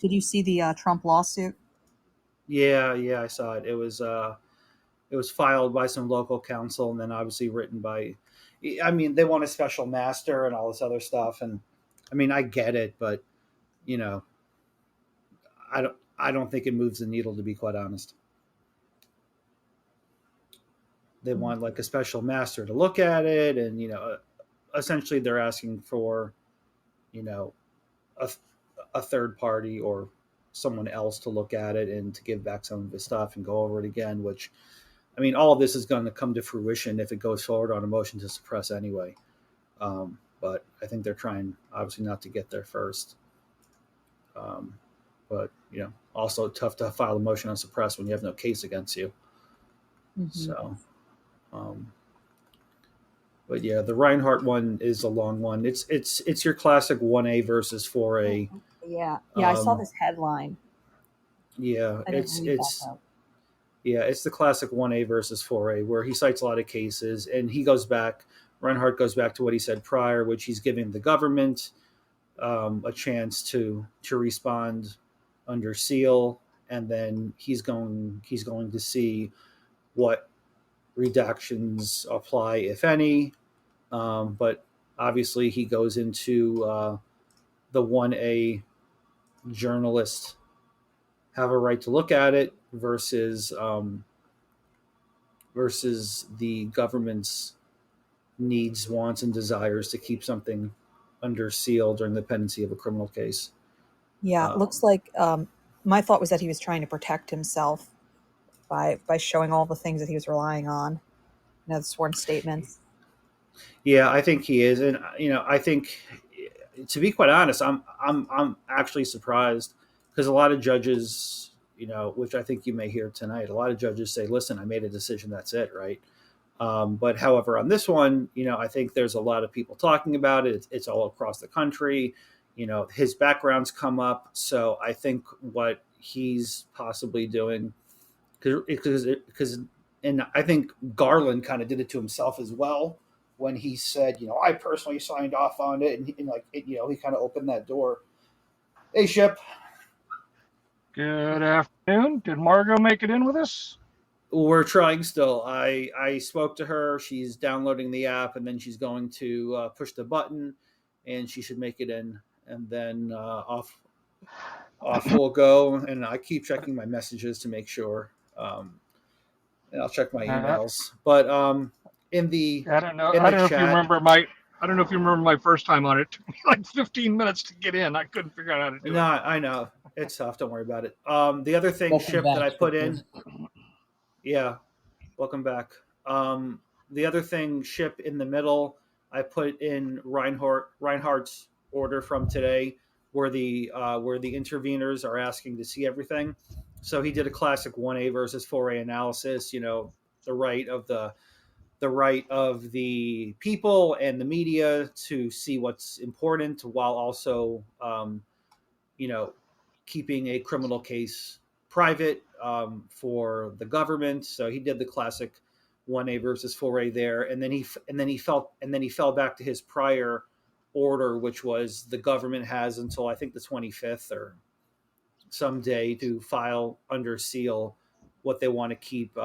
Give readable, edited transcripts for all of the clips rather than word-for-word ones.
Did you see the Trump lawsuit? Yeah, I saw it. It was filed by some local counsel, and then obviously written by. I mean, they want a special master and all this other stuff, and I mean, I get it, but you know, I don't think it moves the needle, to be quite honest. They want like a special master to look at it, and essentially they're asking for you know a, a third party or someone else to look at it and to give back some of his stuff and go over it again. Which, I mean, all of this is going to come to fruition if it goes forward on a motion to suppress anyway. But I think they're trying, obviously, not to get there first. Um, but also tough to file a motion on suppress when you have no case against you. Mm-hmm. So, um, but yeah, the Reinhardt one is a long one. It's your classic 1A versus 4A. Yeah, I saw Um, this headline. yeah, I didn't read that though. it's the classic 1A versus 4A where he cites a lot of cases and he goes back. Reinhardt goes back to what he said prior, which he's giving the government a chance to respond under seal, and then he's going to see what redactions apply, if any. But obviously, he goes into the 1A journalists have a right to look at it versus the government's needs, wants, and desires to keep something under seal during the pendency of a criminal case. Yeah, it looks Um, like my thought was that he was trying to protect himself by showing all the things that he was relying on, the sworn statements. yeah, I think he is, and I think, to be quite honest, I'm actually surprised because a lot of judges, which I think you may hear tonight, a lot of judges say, "Listen, I made a decision. That's it, right?" But however, on this one, I think there's a lot of people talking about it. It's all across the country. His background's come up, so I think what he's possibly doing, because and I think Garland kind of did it to himself as well when he said, I personally signed off on it, and like, he kind of opened that door. Hey, Ship, Good afternoon. Did Margot make it in with us? we're trying still. I spoke to her. She's downloading the app, and then she's going to push the button, and she should make it in, and then off we'll go. And I keep checking my messages to make sure, and I'll check my Uh, emails. But in the I don't know. in I the don't know if you chat, remember my. I don't know if you remember my first time on it. It took me like 15 minutes to get in. I couldn't figure out how to do no, it. I know it's tough. Don't worry about it. The other thing, Welcome Ship, that back, I put Shipley. in, yeah, welcome back. The other thing, Ship, in the middle, I put in Reinhardt's order from today, where the interveners are asking to see everything. So he did a classic 1A versus 4A analysis. The right of the people and the media to see what's important, while also you know keeping a criminal case private for the government. So he did the classic 1A versus 4A there, and then he fell back to his prior order, which was the government has until I think the 25th or someday to file under seal what they want to keep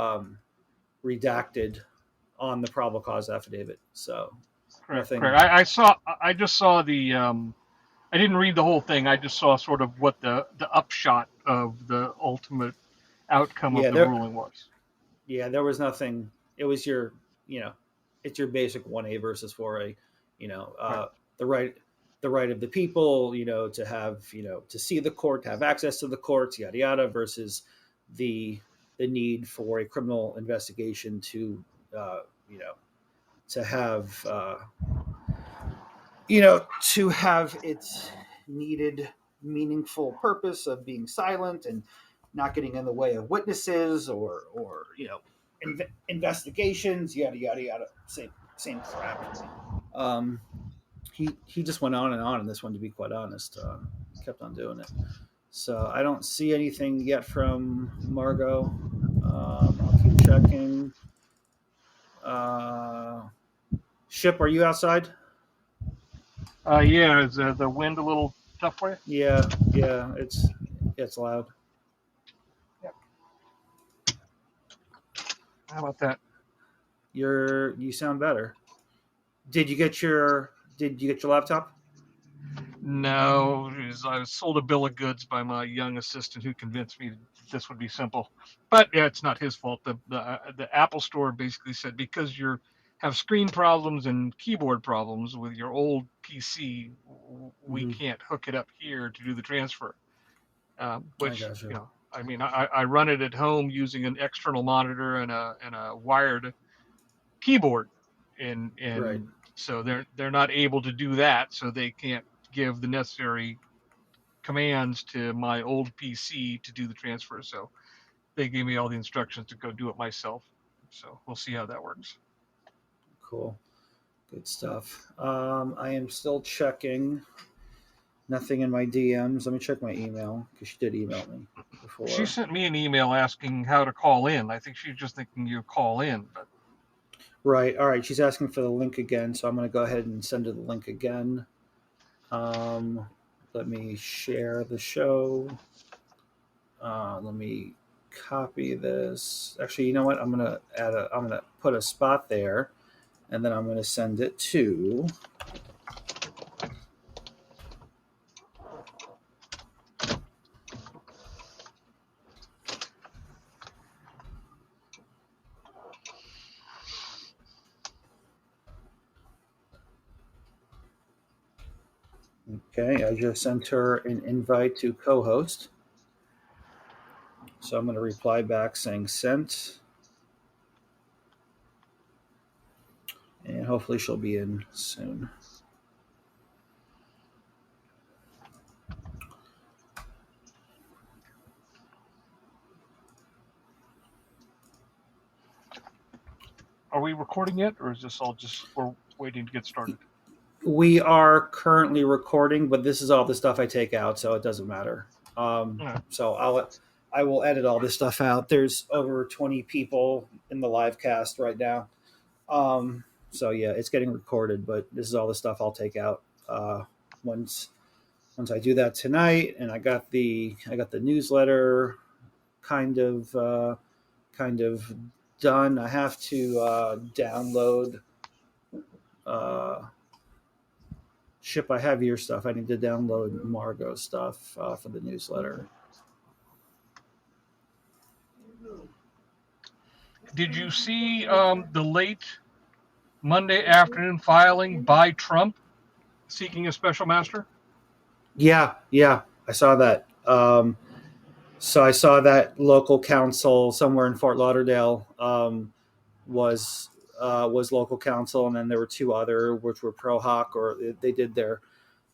redacted on the probable cause affidavit. So Correct. nothing. Correct. I saw. I just saw the. I didn't read the whole thing. I just saw sort of what the upshot of the ultimate outcome of Yeah, the ruling was. there was nothing. It was you know, it's your basic 1A versus 4A. You know, Right. uh, the right, the right of the people, to have, to see the court, to have access to the courts, yada yada, versus the the need for a criminal investigation to, uh, you know, to have, to have its needed meaningful purpose of being silent and not getting in the way of witnesses or investigations, yada yada yada, same crap. um he just went on and on in this one, to be quite honest. Kept on doing it. So I don't see anything yet from Margot. I'll keep checking. uh Ship, are you outside? Yeah. Is the wind a little tough for you? Yeah, it's It's loud. Yep. How about that? You sound better. Did you get your laptop? No, I was sold a bill of goods by my young assistant who convinced me this would be simple. But yeah, it's not his fault. The Apple Store basically said because you have screen problems and keyboard problems with your old PC, we Mm-hmm. can't hook it up here to do the transfer. I Which got you. I mean, I run it at home using an external monitor and a wired keyboard, Right. and so they're not able to do that, so they can't give the necessary commands to my old PC to do the transfer. So they gave me all the instructions to go do it myself. So we'll see how that works. Cool. Good stuff. I am still checking. Nothing in my DMs. Let me check my email because she did email me She before. sent me an email asking how to call in. I think she's just thinking you call in, but Right. All right. She's asking for the link again, so I'm going to go ahead and send her the link again. Let me share the show. Let me copy this. Actually, you know what? I'm gonna put a spot there, and then I'm gonna send it to. Okay, I just sent her an invite to co-host. So I'm going to reply back saying sent, and hopefully she'll be in soon. are we recording yet, or is this all just we're waiting to get started? We are currently recording, but this is all the stuff I take out, so it doesn't matter. So I will edit all this stuff out. There's over 20 people in the live cast right now. So yeah, it's getting recorded, but this is all the stuff I'll take out once I do that tonight. And I got the newsletter kind of done. I have to download. Ship, I have your stuff. I need to download Margot stuff for the newsletter. Did you see the late Monday afternoon filing by Trump seeking a special master? Yeah, I saw that. So I saw that local council somewhere in Fort Lauderdale was local council, and then there were two other which were pro hoc, or they did their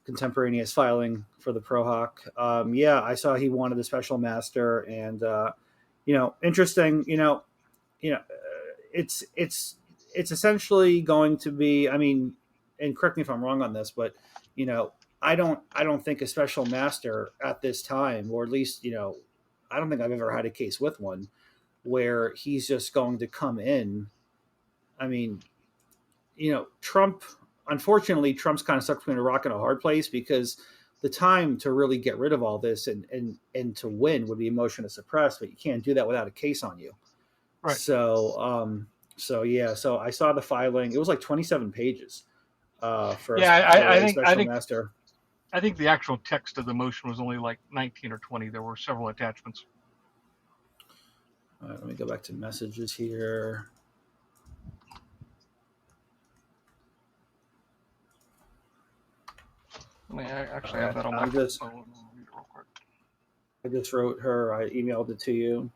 contemporaneous filing for the pro hoc. Yeah, I saw he wanted a special master, and interesting. It's essentially going to be. I mean, and correct me if I'm wrong on this, but you know, I don't think a special master at this time, or at least I don't think I've ever had a case with one where he's just going to come in. I mean, Trump. Unfortunately, Trump's kind of stuck between a rock and a hard place because the time to really get rid of all this and to win would be motion to suppress, but you can't do that without a case on you. Right. So yeah, so I saw the filing. It was like 27 pages for Yeah, a special master. I think the actual text of the motion was only like 19 or 20. There were several attachments. All right, let me go back to messages here. I mean, I actually have that on my phone. Read it real quick. I just wrote her. I emailed it to you.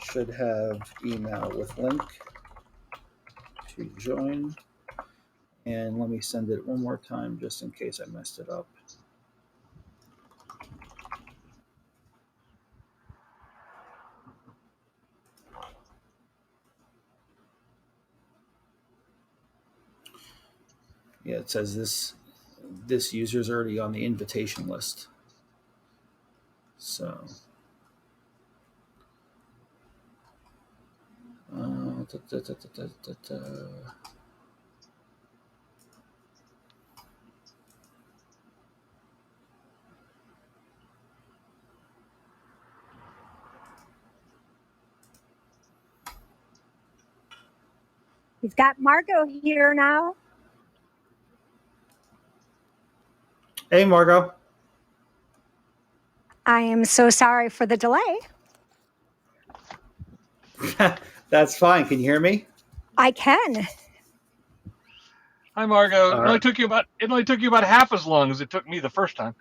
Should have email with link to join. And let me send it one more time just in case I messed it up. Yeah, it says this user is already on the invitation list. So We've got Margot here now. Hey, Margot. I am so sorry for the delay. That's fine. Can you hear me? I can. Hi, Margot. All It right. only took you about half as long as it took me the first time.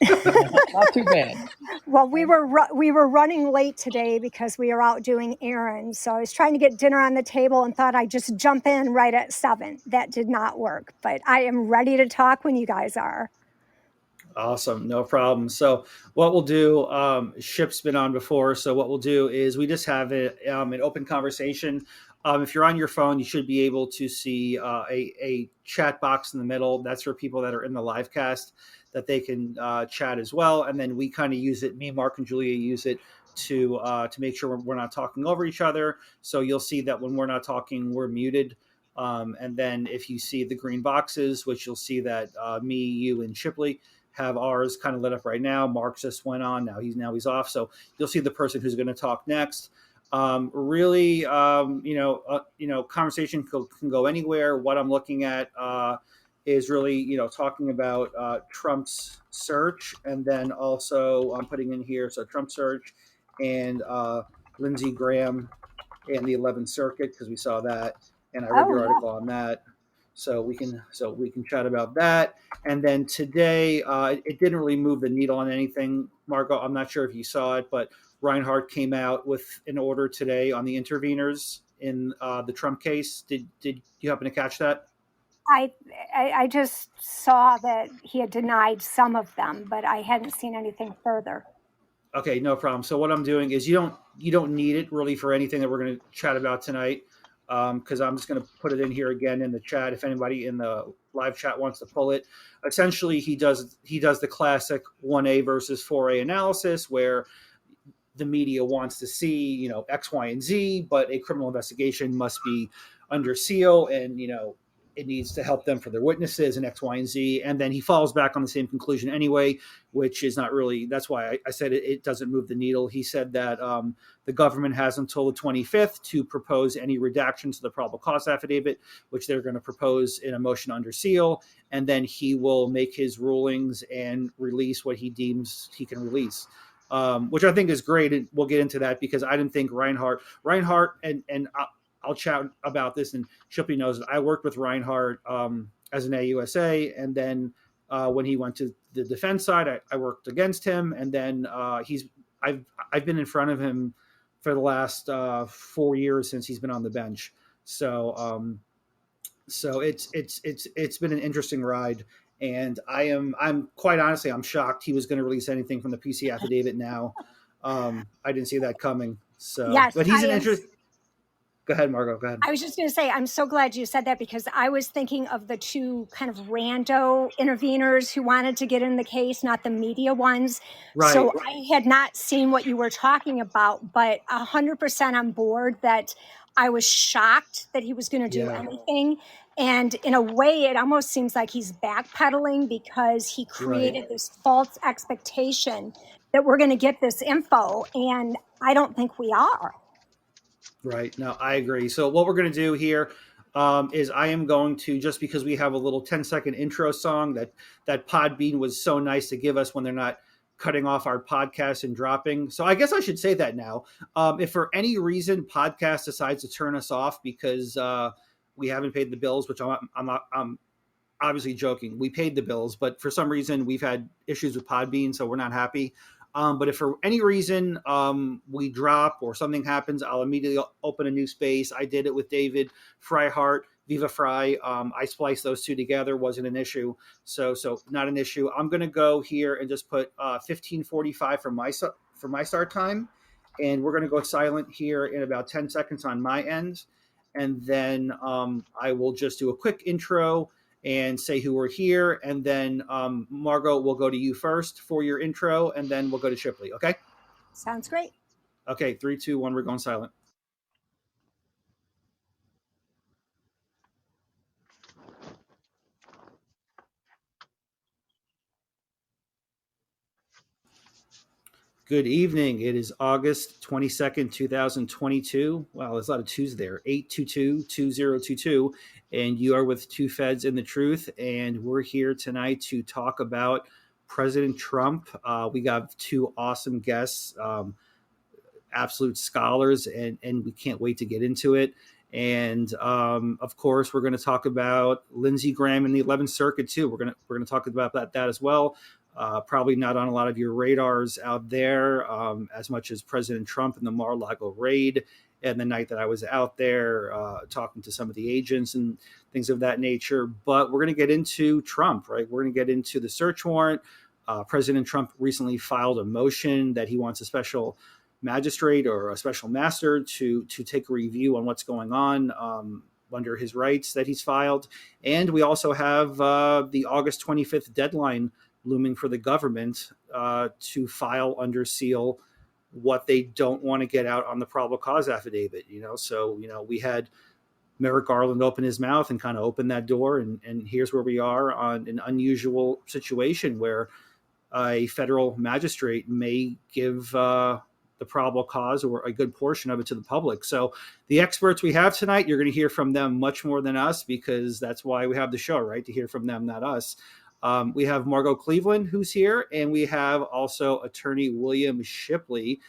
Not too bad. Well, we were running late today because we were out doing errands. So I was trying to get dinner on the table and thought I'd just jump in right at 7. That did not work, but I am ready to talk when you guys are. Awesome, no problem. So what we'll do, Ship's been on before. So what we'll do is we just have an open conversation. If you're on your phone, you should be able to see a chat box in the middle. That's for people that are in the live cast that they can chat as well. And then we kind of use it. Me, Mark, and Julia use it to make sure we're not talking over each other. So you'll see that when we're not talking, we're muted. And then if you see the green boxes, which you'll see that me, you, and Shipley have ours kind of lit up right now. Mark just went on. Now he's off. So you'll see the person who's going to talk next. Really, conversation can go anywhere. What I'm looking at is really, talking about Trump's search, and then also I'm putting in here so Trump search and Lindsey Graham and the 11th Circuit because we saw that, and I read Oh, your yeah. article on that. So we can chat about that. And then today, it didn't really move the needle on anything, Margot. I'm not sure if you saw it, but Reinhardt came out with an order today on the interveners in the Trump case. Did you happen to catch that? I just saw that he had denied some of them, but I hadn't seen anything further. Okay, no problem. So what I'm doing is you don't need it really for anything that we're going to chat about tonight, because I'm just going to put it in here again in the chat if anybody in the live chat wants to pull it. Essentially, he does the classic 1A versus 4A analysis where the media wants to see X, Y, and Z, but a criminal investigation must be under seal, and it needs to help them for their witnesses and X, Y, and Z. And then he falls back on the same conclusion anyway, which is not really, that's why I said it doesn't move the needle. He said that the government has until the 25th to propose any redactions to the probable cause affidavit, which they're going to propose in a motion under seal. And then he will make his rulings and release what he deems he can release. Which I think is great. And we'll get into that because I didn't think Reinhardt and I'll chat about this, and Shipley knows that I worked with Reinhardt as an AUSA, and then when he went to the defense side, I worked against him, and then I've been in front of him for the last 4 years since he's been on the bench. So it's been an interesting ride, and I'm quite honestly I'm shocked he was going to release anything from the PC affidavit now. I didn't see that coming. So, Yes, but he's an interest. Go ahead, Margot. Go ahead. I was just going to say, I'm so glad you said that because I was thinking of the two kind of rando interveners who wanted to get in the case, not the media ones. Right. So I had not seen what you were talking about, but 100% on board that I was shocked that he was going to do anything. And in a way, it almost seems like he's backpedaling because he created this false expectation that we're going to get this info. And I don't think we are. Right. No, I agree. So what we're going to do here is I am going to, just because we have a little 10-second intro song that Podbean was so nice to give us when they're not cutting off our podcast and dropping. So I guess I should say that now. If for any reason podcast decides to turn us off because we haven't paid the bills, which I'm obviously joking. We paid the bills, but for some reason we've had issues with Podbean, so we're not happy. But if for any reason we drop or something happens, I'll immediately open a new space. I did it with David Freihart, Viva Fry. I spliced those two together. Wasn't an issue. So not an issue. I'm going to go here and just put 15:45 for my start time. And we're going to go silent here in about 10 seconds on my end. And then I will just do a quick intro and say who we're here. And then Margot, will go to you first for your intro, and then we'll go to Shipley. Okay? Sounds great. Okay, 3, 2, 1, we're going silent. Good evening. It is August 22nd, 2022. Wow, there's a lot of twos there. 822-2022. And you are with Two Feds in the Truth. And we're here tonight to talk about President Trump. We got two awesome guests, absolute scholars, and we can't wait to get into it. And of course, we're going to talk about Lindsey Graham and the 11th Circuit too. We're going to talk about that as well. Probably not on a lot of your radars out there as much as President Trump and the Mar-a-Lago raid, and the night that I was out there talking to some of the agents and things of that nature. But we're going to get into Trump, right? We're going to get into the search warrant. President Trump recently filed a motion that he wants a special magistrate or a special master to take a review on what's going on under his rights that he's filed. And we also have the August 25th deadline looming for the government to file under seal what they don't want to get out on the probable cause affidavit. So we had Merrick Garland open his mouth and kind of open that door, and here's where we are on an unusual situation where a federal magistrate may give the probable cause or a good portion of it to the public. So the experts we have tonight, you're going to hear from them much more than us, because that's why we have the show, right? To hear from them, not us. We have Margot Cleveland, who's here, and we have also attorney William Shipley.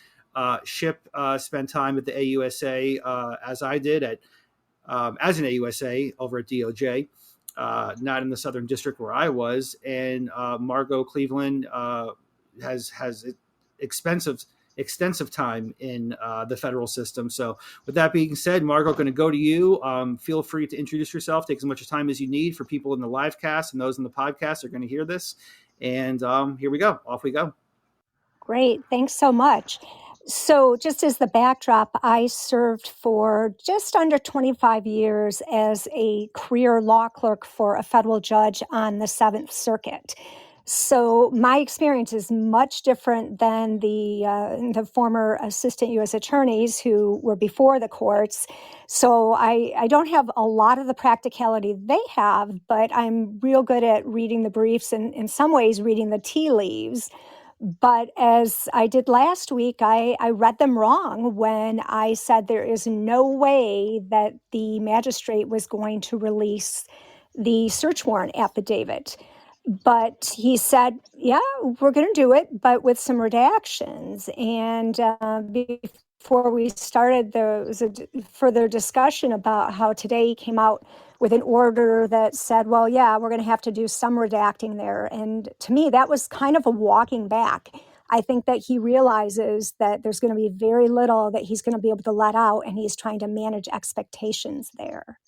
Ship spent time at the AUSA, as I did, as an AUSA over at DOJ, not in the Southern District where I was. And Margot Cleveland has extensive time in the federal system. So with that being said, Margot, going to go to you. Feel free to introduce yourself. Take as much time as you need for people in the live cast, and those in the podcast are going to hear this. And here we go. Off we go. Great. Thanks so much. So just as the backdrop, I served for just under 25 years as a career law clerk for a federal judge on the 7th Circuit. So my experience is much different than the former assistant U.S. attorneys who were before the courts. So I don't have a lot of the practicality they have, but I'm real good at reading the briefs and in some ways reading the tea leaves. But as I did last week, I read them wrong when I said there is no way that the magistrate was going to release the search warrant affidavit. But he said, yeah, we're going to do it, but with some redactions. And before we started, there was a further discussion about how today he came out with an order that said, well, yeah, we're going to have to do some redacting there. And to me, that was kind of a walking back. I think that he realizes that there's going to be very little that he's going to be able to let out, and he's trying to manage expectations there.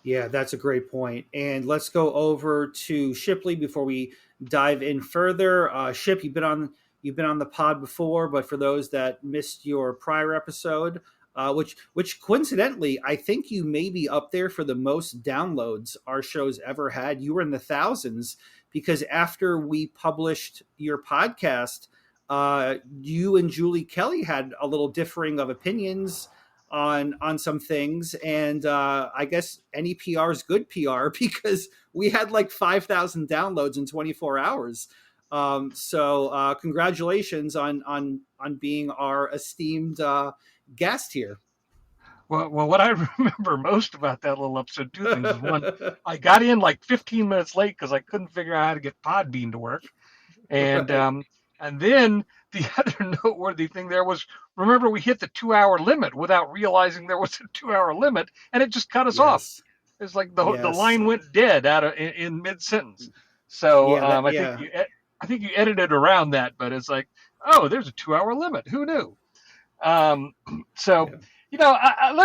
Yeah, that's a great point. And let's go over to Shipley before we dive in further. Ship, you've been on the pod before, but for those that missed your prior episode, which coincidentally, I think you may be up there for the most downloads our show's ever had. You were in the thousands, because after we published your podcast, you and Julie Kelly had a little differing of opinions on some things, and I guess any PR is good PR, because we had like 5,000 downloads in 24 hours. So congratulations on being our esteemed guest here. Well, what I remember most about that little episode, two things. Is one, I got in like 15 minutes late because I couldn't figure out how to get Podbean to work, and right. And then the other noteworthy thing there was, remember, we hit the 2-hour limit without realizing there was a 2-hour limit, and it just cut us off. It's like the line went dead in mid-sentence. So I think you edited around that, but it's like, oh, there's a 2-hour limit. Who knew? Let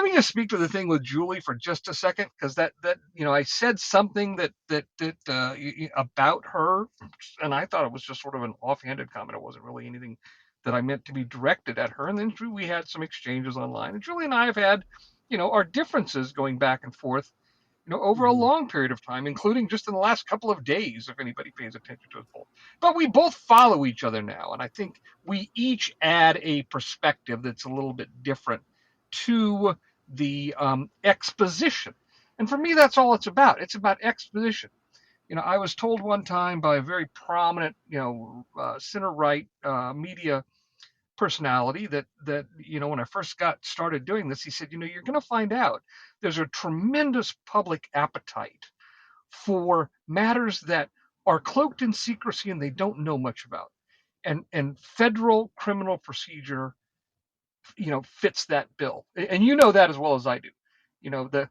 me just speak to the thing with Julie for just a second, because that I said something that about her, and I thought it was just sort of an offhanded comment. It wasn't really anything that I meant to be directed at her. And then we had some exchanges online, and Julie and I have had, our differences going back and forth, over a long period of time, including just in the last couple of days, if anybody pays attention to us both. But we both follow each other now, and I think we each add a perspective that's a little bit different to the exposition. And for me, that's all it's about. It's about exposition. I was told one time by a very prominent, center right media personality that when I first got started doing this, he said, you're going to find out there's a tremendous public appetite for matters that are cloaked in secrecy and they don't know much about. And federal criminal procedure, fits that bill. And that as well as I do. The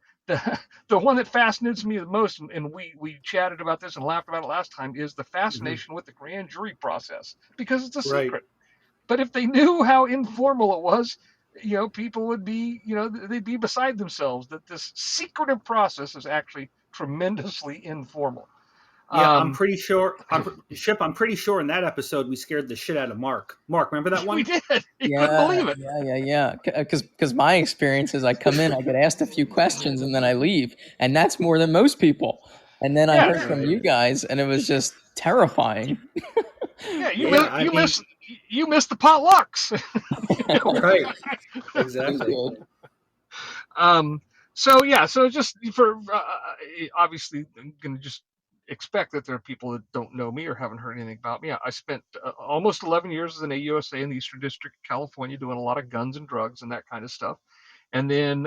the one that fascinates me the most, and we chatted about this and laughed about it last time, is the fascination with the grand jury process, because it's a Right. secret. But if they knew how informal it was, people would be, they'd be beside themselves that this secretive process is actually tremendously informal. Yeah, I'm pretty sure. I'm pretty sure in that episode we scared the shit out of Mark. Mark, remember that one? We did. He couldn't believe it. Yeah. Because my experience is I come in, I get asked a few questions, and then I leave, and that's more than most people. And then I heard from you guys, and it was just terrifying. Yeah, you missed the potlucks. Right. Exactly. So just for obviously, I'm going to just expect that there are people that don't know me or haven't heard anything about me. I spent almost 11 years as an AUSA in the Eastern District of California doing a lot of guns and drugs and that kind of stuff. And then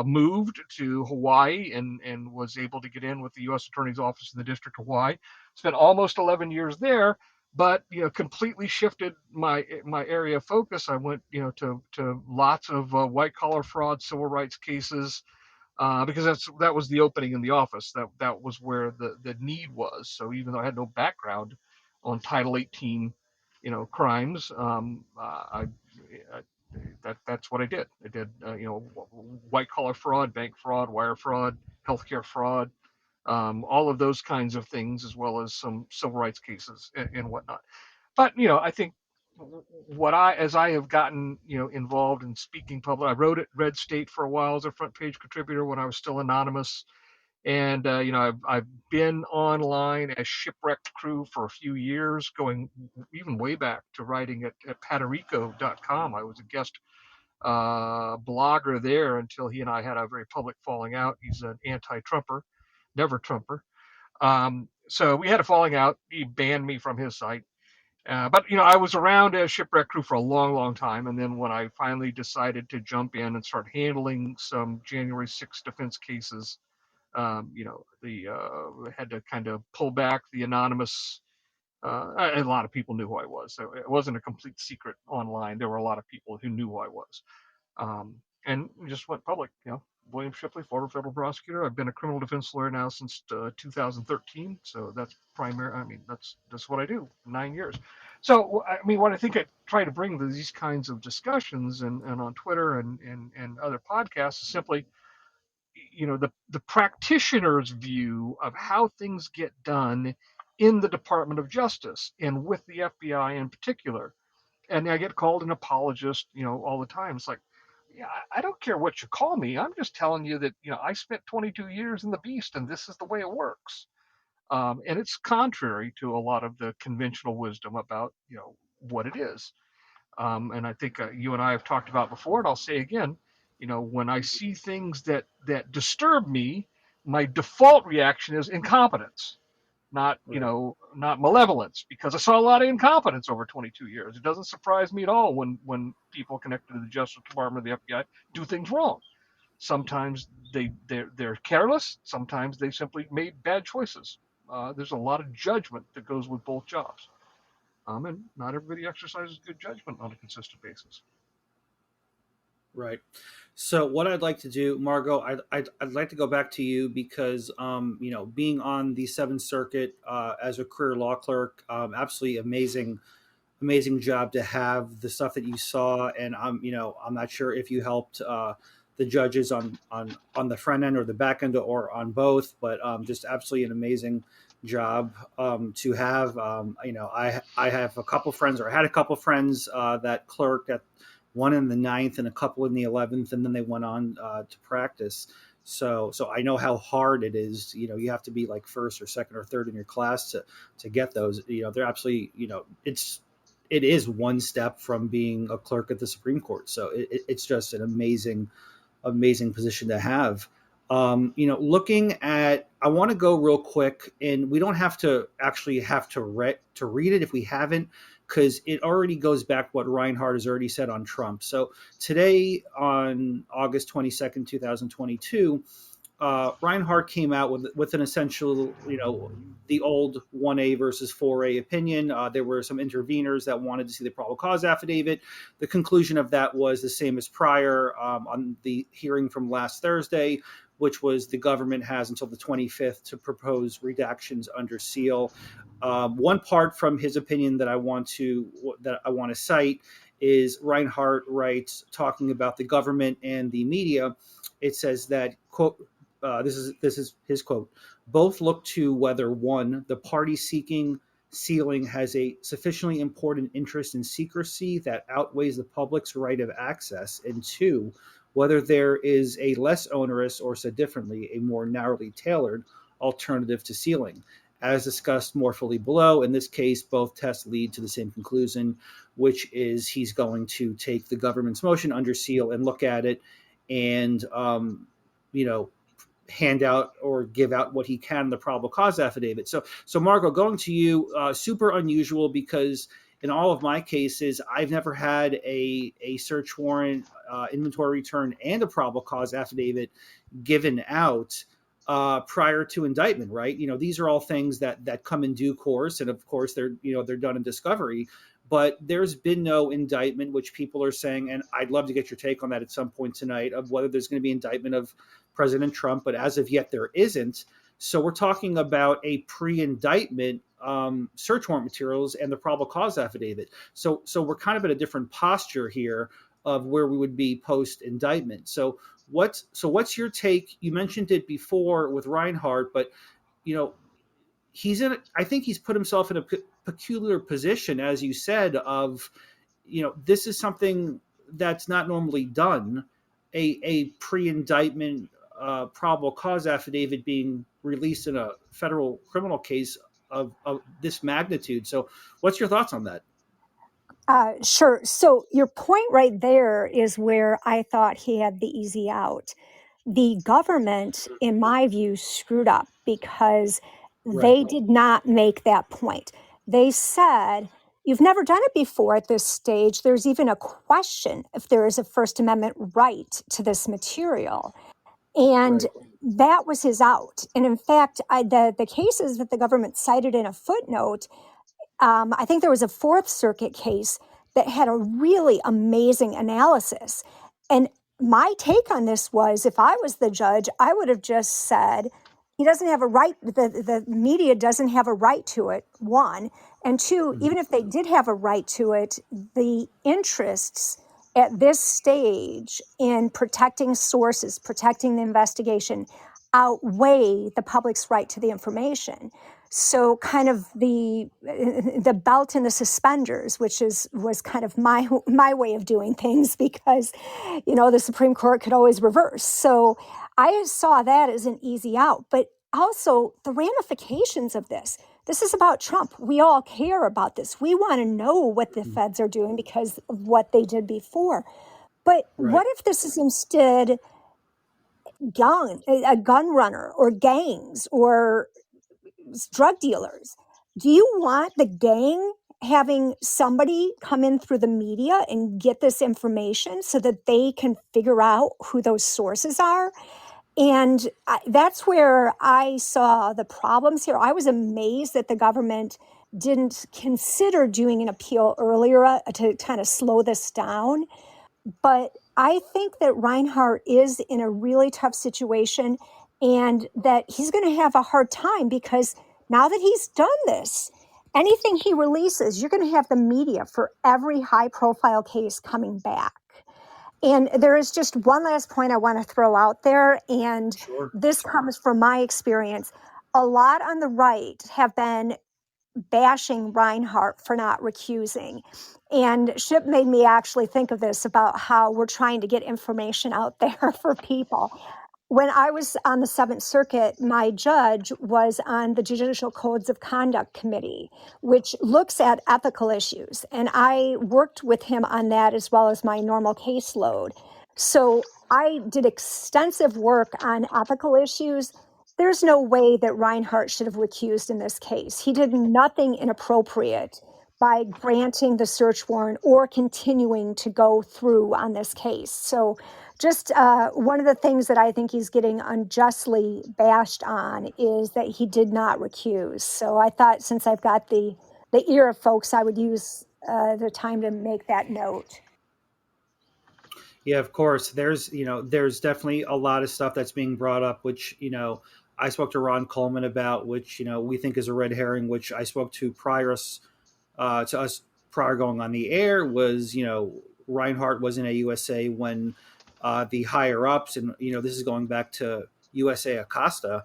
moved to Hawaii and was able to get in with the U.S. Attorney's Office in the District of Hawaii. Spent almost 11 years there, but completely shifted my area of focus. I went to lots of white collar fraud, civil rights cases, because that was the opening in the office. That was where the need was. So even though I had no background on Title 18, crimes, that's what I did. I did white collar fraud, bank fraud, wire fraud, healthcare fraud, all of those kinds of things, as well as some civil rights cases and whatnot. But I think as I have gotten involved in speaking public, I wrote at Red State for a while as a front page contributor when I was still anonymous, and I've been online as Shipwrecked Crew for a few years, going even way back to writing at Paterico.com. I was a guest blogger there until he and I had a very public falling out. He's an anti-Trumper, never Trumper. So we had a falling out. He banned me from his site. But I was around as Shipwreck Crew for a long, long time, and then when I finally decided to jump in and start handling some January 6th defense cases, had to kind of pull back the anonymous. A lot of people knew who I was, so it wasn't a complete secret online. There were a lot of people who knew who I was, and we just went public. William Shipley, former federal prosecutor. I've been a criminal defense lawyer now since 2013. So that's primary. I mean, that's what I do. 9 years. So I mean, what I think I try to bring to these kinds of discussions and on Twitter and other podcasts is simply, the practitioner's view of how things get done in the Department of Justice and with the FBI in particular. And I get called an apologist, all the time. It's like, yeah, I don't care what you call me. I'm just telling you that, I spent 22 years in the beast and this is the way it works. And it's contrary to a lot of the conventional wisdom about, what it is. And I think you and I have talked about before, and I'll say again, when I see things that disturb me, my default reaction is incompetence, not not malevolence, because I saw a lot of incompetence over 22 years. It doesn't surprise me at all when people connected to the Justice Department or the FBI do things wrong. Sometimes they're careless. Sometimes they simply made bad choices. There's a lot of judgment that goes with both jobs, and not everybody exercises good judgment on a consistent basis. Right. So what I'd like to do, Margot, I'd like to go back to you because, being on the Seventh Circuit as a career law clerk, absolutely amazing job to have the stuff that you saw. And I'm not sure if you helped the judges on the front end or the back end or on both, but just absolutely an amazing job to have. I have a couple friends, or I had a couple friends that clerked at one in the 9th and a couple in the 11th, and then they went on to practice. So I know how hard it is. You have to be like first or second or third in your class to get those. They're absolutely, it is one step from being a clerk at the Supreme Court. So it's just an amazing position to have. Looking at, I want to go real quick, and we don't have to actually read it if we haven't, because it already goes back what Reinhardt has already said on Trump. So today, on August 22nd, 2022, Reinhardt came out with an essential, the old 1A versus 4A opinion. There were some interveners that wanted to see the probable cause affidavit. The conclusion of that was the same as prior on the hearing from last Thursday, which was the government has until the 25th to propose redactions under seal. One part from his opinion that I want to cite is Reinhardt writes, talking about the government and the media. It says that, quote, this is his quote, both look to whether, one, the party seeking sealing has a sufficiently important interest in secrecy that outweighs the public's right of access, and two, whether there is a less onerous, or said differently, a more narrowly tailored alternative to sealing. As discussed more fully below, in this case, both tests lead to the same conclusion, which is he's going to take the government's motion under seal and look at it and, hand out or give out what he can in the probable cause affidavit. So Margot, going to you, super unusual, because in all of my cases, I've never had a search warrant, inventory return, and a probable cause affidavit given out prior to indictment, right? These are all things that come in due course, and of course they're done in discovery. But there's been no indictment, which people are saying, and I'd love to get your take on that at some point tonight, of whether there's going to be indictment of President Trump. But as of yet, there isn't. So we're talking about a pre-indictment search warrant materials and the probable cause affidavit. So we're kind of at a different posture here of where we would be post-indictment. So what's your take? You mentioned it before with Reinhardt, but I think he's put himself in a peculiar position, as you said, of, this is something that's not normally done, a pre-indictment probable cause affidavit being released in a federal criminal case of this magnitude. So what's your thoughts on that? Sure. So your point right there is where I thought he had the easy out. The government, in my view, screwed up because they did not make that point. They said, you've never done it before at this stage. There's even a question if there is a First Amendment right to this material. And that was his out. And in fact, the cases that the government cited in a footnote, I think there was a Fourth Circuit case that had a really amazing analysis. And my take on this was, if I was the judge, I would have just said, he doesn't have a right, the media doesn't have a right to it, one. And two, even if they did have a right to it, the interests at this stage in protecting sources, protecting the investigation, outweigh the public's right to the information. So kind of the belt and the suspenders, which was kind of my way of doing things, because, the Supreme Court could always reverse. So I saw that as an easy out, but also the ramifications of this. This is about Trump. We all care about this. We want to know what the feds are doing because of what they did before. But what if this is instead a gun runner or gangs or drug dealers? Do you want the gang having somebody come in through the media and get this information so that they can figure out who those sources are? And that's where I saw the problems here. I was amazed that the government didn't consider doing an appeal earlier to kind of slow this down. But I think that Reinhardt is in a really tough situation, and that he's going to have a hard time, because now that he's done this, anything he releases, you're going to have the media for every high-profile case coming back. And there is just one last point I want to throw out there, and this comes from my experience. A lot on the right have been bashing Reinhardt for not recusing. And Ship made me actually think of this, about how we're trying to get information out there for people. When I was on the Seventh Circuit, my judge was on the Judicial Codes of Conduct Committee, which looks at ethical issues. And I worked with him on that as well as my normal caseload. So I did extensive work on ethical issues. There's no way that Reinhardt should have recused in this case. He did nothing inappropriate by granting the search warrant or continuing to go through on this case. So just one of the things that I think he's getting unjustly bashed on is that he did not recuse. So I thought, since I've got the ear of folks, I would use the time to make that note. Yeah, of course. There's definitely a lot of stuff that's being brought up, which, I spoke to Ron Coleman about, which, we think is a red herring, which I spoke to to us prior going on the air was, Reinhardt was in a USA when the higher ups, and, this is going back to USA Acosta,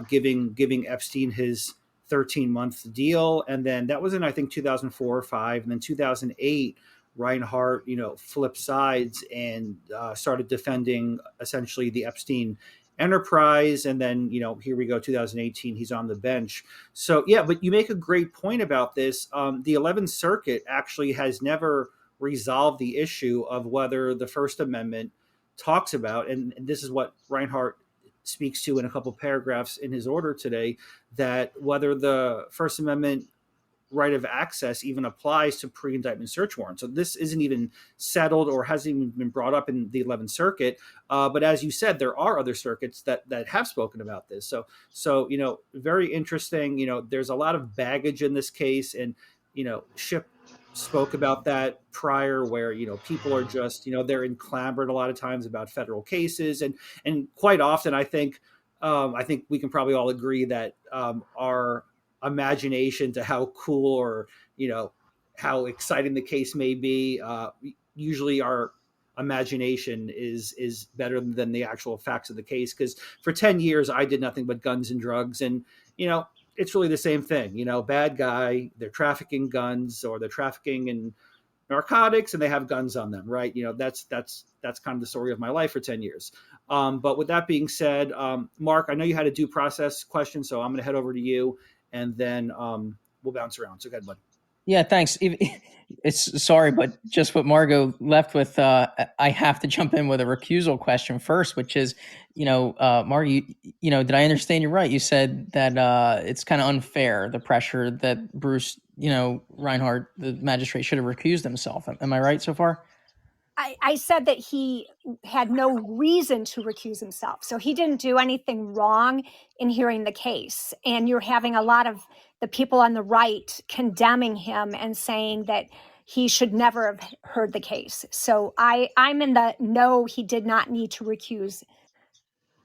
giving Epstein his 13-month deal. And then that was in, I think, 2004 or 5. And then 2008, Reinhardt, flipped sides and started defending essentially the Epstein enterprise. And then, here we go, 2018, he's on the bench. So, yeah, but you make a great point about this. The 11th Circuit actually has never resolved the issue of whether the First Amendment talks about, and this is what Reinhardt speaks to in a couple paragraphs in his order today, that whether the First Amendment right of access even applies to pre-indictment search warrants. So this isn't even settled or hasn't even been brought up in the 11th Circuit. But as you said, there are other circuits that have spoken about this. So very interesting. There's a lot of baggage in this case, and Ship spoke about that prior, where people are just they're enclambered a lot of times about federal cases, and quite often I think we can probably all agree that our imagination to how cool or how exciting the case may be, usually our imagination is better than the actual facts of the case, because for 10 years I did nothing but guns and drugs, and it's really the same thing. Bad guy, they're trafficking guns or they're trafficking in narcotics and they have guns on them, right? That's kind of the story of my life for 10 years. But with that being said, Mark, I know you had a due process question, so I'm going to head over to you, and then we'll bounce around. So go ahead, bud. Yeah, thanks. It's sorry, but just what Margot left with, I have to jump in with a recusal question first, which is, Margot, did I understand you right? You said that it's kind of unfair, the pressure that Bruce, Reinhardt, the magistrate, should have recused himself. Am I right so far? I said that he had no reason to recuse himself. So he didn't do anything wrong in hearing the case. And you're having a lot of the people on the right condemning him and saying that he should never have heard the case. So I'm in the no, he did not need to recuse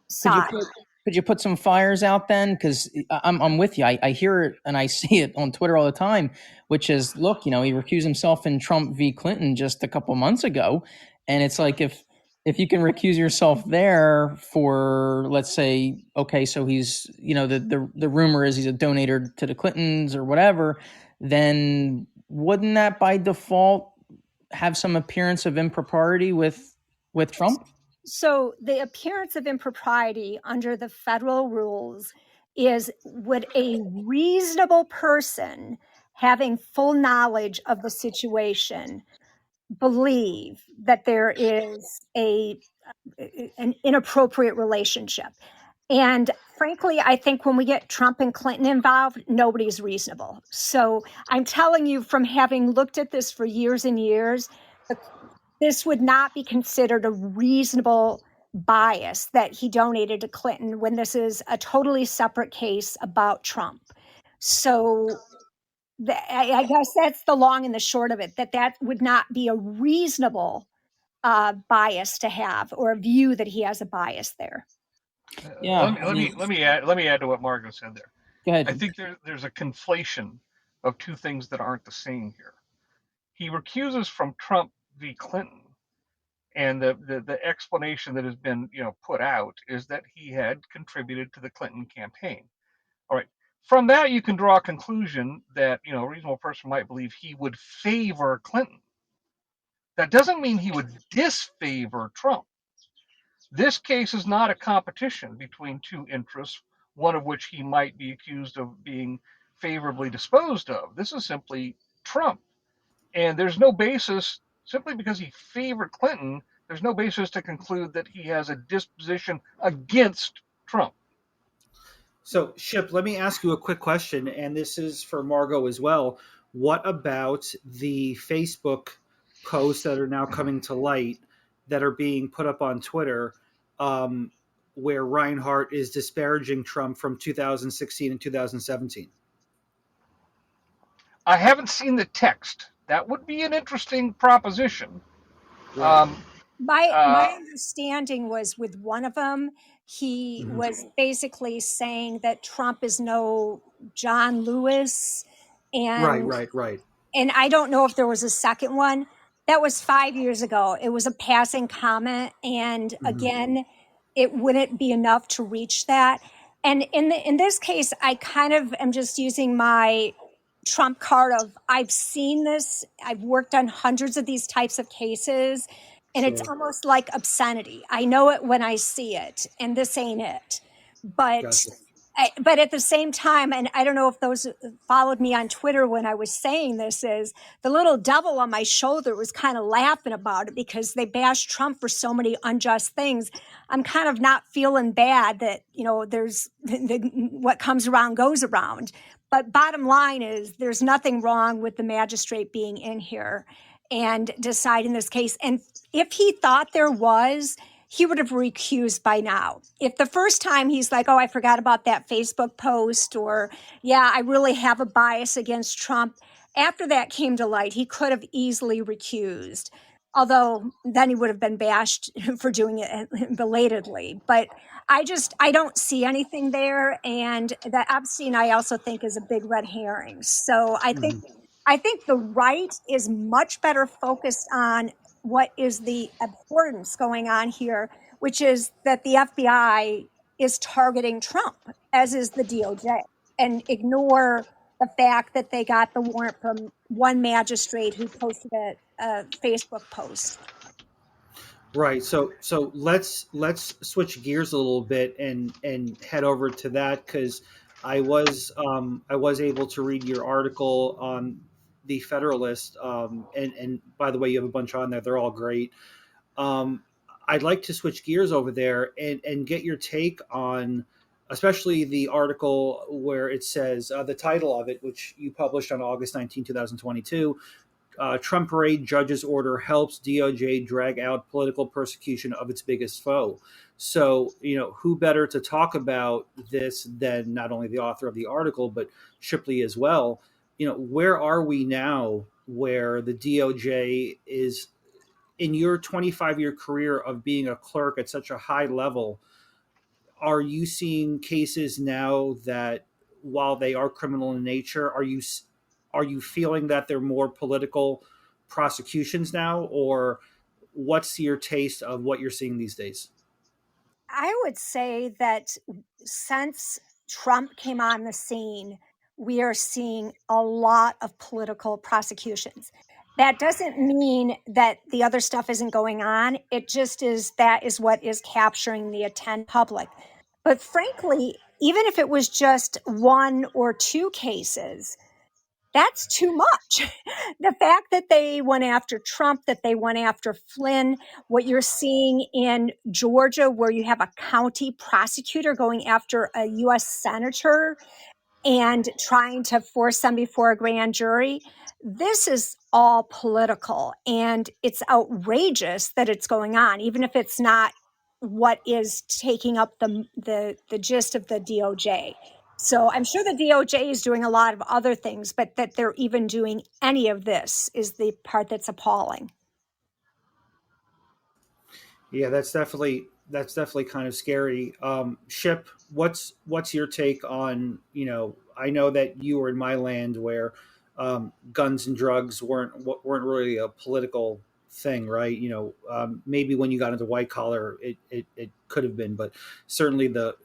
side. Could you put some fires out then? Because I'm with you. I hear it and I see it on Twitter all the time, which is, look, he recused himself in Trump v. Clinton just a couple months ago. And it's like, if you can recuse yourself there for, let's say, okay, so he's, the rumor is he's a donator to the Clintons or whatever, then wouldn't that by default have some appearance of impropriety with Trump? So the appearance of impropriety under the federal rules is, would a reasonable person having full knowledge of the situation believe that there is an inappropriate relationship? And frankly, I think when we get Trump and Clinton involved, nobody's reasonable. So I'm telling you, from having looked at this for years and years, this would not be considered a reasonable bias that he donated to Clinton when this is a totally separate case about Trump. So I guess that's the long and the short of it, that would not be a reasonable bias to have, or a view that he has a bias there. Yeah. Let me add to what Margot said there. Go ahead. I think there's a conflation of two things that aren't the same here. He recuses from Trump v. Clinton, and the explanation that has been put out is that he had contributed to the Clinton campaign. All right. From that, you can draw a conclusion that a reasonable person might believe he would favor Clinton. That doesn't mean he would disfavor Trump. This case is not a competition between two interests, one of which he might be accused of being favorably disposed of. This is simply Trump. And there's no basis, simply because he favored Clinton, There's no basis to conclude that he has a disposition against Trump. So, Ship, let me ask you a quick question, and this is for Margot as well. What about the Facebook posts that are now coming to light that are being put up on Twitter, um, where Reinhardt is disparaging Trump from 2016 and 2017? I haven't seen the text. That would be an interesting proposition. Right. My understanding was with one of them, he Mm-hmm. was basically saying that Trump is no John Lewis, Right, and right, right. I don't know if there was a second one. That was 5 years ago. It was a passing comment, and Mm-hmm. again, it wouldn't be enough to reach that. And in this case, I kind of am just using my trump card of I've seen this. I've worked on hundreds of these types of cases, and it's Sure. almost like obscenity. I know it when I see it, and this ain't it. But Gotcha. but at the same time, and I don't know if those followed me on Twitter when I was saying this, is the little devil on my shoulder was kind of laughing about it because they bashed Trump for so many unjust things. I'm kind of not feeling bad that, there's what comes around goes around. But bottom line is there's nothing wrong with the magistrate being in here and deciding this case. And if he thought there was, he would have recused by now. If the first time he's like, oh, I forgot about that Facebook post, or yeah, I really have a bias against Trump. After that came to light, he could have easily recused. Although then he would have been bashed for doing it belatedly. But I don't see anything there. And that Epstein, I also think, is a big red herring. So Mm-hmm. I think the right is much better focused on what is the abhorrence going on here, which is that the FBI is targeting Trump, as is the DOJ, and ignore the fact that they got the warrant from one magistrate who posted a Facebook post. Right. So let's switch gears a little bit and head over to that, because I was able to read your article on the Federalist, and by the way, you have a bunch on there. They're all great. Um, I'd like to switch gears over there and get your take on, especially the article where it says, the title of it, which you published on August 19, 2022. Trump parade judge's order helps DOJ drag out political persecution of its biggest foe. So, who better to talk about this than not only the author of the article, but Shipley as well? Where are we now where the DOJ is, in your 25-year career of being a clerk at such a high level? Are you seeing cases now that, while they are criminal in nature, are you feeling that they're more political prosecutions now, or what's your taste of what you're seeing these days? I would say that since Trump came on the scene, we are seeing a lot of political prosecutions. That doesn't mean that the other stuff isn't going on. It just is that is what is capturing the attention public. But frankly, even if it was just one or two cases, that's too much. The fact that they went after Trump, that they went after Flynn, what you're seeing in Georgia, where you have a county prosecutor going after a U.S. senator and trying to force them before a grand jury, this is all political. And it's outrageous that it's going on, even if it's not what is taking up the gist of the DOJ. So I'm sure the DOJ is doing a lot of other things, but that they're even doing any of this is the part that's appalling. Yeah, that's definitely kind of scary. Ship, what's your take on? I know that you were in my land where guns and drugs weren't really a political thing, right? Maybe when you got into white collar, it could have been, but certainly the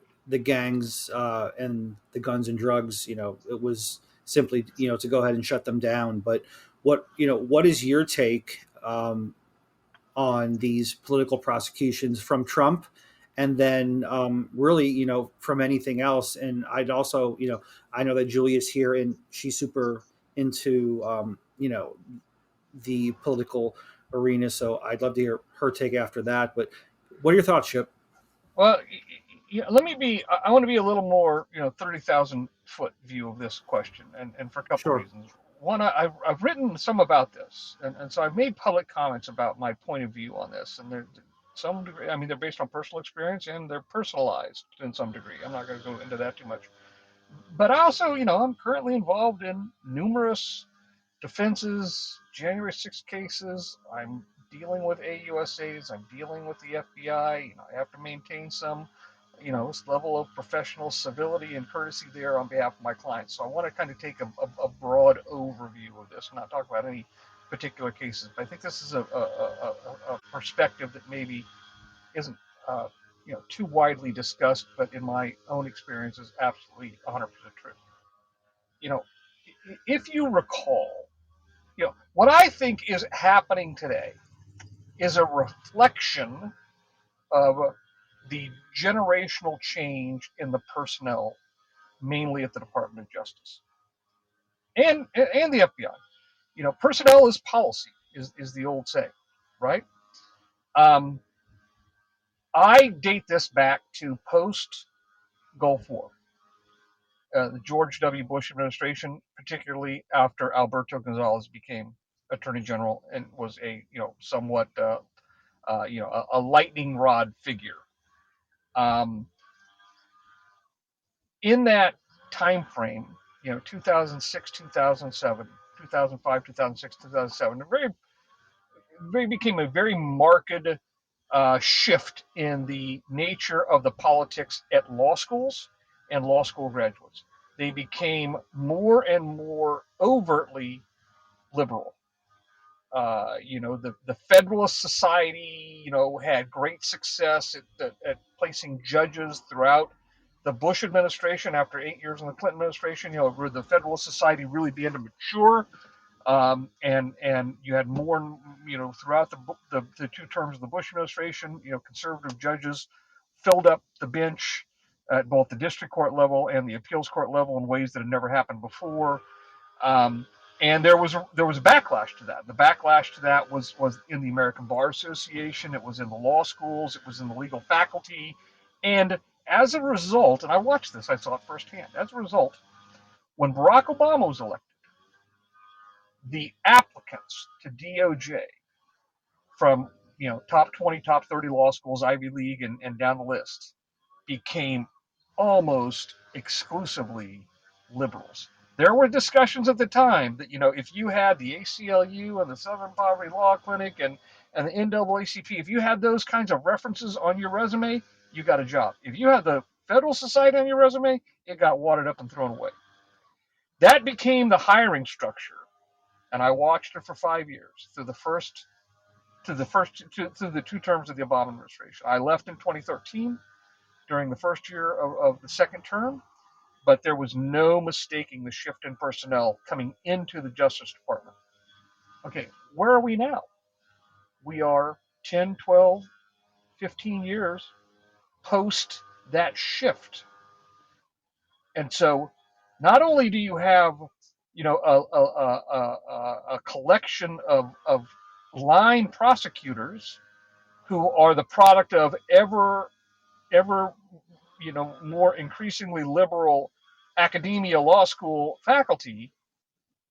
gangs, and the guns and drugs, it was simply, to go ahead and shut them down. But what is your take? On these political prosecutions from Trump, and then really, from anything else. And I'd also, I know that Julia's here and she's super into, the political arena. So I'd love to hear her take after that. But what are your thoughts, Ship? Well, let me be. I want to be a little more, 30,000 foot view of this question, and for a couple Sure. reasons. One, I've written some about this, and so I've made public comments about my point of view on this, and they're some degree. I mean, they're based on personal experience and they're personalized in some degree. I'm not going to go into that too much, but I also, I'm currently involved in numerous defenses, January 6th cases. I'm dealing with AUSAs. I'm dealing with the FBI. I have to maintain some, this level of professional civility and courtesy there on behalf of my clients. So I want to kind of take a broad overview of this, not talk about any particular cases. But I think this is a perspective that maybe isn't, too widely discussed, but in my own experience is absolutely 100% true. You know, if you recall, what I think is happening today is a reflection of the generational change in the personnel, mainly at the Department of Justice and the FBI. Personnel is policy, is the old saying, right? Um, I date this back to post Gulf War, the George W. Bush administration, particularly after Alberto Gonzales became Attorney General and was a somewhat a lightning rod figure. Um, in that time frame, 2006, 2007, 2005, 2006, 2007, very became a very marked shift in the nature of the politics at law schools and law school graduates. They became more and more overtly liberal. The Federalist Society, had great success at placing judges throughout the Bush administration. After 8 years in the Clinton administration, where the Federalist Society really began to mature, and you had more, throughout the 2 terms of the Bush administration, conservative judges filled up the bench at both the district court level and the appeals court level in ways that had never happened before. Um, and there was a backlash to that. The backlash to that was in the American Bar Association. It was in the law schools. It was in the legal faculty. And as a result, and I watched this, I saw it firsthand. As a result, when Barack Obama was elected, the applicants to DOJ from top 20, top 30 law schools, Ivy League, and down the list became almost exclusively liberals. There were discussions at the time that if you had the ACLU and the Southern Poverty Law Clinic and the NAACP, if you had those kinds of references on your resume, you got a job. If you had the Federal Society on your resume, it got watered up and thrown away. That became the hiring structure, and I watched it for 5 years through the 2 terms of the Obama administration. I left in 2013 during the first year of the second term, but there was no mistaking the shift in personnel coming into the Justice Department. Okay, where are we now? We are 10, 12, 15 years post that shift. And so not only do you have, a collection of line prosecutors who are the product of ever more increasingly liberal academia law school faculty,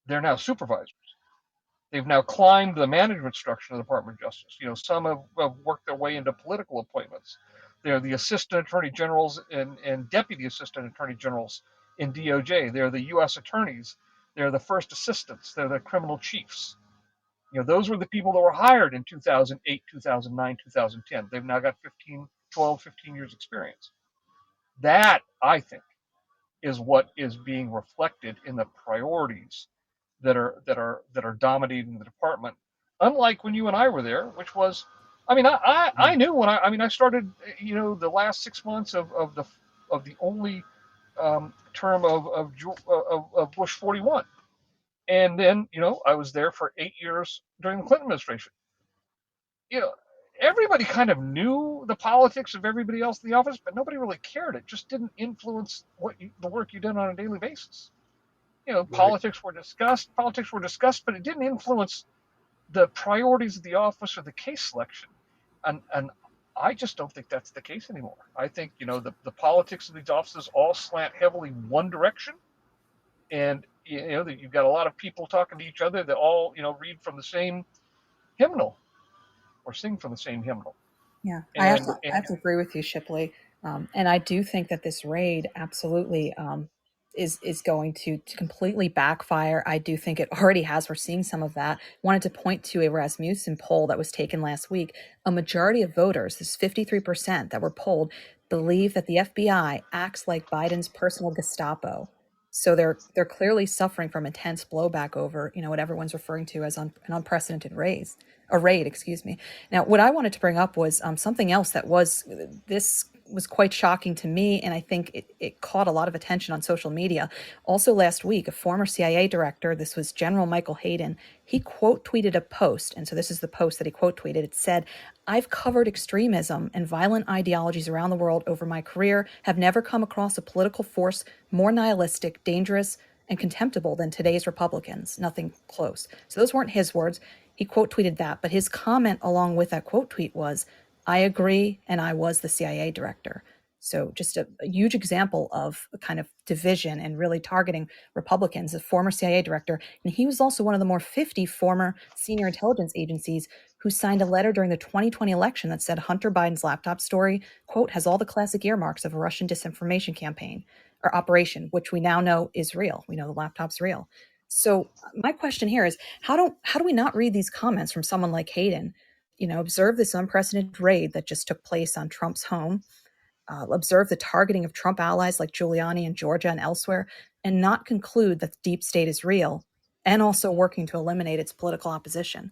they're now supervisors. They've now climbed the management structure of the Department of Justice. Some have worked their way into political appointments. They're the assistant attorney generals and deputy assistant attorney generals in DOJ. They're the U.S. attorneys. They're the first assistants. They're the criminal chiefs. Those were the people that were hired in 2008, 2009, 2010. They've now got 12, 15 years experience. That, I think, is what is being reflected in the priorities that are dominating the department. Unlike when you and I were there, which was, I knew when I started, the last 6 months of the only term of Bush 41, and then I was there for 8 years during the Clinton administration. Everybody kind of knew the politics of everybody else in the office, but nobody really cared. It just didn't influence the work you did on a daily basis. Right. Politics were discussed, but it didn't influence the priorities of the office or the case selection. And I just don't think that's the case anymore. I think, the politics of these offices all slant heavily one direction. And, that you've got a lot of people talking to each other that all, read from the same hymnal or sing from the same hymnal. Yeah, And, I have to agree with you, Shipley. And I do think that this raid absolutely is going to completely backfire. I do think it already has. We're seeing some of that. Wanted to point to a Rasmussen poll that was taken last week. A majority of voters, this 53% that were polled, believe that the FBI acts like Biden's personal Gestapo. So they're clearly suffering from intense blowback over, what everyone's referring to as an unprecedented raid, excuse me. Now, what I wanted to bring up was something else this was quite shocking to me, and I think it caught a lot of attention on social media. Also last week, a former CIA director, this was General Michael Hayden, he quote tweeted a post, and so this is the post that he quote tweeted. It said, "I've covered extremism and violent ideologies around the world over my career, have never come across a political force more nihilistic, dangerous, and contemptible than today's Republicans. Nothing close." So those weren't his words. He quote tweeted that, but his comment along with that quote tweet was, "I agree, and I was the CIA director." So just a huge example of a kind of division and really targeting Republicans, a former CIA director. And he was also one of the more 50 former senior intelligence agencies who signed a letter during the 2020 election that said Hunter Biden's laptop story, quote, "has all the classic earmarks of a Russian disinformation campaign or operation," which we now know is real. We know the laptop's real. So my question here is, how do we not read these comments from someone like Hayden? Observe this unprecedented raid that just took place on Trump's home, observe the targeting of Trump allies like Giuliani in Georgia and elsewhere, and not conclude that the deep state is real and also working to eliminate its political opposition.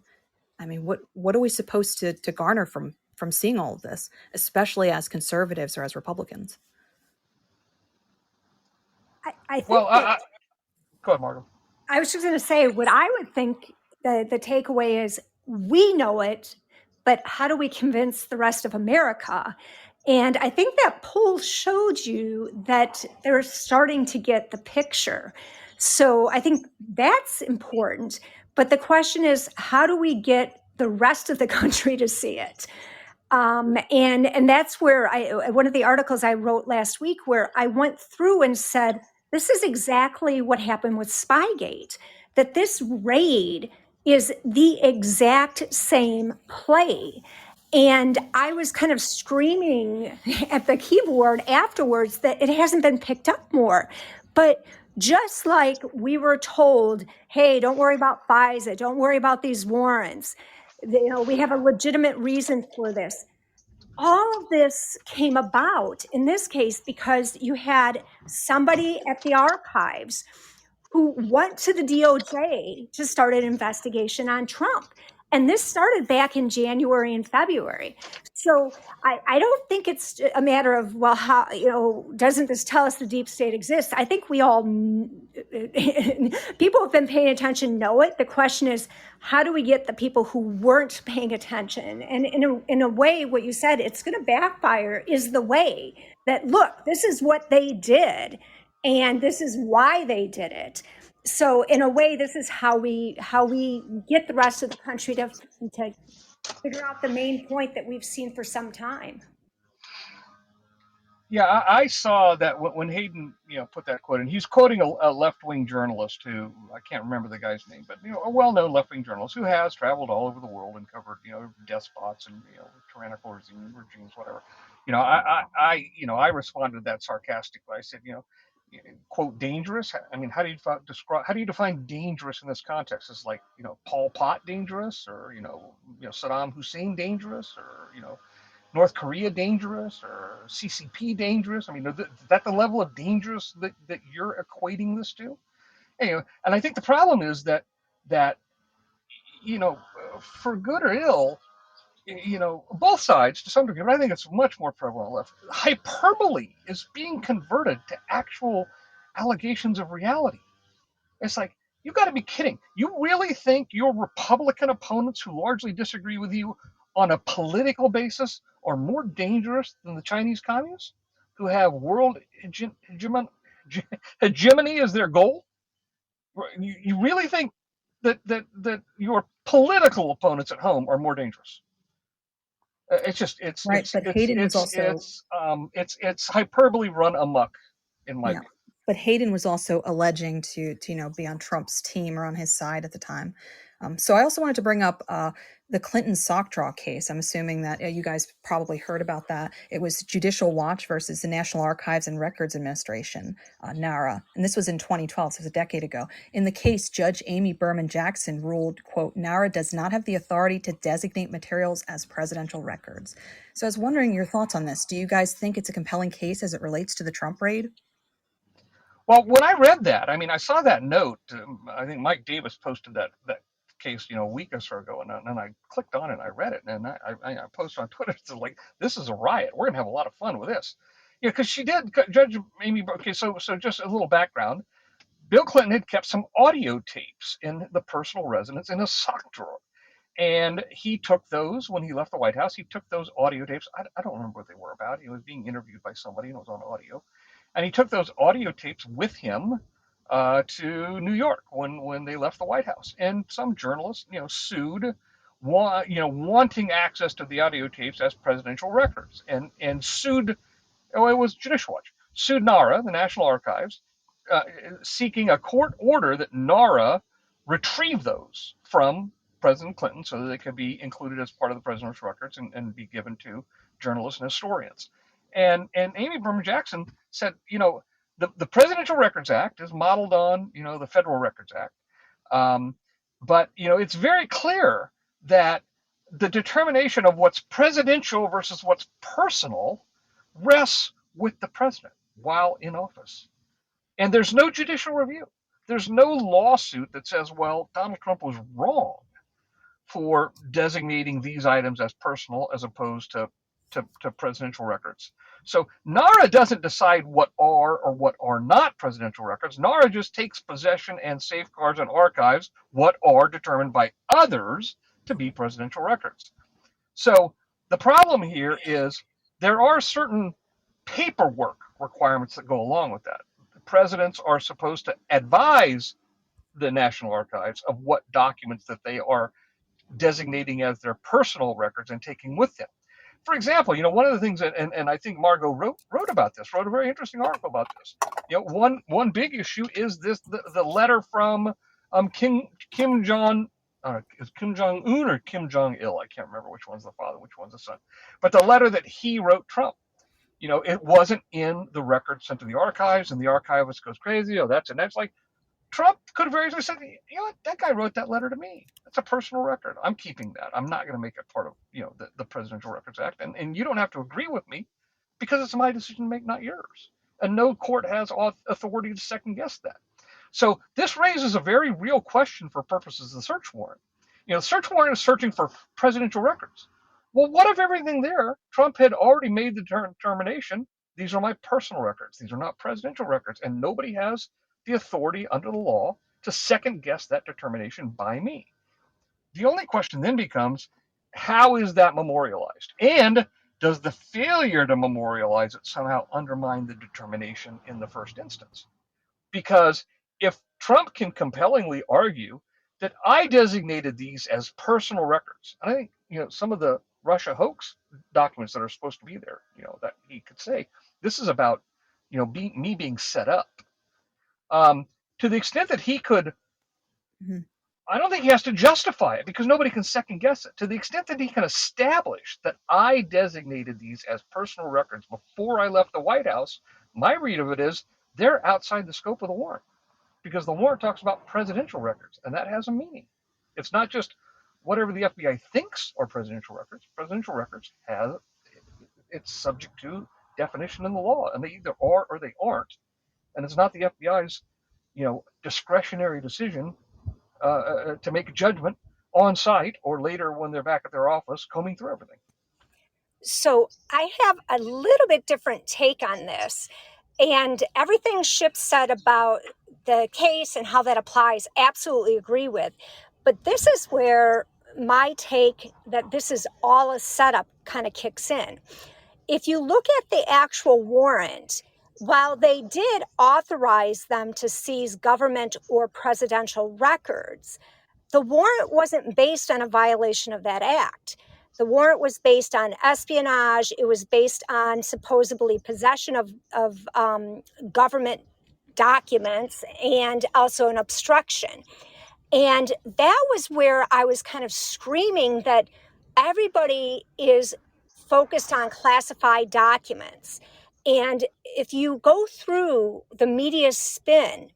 I mean, what are we supposed to garner from seeing all of this, especially as conservatives or as Republicans? I think well, that go ahead, Margot. I was just going to say what I would think the takeaway is we know it, but how do we convince the rest of America? And I think that poll showed you that they're starting to get the picture. So I think that's important. But the question is, how do we get the rest of the country to see it? And that's where one of the articles I wrote last week, where I went through and said, this is exactly what happened with Spygate, that this raid is the exact same play. And I was kind of screaming at the keyboard afterwards that it hasn't been picked up more. But just like we were told, hey, don't worry about FISA, don't worry about these warrants, we have a legitimate reason for this. All of this came about in this case because you had somebody at the archives who went to the DOJ to start an investigation on Trump. And this started back in January and February. So I don't think it's a matter of, well, how, doesn't this tell us the deep state exists? I think we all, people have been paying attention know it. The question is, how do we get the people who weren't paying attention? And in a way, what you said, it's going to backfire, is the way that, look, this is what they did. And this is why they did it. So in a way, this is how we get the rest of the country to figure out the main point that we've seen for some time. Yeah, I saw that when Hayden, put that quote in. He's quoting a left-wing journalist who, I can't remember the guy's name, but a well-known left-wing journalist who has traveled all over the world and covered despots and tyrannical regimes, whatever. I responded to that sarcastically. I said, quote, dangerous. I mean, how do you define dangerous in this context? Is like Pol Pot dangerous, or Saddam Hussein dangerous, or North Korea dangerous, or CCP dangerous? I mean, is that the level of dangerous that you're equating this to? Anyway, and I think the problem is that for good or ill, both sides to some degree, but I think it's much more prevalent left. Hyperbole is being converted to actual allegations of reality. It's like, you got to be kidding. You really think your Republican opponents who largely disagree with you on a political basis are more dangerous than the Chinese communists who have world hegemony as their goal? You really think that your political opponents at home are more dangerous. It's just Right, but Hayden was also it's hyperbole run amok, in my yeah. view. But Hayden was also alleging to be on Trump's team or on his side at the time. So I also wanted to bring up the Clinton sock draw case. I'm assuming that you guys probably heard about that. It was Judicial Watch versus the National Archives and Records Administration, NARA, and this was in 2012, so it was a decade ago. In the case, Judge Amy Berman Jackson ruled, quote, NARA does not have the authority to designate materials as presidential records. So I was wondering your thoughts on this. Do you guys think it's a compelling case as it relates to the Trump raid? Well, when I read that, I mean, I saw that note. I think Mike Davis posted that case, a week or so ago, and then I clicked on it and I read it, and I posted on Twitter. It's like, this is a riot. We're gonna have a lot of fun with this, because she did. Judge Amy. Okay, so just a little background. Bill Clinton had kept some audio tapes in the personal residence in a sock drawer. And he took those when he left the White House. He took those audio tapes. I don't remember what they were about. He was being interviewed by somebody and it was on audio. And he took those audio tapes with him to New York when they left the White House. And some journalists, sued, wanting access to the audio tapes as presidential records, and sued. Oh, it was Judicial Watch sued NARA, the National Archives, seeking a court order that NARA retrieve those from President Clinton so that they could be included as part of the president's records and be given to journalists and historians. And Amy Berman Jackson said, the Presidential Records Act is modeled on, the Federal Records Act. But, it's very clear that the determination of what's presidential versus what's personal rests with the president while in office. And there's no judicial review. There's no lawsuit that says, well, Donald Trump was wrong for designating these items as personal as opposed to presidential records. So NARA doesn't decide what are or what are not presidential records. NARA just takes possession and safeguards and archives what are determined by others to be presidential records. So the problem here is there are certain paperwork requirements that go along with that. Presidents are supposed to advise the National Archives of what documents that they are designating as their personal records and taking with them. For example, one of the things that, and I think Margot wrote about this, wrote a very interesting article about this. One big issue is this: the letter from Kim Jong. Is Kim Jong Un or Kim Jong Il? I can't remember which one's the father, which one's the son. But the letter that he wrote Trump, it wasn't in the record sent to the archives, and the archivist goes crazy. Oh, that's like Trump could have very easily said, what, that guy wrote that letter to me. That's a personal record. I'm keeping that. I'm not going to make it part of, the Presidential Records Act. And you don't have to agree with me because it's my decision to make, not yours. And no court has authority to second guess that. So this raises a very real question for purposes of the search warrant. The search warrant is searching for presidential records. Well, what if everything there, Trump had already made the determination, these are my personal records. These are not presidential records. And nobody has the authority under the law to second guess that determination by me. The only question then becomes, how is that memorialized? And does the failure to memorialize it somehow undermine the determination in the first instance? Because if Trump can compellingly argue that I designated these as personal records, and I think, some of the Russia hoax documents that are supposed to be there, that he could say, this is about, me being set up. To the extent that he could, I don't think he has to justify it because nobody can second guess it. To the extent that he can establish that I designated these as personal records before I left the White House, my read of it is they're outside the scope of the warrant because the warrant talks about presidential records, and that has a meaning. It's not just whatever the FBI thinks are presidential records. Presidential records it's subject to definition in the law, and they either are or they aren't. And it's not the FBI's, discretionary decision to make a judgment on site or later when they're back at their office combing through everything. So I have a little bit different take on this. And everything Ship said about the case and how that applies, absolutely agree with. But this is where my take that this is all a setup kind of kicks in. If you look at the actual warrant, while they did authorize them to seize government or presidential records, the warrant wasn't based on a violation of that act. The warrant was based on espionage. It was based on supposedly possession of government documents and also an obstruction. And that was where I was kind of screaming that everybody is focused on classified documents. And if you go through the media's spin,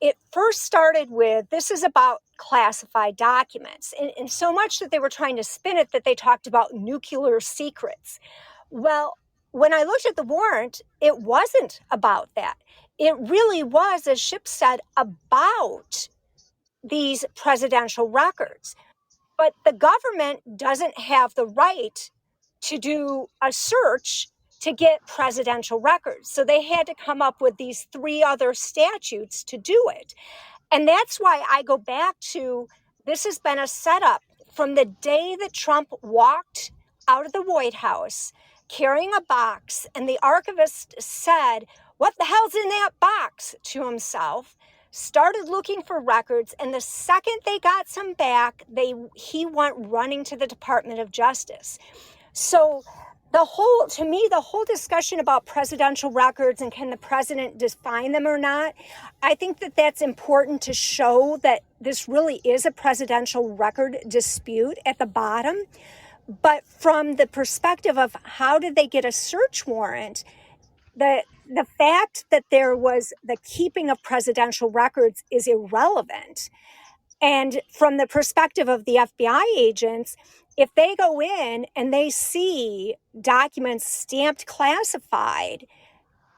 it first started with this is about classified documents, and so much that they were trying to spin it that they talked about nuclear secrets. Well, when I looked at the warrant, it wasn't about that. It really was, as Ship said, about these presidential records. But the government doesn't have the right to do a search to get presidential records. So they had to come up with these 3 other statutes to do it. And that's why I go back to this has been a setup from the day that Trump walked out of the White House carrying a box, and the archivist said, "What the hell's in that box?" to himself, started looking for records, and the second they got some back, he went running to the Department of Justice. So to me, the whole discussion about presidential records and can the president define them or not, I think that that's important to show that this really is a presidential record dispute at the bottom. But from the perspective of how did they get a search warrant, the fact that there was the keeping of presidential records is irrelevant. And from the perspective of the FBI agents, if they go in and they see documents stamped classified,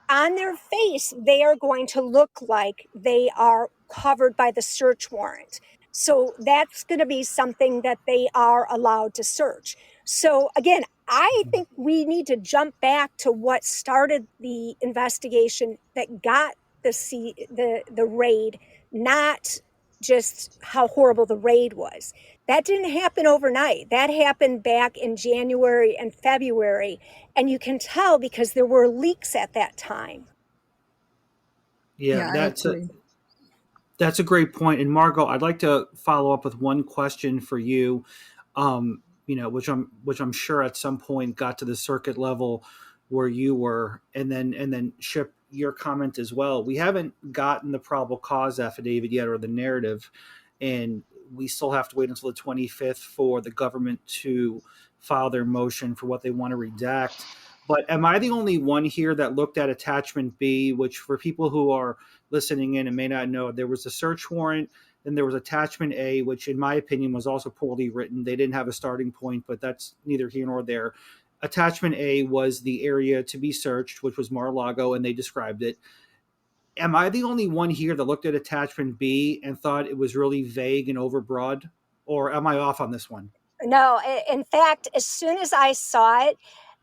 on their face, they are going to look like they are covered by the search warrant. So that's going to be something that they are allowed to search. So again, I think we need to jump back to what started the investigation that got the raid, not just how horrible the raid was. That didn't happen overnight. That happened back in January and February. And you can tell because there were leaks at that time. Yeah, I agree. that's a great point. And Margot, I'd like to follow up with one question for you. Which I'm sure at some point got to the circuit level where you were, and then Ship, your comment as well. We haven't gotten the probable cause affidavit yet, or the narrative, and we still have to wait until the 25th for the government to file their motion for what they want to redact. But am I the only one here that looked at attachment B, which for people who are listening in and may not know, there was a search warrant, then there was attachment A, which in my opinion was also poorly written. They didn't have a starting point, but that's neither here nor there. Attachment A was the area to be searched, which was Mar-a-Lago, and they described it. Am I the only one here that looked at attachment B and thought it was really vague and overbroad? Or am I off on this one? No, in fact, as soon as I saw it,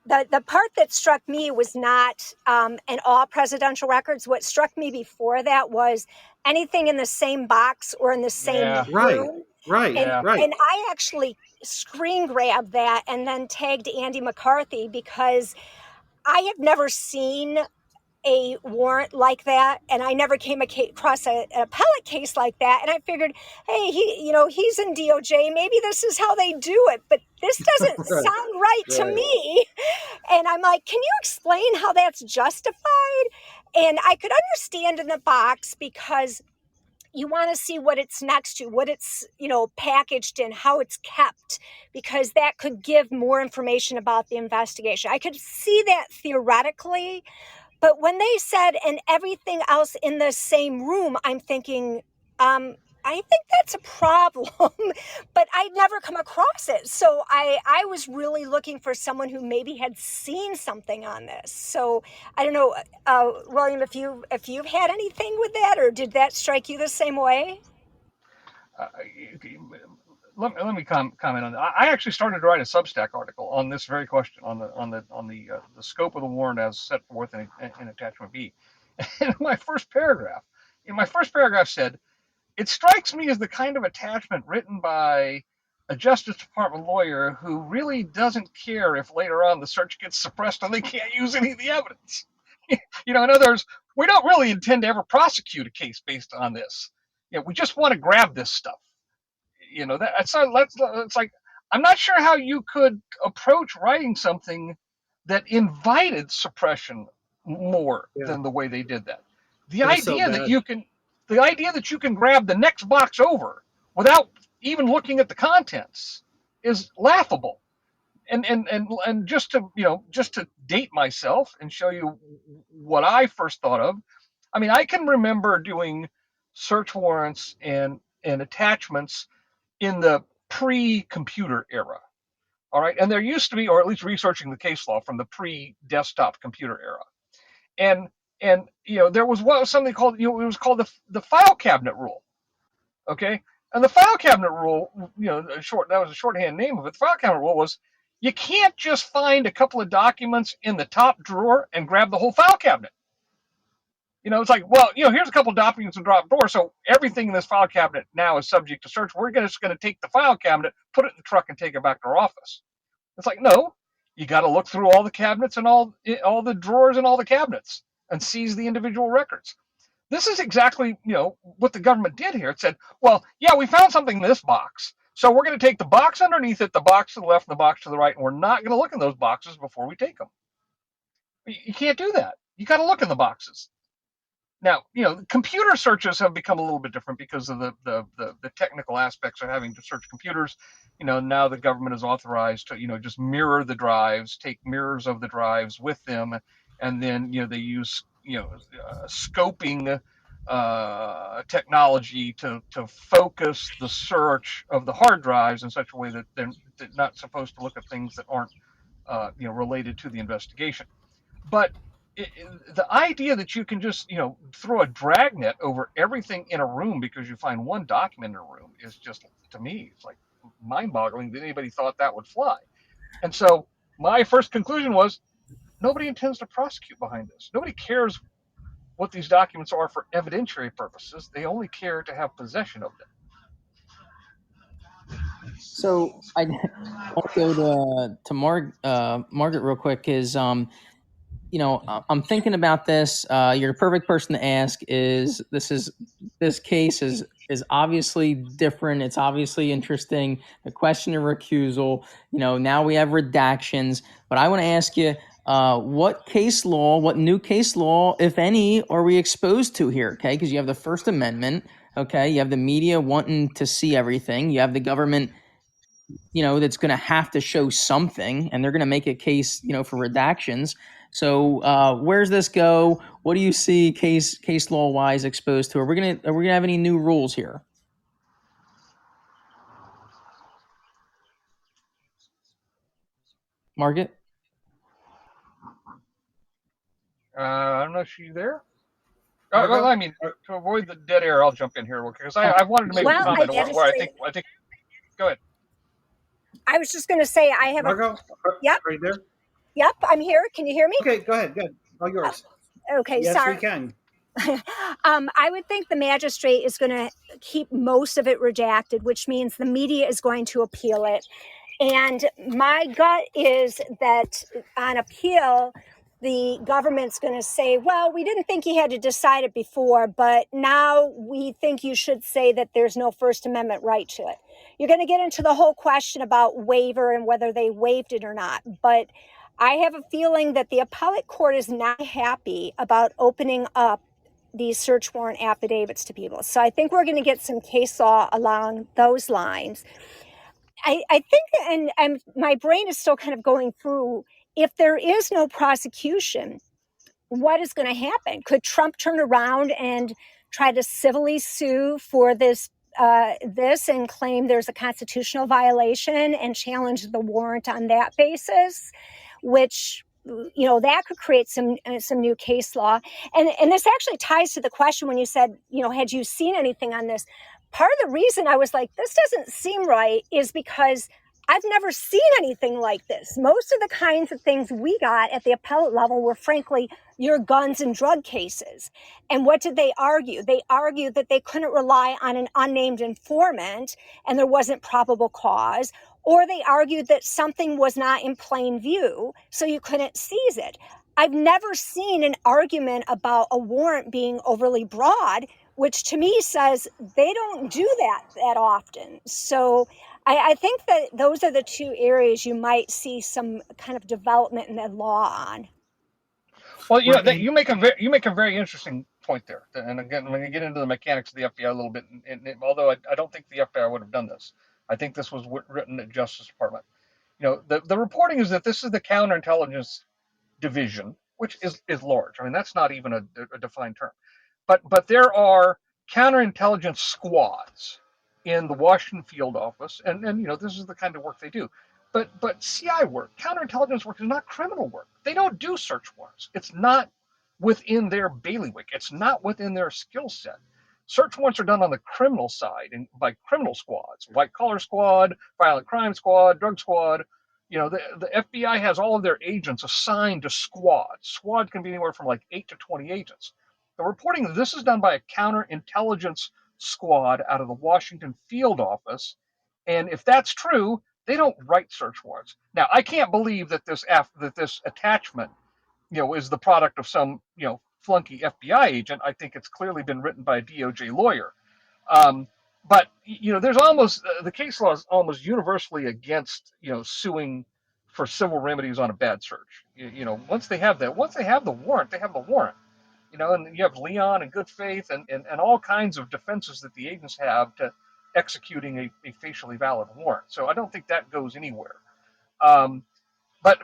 the part that struck me was not in all presidential records. What struck me before that was anything in the same box or in the same room. Right. And I actually screen grabbed that and then tagged Andy McCarthy because I have never seen a warrant like that, and I never came across an appellate case like that. And I figured, hey, he's in DOJ. Maybe this is how they do it, but this doesn't sound right to me. And I'm like, can you explain how that's justified? And I could understand in the box because you want to see what it's next to, what it's, packaged in, how it's kept, because that could give more information about the investigation. I could see that theoretically. But when they said, and everything else in the same room, I'm thinking, I think that's a problem, but I'd never come across it. So I was really looking for someone who maybe had seen something on this. So I don't know, William, if you've had anything with that, or did that strike you the same way? Let me comment on that. I actually started to write a Substack article on this very question, on the scope of the warrant as set forth in attachment B. And my first paragraph said, "It strikes me as the kind of attachment written by a Justice Department lawyer who really doesn't care if later on the search gets suppressed and they can't use any of the evidence." In other words, we don't really intend to ever prosecute a case based on this. We just want to grab this stuff. it's like, I'm not sure how you could approach writing something that invited suppression more than the way they did that. The That's so idea that bad. you can grab the next box over without even looking at the contents is laughable. And just to date myself and show you what I first thought of. I mean, I can remember doing search warrants and attachments in the pre-computer era. All right, and there used to be, or at least researching the case law from the pre-desktop computer era, and there was something called, it was called the file cabinet rule. Okay, and the file cabinet rule, that was a shorthand name of it. The file cabinet rule was, you can't just find a couple of documents in the top drawer and grab the whole file cabinet. It's like, well, here's a couple of documents in the top drawer, so everything in this file cabinet now is subject to search. We're just going to take the file cabinet, put it in the truck, and take it back to our office. It's like, no, you got to look through all the cabinets and all the drawers and all the cabinets and seize the individual records. This is exactly, what the government did here. It said, well, yeah, we found something in this box, so we're going to take the box underneath it, the box to the left, and the box to the right, and we're not going to look in those boxes before we take them. You can't do that. You got to look in the boxes. Now, computer searches have become a little bit different because of the technical aspects of having to search computers. Now the government is authorized to, just mirror the drives, take mirrors of the drives with them, and then, they use, scoping technology to focus the search of the hard drives in such a way that they're not supposed to look at things that aren't, related to the investigation. But the idea that you can just, throw a dragnet over everything in a room because you find one document in a room is just, to me, it's like mind-boggling that anybody thought that would fly. And so my first conclusion was, nobody intends to prosecute behind this. Nobody cares what these documents are for evidentiary purposes. They only care to have possession of them. So I want to go to Margaret real quick. I'm thinking about this. You're the perfect person to ask. This case is obviously different. It's obviously interesting. The question of recusal. Now we have redactions. But I want to ask you, what new case law, if any, are we exposed to here? Okay, because you have the First Amendment. Okay, you have the media wanting to see everything. You have the government, that's going to have to show something, and they're going to make a case, for redactions. So where's this go? What do you see case law wise exposed to? Are we gonna have any new rules here? Margaret? I don't know if you're there. Well, I mean, to avoid the dead air, I'll jump in here because I wanted to make a comment where I think. Go ahead. I was just going to say I have Margot, Yep. Right there. Yep, I'm here. Can you hear me? Okay, go ahead. Good. All yours. Okay, yes, sorry. we can. I would think the magistrate is going to keep most of it redacted, which means the media is going to appeal it. And my gut is that on appeal, the government's going to say, well, we didn't think you had to decide it before, but now we think you should say that there's no First Amendment right to it. You're going to get into the whole question about waiver and whether they waived it or not. But I have a feeling that the appellate court is not happy about opening up these search warrant affidavits to people. So I think we're going to get some case law along those lines. I think, and my brain is still kind of going through, if there is no prosecution, what is going to happen? Could Trump turn around and try to civilly sue for this and claim there's a constitutional violation and challenge the warrant on that basis, which, that could create some new case law. And this actually ties to the question when you said, had you seen anything on this? Part of the reason I was like, this doesn't seem right is because I've never seen anything like this. Most of the kinds of things we got at the appellate level were, frankly, your guns and drug cases. And what did they argue? They argued that they couldn't rely on an unnamed informant and there wasn't probable cause, or they argued that something was not in plain view, so you couldn't seize it. I've never seen an argument about a warrant being overly broad which to me says they don't do that often. So I think that those are the two areas you might see some kind of development in the law on. Well, Right. you make a very interesting point there. And again, when you get into the mechanics of the FBI a little bit, although I don't think the FBI would have done this, I think this was written at Justice Department. The reporting is that this is the counterintelligence division, which is large. I mean, that's not even a defined term. But there are counterintelligence squads in the Washington field office, and this is the kind of work they do. But CI work, counterintelligence work, is not criminal work. They don't do search warrants. It's not within their bailiwick. It's not within their skill set. Search warrants are done on the criminal side and by criminal squads, white collar squad, violent crime squad, drug squad. The FBI has all of their agents assigned to squads. Squad can be anywhere from like 8 to 20 agents. The reporting that this is done by a counterintelligence squad out of the Washington field office. And if that's true, they don't write search warrants. Now, I can't believe that this attachment, is the product of some, flunky FBI agent. I think it's clearly been written by a DOJ lawyer. Um, but there's almost the case law is almost universally against suing for civil remedies on a bad search. Once they have the warrant, they have the warrant. And you have Leon and good faith and all kinds of defenses that the agents have to executing a facially valid warrant. So I don't think that goes anywhere. Um, but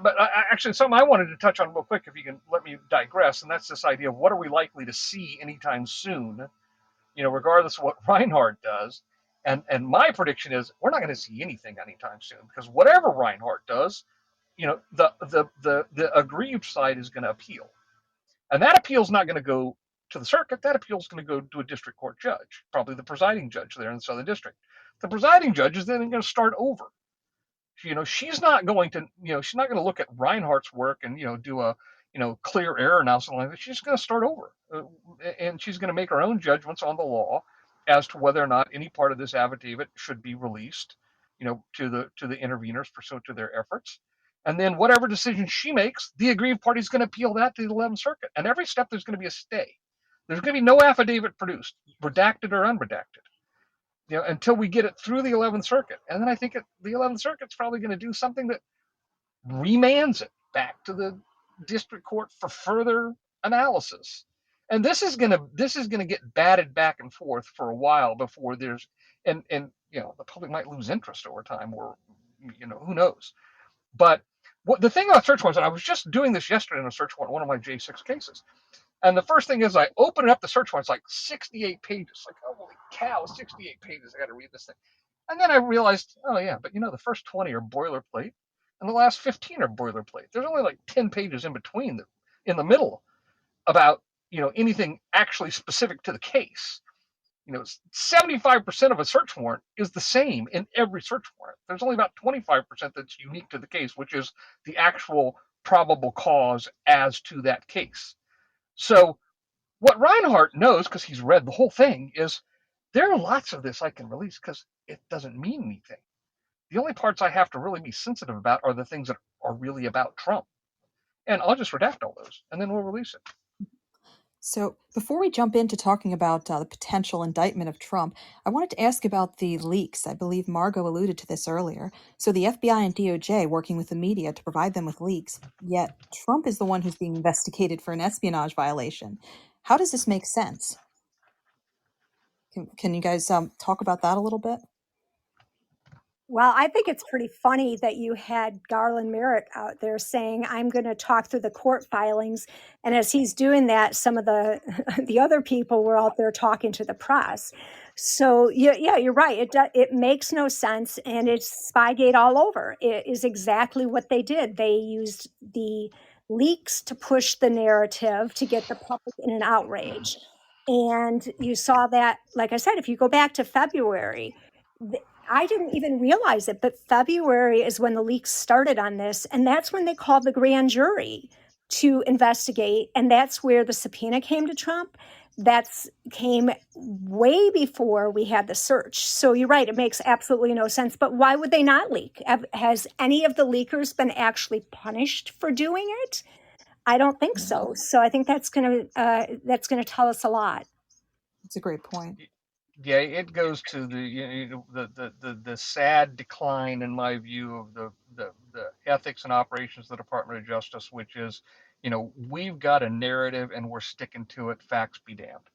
actually, something I wanted to touch on real quick, if you can let me digress, and that's this idea of what are we likely to see anytime soon, regardless of what Reinhardt does. And my prediction is we're not going to see anything anytime soon, because whatever Reinhardt does, the aggrieved side is going to appeal. And that appeal is not going to go to the circuit. That appeal is going to go to a district court judge, probably the presiding judge there in the Southern District. The presiding judge is then going to start over. She's not going to look at Reinhardt's work and do a clear error analysis like that. She's going to start over, and she's going to make her own judgments on the law as to whether or not any part of this affidavit should be released, to the interveners pursuant to their efforts. And then whatever decision she makes, the aggrieved party is going to appeal that to the 11th Circuit. And every step there's going to be a stay. There's going to be no affidavit produced, redacted or unredacted, until we get it through the 11th Circuit. And then I think the 11th Circuit's probably going to do something that remands it back to the district court for further analysis. And this is going to get batted back and forth for a while before there's and the public might lose interest over time, or who knows. But the thing about search warrants, and I was just doing this yesterday in a search warrant, one of my J6 cases. And the first thing is I open up the search warrant, it's like 68 pages. Like, oh, holy cow, 68 pages. I got to read this thing. And then I realized, oh, yeah, but the first 20 are boilerplate and the last 15 are boilerplate. There's only like 10 pages in between, in the middle, about, anything actually specific to the case. 75% of a search warrant is the same in every search warrant. There's only about 25% that's unique to the case, which is the actual probable cause as to that case. So what Reinhardt knows, because he's read the whole thing, is there are lots of this I can release because it doesn't mean anything. The only parts I have to really be sensitive about are the things that are really about Trump. And I'll just redact all those, and then we'll release it. So before we jump into talking about the potential indictment of Trump, I wanted to ask about the leaks. I believe Margot alluded to this earlier. So the FBI and DOJ working with the media to provide them with leaks, yet Trump is the one who's being investigated for an espionage violation. How does this make sense? Can you guys talk about that a little bit? Well, I think it's pretty funny that you had Garland Merrick out there saying, I'm going to talk through the court filings. And as he's doing that, some of the other people were out there talking to the press. So, yeah, you're right. It makes no sense. And it's Spygate all over. It is exactly what they did. They used the leaks to push the narrative to get the public in an outrage. And you saw that, like I said, if you go back to February, I didn't even realize it, but February is when the leaks started on this. And that's when they called the grand jury to investigate. And that's where the subpoena came to Trump. That came way before we had the search. So you're right, it makes absolutely no sense. But why would they not leak? Has any of the leakers been actually punished for doing it? I don't think so. So I think that's going to tell us a lot. It's a great point. Yeah, it goes to the sad decline, in my view, of the ethics and operations of the Department of Justice, which is, we've got a narrative and we're sticking to it. Facts be damned.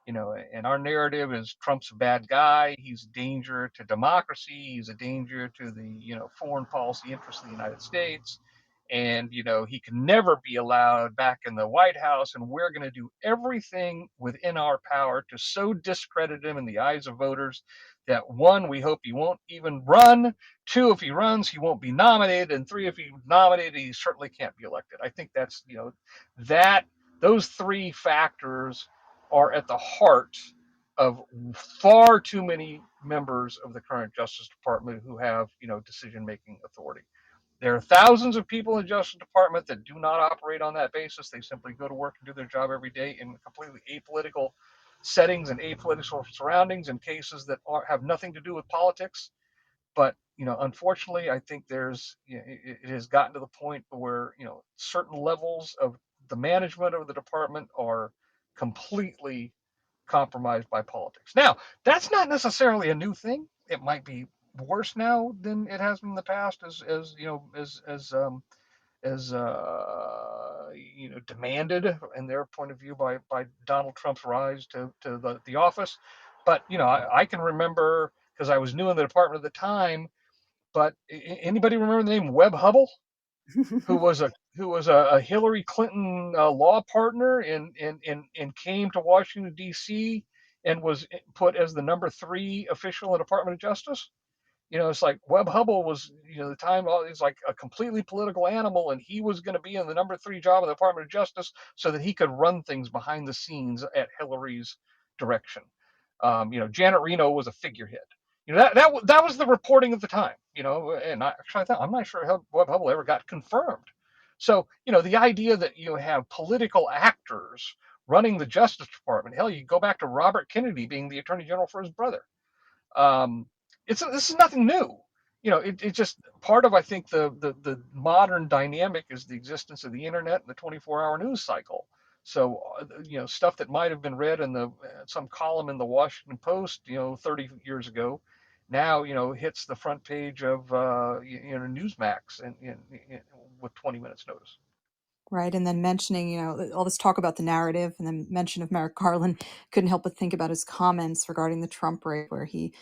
And our narrative is Trump's a bad guy. He's a danger to democracy. He's a danger to the, foreign policy interests of the United States. And, he can never be allowed back in the White House. And we're going to do everything within our power to so discredit him in the eyes of voters that, one, we hope he won't even run. Two, if he runs, he won't be nominated. And three, if he's nominated, he certainly can't be elected. I think that's, that those three factors are at the heart of far too many members of the current Justice Department who have, decision-making authority. There are thousands of people in the Justice Department that do not operate on that basis. They simply go to work and do their job every day in completely apolitical settings and apolitical surroundings in cases that have nothing to do with politics. But unfortunately, I think it has gotten to the point where certain levels of the management of the department are completely compromised by politics. Now, that's not necessarily a new thing. It might be worse now than it has been in the past, as demanded in their point of view by Donald Trump's rise to the office. But I can remember, because I was new in the department at the time. But anybody remember the name Webb Hubble, who was a Hillary Clinton law partner and came to Washington D.C. and was put as the number 3 official in the Department of Justice? It's like Webb Hubble was, the time he's like a completely political animal, and he was going to be in the number 3 job in the Department of Justice so that he could run things behind the scenes at Hillary's direction. Janet Reno was a figurehead. That was the reporting of the time. And I'm not sure how Webb Hubble ever got confirmed. So the idea that you have political actors running the Justice Department. Hell, you go back to Robert Kennedy being the Attorney General for his brother. Um, this is nothing new. It's just part of, I think, the modern dynamic is the existence of the internet and the 24-hour news cycle. So stuff that might have been read in some column in the Washington Post 30 years ago now hits the front page of Newsmax and with 20 minutes notice. Right. And then mentioning, all this talk about the narrative and then mention of Merrick Garland, couldn't help but think about his comments regarding the Trump raid, where he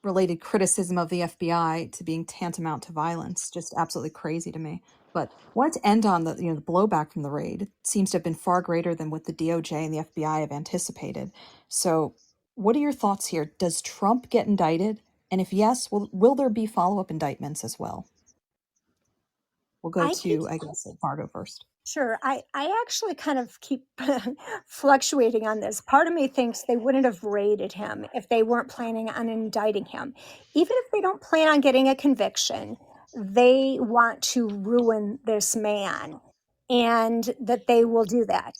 related criticism of the FBI to being tantamount to violence. Just absolutely crazy to me. But I wanted to end on the blowback from the raid. It seems to have been far greater than what the DOJ and the FBI have anticipated. So what are your thoughts here? Does Trump get indicted? And if yes, will there be follow-up indictments as well? We'll go I keep to, I guess, Margot first. Sure. I actually kind of keep fluctuating on this. Part of me thinks they wouldn't have raided him if they weren't planning on indicting him. Even if they don't plan on getting a conviction, they want to ruin this man, and that they will do that.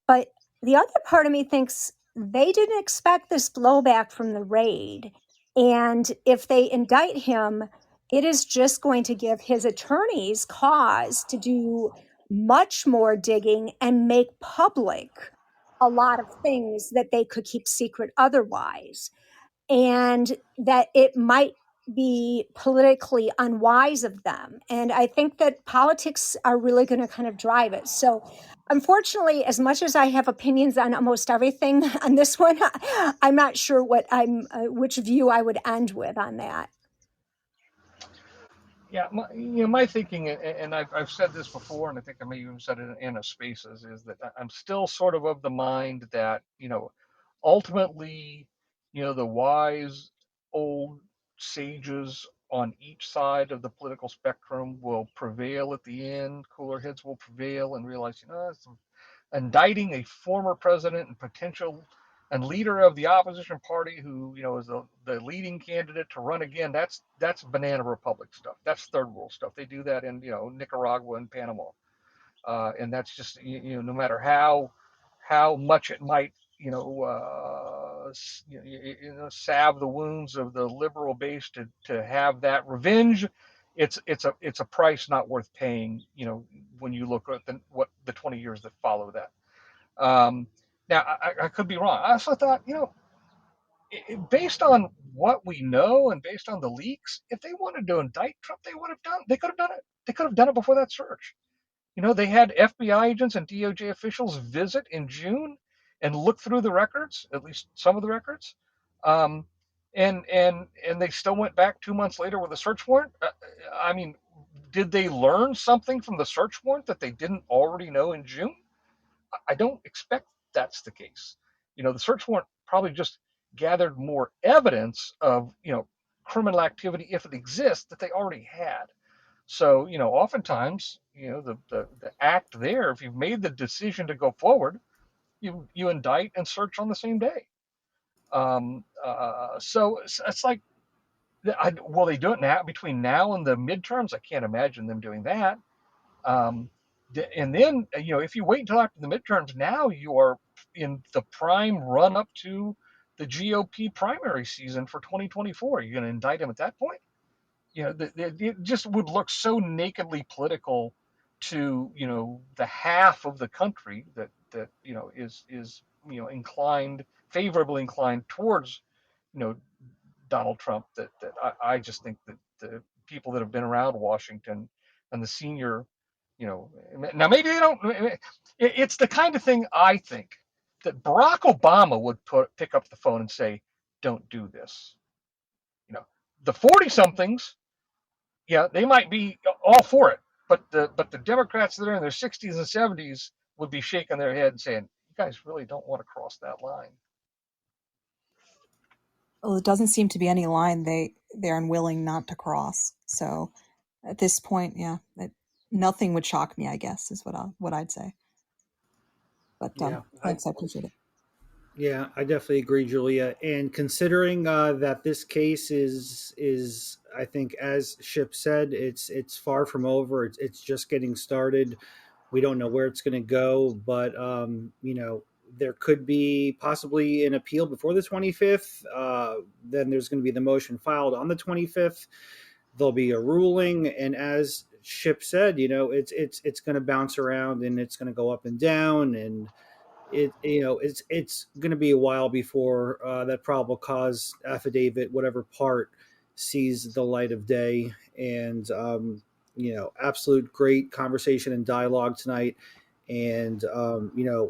But the other part of me thinks they didn't expect this blowback from the raid. And if they indict him, it is just going to give his attorneys cause to do much more digging and make public a lot of things that they could keep secret otherwise. And that it might be politically unwise of them. And I think that politics are really going to kind of drive it. So unfortunately, as much as I have opinions on almost everything on this one, I'm not sure which view I would end with on that. Yeah, my thinking, and I've said this before, and I think I may even said it in a spaces, is that I'm still sort of the mind that ultimately, the wise old sages on each side of the political spectrum will prevail at the end. Cooler heads will prevail and realize, indicting a former president and potential and leader of the opposition party who is the leading candidate to run again, that's banana republic stuff. That's third world stuff. They do that in Nicaragua and Panama, and that's just no matter how much it might salve the wounds of the liberal base to have that revenge. It's a price not worth paying when you look at what the 20 years that follow that. Now, I could be wrong. I also thought, based on what we know and based on the leaks, if they wanted to indict Trump, they could have done it. They could have done it before that search. They had FBI agents and DOJ officials visit in June and look through the records, at least some of the records, um, and they still went back 2 months later with a search warrant. I mean, did they learn something from the search warrant that they didn't already know in June? I don't expect that's the case. The search warrant probably just gathered more evidence of criminal activity, if it exists, that they already had. So, oftentimes, the act there, if you've made the decision to go forward, you indict and search on the same day. So it's like, will they do it now between now and the midterms? I can't imagine them doing that. Um, and then, if you wait until after the midterms, now you are in the prime run up to the GOP primary season for 2024. You're going to indict him at that point? It just would look so nakedly political to the half of the country that is favorably inclined towards Donald Trump, that I just think that the people that have been around Washington and the senior, now maybe they don't. It's the kind of thing I think that Barack Obama would pick up the phone and say, "Don't do this." The 40 somethings, yeah, they might be all for it, but the Democrats that are in their 60s and 70s would be shaking their head and saying, "You guys really don't want to cross that line." Well, it doesn't seem to be any line they're unwilling not to cross. So at this point, yeah, nothing would shock me, I guess, is what I'd say. But Yeah, thanks, I appreciate it. yeah, I definitely agree, Julia. And considering that this case is I think, as Ship said, it's far from over. It's just getting started. We don't know where it's going to go, but there could be possibly an appeal before the 25th. Then there's going to be the motion filed on the 25th. There'll be a ruling, and as Ship said, it's going to bounce around and it's going to go up and down, and it's going to be a while before that probable cause affidavit, whatever part, sees the light of day. And absolute great conversation and dialogue tonight. And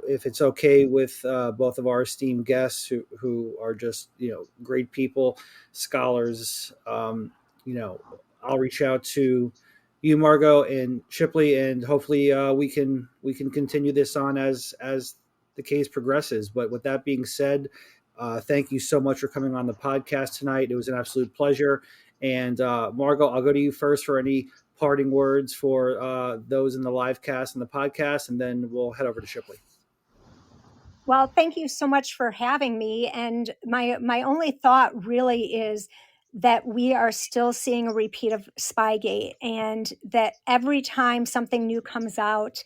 if it's okay with both of our esteemed guests, who are just great people, scholars, I'll reach out to you, Margot and Shipley, and hopefully we can continue this on as the case progresses. But with that being said, thank you so much for coming on the podcast tonight. It was an absolute pleasure. And Margot, I'll go to you first for any parting words for those in the live cast and the podcast, and then we'll head over to Shipley. Well, thank you so much for having me. And my only thought really is that we are still seeing a repeat of Spygate, and that every time something new comes out,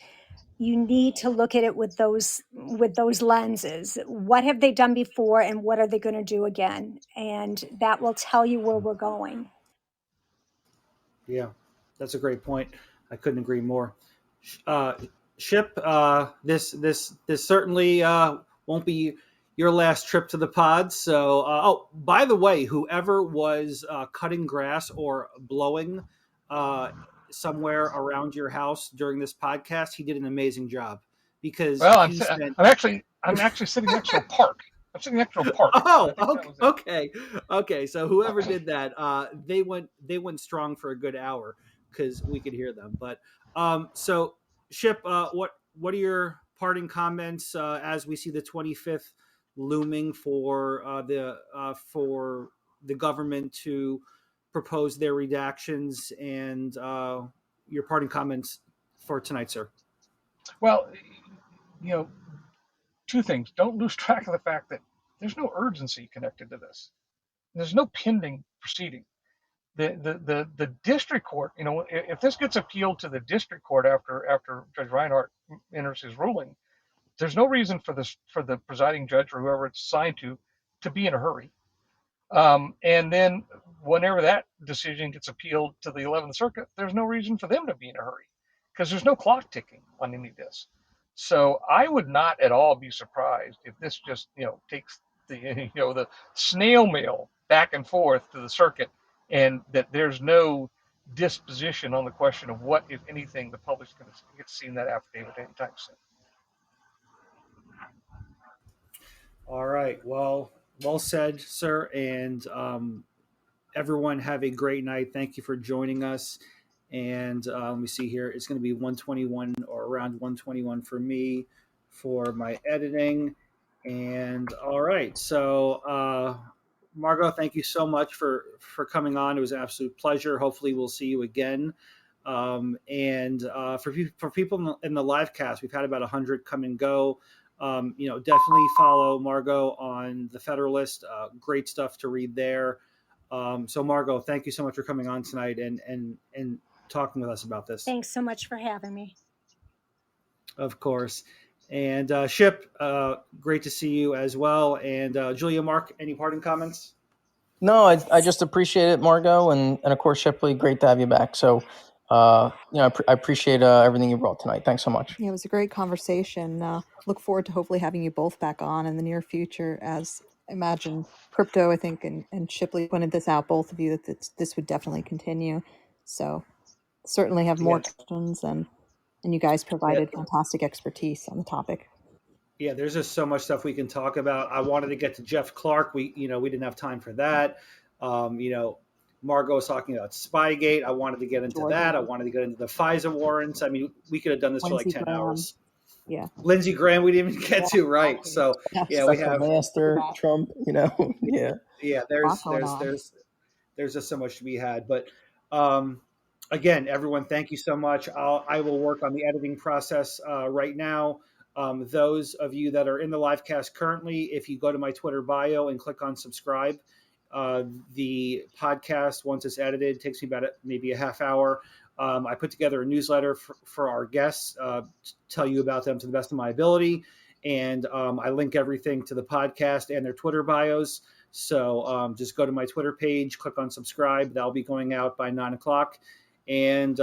you need to look at it with those lenses. What have they done before, and what are they going to do again? And that will tell you where we're going. Yeah, that's a great point. I couldn't agree more. Uh, Ship, this certainly won't be your last trip to the pod. So, by the way, whoever was cutting grass or blowing somewhere around your house during this podcast, he did an amazing job, because Well, he spent. I'm actually sitting next to a park. I'm sitting next to a park. Oh, okay. So whoever did that, they went strong for a good hour because we could hear them. But so Ship, what are your parting comments as we see the 25th looming for the government to propose their redactions, and your parting comments for tonight, sir? Well, two things. Don't lose track of the fact that there's no urgency connected to this. There's no pending proceeding. The district court, if this gets appealed to the district court after Judge Reinhardt enters his ruling, there's no reason for the presiding judge or whoever it's assigned to be in a hurry. And then whenever that decision gets appealed to the 11th Circuit, there's no reason for them to be in a hurry, because there's no clock ticking on any of this. So I would not at all be surprised if this just, takes the, the snail mail back and forth to the circuit, and that there's no disposition on the question of what, if anything, the public's going to get to see in that affidavit anytime soon. All right. Well said, sir. And everyone have a great night. Thank you for joining us. And let me see here. It's going to be 121 or around 121 for me for my editing. And all right. So, Margot, thank you so much for coming on. It was an absolute pleasure. Hopefully, we'll see you again. And for people in the live cast, we've had about 100 come and go. Definitely follow Margot on the Federalist. Great stuff to read there. So Margot, thank you so much for coming on tonight and talking with us about this. Thanks so much for having me. Of course. And Ship, great to see you as well. And Julia, Mark, any parting comments? No, I just appreciate it, Margot, and of course, Shipley, great to have you back. So, I appreciate everything you brought tonight. Thanks so much. Yeah, it was a great conversation. Look forward to hopefully having you both back on in the near future. As imagine crypto, I think, and Shipley pointed this out, both of you, that this would definitely continue. So certainly have more questions, and you guys provided fantastic expertise on the topic. Yeah, there's just so much stuff we can talk about. I wanted to get to Jeff Clark. We didn't have time for that. Margot was talking about Spygate. I wanted to get into that. I wanted to get into the FISA warrants. I mean, we could have done this for like 10 hours. Yeah. Lindsey Graham, we didn't even get to, right? So yeah, we have Master Trump. Yeah, there's just so much to be had. But again, everyone, thank you so much. I will work on the editing process right now. Those of you that are in the live cast currently, if you go to my Twitter bio and click on subscribe, the podcast, once it's edited, takes me about maybe a half hour. I put together a newsletter for our guests, to tell you about them to the best of my ability. And I link everything to the podcast and their Twitter bios. So just go to my Twitter page, click on subscribe. That'll be going out by 9:00. And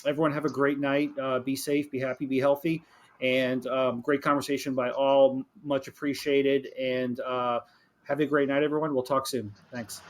everyone have a great night. Be safe, be happy, be healthy. And great conversation by all. Much appreciated. And have a great night, everyone. We'll talk soon. Thanks.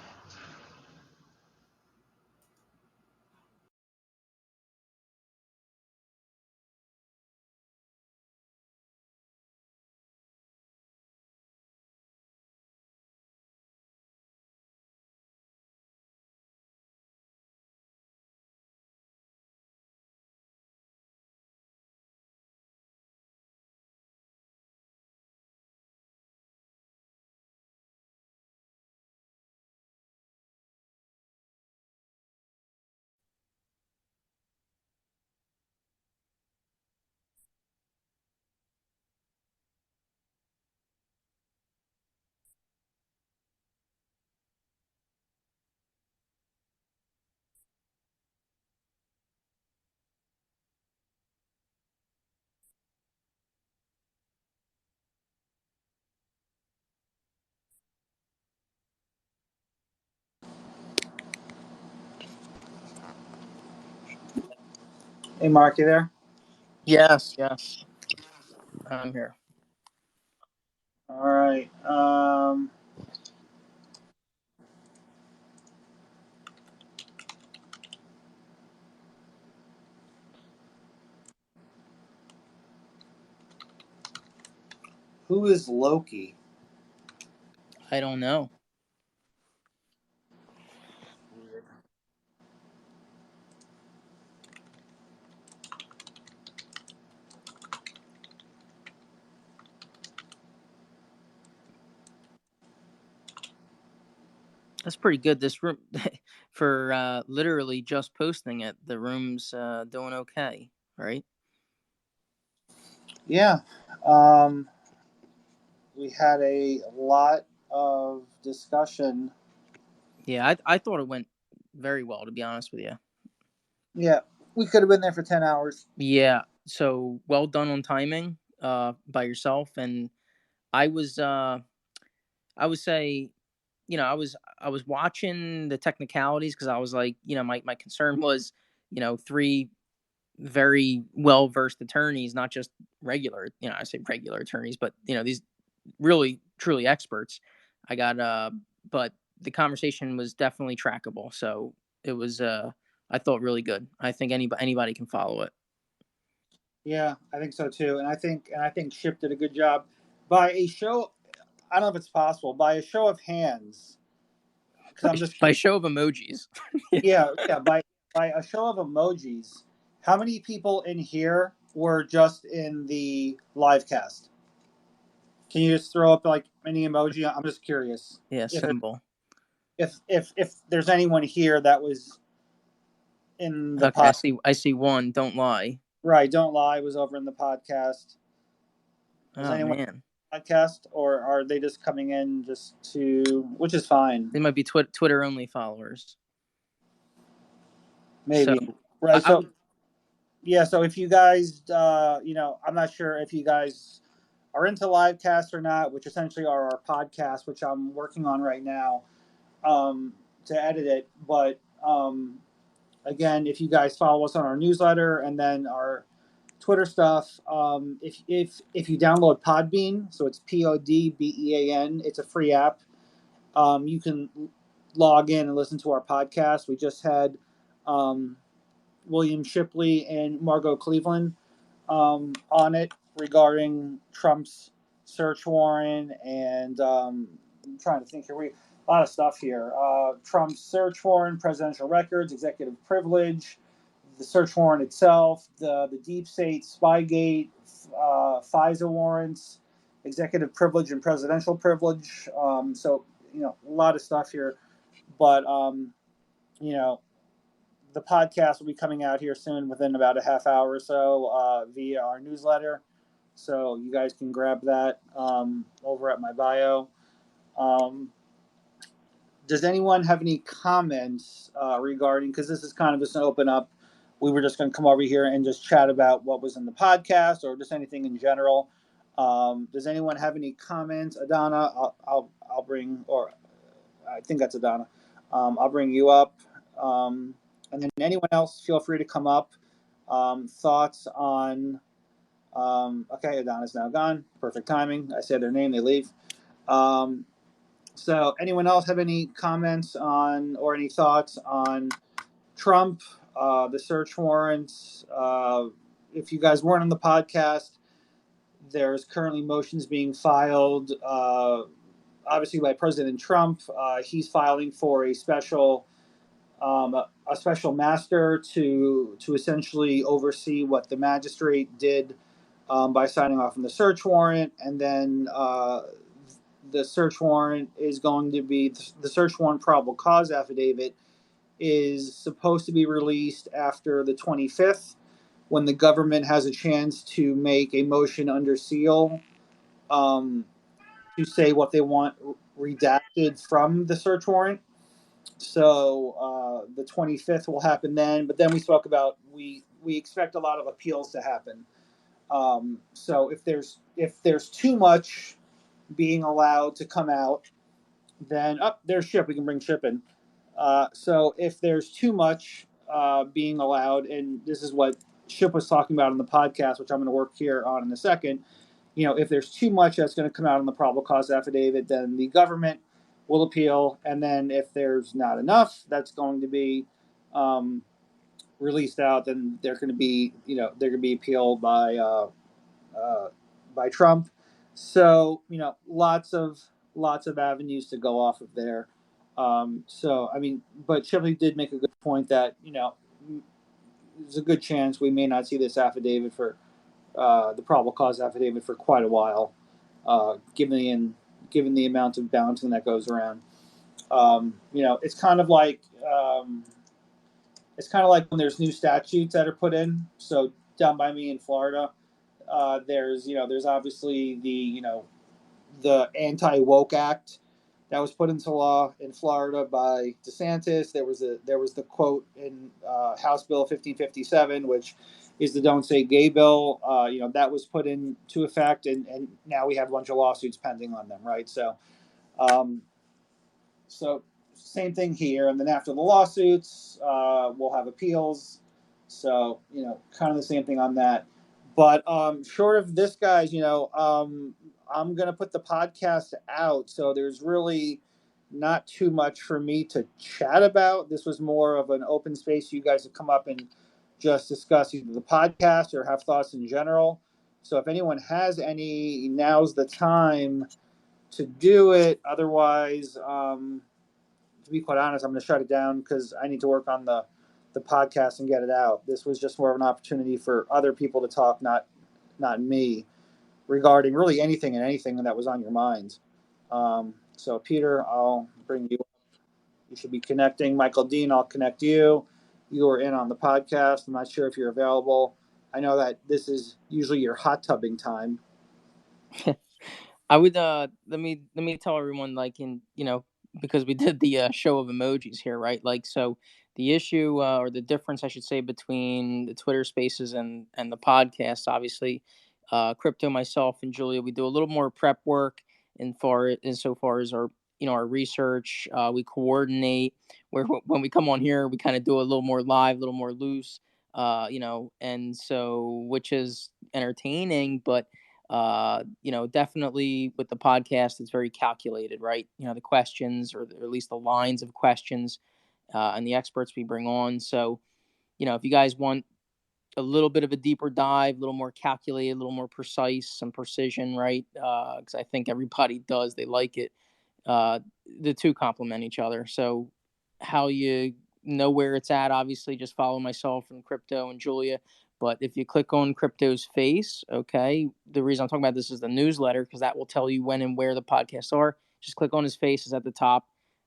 Hey, Mark, you there? Yes, I'm here. All right. Who is Loki? I don't know. That's pretty good. This room, for literally just posting it, the room's doing okay, right? Yeah. We had a lot of discussion. Yeah, I thought it went very well, to be honest with you. Yeah, we could have been there for 10 hours. Yeah, so well done on timing by yourself. And I would say, I was watching the technicalities, because I was like, my concern was, three very well versed attorneys, not just regular, I say regular attorneys, but these really truly experts. I got but the conversation was definitely trackable, so it was I thought really good. I think anybody can follow it. Yeah, I think so too, and I think Ship did a good job. By a show, I don't know if it's possible. By a show of hands, because I'm just By show of emojis. yeah. By a show of emojis, how many people in here were just in the live cast? Can you just throw up like any emoji? I'm just curious. Yeah, If symbol. if there's anyone here that was in the Okay, pod, I see one. Don't lie. right? Don't lie. Was over in the podcast. Is Oh anyone man, podcast, or are they just coming in just to, which is fine, they might be Twitter only followers. maybe, So right? I So yeah, so if you guys, I'm not sure if you guys are into live casts or not, which essentially are our podcast, which I'm working on right now, to edit it. But again, if you guys follow us on our newsletter and then our Twitter stuff, if you download Podbean, so it's Podbean, it's a free app. You can log in and listen to our podcast. We just had William Shipley and Margot Cleveland on it regarding Trump's search warrant, and I'm trying to think here. A lot of stuff here. Trump's search warrant, presidential records, executive privilege, the search warrant itself, the deep state, Spygate, FISA warrants, executive privilege and presidential privilege. So a lot of stuff here, but you know, the podcast will be coming out here soon, within about a half hour or so, via our newsletter. So you guys can grab that over at my bio. Um, does anyone have any comments regarding? Because this is kind of just an open up. We were just going to come over here and just chat about what was in the podcast, or just anything in general. Does anyone have any comments? Adana, I'll bring, or I think that's Adana. I'll bring you up. And then anyone else, feel free to come up. Thoughts on, okay, Adana's now gone. Perfect timing. I say their name, they leave. So anyone else have any comments on, or any thoughts on Trump, the search warrants? If you guys weren't on the podcast, there's currently motions being filed, obviously by President Trump. He's filing for a special master to essentially oversee what the magistrate did by signing off on the search warrant, and then the search warrant is going to be the search warrant probable cause affidavit is supposed to be released after the 25th, when the government has a chance to make a motion under seal to say what they want redacted from the search warrant. So the 25th will happen then, but then we spoke about we expect a lot of appeals to happen. So if there's too much being allowed to come out, then there's Ship. We can bring Ship in. So if there's too much being allowed, and this is what Ship was talking about in the podcast, which I'm going to work here on in a second. If there's too much that's going to come out in the probable cause affidavit, then the government will appeal, and then if there's not enough that's going to be released out, then they're going to be appealed by Trump. So lots of avenues to go off of there. So I mean, but Shipley did make a good point that there's a good chance we may not see this affidavit for the probable cause affidavit for quite a while, given the amount of balancing that goes around. It's kind of like when there's new statutes that are put in. So down by me in Florida, there's obviously the anti-woke act that was put into law in Florida by DeSantis. There was the quote in House Bill 1557, which is the "Don't Say Gay" bill. That was put into effect, and now we have a bunch of lawsuits pending on them, right? So, so same thing here. And then after the lawsuits, we'll have appeals. So, kind of the same thing on that. But short of this, guys, I'm going to put the podcast out. So there's really not too much for me to chat about. This was more of an open space. You guys to come up and just discuss either the podcast or have thoughts in general. So if anyone has any, now's the time to do it. Otherwise, to be quite honest, I'm going to shut it down because I need to work on the podcast and get it out. This was just more of an opportunity for other people to talk, not me, regarding really anything and anything that was on your minds. So Peter, I'll bring you. You should be connecting. Michael Dean, I'll connect you. You are in on the podcast. I'm not sure if you're available. I know that this is usually your hot tubbing time. I would let me tell everyone, like, because we did the show of emojis here, right? Like, so the issue or the difference, I should say, between the Twitter Spaces and the podcast, obviously, Crypto, myself, and Julia, we do a little more prep work insofar as our our research. We coordinate. Where when we come on here, we kind of do a little more live, a little more loose, and so which is entertaining, but definitely with the podcast, it's very calculated, right? The questions or at least the lines of questions and the experts we bring on. So, if you guys want a little bit of a deeper dive, a little more calculated, a little more precise, some precision, right? Because I think everybody does, they like it. The two complement each other. So how you know where it's at, obviously just follow myself and Crypto and Julia. But if you click on Crypto's face, okay, the reason I'm talking about this is the newsletter, because that will tell you when and where the podcasts are. Just click on his face, it's at the top,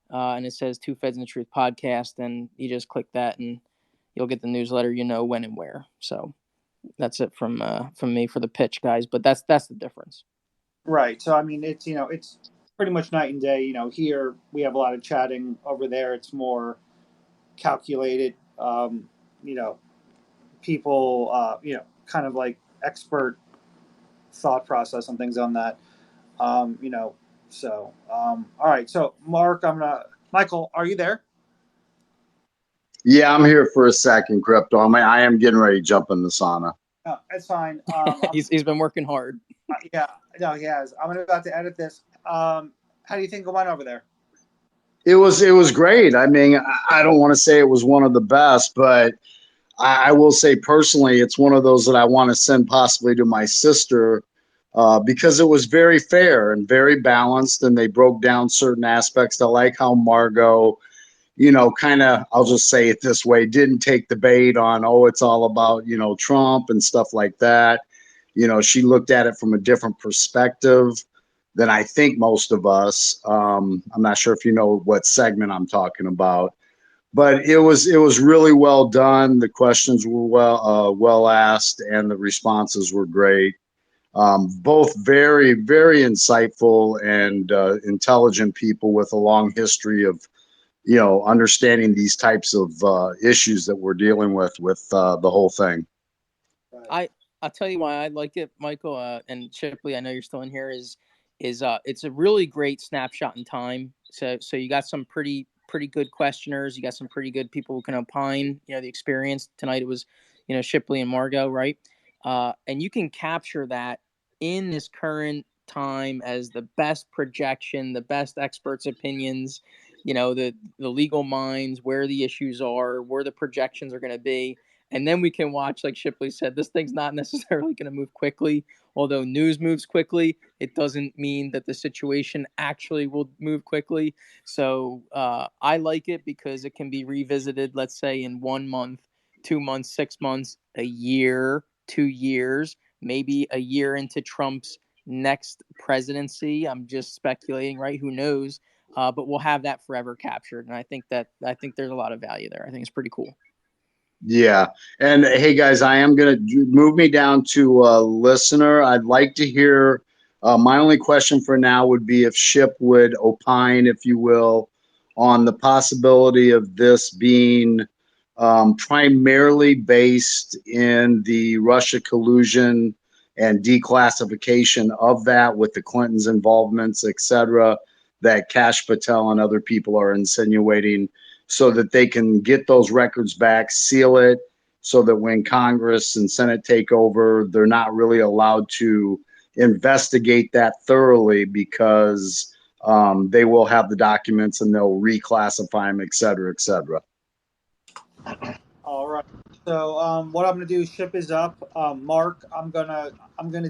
and it says Two Feds and the Truth podcast, and you just click that and you'll get the newsletter, when and where. So that's it from me for the pitch, guys. But that's the difference. Right. So I mean, it's pretty much night and day. Here we have a lot of chatting. Over there, it's more calculated. People, kind of like expert thought process and things on that. So all right. So Michael, are you there? Yeah, I'm here for a second, Crypto. I am getting ready to jump in the sauna. No, that's fine. He's been working hard. Yeah, no, he has. I'm about to edit this. How do you think it went over there? It was great. I mean, I don't want to say it was one of the best, but I will say personally, it's one of those that I want to send possibly to my sister because it was very fair and very balanced, and they broke down certain aspects. I like how Margot, kind of, I'll just say it this way, didn't take the bait on, it's all about, Trump and stuff like that. She looked at it from a different perspective than I think most of us. I'm not sure if you know what segment I'm talking about, but it was really well done. The questions were well asked, and the responses were great. Both very, very insightful and intelligent people with a long history of understanding these types of issues that we're dealing with the whole thing. I'll tell you why I like it, Michael, and Shipley, I know you're still in here, is it's a really great snapshot in time. So you got some pretty good questioners. You got some pretty good people who can opine, the experience. Tonight it was, Shipley and Margot, right? And you can capture that in this current time as the best projection, the best experts' opinions, the legal minds, where the issues are, where the projections are going to be. And then we can watch, like Shipley said, this thing's not necessarily going to move quickly. Although news moves quickly, it doesn't mean that the situation actually will move quickly. So I like it because it can be revisited, let's say, in 1 month, 2 months, 6 months, a year, 2 years, maybe a year into Trump's next presidency. I'm just speculating, right? Who knows? But we'll have that forever captured. And I think there's a lot of value there. I think it's pretty cool. Yeah. And hey, guys, I am going to move me down to a listener. I'd like to hear, my only question for now would be if Ship would opine, if you will, on the possibility of this being primarily based in the Russia collusion and declassification of that with the Clintons' involvements, et cetera, that Kash Patel and other people are insinuating, so that they can get those records back, seal it, so that when Congress and Senate take over, they're not really allowed to investigate that thoroughly because they will have the documents and they'll reclassify them, et cetera, et cetera. All right. So what I'm gonna do, ship is up. Mark, I'm gonna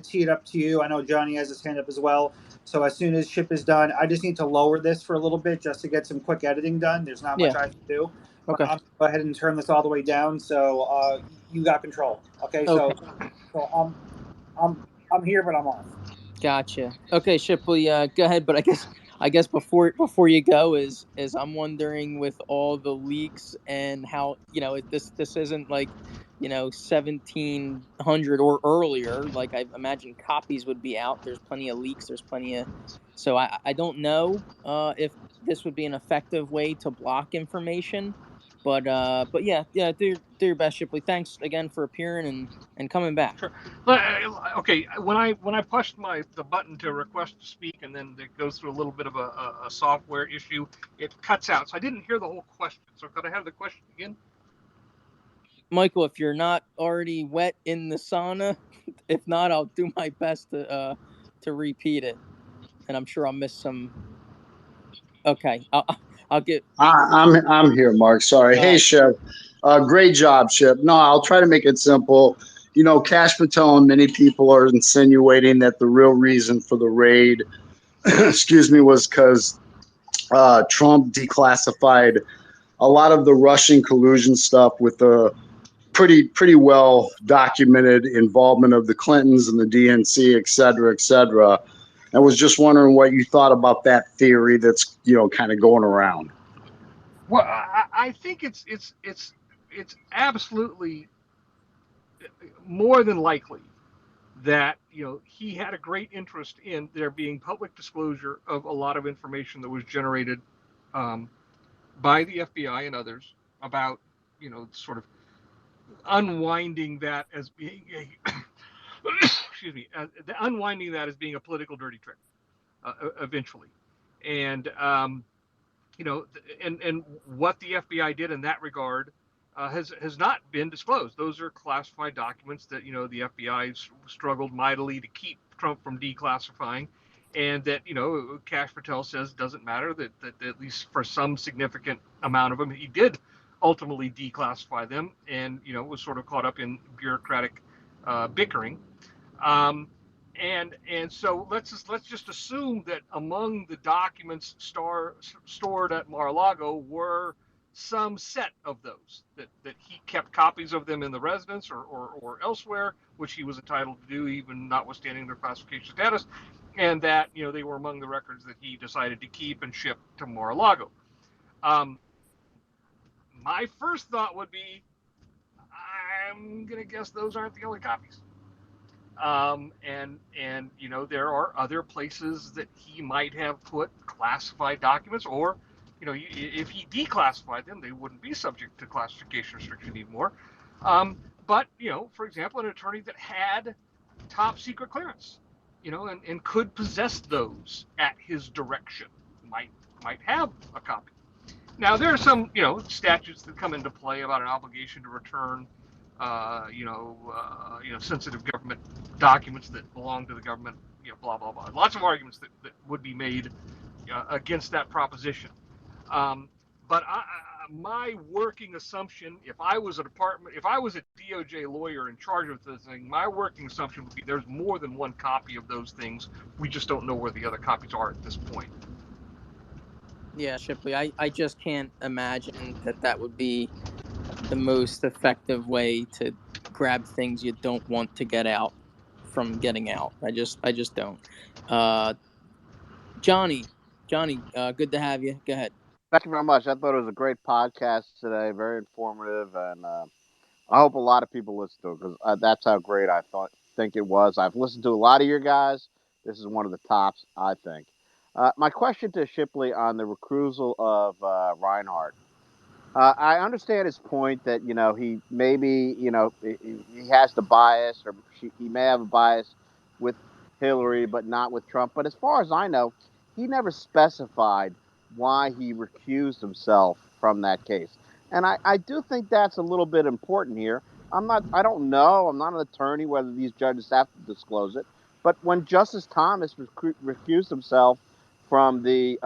tee it up to you. I know Johnny has his hand up as well. So as soon as ship is done, I just need to lower this for a little bit just to get some quick editing done. There's not much I have to do. But Okay. I'm gonna go ahead and turn this all the way down. So you got control. Okay. Okay. So I'm here, but I'm off. Gotcha. Okay, Shipley, go ahead. But I guess before you go, is I'm wondering with all the leaks and how this isn't like 1700 or earlier. Like I imagine copies would be out. There's plenty of leaks. There's plenty of. So I don't know if this would be an effective way to block information. But yeah, do your best, Shipley. Thanks again for appearing and coming back. Sure. Okay. When I pushed the button to request to speak, and then it goes through a little bit of a software issue, it cuts out. So I didn't hear the whole question. So could I have the question again? Michael, if you're not already wet in the sauna, if not, I'll do my best to repeat it, and I'm sure I'll miss some. Okay, I'll get. I'm here, Mark. Sorry. Hey, Shep. Great job, Shep. No, I'll try to make it simple. Cash Patel and many people are insinuating that the real reason for the raid, excuse me, was because Trump declassified a lot of the Russian collusion stuff with the pretty well documented involvement of the Clintons and the DNC, et cetera, et cetera. I was just wondering what you thought about that theory that's kind of going around. Well, I think it's absolutely more than likely that he had a great interest in there being public disclosure of a lot of information that was generated by the FBI and others about sort of unwinding that as being a excuse me, unwinding that as being a political dirty trick eventually, and and what the FBI did in that regard has not been disclosed. Those are classified documents that the FBI struggled mightily to keep Trump from declassifying, and that Kash Patel says doesn't matter. That at least for some significant amount of them, he did ultimately declassify them, and was sort of caught up in bureaucratic bickering. And so let's just assume that among the documents stored at Mar-a-Lago were some set of those that he kept copies of them in the residence or elsewhere, which he was entitled to do even notwithstanding their classification status, and that they were among the records that he decided to keep and ship to Mar-a-Lago. My first thought would be, I'm gonna guess those aren't the only copies. And there are other places that he might have put classified documents, or if he declassified them, they wouldn't be subject to classification restriction anymore. But for example, an attorney that had top secret clearance, and could possess those at his direction might have a copy. Now there are some statutes that come into play about an obligation to return sensitive government documents that belong to the government, blah blah blah. Lots of arguments that would be made against that proposition. But my working assumption, if I was a DOJ lawyer in charge of this thing, my working assumption would be there's more than one copy of those things. We just don't know where the other copies are at this point. Yeah, Shipley, I just can't imagine that would be the most effective way to grab things you don't want to get out from getting out. I just don't. Johnny, good to have you. Go ahead. Thank you very much. I thought it was a great podcast today, very informative, and I hope a lot of people listen to it because that's how great I think it was. I've listened to a lot of your guys. This is one of the tops, I think. My question to Shipley on the recusal of Reinhardt. I understand his point that he maybe he has the bias, or he may have a bias with Hillary, but not with Trump. But as far as I know, he never specified why he recused himself from that case, and I do think that's a little bit important here I don't know. I'm not an attorney whether these judges have to disclose it. But when Justice Thomas recused himself from the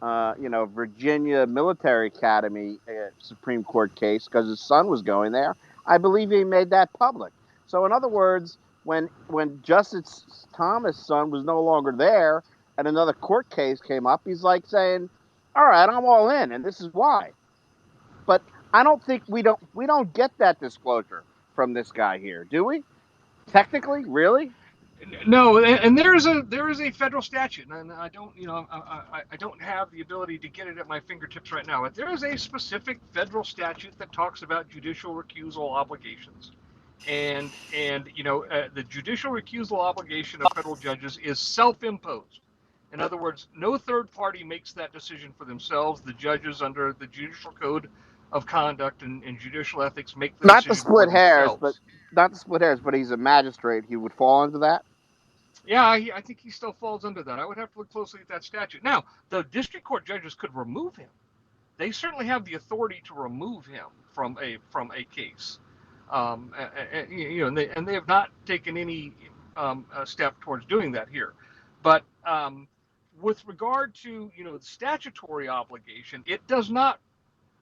Virginia Military Academy Supreme Court case because his son was going there, I believe he made that public. So in other words, when Justice Thomas' son was no longer there and another court case came up, he's like saying, "All right, I'm all in, and this is why." But I don't think we don't get that disclosure from this guy here, do we? Technically, really? No, and there is a federal statute, and I don't I don't have the ability to get it at my fingertips right now. But there is a specific federal statute that talks about judicial recusal obligations, and the judicial recusal obligation of federal judges is self-imposed. In other words, no third party makes that decision for themselves. The judges under the Judicial Code of Conduct and Judicial Ethics make the Not to decision for split hairs, but themselves. he's a magistrate. He would fall into that. Yeah, I think he still falls under that. I would have to look closely at that statute. Now, the district court judges could remove him. They certainly have the authority to remove him from a case, and they have not taken any step towards doing that here. But with regard to the statutory obligation, it does not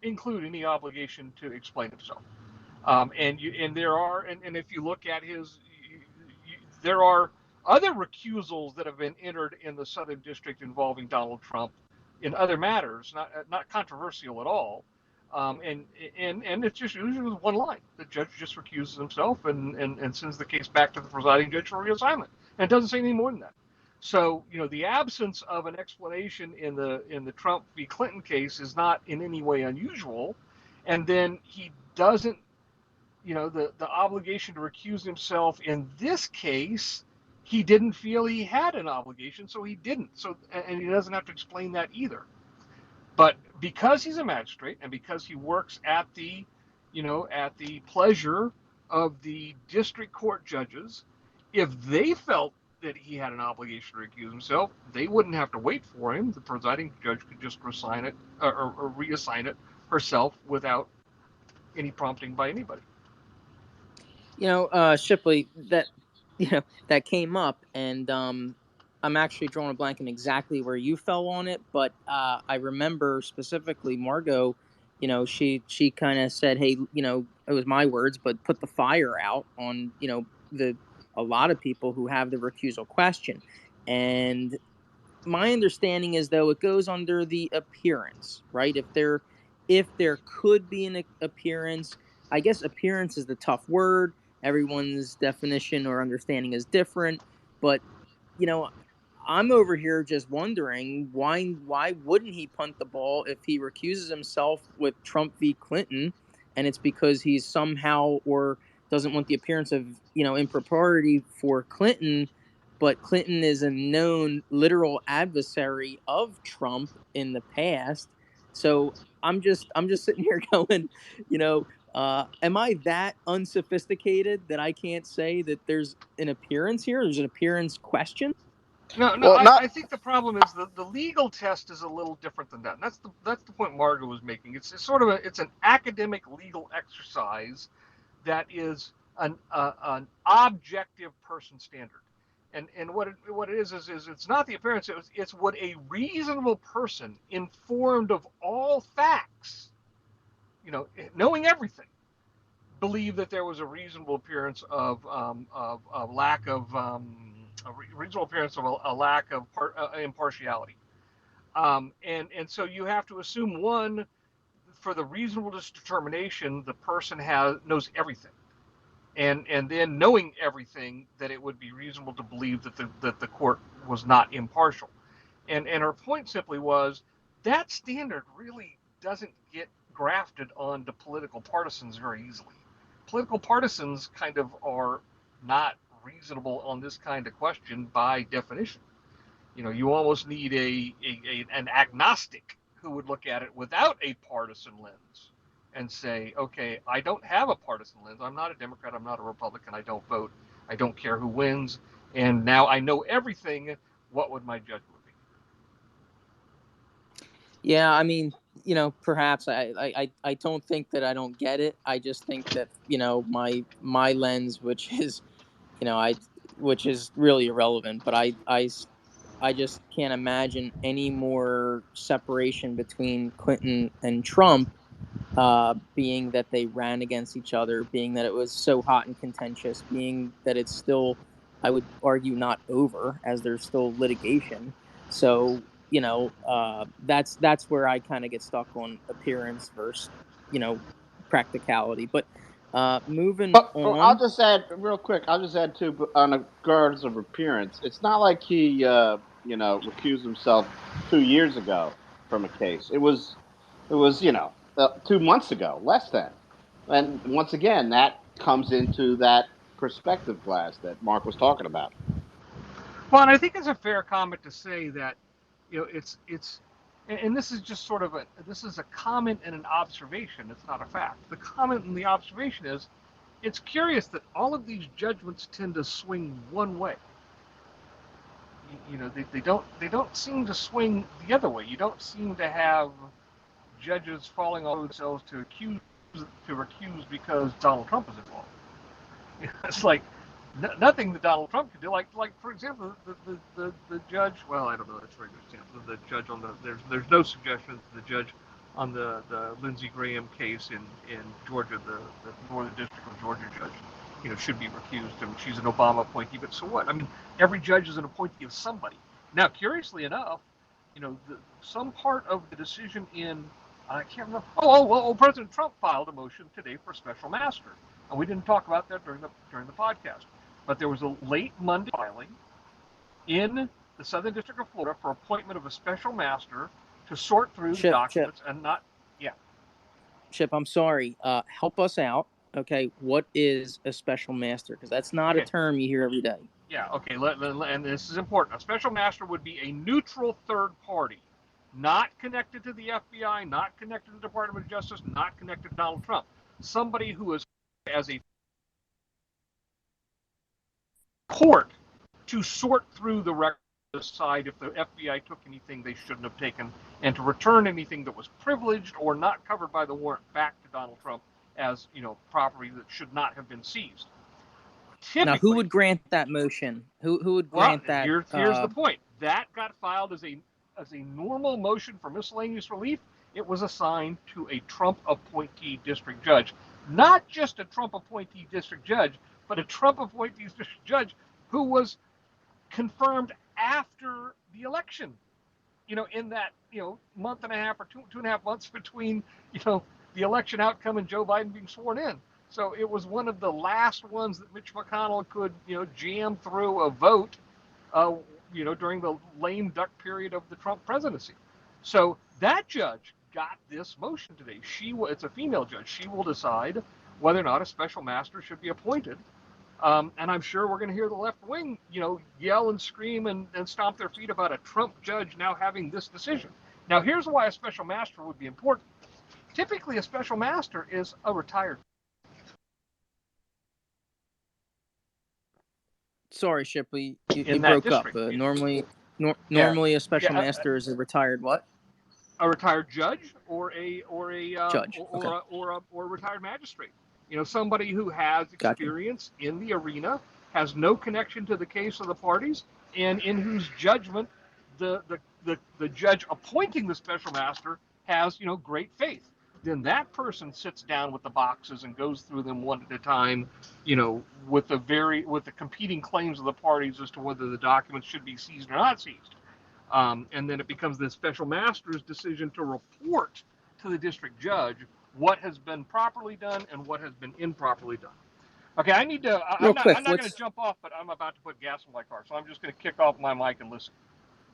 include any obligation to explain himself. And if you look at there are other recusals that have been entered in the Southern District involving Donald Trump in other matters, not controversial at all. And it's just usually one line. The judge just recuses himself and sends the case back to the presiding judge for reassignment. And it doesn't say any more than that. So, the absence of an explanation in the Trump v. Clinton case is not in any way unusual. And then he doesn't, the obligation to recuse himself in this case, he didn't feel he had an obligation, so he didn't. So, and he doesn't have to explain that either. But because he's a magistrate and because he works at the pleasure of the district court judges, if they felt that he had an obligation to recuse himself, they wouldn't have to wait for him. The presiding judge could just reassign it or reassign it herself without any prompting by anybody. Shipley, that came up, and I'm actually drawing a blank on exactly where you fell on it, but I remember specifically Margot. She kind of said, "Hey, it was my words, but put the fire out on a lot of people who have the recusal question." And my understanding is, though, it goes under the appearance, right? If there could be an appearance, I guess appearance is the tough word. Everyone's definition or understanding is different, but I'm over here just wondering why wouldn't he punt the ball if he recuses himself with Trump v. Clinton, and it's because he's somehow or doesn't want the appearance of impropriety for Clinton, but Clinton is a known literal adversary of Trump in the past. So I'm just sitting here going, am I that unsophisticated that I can't say that there's an appearance here? There's an appearance question. No, Well, I think the problem is the legal test is a little different than that. And that's the point Margot was making. It's sort of it's an academic legal exercise that is an objective person standard. And what it is it's not the appearance. It's what a reasonable person informed of all facts, knowing everything, believe that there was a reasonable appearance of lack of a reasonable appearance of a lack of impartiality. And so you have to assume, one, for the reasonableness determination, the person knows everything. And then knowing everything, that it would be reasonable to believe that the court was not impartial. And her point simply was that standard really doesn't get grafted onto political partisans very easily. Political partisans kind of are not reasonable on this kind of question by definition. You almost need an agnostic who would look at it without a partisan lens and say, okay, I don't have a partisan lens. I'm not a Democrat. I'm not a Republican. I don't vote. I don't care who wins. And now I know everything. What would my judgment be? Yeah, I mean, perhaps I don't think that I don't get it. I just think that, my lens, which is, which is really irrelevant, but I just can't imagine any more separation between Clinton and Trump, being that they ran against each other, being that it was so hot and contentious, being that it's still, I would argue, not over, as there's still litigation. So, that's where I kind of get stuck on appearance versus, practicality. But moving But I'll on. just add real quick. I'll just add too on the regards of appearance. It's not like he, recused himself 2 years ago from a case. It was 2 months ago, less than. And once again, that comes into that perspective glass that Mark was talking about. Well, and I think it's a fair comment to say that, it's, and this is just sort of this is a comment and an observation. It's not a fact. The comment and the observation is, it's curious that all of these judgments tend to swing one way. They don't seem to swing the other way. You don't seem to have judges falling on themselves to recuse because Donald Trump is involved. It's like nothing that Donald Trump could do. Like for example, the judge. Well, I don't know. That's a very good example. The judge on there's no suggestion that the judge on the Lindsey Graham case in Georgia, the Northern District of Georgia judge, should be recused. I mean, she's an Obama appointee, but so what? I mean, every judge is an appointee of somebody. Now, curiously enough, some part of the decision in, I can't remember. President Trump filed a motion today for special master, and we didn't talk about that during the podcast. But there was a late Monday filing in the Southern District of Florida for appointment of a special master to sort through the documents and not. Yeah. Chip, I'm sorry. Help us out. Okay, what is a special master? Because that's not a term you hear every day. Yeah. Okay. And this is important. A special master would be a neutral third party, not connected to the FBI, not connected to the Department of Justice, not connected to Donald Trump. Somebody who is as a court to sort through the record, decide if the FBI took anything they shouldn't have taken, and to return anything that was privileged or not covered by the warrant back to Donald Trump as property that should not have been seized. Typically, now, who would grant that motion? Who would grant that? Here's the point. That got filed as a normal motion for miscellaneous relief. It was assigned to a Trump appointee district judge, not just a Trump appointee district judge, but a Trump appointee district judge who was confirmed after the election. In that month and a half or two and a half months between the election outcome and Joe Biden being sworn in. So it was one of the last ones that Mitch McConnell could jam through a vote during the lame duck period of the Trump presidency. So that judge got this motion today. It's a female judge. She will decide whether or not a special master should be appointed. And I'm sure we're going to hear the left wing, yell and scream and stomp their feet about a Trump judge now having this decision. Now, here's why a special master would be important. Typically, a special master is a retired. Sorry, Shipley, you broke district. up. Normally, a special master is a retired what? A retired judge or a judge, or a retired magistrate. Somebody who has experience in the arena, has no connection to the case or the parties, and in whose judgment the judge appointing the special master has great faith. Then that person sits down with the boxes and goes through them one at a time, with the competing claims of the parties as to whether the documents should be seized or not seized. And then it becomes the special master's decision to report to the district judge what has been properly done and what has been improperly done. Okay, I need to. I'm not going to jump off, but I'm about to put gas in my car, so I'm just going to kick off my mic and listen.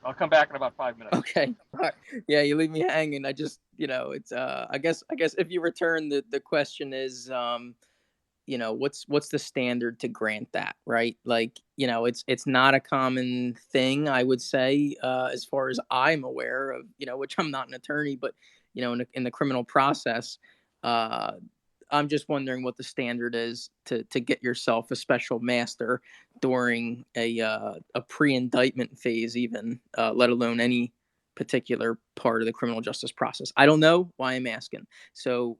I'll come back in about 5 minutes. Okay. All right. Yeah, you leave me hanging. I just, it's. I guess if you return, the question is, what's the standard to grant that, right? Like, it's not a common thing, I would say, as far as I'm aware of, which I'm not an attorney, but in the criminal process, I'm just wondering what the standard is to get yourself a special master during a pre-indictment phase, even, let alone any particular part of the criminal justice process. I don't know why I'm asking. So,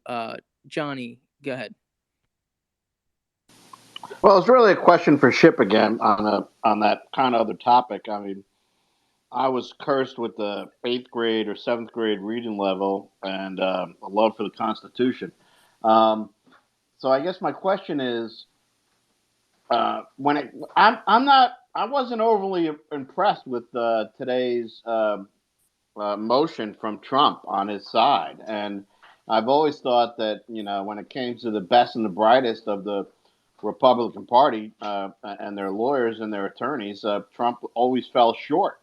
Johnny, go ahead. Well, it's really a question for Ship again on that kind of other topic. I mean, I was cursed with the 8th grade or 7th grade reading level and a love for the Constitution. So I guess my question is, I wasn't overly impressed with today's motion from Trump on his side, and I've always thought that when it came to the best and the brightest of the Republican Party and their lawyers and their attorneys, Trump always fell short.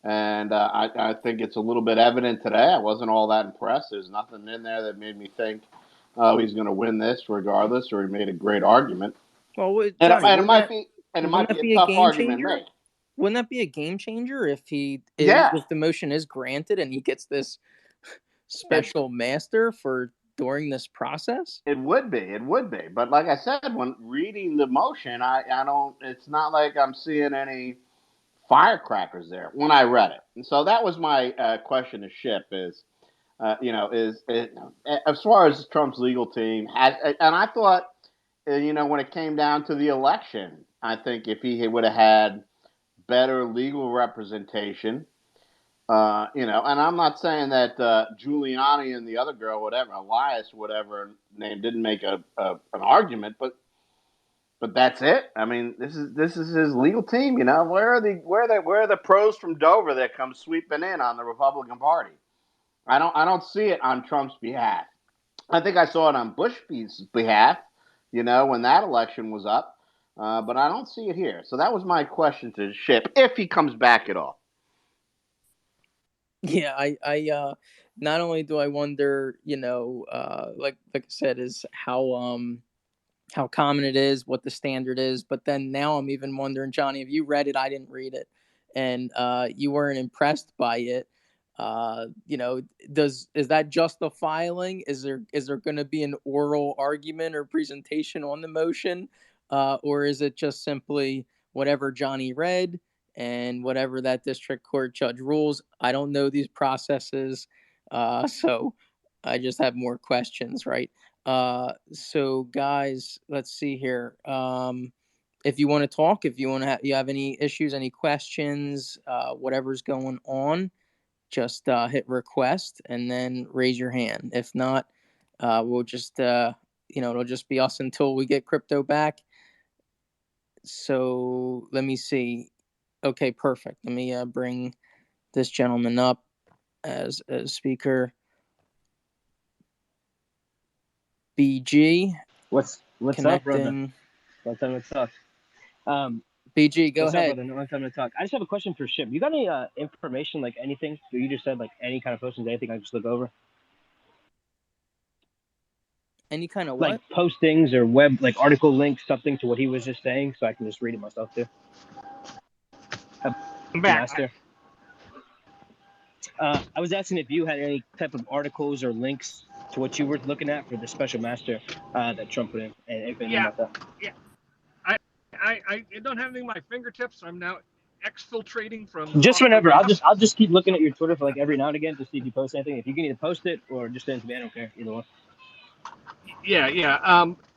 And I think it's a little bit evident today. I wasn't all that impressed. There's nothing in there that made me think, oh, he's going to win this regardless, or he made a great argument. Well, Johnny, and it might be a tough argument to make. Wouldn't that be a game changer if if the motion is granted and he gets this special master for during this process? It would be. But like I said, when reading the motion, I don't. It's not like I'm seeing any firecrackers there when I read it. And so that was my question to Ship is, as far as Trump's legal team has, and I thought, when it came down to the election, I think if he would have had better legal representation, and I'm not saying that Giuliani and the other girl, whatever, Elias, whatever name, didn't make an argument, but that's it. I mean, this is his legal team. Where are the pros from Dover that come sweeping in on the Republican Party? I don't see it on Trump's behalf. I think I saw it on Bush's behalf, when that election was up, but I don't see it here. So that was my question to Ship, if he comes back at all. Yeah, I not only do I wonder, like I said, is how common it is, what the standard is, but then now I'm even wondering, Johnny, if you read it, I didn't read it, and you weren't impressed by it. Is that just the filing? Is there going to be an oral argument or presentation on the motion, or is it just simply whatever Johnny read and whatever that district court judge rules? I don't know these processes, so I just have more questions, right? So guys, let's see here. If you want to talk, if you want to you have any issues, any questions, whatever's going on, just hit request and then raise your hand. If not, we'll just it'll just be us until we get crypto back. So let me see. Okay, perfect. Let me bring this gentleman up as a speaker. BG. What's up, brother? What's up? BG, go ahead. Up, brother? No time to talk. I just have a question for Ship. You got any information, like anything that you just said, like any kind of postings, anything I can just look over? Any kind of what? Like postings or web, like article links, something to what he was just saying, so I can just read it myself too. Master. I was asking if you had any type of articles or links to what you were looking at for the special master that Trump put in, and anything about that. Yeah. I don't have anything at my fingertips. I'm now exfiltrating from just whenever. I'll just keep looking at your Twitter for like every now and again to see if you post anything. If you can either post it or just send it to me, I don't care, either one. Yeah.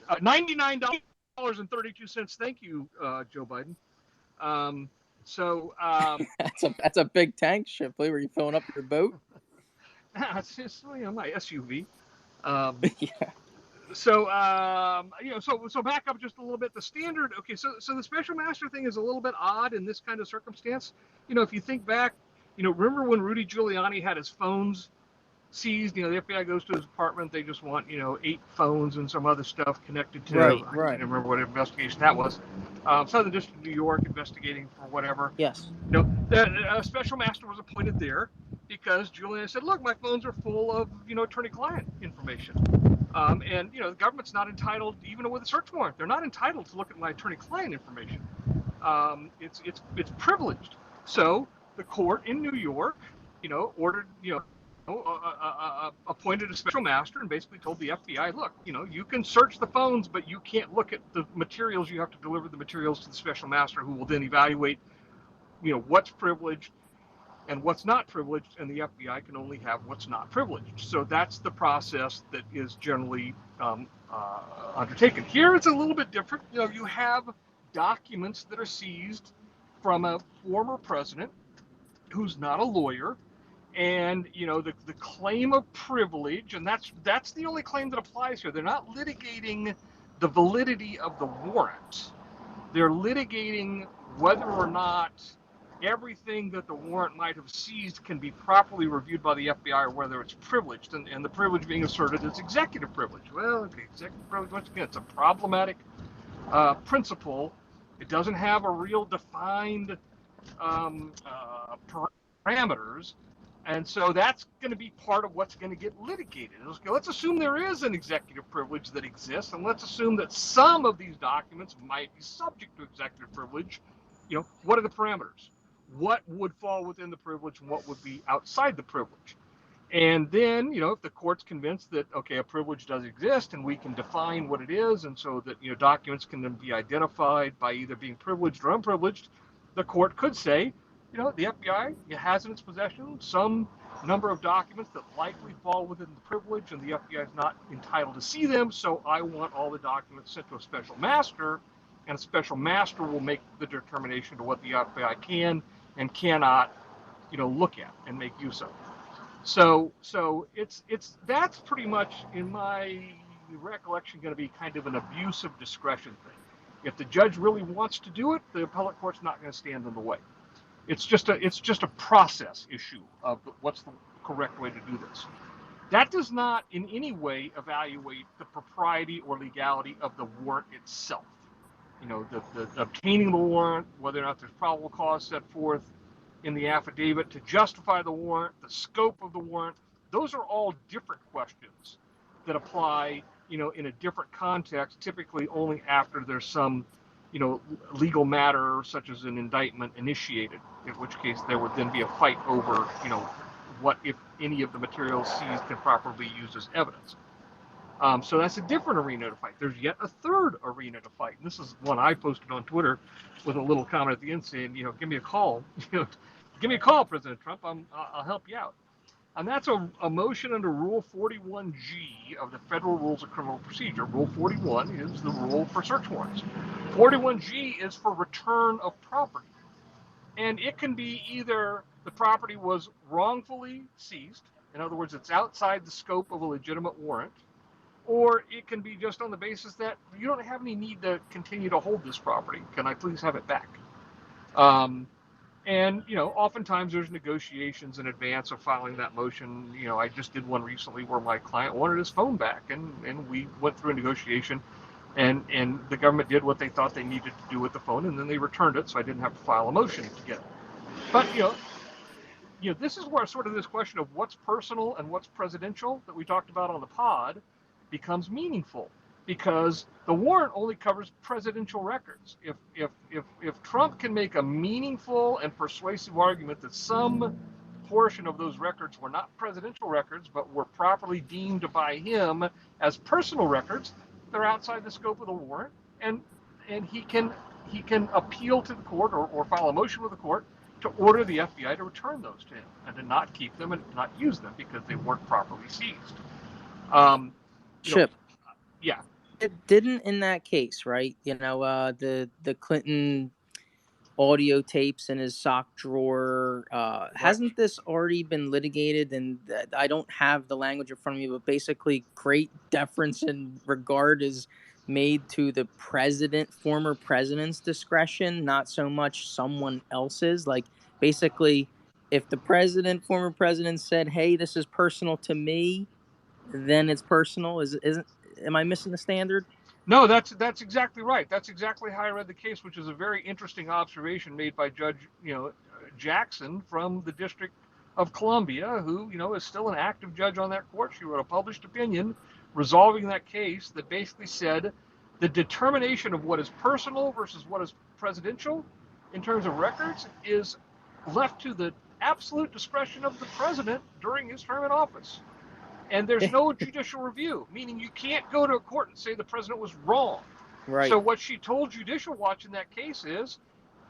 $99.32. Thank you, Joe Biden. That's a big tank, Shipley. Were you filling up your boat? It's just my SUV. Yeah. So back up just a little bit. The standard, okay, so the special master thing is a little bit odd in this kind of circumstance. If you think back, remember when Rudy Giuliani had his phones seized? The FBI goes to his apartment. They just want 8 phones and some other stuff connected to. Right. I can't remember what investigation that was. Southern District of New York investigating for whatever. Yes. The special master was appointed there because Giuliani said, "Look, my phones are full of attorney-client information." And the government's not entitled, even with a search warrant, they're not entitled to look at my attorney-client information. It's privileged. So the court in New York, ordered, appointed a special master and basically told the FBI, look, you can search the phones, but you can't look at the materials. You have to deliver the materials to the special master, who will then evaluate, what's privileged, and what's not privileged, and the FBI can only have what's not privileged. So that's the process that is generally undertaken. Here it's a little bit different. You have documents that are seized from a former president who's not a lawyer, and the claim of privilege, and that's the only claim that applies here. They're not litigating the validity of the warrant. They're litigating whether or not everything that the warrant might have seized can be properly reviewed by the FBI, or whether it's privileged, and the privilege being asserted is executive privilege. Well, okay, executive privilege, once again, it's a problematic principle. It doesn't have a real defined parameters, and so that's going to be part of what's going to get litigated. Okay, let's assume there is an executive privilege that exists, and let's assume that some of these documents might be subject to executive privilege. What are the parameters? What would fall within the privilege and what would be outside the privilege? And then, if the court's convinced that, okay, a privilege does exist and we can define what it is, and so that, documents can then be identified by either being privileged or unprivileged, the court could say, the FBI has in its possession some number of documents that likely fall within the privilege, and the FBI is not entitled to see them, so I want all the documents sent to a special master, and a special master will make the determination to what the FBI can and cannot, look at and make use of. So that's pretty much, in my recollection, going to be kind of an abuse of discretion thing. If the judge really wants to do it, the appellate court's not going to stand in the way. It's just a process issue of what's the correct way to do this. That does not in any way evaluate the propriety or legality of the warrant itself. The obtaining the warrant, whether or not there's probable cause set forth in the affidavit to justify the warrant, the scope of the warrant, those are all different questions that apply, in a different context, typically only after there's some, legal matter such as an indictment initiated, in which case there would then be a fight over, what, if any, of the materials seized can properly be used as evidence. So that's a different arena to fight. There's yet a third arena to fight. And this is one I posted on Twitter with a little comment at the end saying, give me a call. Give me a call, President Trump. I'll help you out. And that's a motion under Rule 41G of the Federal Rules of Criminal Procedure. Rule 41 is the rule for search warrants. 41G is for return of property. And it can be either the property was wrongfully seized, in other words, it's outside the scope of a legitimate warrant, or it can be just on the basis that you don't have any need to continue to hold this property. Can I please have it back? And, oftentimes there's negotiations in advance of filing that motion. I just did one recently where my client wanted his phone back, and we went through a negotiation, and the government did what they thought they needed to do with the phone, and then they returned it, so I didn't have to file a motion to get it. But, this is where sort of this question of what's personal and what's presidential that we talked about on the pod becomes meaningful, because the warrant only covers presidential records. If Trump can make a meaningful and persuasive argument that some portion of those records were not presidential records but were properly deemed by him as personal records, they're outside the scope of the warrant, and he can appeal to the court or file a motion with the court to order the FBI to return those to him and to not keep them and not use them because they weren't properly seized. Chip. Yeah. It didn't in that case, right? The Clinton audio tapes in his sock drawer. Right. Hasn't this already been litigated? And I don't have the language in front of me, but basically great deference and regard is made to the former president's discretion, not so much someone else's. Like, basically, if the former president said, hey, this is personal to me, then it's personal. Am I missing the standard? No, that's exactly right. That's exactly how I read the case, which is a very interesting observation made by Judge Jackson from the District of Columbia, who is still an active judge on that court. She wrote a published opinion resolving that case that basically said the determination of what is personal versus what is presidential in terms of records is left to the absolute discretion of the president during his term in office. And there's no judicial review, meaning you can't go to a court and say the president was wrong. Right. So what she told Judicial Watch in that case is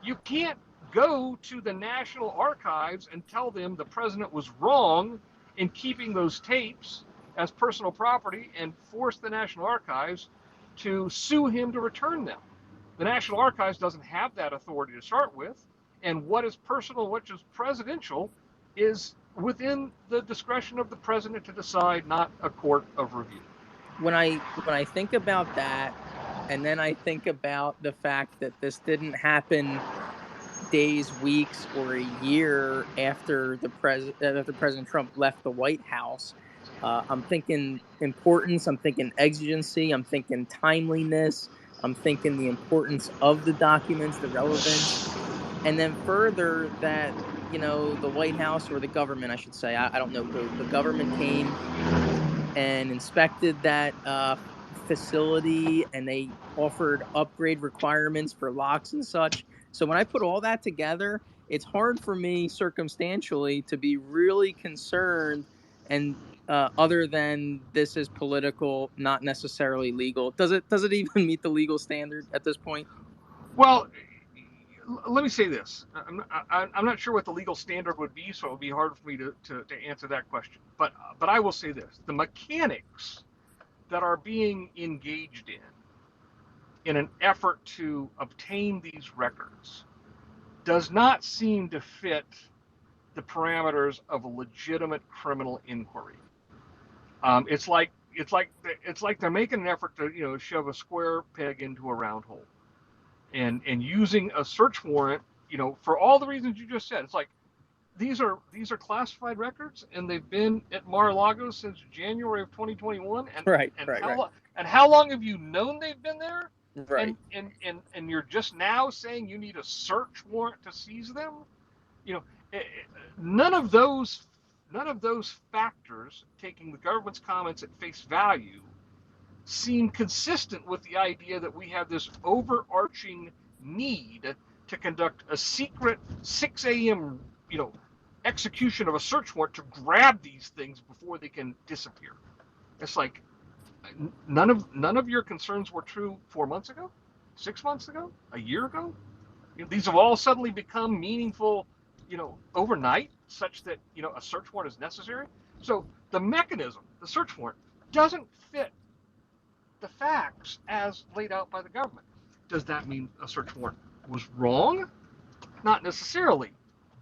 you can't go to the National Archives and tell them the president was wrong in keeping those tapes as personal property and force the National Archives to sue him to return them. The National Archives doesn't have that authority to start with, and what is personal, what is presidential, is within the discretion of the president to decide, not a court of review. When I think about that, and then I think about the fact that this didn't happen days, weeks, or a year after President Trump left the White House, I'm thinking importance, I'm thinking exigency, I'm thinking timeliness, I'm thinking the importance of the documents, the relevance, and then further that the White House, or the government, I should say, I don't know who, the government came and inspected that facility, and they offered upgrade requirements for locks and such. So when I put all that together, it's hard for me circumstantially to be really concerned, and other than this is political, not necessarily legal. Does it even meet the legal standard at this point? Well, let me say this. I'm not sure what the legal standard would be, so it would be hard for me to answer that question. But I will say this. The mechanics that are being engaged in an effort to obtain these records does not seem to fit the parameters of a legitimate criminal inquiry. It's like they're making an effort to shove a square peg into a round hole, and using a search warrant for all the reasons you just said. It's like these are classified records, and they've been at Mar-a-Lago since January of 2021. And how long have you known they've been there? Right. And you're just now saying you need a search warrant to seize them? None of those factors, taking the government's comments at face value, seem consistent with the idea that we have this overarching need to conduct a secret 6 a.m. execution of a search warrant to grab these things before they can disappear. It's like none of your concerns were true 4 months ago, 6 months ago, a year ago. These have all suddenly become meaningful, overnight, such that a search warrant is necessary. So the mechanism, the search warrant, doesn't fit the facts as laid out by the government. Does that mean a search warrant was wrong? Not necessarily,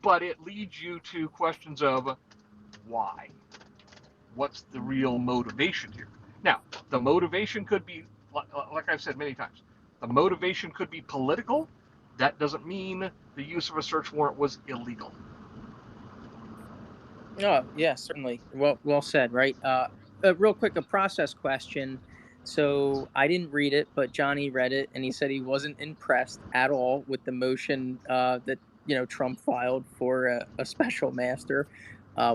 but it leads you to questions of why. What's the real motivation here? Now, the motivation could be, like I've said many times, the motivation could be political. That doesn't mean the use of a search warrant was illegal. Oh, yeah, certainly. Well said, right? Real quick, a process question. So I didn't read it, but Johnny read it, and he said he wasn't impressed at all with the motion that Trump filed for a special master.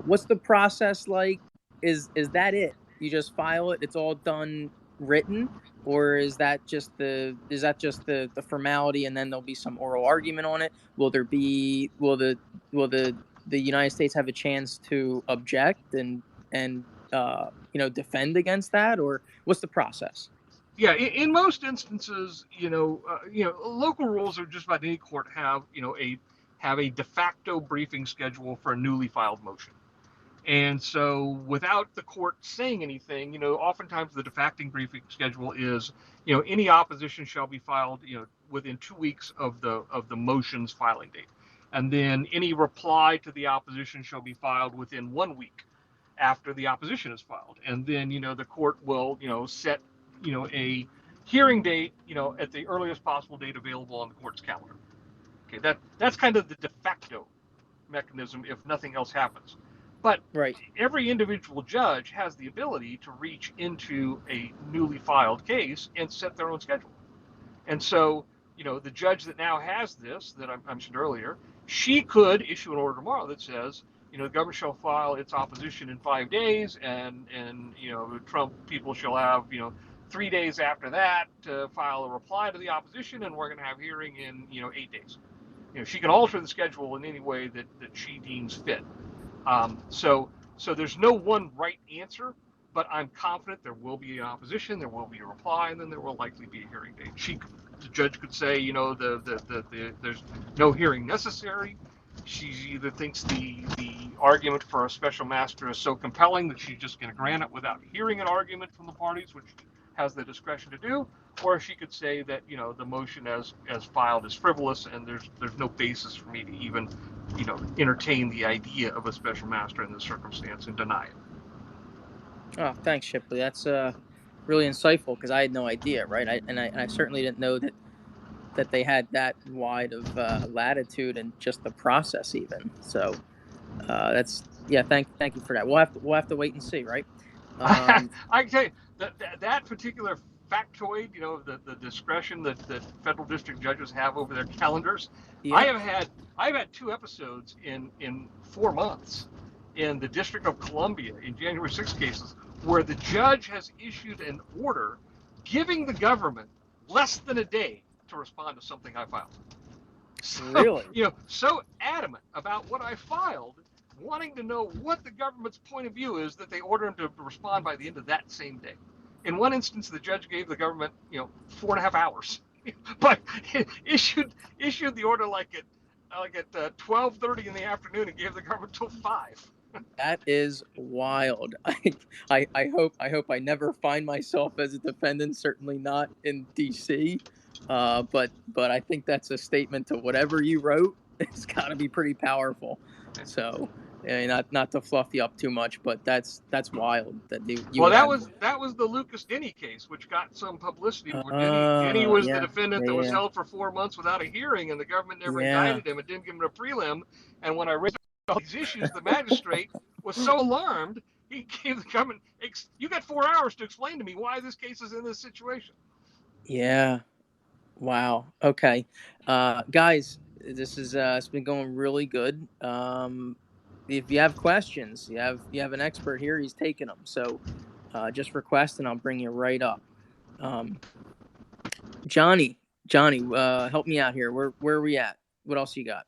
What's the process like? Is that it? You just file it? It's all done written, or is that just the formality, and then there'll be some oral argument on it? Will the United States have a chance to object and defend against that, or what's the process? Yeah, in most instances, local rules, or just about any court, have a de facto briefing schedule for a newly filed motion. And so without the court saying anything, oftentimes the de facto briefing schedule is, any opposition shall be filed, within 2 weeks of the motion's filing date. And then any reply to the opposition shall be filed within 1 week after the opposition is filed. And then, the court will, set, a hearing date, at the earliest possible date available on the court's calendar. Okay, that's kind of the de facto mechanism if nothing else happens. But right. Every individual judge has the ability to reach into a newly filed case and set their own schedule. And so, the judge that now has this, that I mentioned earlier, she could issue an order tomorrow that says, the government shall file its opposition in 5 days, and Trump people shall have, 3 days after that to file a reply to the opposition, and we're going to have hearing in, 8 days. She can alter the schedule in any way that she deems fit. So there's no one right answer, but I'm confident there will be an opposition, there will be a reply, and then there will likely be a hearing date. the judge could say, there's no hearing necessary. She either thinks the argument for a special master is so compelling that she's just going to grant it without hearing an argument from the parties, which has the discretion to do, or she could say that the motion as filed is frivolous and there's no basis for me to even entertain the idea of a special master in this circumstance and deny it. Oh, thanks, Shipley. That's really insightful because I had no idea, right? I certainly didn't know that they had that wide of latitude and just the process even. So thank you for that. We'll have to wait and see, right? I can tell you that particular factoid, the discretion that federal district judges have over their calendars. Yeah. I've had 2 episodes in 4 months in the District of Columbia in January 6 cases where the judge has issued an order giving the government less than a day to respond to something I filed. So, really? So adamant about what I filed, wanting to know what the government's point of view is, that they order him to respond by the end of that same day. In one instance, the judge gave the government, 4.5 hours, but issued the order like at 12:30 in the afternoon and gave the government till 5. That is wild. I hope I never find myself as a defendant. Certainly not in D.C. But I think that's a statement to whatever you wrote. It's got to be pretty powerful. So, not to fluff you up too much, but that's wild. That was the Lucas Denny case, which got some publicity. Where Denny was the defendant that was held for 4 months without a hearing, and the government never indicted him and didn't give him a prelim. And when I raised all these issues, the magistrate was so alarmed, he gave the government, you got 4 hours to explain to me why this case is in this situation. Yeah. Wow. Okay. Guys, this is it's been going really good. If you have questions, you have an expert here. He's taking them. So just request and I'll bring you right up. Johnny, help me out here. Where are we at? What else you got?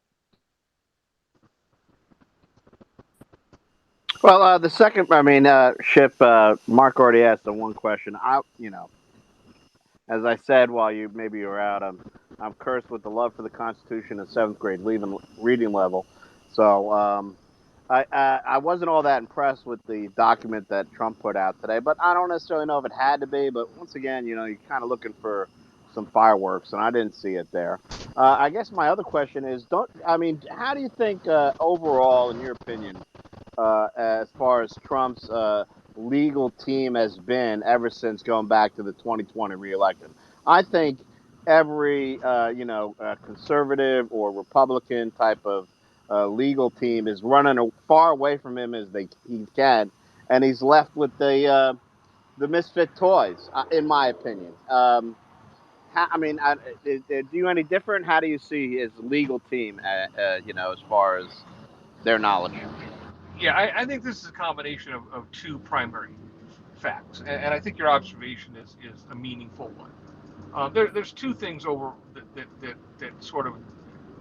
Well, the second, Ship, Mark already asked the one question. As I said while you were out, I'm cursed with the love for the Constitution at 7th grade reading level. So I wasn't all that impressed with the document that Trump put out today, but I don't necessarily know if it had to be. But once again, you're kind of looking for some fireworks, and I didn't see it there. I guess my other question is, how do you think overall, in your opinion, as far as Trump's legal team has been ever since going back to the 2020 reelection? I think every conservative or Republican type of legal team is running far away from him as he can, and he's left with the misfit toys, in my opinion. Do you any different? How do you see his legal team, as far as their knowledge? Yeah, I think this is a combination of 2 primary facts, and I think your observation is a meaningful one. There's 2 things that sort of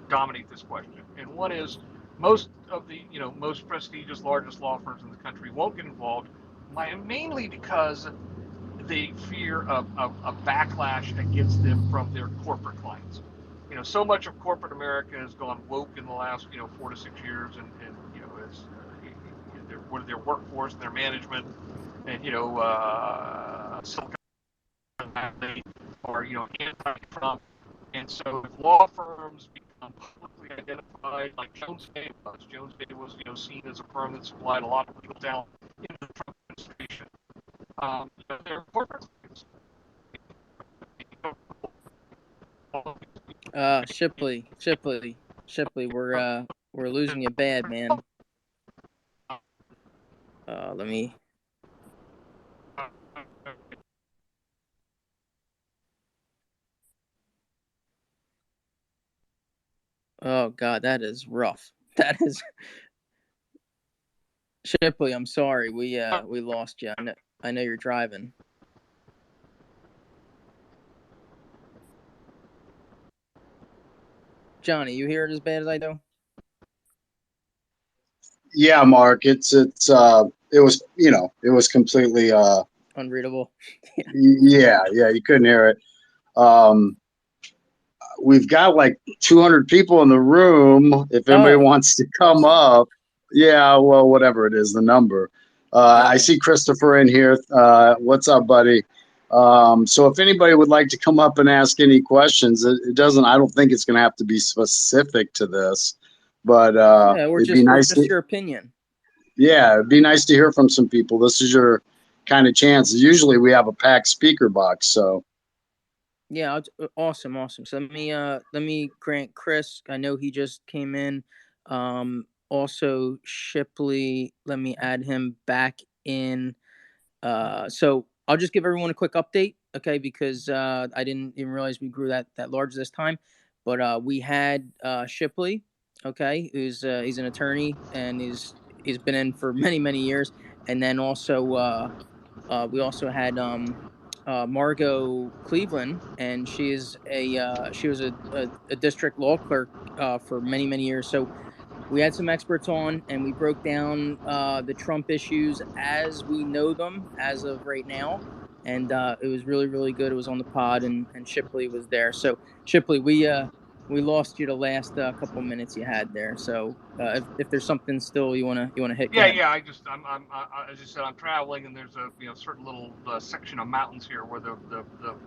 dominate this question, and one is most of the most prestigious, largest law firms in the country won't get involved, mainly because they fear a backlash against them from their corporate clients. So much of corporate America has gone woke in the last 4 to 6 years, and as their workforce, their management, and Silicon Valley are anti-Trump, and so if law firms become publicly identified like Jones Day was, seen as a firm that supplied a lot of legal talent in the Trump administration. Their corporate Shipley, we're losing you bad, man. Let me. Oh God, that is rough. That is. Shipley, I'm sorry, we lost you. I know you're driving. Johnny, you hear it as bad as I do? Yeah, Mark, it was completely unreadable. yeah, you couldn't hear it. we've got like 200 people in the room. If anybody Oh, wants to come up, yeah, well, whatever it is, the number. I got it. see Christopher in here. What's up, buddy? So if anybody would like to come up and ask any questions, it doesn't. I don't think it's going to have to be specific to this, but Yeah, it'd be or nice just to. your opinion. Yeah, it'd be nice to hear from some people. This is your kind of chance. Usually we have a packed speaker box, so. Yeah, awesome, awesome. So let me grant Chris. I know he just came in. Also Shipley. Let me add him back in. So I'll just give everyone a quick update, okay? Because I didn't even realize we grew that large this time. But we had Shipley, okay, who's he's an attorney and he's been in for many years, and then also we also had Margot Cleveland, and she was a district law clerk for many years. So we had some experts on, and we broke down the Trump issues as we know them as of right now. And it was really good. It was on the pod, and Shipley was there. So Shipley, we lost you the last couple minutes you had there. So if there's something still you wanna hit, go Yeah, ahead. yeah. As you said, I'm traveling, and there's a certain little section of mountains here where the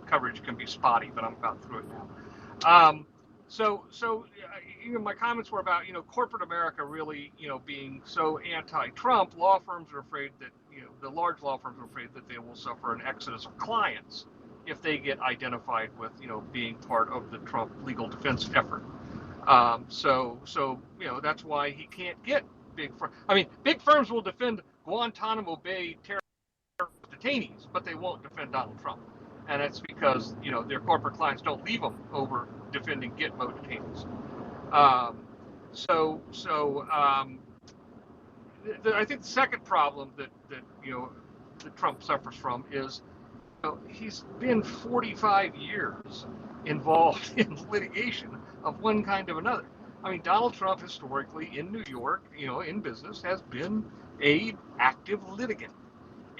coverage can be spotty, but I'm about through it now. My comments were about corporate America really being so anti-Trump. Law firms are afraid that the large law firms are afraid that they will suffer an exodus of clients if they get identified with being part of the Trump legal defense effort. That's why he can't get big firms. I mean, big firms will defend Guantanamo Bay terrorist detainees, but they won't defend Donald Trump, and that's because their corporate clients don't leave them over defending Gitmo detainees. Um, I think the second problem that Trump suffers from is he's been 45 years involved in litigation of one kind or another. I mean, Donald Trump historically in New York, in business, has been a active litigant,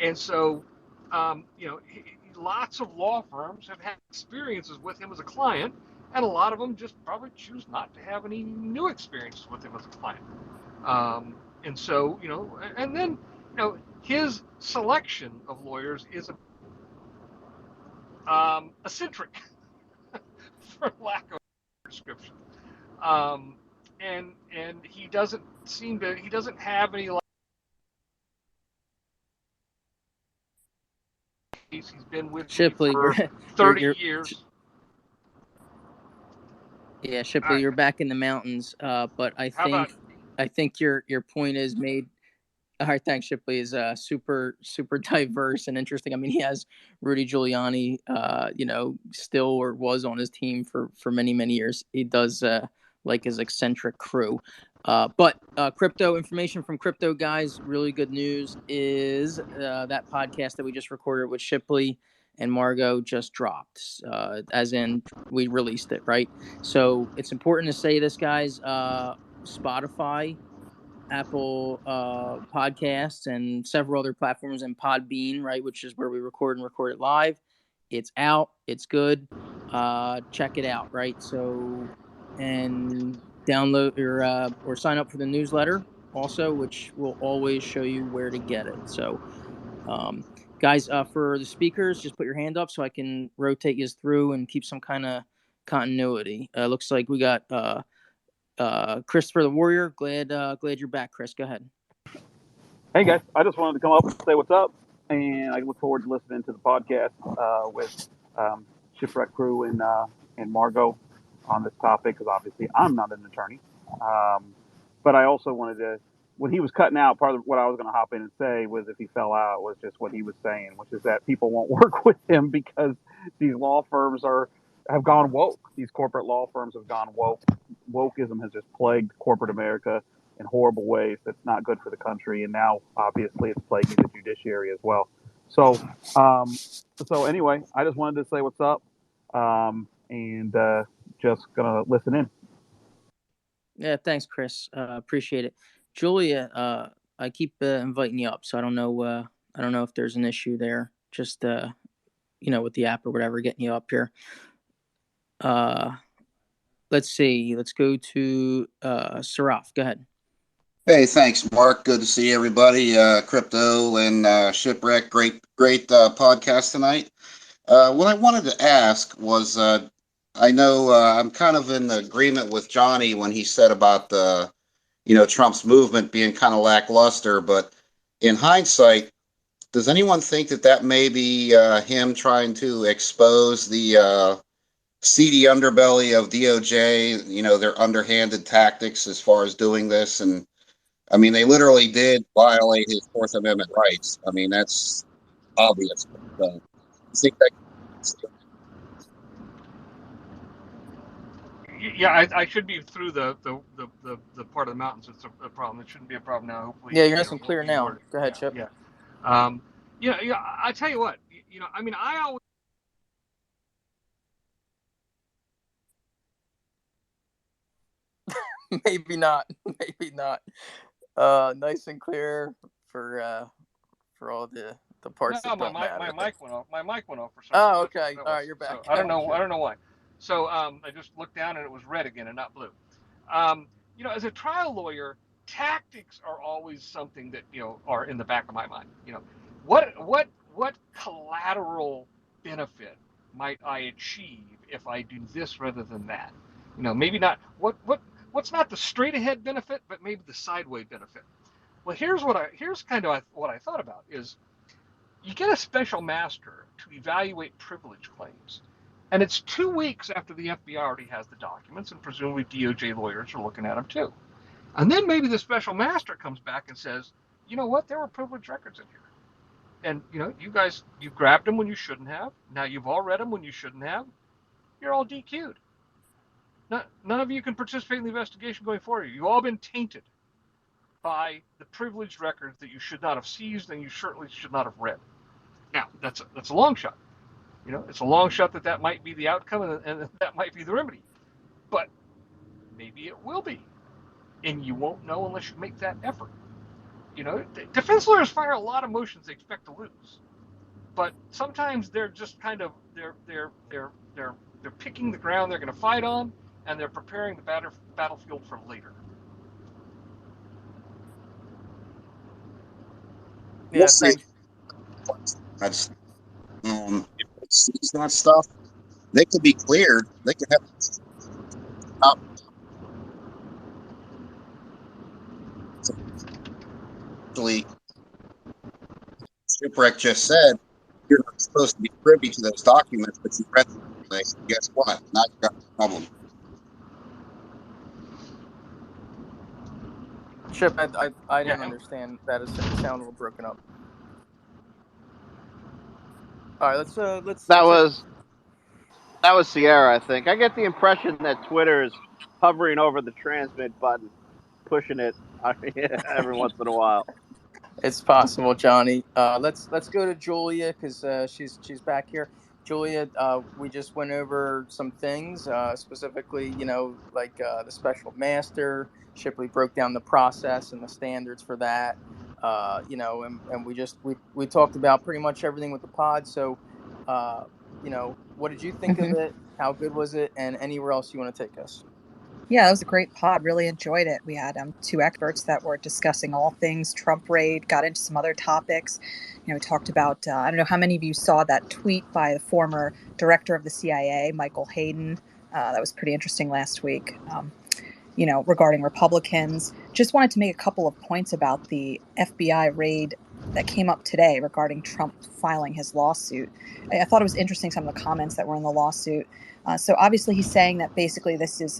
and so, lots of law firms have had experiences with him as a client, and a lot of them just probably choose not to have any new experiences with him as a client. And so, and then, his selection of lawyers is eccentric, for lack of a description. Um, and he doesn't have any. He's been with me Shipley, for you're 30 years. yeah, All Shipley, right. you're back in the mountains. But How about I think your point is made. All right, thanks. Shipley is super diverse and interesting. I mean, he has Rudy Giuliani, still or was on his team for many years. He does like his eccentric crew. But crypto information from crypto guys. Really good news is that podcast that we just recorded with Shipley and Margot just dropped. As in, we released it, right? So it's important to say this, guys. Spotify, Apple Podcasts, and several other platforms, and Podbean, right, which is where we record it live. It's out. It's good. Check it out, right? So, and download or sign up for the newsletter also, which will always show you where to get it. So, guys, for the speakers, just put your hand up so I can rotate you through and keep some kind of continuity. Looks like we got Christopher the Warrior. Glad you're back, Chris. Go ahead. Hey guys, I just wanted to come up and say what's up, and I look forward to listening to the podcast with Shipwreck Crew and Margot on this topic, because obviously I'm not an attorney, but I also wanted to. When he was cutting out, part of what I was going to hop in and say was, if he fell out, was just what he was saying, which is that people won't work with him because these law firms have gone woke. These corporate law firms have gone woke. Wokeism has just plagued corporate America in horrible ways. That's not good for the country, and now obviously it's plaguing the judiciary as well. So, anyway, I just wanted to say what's up, and just gonna listen in. Yeah, thanks, Chris. Appreciate it. Julia, I keep inviting you up, so I don't know. I don't know if there's an issue there. Just with the app or whatever, getting you up here. let's see. Let's go to Saraf. Go ahead. Hey, thanks, Mark. Good to see everybody. Crypto and Shipwreck. Great podcast tonight. What I wanted to ask was, I know I'm kind of in agreement with Johnny when he said about Trump's movement being kind of lackluster. But in hindsight, does anyone think that may be him trying to expose the seedy underbelly of DOJ? Their underhanded tactics as far as doing this. And I mean, they literally did violate his Fourth Amendment rights. I mean, that's obvious. So, I think that. Yeah, I should be through the part of the mountains. It's a problem. It shouldn't be a problem now. Hopefully, Yeah, you're nice and clear now. Go ahead, Chip. Yeah. I tell you what. I mean, I always. Maybe not. Maybe not. Nice and clear for all the parts that don't matter. My mic went off. My mic went off for some reason. Oh, okay. All right, you're back. So I don't know why. So I just looked down and it was red again and not blue. As a trial lawyer, tactics are always something that are in the back of my mind. What collateral benefit might I achieve if I do this rather than that? Maybe not what's not the straight ahead benefit, but maybe the sideway benefit. Well, here's kind of what I thought about is you get a special master to evaluate privilege claims. And it's 2 weeks after the FBI already has the documents, and presumably DOJ lawyers are looking at them too. And then maybe the special master comes back and says, you know what, there were privileged records in here. And, you grabbed them when you shouldn't have. Now you've all read them when you shouldn't have. You're all DQ'd. None of you can participate in the investigation going forward. You've all been tainted by the privileged records that you should not have seized and you certainly should not have read. Now, that's a long shot. It's a long shot that might be the outcome and that might be the remedy. But maybe it will be. And you won't know unless you make that effort. Defense lawyers fire a lot of motions they expect to lose. But sometimes they're just kind of they're picking the ground they're going to fight on, and they're preparing the battlefield for later. Yeah, thanks. That's that stuff. They could be cleared. They could have. Actually, Shipwreck just said you're not supposed to be privy to those documents, but you read them. Guess what? Now you've got a problem. Chip, I didn't understand that. It sounded a little broken up. All right, let's. That was Sierra, I think. I get the impression that Twitter is hovering over the transmit button, pushing it every once in a while. It's possible, Johnny. Let's go to Julia because she's back here. Julia, we just went over some things, specifically, like the special master. Shipley broke down the process and the standards for that. And we talked about pretty much everything with the pod. So, what did you think of it? How good was it? And anywhere else you want to take us? Yeah, it was a great pod. Really enjoyed it. We had two experts that were discussing all things Trump raid, got into some other topics. We talked about, I don't know how many of you saw that tweet by the former director of the CIA, Michael Hayden. That was pretty interesting last week, regarding Republicans. Just wanted to make a couple of points about the FBI raid that came up today regarding Trump filing his lawsuit. I thought it was interesting, some of the comments that were in the lawsuit. So obviously he's saying that basically this is,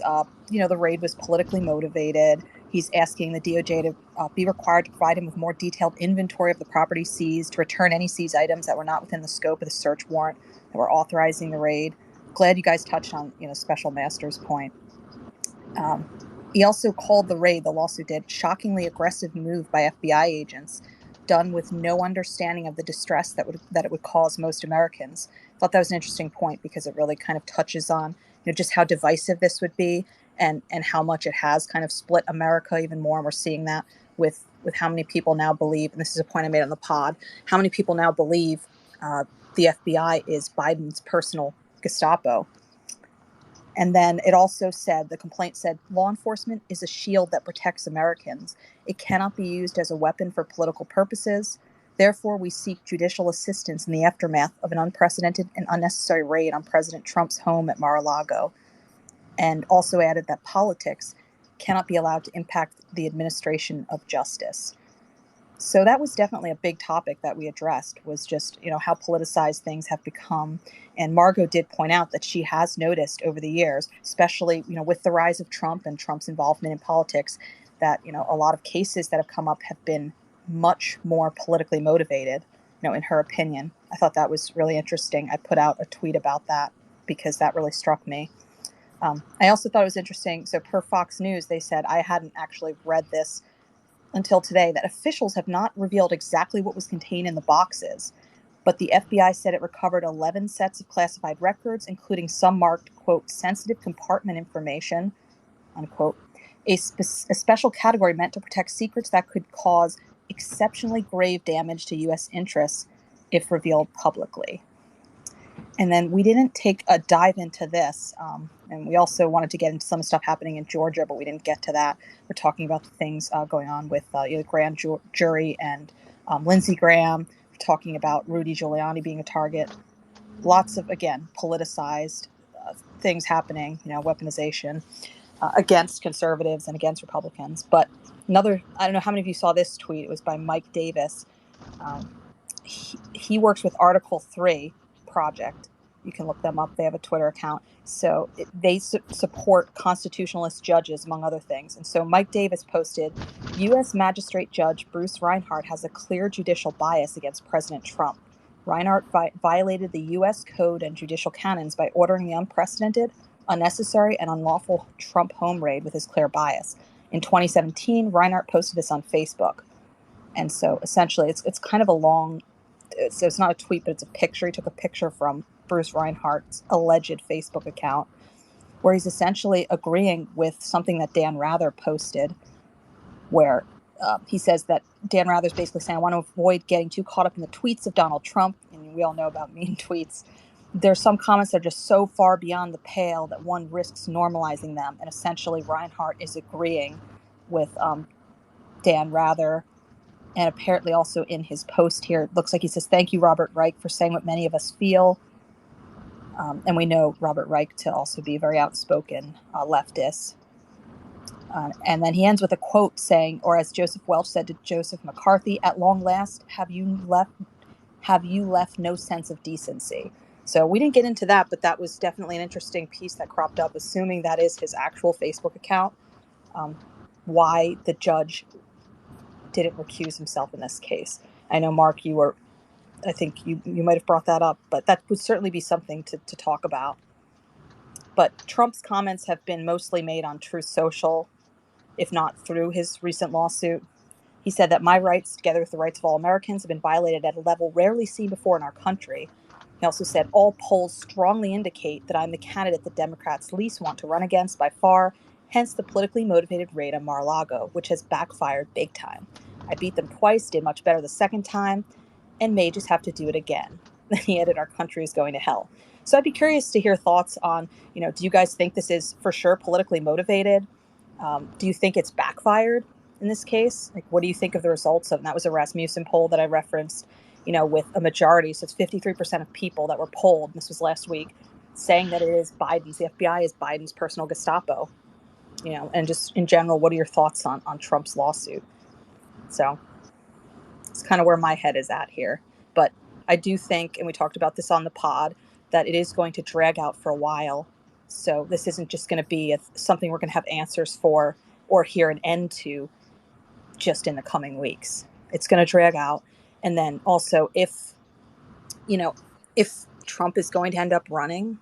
the raid was politically motivated. He's asking the DOJ to be required to provide him with more detailed inventory of the property seized, to return any seized items that were not within the scope of the search warrant that were authorizing the raid. Glad you guys touched on, Special Master's point. He also called the raid, the lawsuit did, shockingly aggressive move by FBI agents, done with no understanding of the distress that it would cause most Americans. I thought that was an interesting point because it really kind of touches on just how divisive this would be and how much it has kind of split America even more. And we're seeing that with how many people now believe, and this is a point I made on the pod, how many people now believe the FBI is Biden's personal Gestapo. And then it also said, the complaint said, law enforcement is a shield that protects Americans. It cannot be used as a weapon for political purposes. Therefore, we seek judicial assistance in the aftermath of an unprecedented and unnecessary raid on President Trump's home at Mar-a-Lago. And also added that politics cannot be allowed to impact the administration of justice. So that was definitely a big topic that we addressed, was just, how politicized things have become. And Margot did point out that she has noticed over the years, especially, with the rise of Trump and Trump's involvement in politics, that, a lot of cases that have come up have been much more politically motivated, in her opinion. I thought that was really interesting. I put out a tweet about that because that really struck me. I also thought it was interesting. So per Fox News, they said, I hadn't actually read this until today, that officials have not revealed exactly what was contained in the boxes, but the FBI said it recovered 11 sets of classified records, including some marked, quote, sensitive compartment information, unquote, a special category meant to protect secrets that could cause exceptionally grave damage to U.S. interests if revealed publicly. And then we didn't take a dive into this. And we also wanted to get into some stuff happening in Georgia, but we didn't get to that. We're talking about the things going on with the grand jury and Lindsey Graham. We're talking about Rudy Giuliani being a target. Lots of, again, politicized things happening, weaponization against conservatives and against Republicans. But another, I don't know how many of you saw this tweet. It was by Mike Davis. He works with Article 3 Project. You can look them up. They have a Twitter account. So they support constitutionalist judges, among other things. And so Mike Davis posted, U.S. Magistrate Judge Bruce Reinhart has a clear judicial bias against President Trump. Reinhart violated the U.S. Code and judicial canons by ordering the unprecedented, unnecessary, and unlawful Trump home raid with his clear bias. In 2017, Reinhart posted this on Facebook. And so essentially it's kind of a long, so it's not a tweet, but it's a picture. He took a picture from Bruce Reinhart's alleged Facebook account where he's essentially agreeing with something that Dan Rather posted, where he says that Dan Rather's basically saying, I want to avoid getting too caught up in the tweets of Donald Trump. And we all know about mean tweets. There's some comments that are just so far beyond the pale that one risks normalizing them. And essentially Reinhart is agreeing with Dan Rather. And apparently also in his post here, it looks like he says, thank you, Robert Reich, for saying what many of us feel. And we know Robert Reich to also be a very outspoken leftist. And then he ends with a quote saying, or as Joseph Welch said to Joseph McCarthy, at long last, have you left no sense of decency? So we didn't get into that, but that was definitely an interesting piece that cropped up, assuming that is his actual Facebook account, why the judge didn't recuse himself in this case. I know, Mark, I think you might have brought that up, but that would certainly be something to talk about. But Trump's comments have been mostly made on Truth Social, if not through his recent lawsuit. He said that my rights, together with the rights of all Americans, have been violated at a level rarely seen before in our country. He also said all polls strongly indicate that I'm the candidate the Democrats least want to run against by far, hence the politically motivated raid on Mar-a-Lago, which has backfired big time. I beat them twice, did much better the second time, and may just have to do it again. Then he added, our country is going to hell. So I'd be curious to hear thoughts on, do you guys think this is for sure politically motivated? Do you think it's backfired in this case? Like, what do you think of the results of? And that was a Rasmussen poll that I referenced, with a majority. So it's 53% of people that were polled, this was last week, saying that it is Biden's, the FBI is Biden's personal Gestapo, and just in general, what are your thoughts on Trump's lawsuit? So it's kind of where my head is at here. But I do think, and we talked about this on the pod, that it is going to drag out for a while. So this isn't just going to be something we're going to have answers for or hear an end to just in the coming weeks. It's going to drag out. And then also if Trump is going to end up running,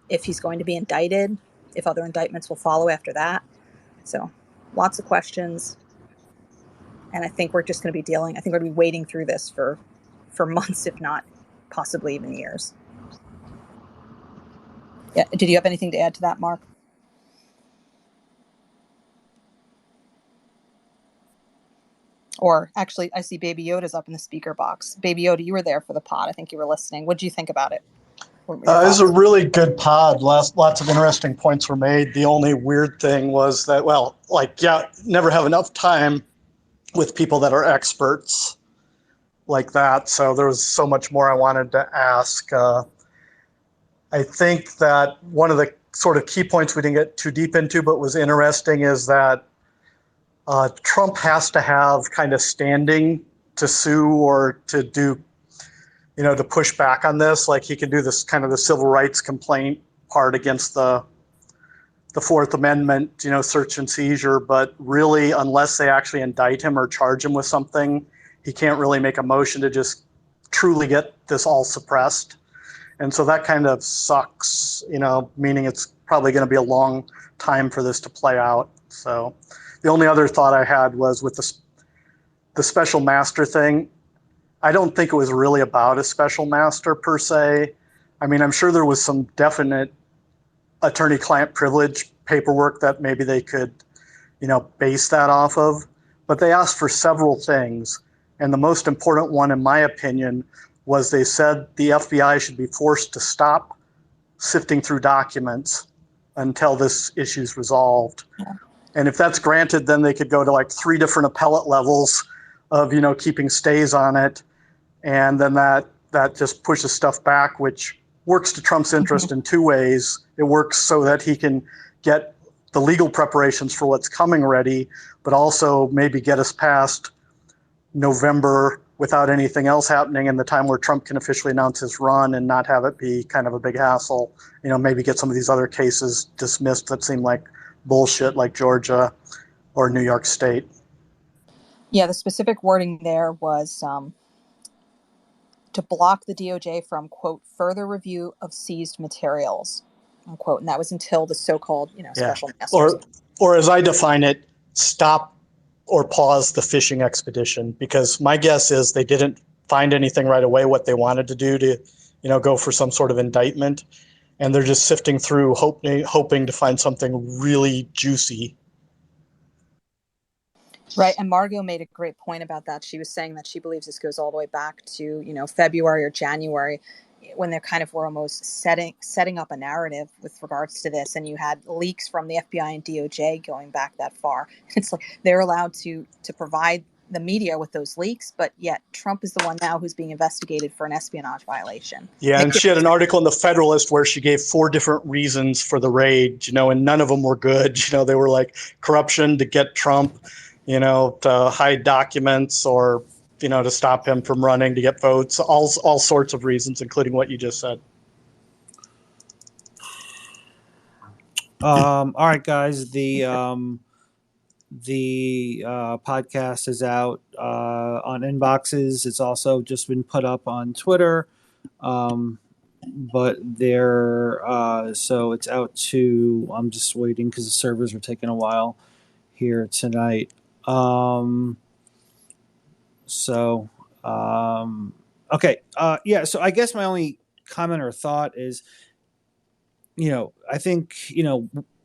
if he's going to be indicted, if other indictments will follow after that. So lots of questions. And I think we're just going to be I think we're going to be wading through this for months, if not possibly even years. Yeah. Did you have anything to add to that, Mark? Or actually, I see Baby Yoda's up in the speaker box. Baby Yoda, you were there for the pod. I think you were listening. What did you think about it? What were your It was thoughts? a really good pod. Lots of interesting points were made. The only weird thing was that, never have enough time with people that are experts like that. So there was so much more I wanted to ask. I think that one of the sort of key points we didn't get too deep into, but was interesting, is that Trump has to have kind of standing to sue or to do, to push back on this. Like he can do this kind of the civil rights complaint part against the Fourth Amendment, search and seizure. But really, unless they actually indict him or charge him with something, he can't really make a motion to just truly get this all suppressed. And so that kind of sucks, meaning it's probably going to be a long time for this to play out. So the only other thought I had was with the special master thing. I don't think it was really about a special master per se. I mean, I'm sure there was some definite attorney-client privilege paperwork that maybe they could, base that off of. But they asked for several things. And the most important one, in my opinion, was they said the FBI should be forced to stop sifting through documents until this issue is resolved. And if that's granted, then they could go to like 3 different appellate levels of, keeping stays on it. And then that just pushes stuff back, which works to Trump's interest in 2 ways. It works so that he can get the legal preparations for what's coming ready, but also maybe get us past November without anything else happening, and the time where Trump can officially announce his run and not have it be kind of a big hassle. Maybe get some of these other cases dismissed that seem like bullshit, like Georgia or New York State. Yeah, the specific wording there was to block the DOJ from, quote, further review of seized materials, unquote. And that was until the so-called, special masters. Or as I define it, stop or pause the fishing expedition, because my guess is they didn't find anything right away what they wanted to do to, go for some sort of indictment. And they're just sifting through, hoping to find something really juicy. Right. And Margot made a great point about that. She was saying that she believes this goes all the way back to, February or January, when they kind of were almost setting up a narrative with regards to this. And you had leaks from the FBI and DOJ going back that far. It's like they're allowed to provide the media with those leaks, but yet Trump is the one now who's being investigated for an espionage violation. Yeah, and she had an article in the Federalist where she gave 4 different reasons for the raid, and none of them were good. They were like corruption to get Trump, to hide documents, or, to stop him from running, to get votes, all sorts of reasons, including what you just said. All right, guys. The podcast is out on inboxes. It's also just been put up on Twitter, but so it's out to. I'm just waiting because the servers are taking a while here tonight. Okay. So I guess my only comment or thought is, I think,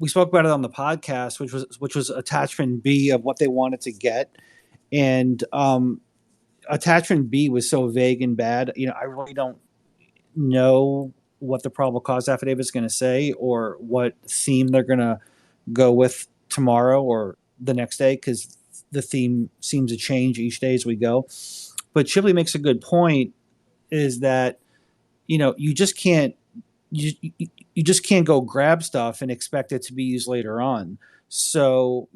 we spoke about it on the podcast, which was attachment B of what they wanted to get. And attachment B was so vague and bad. I really don't know what the probable cause affidavit is going to say or what theme they're going to go with tomorrow or the next day, because the theme seems to change each day as we go. But Shipley makes a good point, is that, you just can't you just can't go grab stuff and expect it to be used later on. So,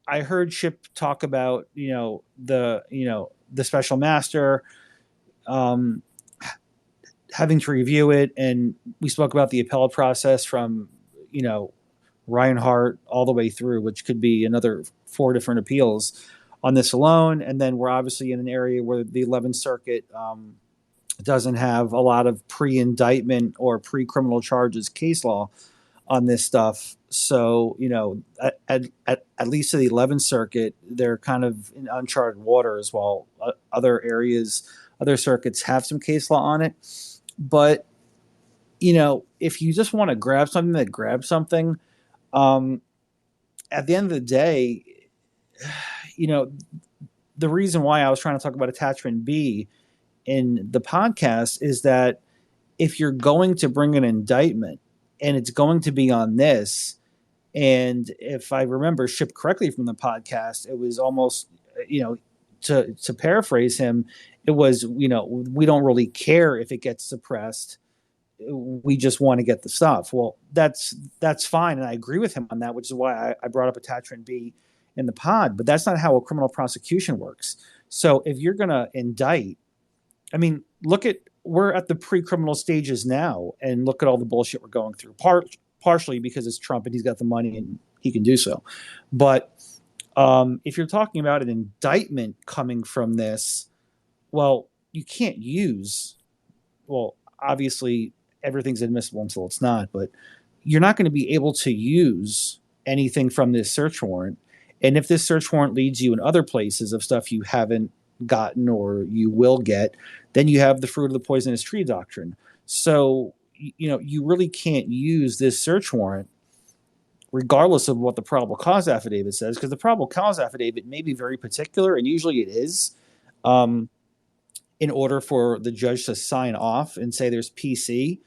I heard Ship talk about, the special master having to review it. And we spoke about the appellate process from, Reinhart all the way through, which could be another 4 different appeals on this alone. And then we're obviously in an area where the 11th Circuit doesn't have a lot of pre-indictment or pre-criminal charges case law on this stuff. So, at least to the 11th Circuit, they're kind of in uncharted waters, while other circuits have some case law on it. But, if you just want to grab something, at the end of the day, the reason why I was trying to talk about attachment B in the podcast is that if you're going to bring an indictment and it's going to be on this, and if I remember Ship correctly from the podcast, it was almost, to paraphrase him, it was, we don't really care if it gets suppressed. We just want to get the stuff. Well, that's fine. And I agree with him on that, which is why I brought up attachment B in the pod, but that's not how a criminal prosecution works. So if you're going to indict, I mean, we're at the pre-criminal stages now, and look at all the bullshit we're going through. Partially because it's Trump and he's got the money and he can do so. But if you're talking about an indictment coming from this, well, you can't use, obviously everything's admissible until it's not, but you're not going to be able to use anything from this search warrant. And if this search warrant leads you in other places of stuff you haven't gotten or you will get, then you have the fruit of the poisonous tree doctrine. So, you really can't use this search warrant regardless of what the probable cause affidavit says, because the probable cause affidavit may be very particular, and usually it is, in order for the judge to sign off and say there's PC.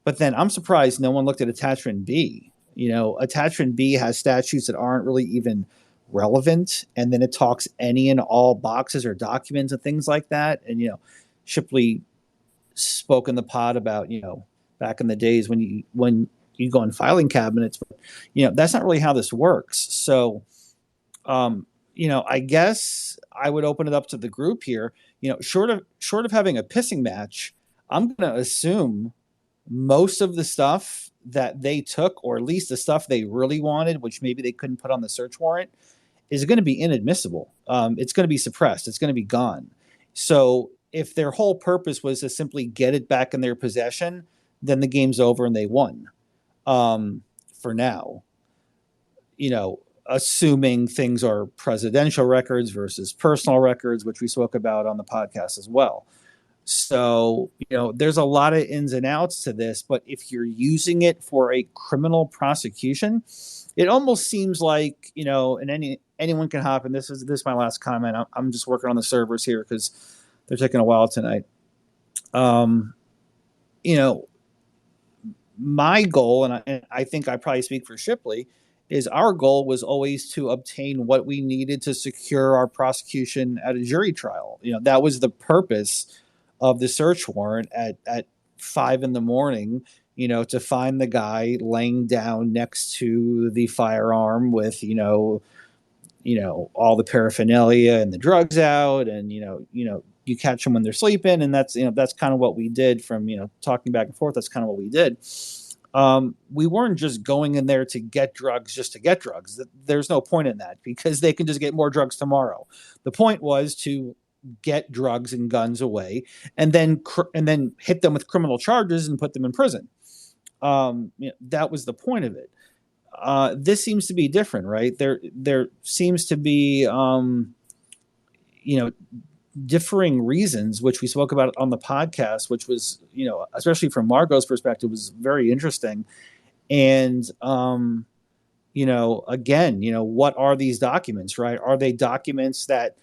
But then I'm surprised no one looked at attachment B. Attachment B has statutes that aren't really even relevant, and then it talks any and all boxes or documents and things like that. And Shipley spoke in the pod about back in the days when you go in filing cabinets, but that's not really how this works. So I guess I would open it up to the group here. Short of having a pissing match, I'm going to assume most of the stuff that they took, or at least the stuff they really wanted, which maybe they couldn't put on the search warrant, is going to be inadmissible. It's going to be suppressed. It's going to be gone. So if their whole purpose was to simply get it back in their possession, then the game's over and they won. For now, assuming things are presidential records versus personal records, which we spoke about on the podcast as well. So, there's a lot of ins and outs to this, but if you're using it for a criminal prosecution, it almost seems like, and anyone can hop in. This is my last comment. I'm just working on the servers here because they're taking a while tonight. My goal, and I think I probably speak for Shipley, is our goal was always to obtain what we needed to secure our prosecution at a jury trial. That was the purpose of the search warrant at 5 a.m, to find the guy laying down next to the firearm with, all the paraphernalia and the drugs out, and, you catch them when they're sleeping. And that's kind of what we did from, talking back and forth. That's kind of what we did. We weren't just going in there to get drugs just to get drugs. There's no point in that, because they can just get more drugs tomorrow. The point was to get drugs and guns away, and then hit them with criminal charges and put them in prison. That was the point of it. This seems to be different, right? There seems to be, differing reasons, which we spoke about on the podcast, which was, especially from Margot's perspective, was very interesting. And, again, what are these documents, right? Are they documents that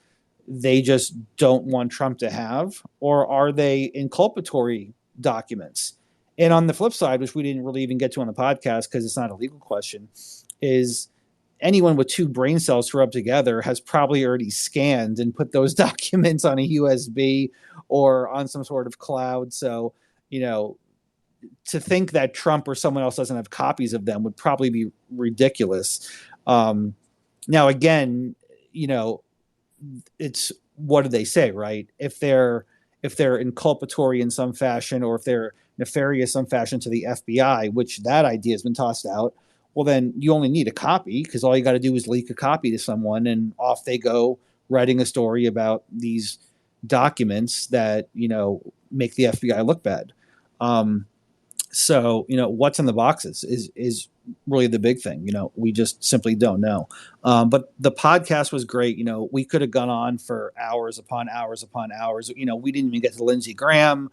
they just don't want Trump to have, or are they inculpatory documents? And on the flip side, which we didn't really even get to on the podcast because it's not a legal question, is anyone with 2 brain cells to rub together has probably already scanned and put those documents on a USB or on some sort of cloud. So, to think that Trump or someone else doesn't have copies of them would probably be ridiculous. Now, again, it's, what do they say, right? If they're inculpatory in some fashion, or if they're nefarious in some fashion to the FBI, which that idea has been tossed out, well, then you only need a copy, because all you got to do is leak a copy to someone and off they go, writing a story about these documents that, make the FBI look bad. So, what's in the boxes is really the big thing. We just simply don't know. But the podcast was great. We could have gone on for hours upon hours upon hours. We didn't even get to Lindsey Graham.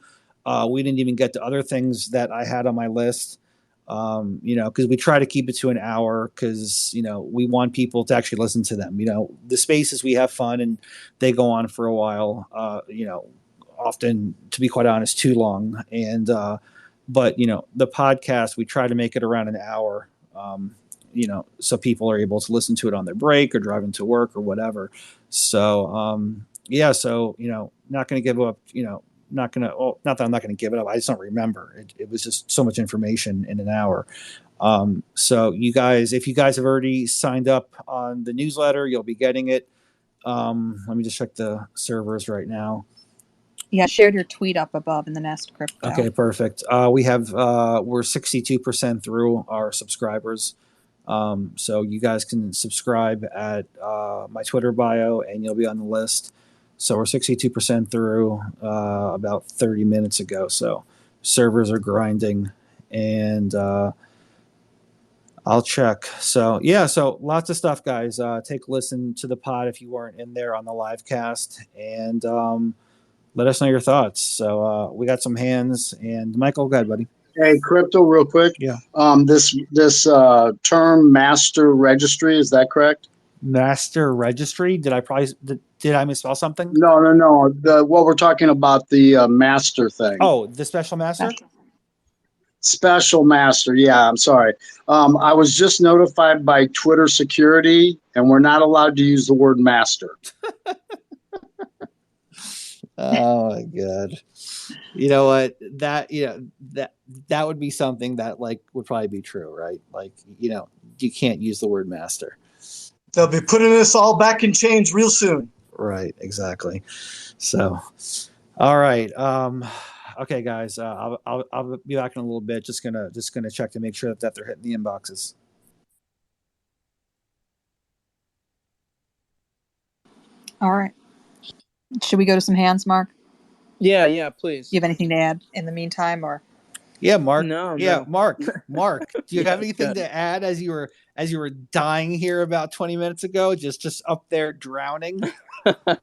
We didn't even get to other things that I had on my list. Because we try to keep it to an hour, because, we want people to actually listen to them. The spaces, we have fun and they go on for a while, often, to be quite honest, too long. And, but the podcast, we try to make it around an hour, so people are able to listen to it on their break or driving to work or whatever. So not going to give up, not that I'm not going to give it up. I just don't remember. It was just so much information in an hour. So you guys, if you guys have already signed up on the newsletter, you'll be getting it. Let me just check the servers right now. Yeah, I shared your tweet up above in the Nest Crypto. Okay, perfect. We're 62% through our subscribers. So you guys can subscribe at my Twitter bio and you'll be on the list. So we're 62% through about 30 minutes ago. So servers are grinding, and I'll check. So lots of stuff, guys. Take a listen to the pod if you weren't in there on the live cast, and let us know your thoughts. So we got some hands, and Michael, go ahead, buddy. Hey, Crypto, real quick. Yeah. This term master registry, is that correct? Master registry? Did I misspell something? No. What we're talking about, the master thing. Oh, the special master? Special master. Yeah, I'm sorry. I was just notified by Twitter security, and we're not allowed to use the word master. Oh my God. You know what? That would be something that would probably be true, right? You can't use the word master. They'll be putting us all back in chains real soon. Right, exactly. So, all right. Okay, guys. I'll be back in a little bit. Just gonna check to make sure that they're hitting the inboxes. All right. Should we go to some hands, Mark? Yeah, please. You have anything to add in the meantime, or? Yeah, Mark. No. Mark. Do you have anything to add as you were dying here about 20 minutes ago, just up there drowning? Well,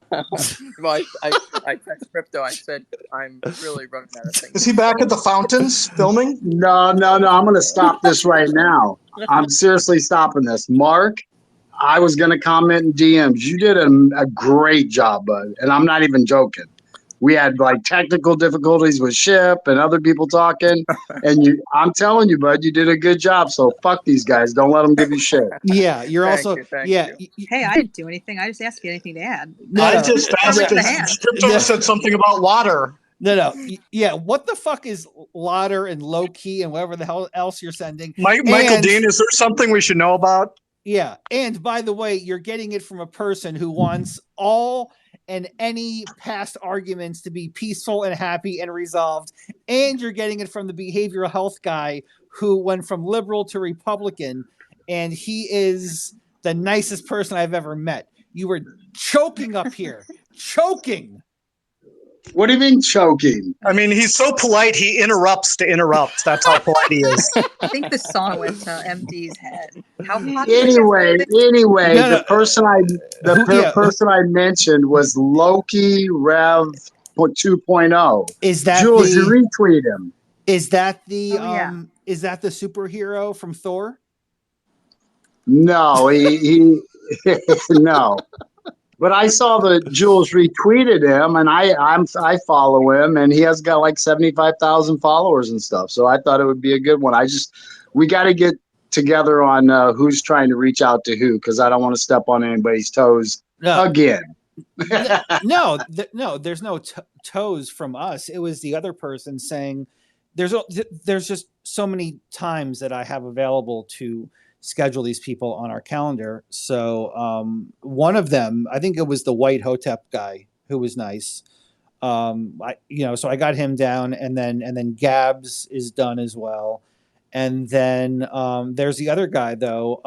I text Crypto. I said I'm really running out of things. Is he back at the fountains filming? No. I'm going to stop this right now. I'm seriously stopping this. Mark, I was going to comment in DMs. You did a great job, bud. And I'm not even joking. We had technical difficulties with Ship and other people talking. And I'm telling you, bud, you did a good job. So fuck these guys. Don't let them give you shit. Yeah, you're Thank also. you. Hey, I didn't do anything. I just asked you anything to add. I just asked because Crypto said something about water. No. Yeah, what the fuck is Lauder and low key and whatever the hell else you're sending? Michael Dean, is there something we should know about? Yeah, and by the way, you're getting it from a person who wants all and any past arguments to be peaceful and happy and resolved, and you're getting it from the behavioral health guy who went from liberal to Republican, and he is the nicest person I've ever met. You were choking up here. Choking. What do you mean choking? I mean, he's so polite, he interrupts to interrupt. That's how polite he is. I think the sauna went to MD's head. Anyway, the person I mentioned was Loki Rev 2.0. Is that Jules? You retweet him. Is that the is that the superhero from Thor? No, he no. But I saw that Jules retweeted him, and I follow him, and he has got 75,000 followers and stuff. So I thought it would be a good one. We got to get together on who's trying to reach out to who, because I don't want to step on anybody's toes again. No, there's no toes from us. It was the other person saying there's just so many times that I have available to schedule these people on our calendar. So one of them, I think it was the White Hotep guy who was nice. So I got him down, and then Gabs is done as well. And then there's the other guy though,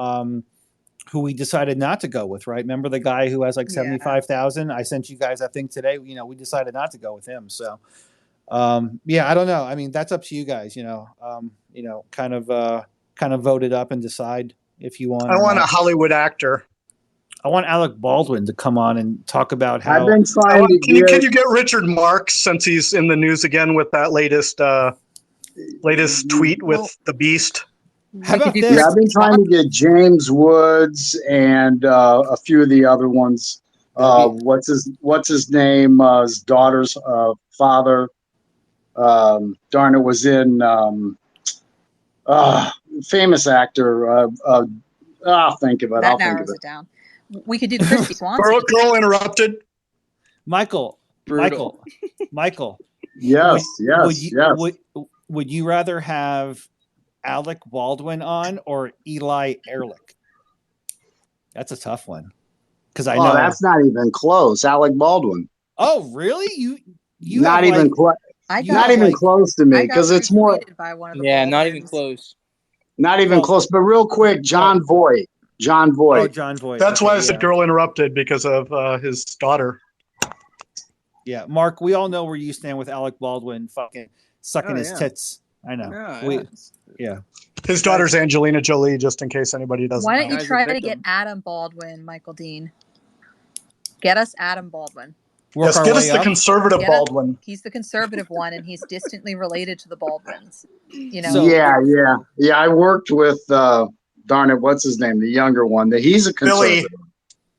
who we decided not to go with, right? Remember the guy who has 75,000? I sent you guys, I think today, we decided not to go with him. So I don't know. I mean, that's up to you guys, kind of vote it up and decide if you want. I want a Hollywood actor. I want Alec Baldwin to come on and talk about how. I've been trying to Can you get Richard Marx, since he's in the news again with that latest tweet with the Beast? How about this? Yeah, I've been trying to get James Woods and a few of the other ones. What's his name? His daughter's father. Darn, it was in famous actor. I'll think of it. That narrows it down. We could do Christy Swanson. Girl Interrupted. Michael. Yes, Would you rather have Alec Baldwin on or Eli Ehrlich? That's a tough one. Because I know that's not even close. Alec Baldwin. Oh, really? You not even close. Not even close to me because it's more. Not even close. Not even close. But real quick, John Voight. Oh, John Voight. That's why I said Girl Interrupted, because of his daughter. Yeah, Mark, we all know where you stand with Alec Baldwin fucking sucking his tits. I know. His daughter's Angelina Jolie, just in case anybody doesn't know. Why don't you try to get Adam Baldwin, Michael Dean? Get us Adam Baldwin. Yes, get us the conservative Baldwin. He's the conservative one, and he's distantly related to the Baldwins. You know. Yeah. I worked with darn it, what's his name? The younger one. He's a conservative.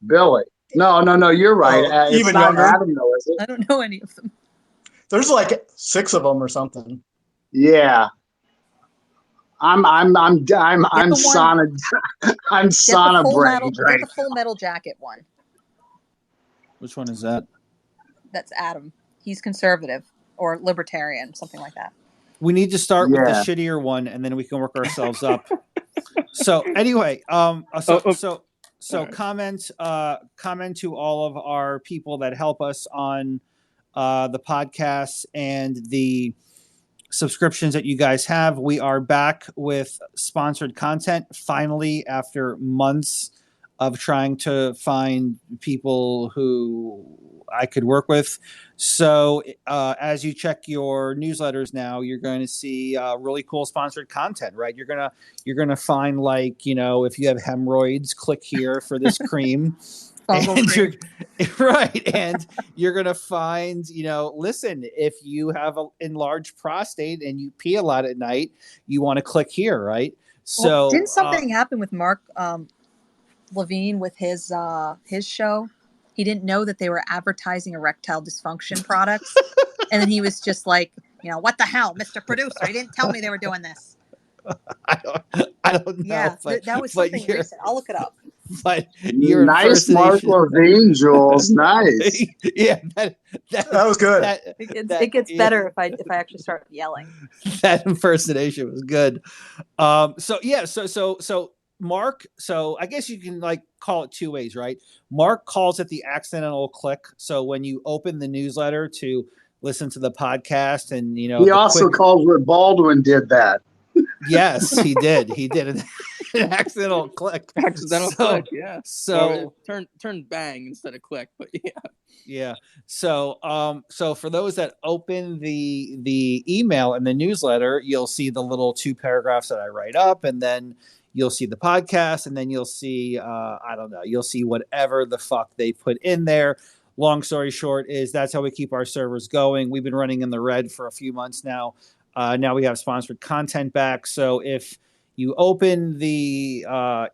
Billy. No. You're right. Even younger. Adam, though, is it? I don't know any of them. There's like 6 of them or something. Yeah. I'm sauna. I'm sauna brain. Get the Full Metal Jacket one. Which one is that? That's Adam. He's conservative or libertarian, something like that. We need to start with the shittier one, and then we can work ourselves up. So anyway, So comment to all of our people that help us on the podcast and the subscriptions that you guys have. We are back with sponsored content finally after months of trying to find people who I could work with. So as you check your newsletters now, you're going to see really cool sponsored content, right? You're gonna find, like, if you have hemorrhoids, click here for this cream. And you're gonna find, listen, if you have an enlarged prostate and you pee a lot at night, you want to click here, right? So didn't something happen with Mark Levine with his show? He didn't know that they were advertising erectile dysfunction products. And then he was just like, what the hell, Mr. Producer? He didn't tell me they were doing this. I don't know. Yeah, that was something recent. I'll look it up. But you're nice, Mark Levine, Jules. Nice. Yeah, that was good. It gets better if I actually start yelling. That impersonation was good. So Mark, so I guess you can call it 2 ways, right? Mark calls it the accidental click. So when you open the newsletter to listen to the podcast, and he also calls what Baldwin did that. Yes, he did. He did an accidental click. Click, yeah. So turn bang instead of click, but yeah. Yeah. So for those that open the email and the newsletter, you'll see the little 2 paragraphs that I write up, and then you'll see the podcast, and then you'll see you'll see whatever the fuck they put in there. Long story short is that's how we keep our servers going. We've been running in the red for a few months now. Now we have sponsored content back. So if you open the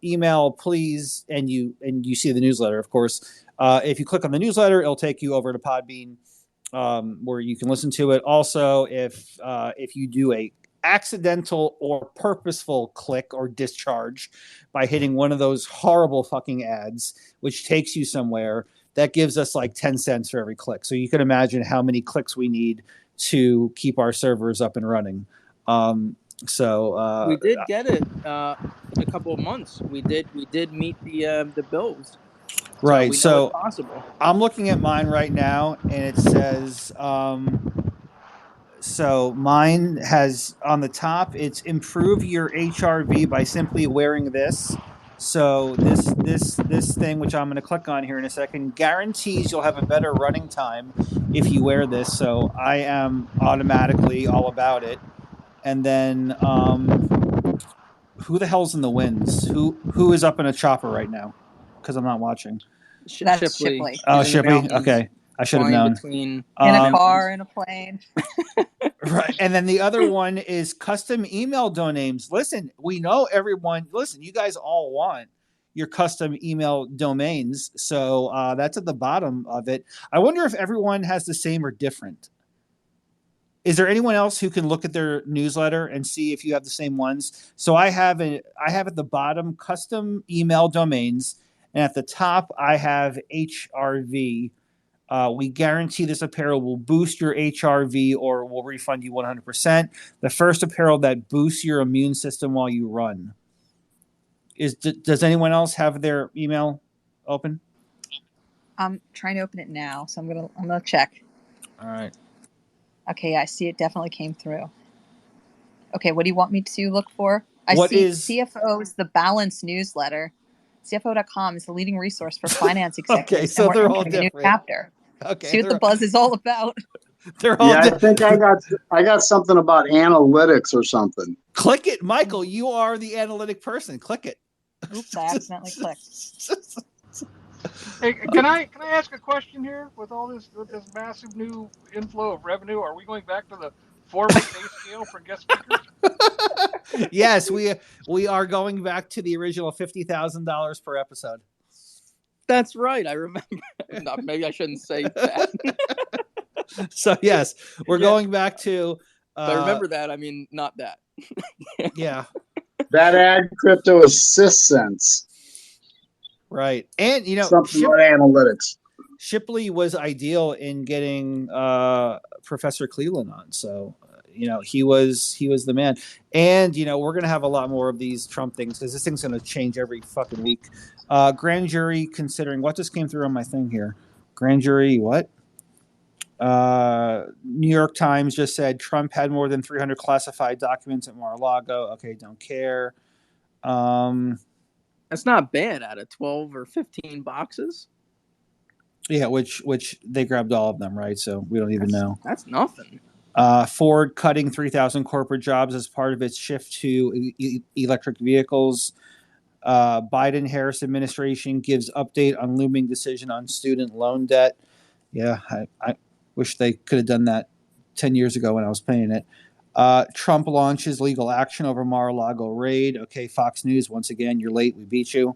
email, please, and you see the newsletter, of course. If you click on the newsletter, it'll take you over to Podbean, where you can listen to it. Also, if you do a accidental or purposeful click or discharge by hitting one of those horrible fucking ads, which takes you somewhere, that gives us like 10 cents for every click. So you can imagine how many clicks we need to keep our servers up and running. We did get it in a couple of months. We did meet the bills. Right. So it's possible. I'm looking at mine right now, and it says, so mine has on the top, it's improve your HRV by simply wearing this. So this thing, which I'm going to click on here in a second, guarantees you'll have a better running time if you wear this. So I am automatically all about it. And then who the hell's in the winds? Who is up in a chopper right now? Because I'm not watching. That's Shipley. Oh, Shipley. Okay. I should have known. In a car, in a plane. Right. And then the other one is custom email domains. Listen, we know everyone. Listen, you guys all want your custom email domains. So that's at the bottom of it. I wonder if everyone has the same or different. Is there anyone else who can look at their newsletter and see if you have the same ones? So I have at the bottom custom email domains, and at the top I have HRV. We guarantee this apparel will boost your HRV or will refund you 100%. The first apparel that boosts your immune system while you run. Does anyone else have their email open? I'm trying to open it now, so I'm gonna check. All right. Okay, I see it definitely came through. Okay, what do you want me to look for? CFO's The Balance newsletter. CFO.com is the leading resource for finance executives. Okay, so and they're we're all entering a new different. chapter. Okay, See what the buzz is all about. They're all I think I got something about analytics or something. Click it, Michael. You are the analytic person. Click it. Oops, I accidentally clicked. Hey, can I ask a question here with this massive new inflow of revenue? Are we going back to the former pay scale for guest speakers? Yes, we are going back to the original $50,000 per episode. That's right. I remember. Maybe I shouldn't say that. So yes, we're going back to. I remember that. I mean, not that. Yeah. That ad crypto is $0.06. Right, and something about analytics. Shipley was ideal in getting Professor Cleveland on. So he was the man. And we're gonna have a lot more of these Trump things because this thing's gonna change every fucking week. Grand jury considering what just came through on my thing here. Grand jury what? New York Times just said Trump had more than 300 classified documents at Mar-a-Lago. Okay, don't care. That's not bad out of 12 or 15 boxes. Yeah, which they grabbed all of them, right? So we don't even know. That's nothing. Ford cutting 3,000 corporate jobs as part of its shift to electric vehicles. Biden-Harris administration gives update on looming decision on student loan debt. Yeah, I wish they could have done that 10 years ago when I was paying it. Trump launches legal action over Mar-a-Lago raid. Okay, Fox News, once again, you're late. We beat you.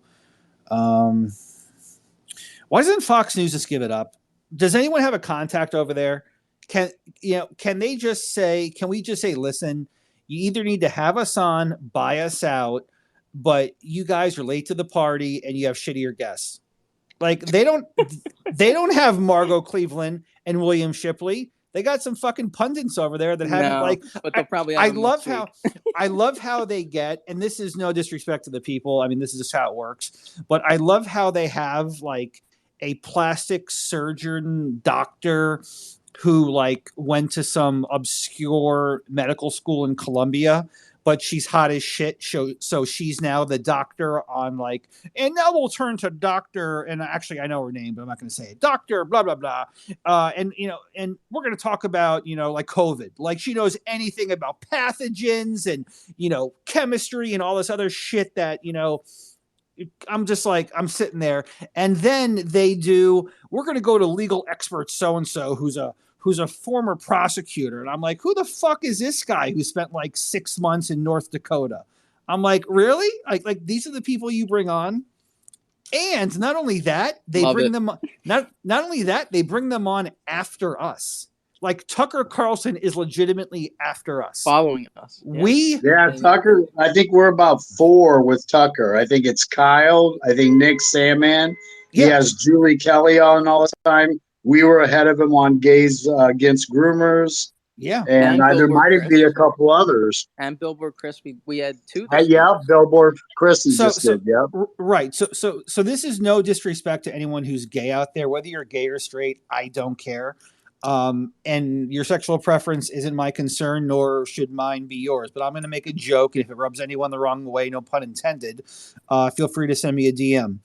Why doesn't Fox News just give it up? Does anyone have a contact over there? Can they just say, can we just say, listen, you either need to have us on, buy us out, but you guys are late to the party and you have shittier guests. Like they don't have Margot Cleveland and William Shipley. They got some fucking pundits over there that haven't but they'll probably I love how they get, and this is no disrespect to the people. I mean, this is just how it works. But I love how they have like a plastic surgeon doctor who like went to some obscure medical school in Colombia, but she's hot as shit. So she's now the doctor on like, and now we'll turn to Dr. And actually I know her name, but I'm not going to say it. Dr. blah, blah, blah. And we're going to talk about, like COVID, like she knows anything about pathogens and, chemistry and all this other shit that, I'm just like, I'm sitting there. And then we're going to go to legal expert so-and-so who's a former prosecutor. And I'm like, who the fuck is this guy who spent like 6 months in North Dakota? I'm like, really? Like these are the people you bring on? And not only that, they bring them on after us. Like Tucker Carlson is legitimately after us. Following us. Yeah. Tucker, I think we're about 4 with Tucker. I think it's Kyle. I think Nick Sandman. He has Julie Kelly on all the time. We were ahead of him on Gays Against Groomers. Yeah. And there might even be a couple others. And Billboard Chris, we had 2. Billboard Chris did. Right. So this is no disrespect to anyone who's gay out there, whether you're gay or straight, I don't care. And your sexual preference isn't my concern, nor should mine be yours. But I'm going to make a joke. And if it rubs anyone the wrong way, no pun intended, feel free to send me a DM.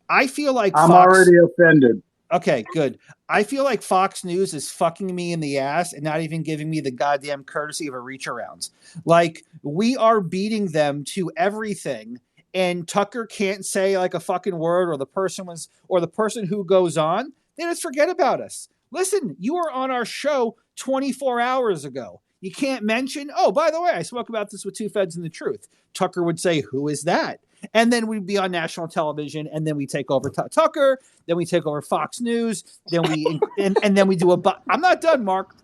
I feel like I'm already offended. Okay, good. I feel like Fox News is fucking me in the ass and not even giving me the goddamn courtesy of a reach around. Like, we are beating them to everything, and Tucker can't say like a fucking word, or the person who goes on, they just forget about us. Listen, you were on our show 24 hours ago. You can't mention, oh, by the way, I spoke about this with Two Feds and the Truth. Tucker would say, who is that? And then we'd be on national television, and then we take over Tucker, then we take over Fox News, then we and then we do I'm not done, Mark.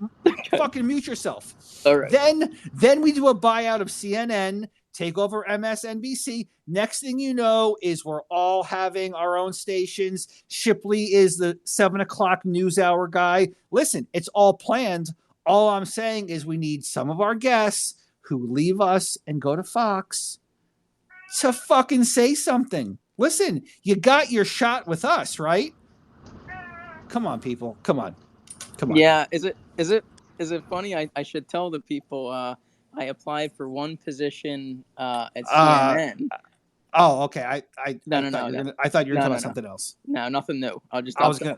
Fucking mute yourself. All right. Then we do a buyout of CNN, take over MSNBC. Next thing you know is we're all having our own stations. Shipley is the 7:00 news hour guy. Listen, it's all planned. All I'm saying is we need some of our guests who leave us and go to Fox to fucking say something. Listen, you got your shot with us, right? Come on, people. Come on. Yeah, is it funny? I should tell the people I applied for one position at CNN. Oh, okay. I No. thought you were talking about something else. No, nothing new. I'll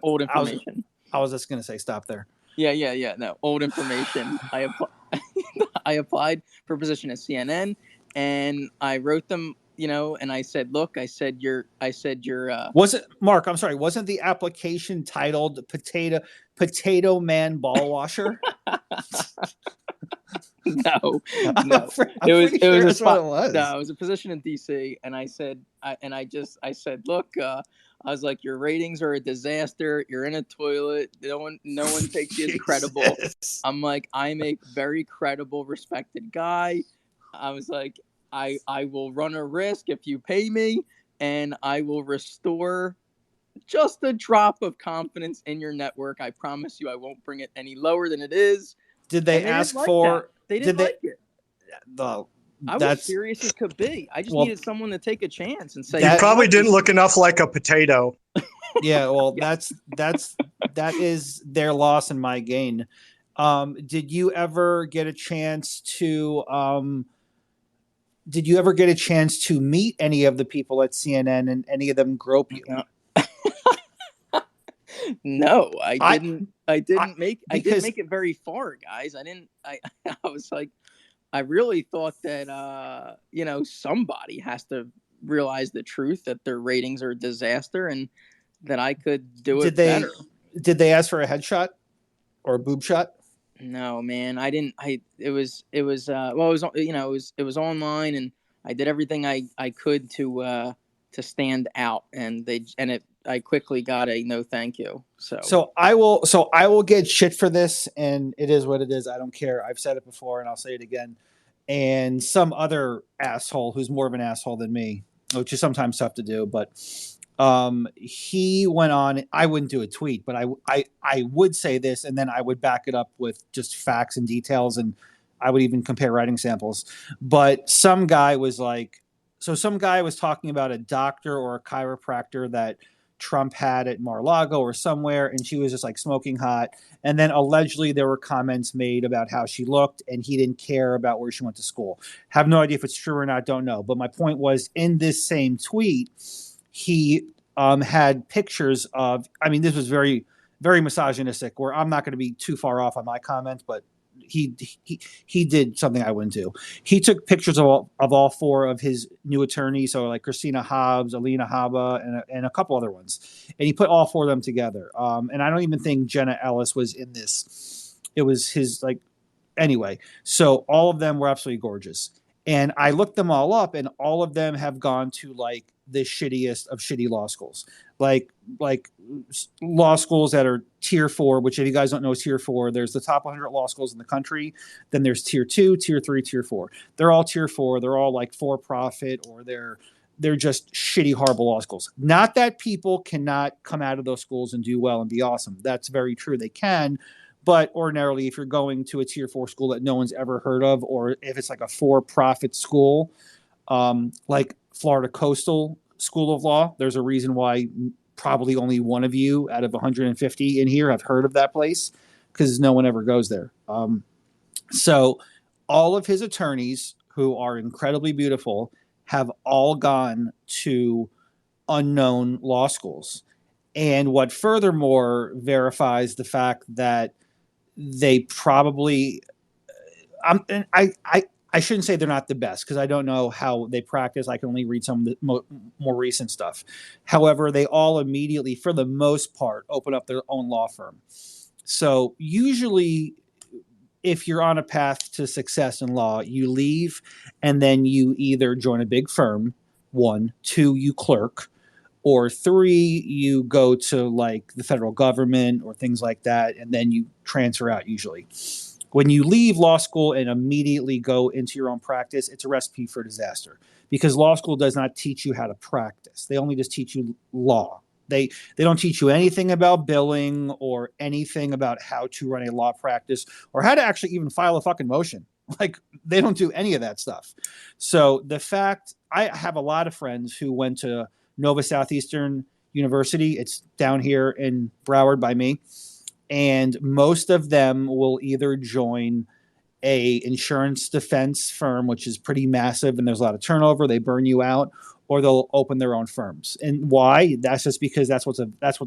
old information. I was just gonna say stop there. Yeah. No, old information. I applied for a position at CNN, and I wrote them, and I said, look, I said you're. Was it Mark? I'm sorry. Wasn't the application titled Potato Man Ball Washer? No. It was a position in DC, and I said, look, I was like, your ratings are a disaster. You're in a toilet. No one takes you as credible. I'm like, I'm a very credible, respected guy. I was like, I will run a risk if you pay me, and I will restore just a drop of confidence in your network. I promise you, I won't bring it any lower than it is. Did they ask for? They didn't like it. I was That's serious as could be. I just needed someone to take a chance and say, You probably didn't look enough like a potato. Yeah, well, that is their loss and my gain. Did you ever get a chance to meet any of the people at CNN and any of them grope you? No, I didn't make it very far, guys. I was like, I really thought that somebody has to realize the truth that their ratings are a disaster and that I could do it better. Did they ask for a headshot or a boob shot? No, man, I didn't. It was online, and I did everything I could to stand out, I quickly got a no thank you. So I will get shit for this, and it is what it is. I don't care. I've said it before and I'll say it again. And some other asshole who's more of an asshole than me, which is sometimes tough to do, but he went on. I wouldn't do a tweet, but I would say this, and then I would back it up with just facts and details, and I would even compare writing samples. But some guy was talking about a doctor or a chiropractor that Trump had at Mar-a-Lago or somewhere, and she was just like smoking hot. And then allegedly there were comments made about how she looked, and he didn't care about where she went to school. Have no idea if it's true or not, don't know. But my point was, in this same tweet, he had pictures of, this was very, very misogynistic, where I'm not going to be too far off on my comments, but he did something I wouldn't do. He took pictures of all four of his new attorneys, so like Christina Hobbs, Alina Habba, and a couple other ones, and he put all four of them together. And I don't even think Jenna Ellis was in this. It was his anyway. So all of them were absolutely gorgeous, and I looked them all up, and all of them have gone to the shittiest of shitty law schools, like law schools that are tier 4, which if you guys don't know is tier 4, there's the top 100 law schools in the country. Then there's tier 2, tier 3, tier 4. They're all tier 4. They're all for profit, or they're just shitty, horrible law schools. Not that people cannot come out of those schools and do well and be awesome. That's very true. They can. But ordinarily, if you're going to a tier 4 school that no one's ever heard of, or if it's a for-profit school, like Florida Coastal School of Law, there's a reason why probably only one of you out of 150 in here have heard of that place, because no one ever goes there. So all of his attorneys, who are incredibly beautiful, have all gone to unknown law schools. And what furthermore verifies the fact that they probably, I shouldn't say they're not the best, because I don't know how they practice. I can only read some of the more recent stuff. However, they all immediately, for the most part, open up their own law firm. So usually, if you're on a path to success in law, you leave and then you either join a big firm, 1, 2, you clerk, or 3, you go to the federal government or things like that, and then you transfer out usually. When you leave law school and immediately go into your own practice, it's a recipe for disaster, because law school does not teach you how to practice. They only just teach you law. They don't teach you anything about billing or anything about how to run a law practice or how to actually even file a fucking motion. Like, they don't do any of that stuff. So the fact, I have a lot of friends who went to Nova Southeastern University. It's down here in Broward by me. And most of them will either join a insurance defense firm, which is pretty massive and there's a lot of turnover, they burn you out, or they'll open their own firms. And why? That's just because that's what's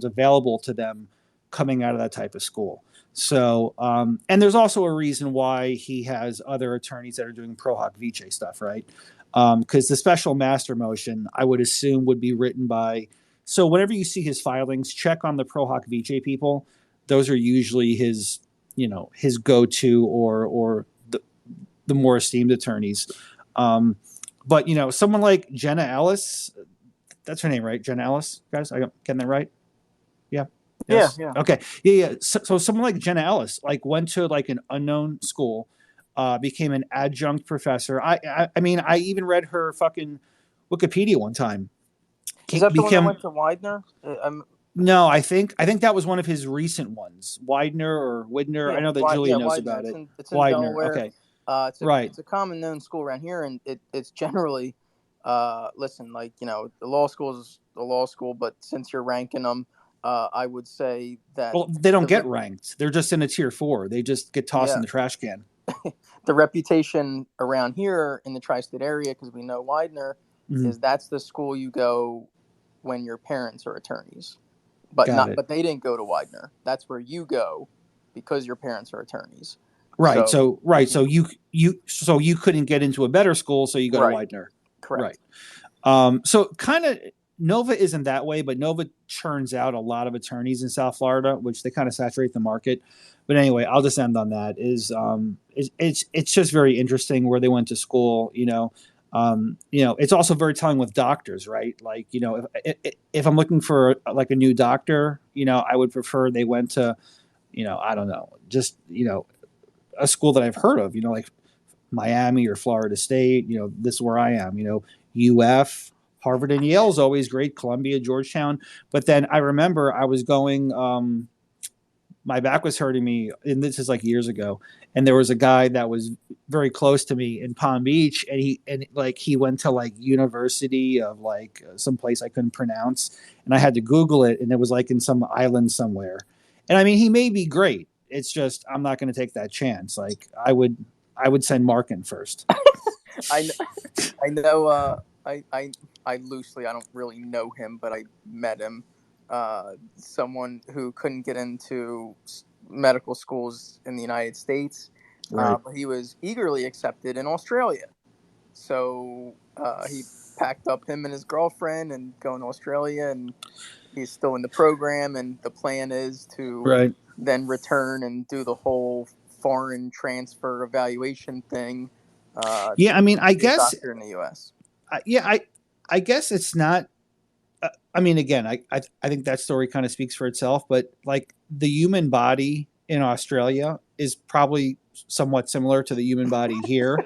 available to them coming out of that type of school. So, and there's also a reason why he has other attorneys that are doing pro hoc vice stuff, right? Because the special master motion, I would assume, would be written by. So whenever you see his filings, check on the pro hoc vice people. Those are usually his, his go-to or the more esteemed attorneys. But someone like Jenna Ellis, that's her name, right? Jenna Ellis, guys, I getting that right? Yeah. Yes? Yeah. Okay. Yeah. So someone like Jenna Ellis, went to an unknown school, became an adjunct professor. I mean, I even read her fucking Wikipedia one time. Is that the one that went to Widener? No, I think that was one of his recent ones, Widener or Widner. Yeah, I know that Julia knows Widener. about it. It's in Widener. Delaware. Okay. It's a common known school around here, and it's generally, listen, the law school is the law school, but since you're ranking them, I would say that. Well, they don't get ranked. They're just in a tier 4. They just get tossed in the trash can. The reputation around here in the tri-state area, because we know Widener, is that's the school you go when your parents are attorneys. But but they didn't go to Widener. That's where you go because your parents are attorneys. Right. So you couldn't get into a better school, so you go to Widener. Correct. Right. So kind of Nova isn't that way, but Nova churns out a lot of attorneys in South Florida, which they kind of saturate the market. But anyway, I'll just end on that. It's just very interesting where they went to school. It's also very telling with doctors, right? If I'm looking for a new doctor, I would prefer they went to, I don't know, just, a school that I've heard of, like Miami or Florida State, this is where I am, UF, Harvard and Yale is always great, Columbia, Georgetown. But then I remember I was going, my back was hurting me, and this is years ago. And there was a guy that was very close to me in Palm Beach, and he went to University of some place I couldn't pronounce, and I had to Google it, and it was in some island somewhere. And I mean, he may be great. It's just I'm not going to take that chance. I would send Mark in first. I know. I loosely, I don't really know him, but I met him. Someone who couldn't get into medical schools in the United States, right. But he was eagerly accepted in Australia. So he packed up him and his girlfriend and going to Australia, and he's still in the program. And the plan is to then return and do the whole foreign transfer evaluation thing. I mean, I guess doctor in the U.S. I guess it's not. I mean, again, I think that story kind of speaks for itself, but the human body in Australia is probably somewhat similar to the human body here.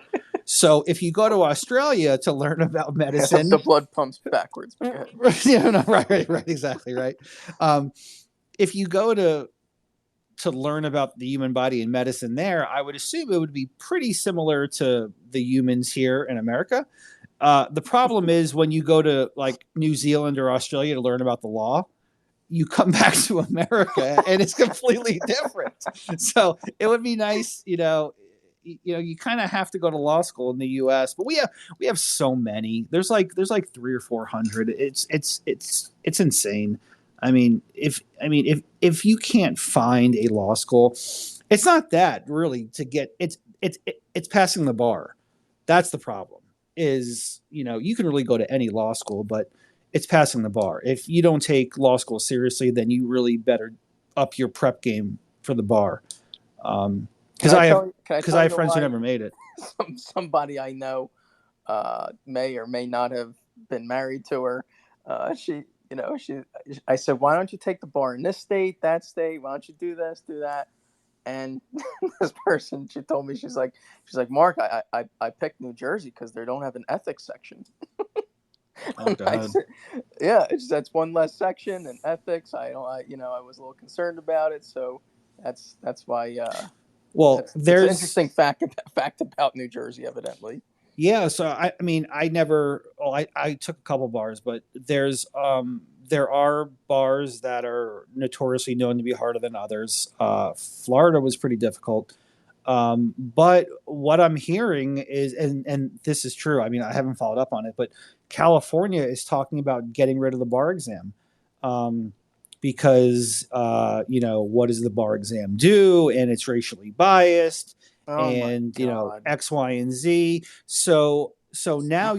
So if you go to Australia to learn about medicine, the blood pumps backwards. Right, exactly, right. If you go to learn about the human body and medicine there, I would assume it would be pretty similar to the humans here in America. The problem is when you go to New Zealand or Australia to learn about the law, you come back to America and it's completely different. So it would be nice, you kind of have to go to law school in the U.S., but we have so many. There's 300 or 400. It's insane. I mean, if you can't find a law school, it's not that really to get it's passing the bar. That's the problem. Is you can really go to any law school, but it's passing the bar. If you don't take law school seriously, then you really better up your prep game for the bar. Because I have friends who never made it. Somebody I know may or may not have been married to her. I said, why don't you take the bar in this state, that state? Why don't you do this, do that? And this person, she told me, she's like, Mark, I picked New Jersey because they don't have an ethics section. Oh, God. Said, yeah, that's one less section, and ethics. I was a little concerned about it, so that's why. Well, it's an there's interesting fact about New Jersey, evidently. yeah. So I mean, I never. Well, I took a couple bars, but there are bars that are notoriously known to be harder than others. Florida was pretty difficult. But what I'm hearing is, and this is true. I mean, I haven't followed up on it, but California is talking about getting rid of the bar exam, because what does the bar exam do? And it's racially biased, Oh my and God. X, Y, and Z. So now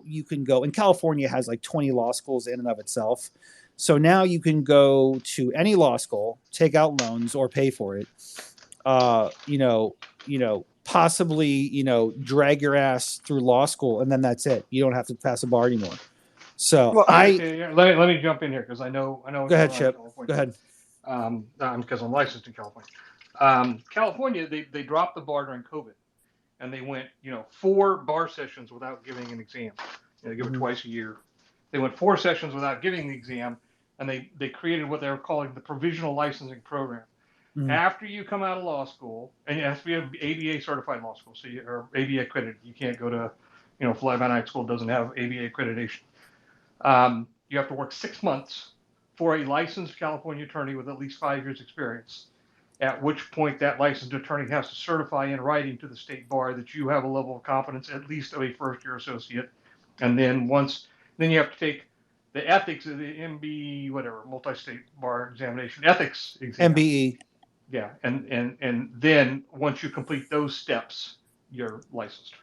you can go, and California has like 20 law schools in and of itself. So now you can go to any law school, take out loans or pay for it. Possibly, drag your ass through law school, and then that's it. You don't have to pass a bar anymore. So Well, let me jump in here because I know. Go ahead, Chip. Go ahead. Because I'm licensed in California. California, they dropped the bar during COVID, and they went 4 bar sessions without giving an exam. They give it twice a year. They went 4 sessions without giving the exam, and they created what they were calling the provisional licensing program. After you come out of law school, and it has to be an ABA certified law school, or ABA accredited. You can't go to, fly-by-night school doesn't have ABA accreditation. You have to work 6 months for a licensed California attorney with at least 5 years experience, at which point that licensed attorney has to certify in writing to the state bar that you have a level of competence at least of a first-year associate. And then you have to take the ethics of the MB, whatever, multi-state bar examination, ethics exam. MBE. Yeah, and then once you complete those steps, you're licensed.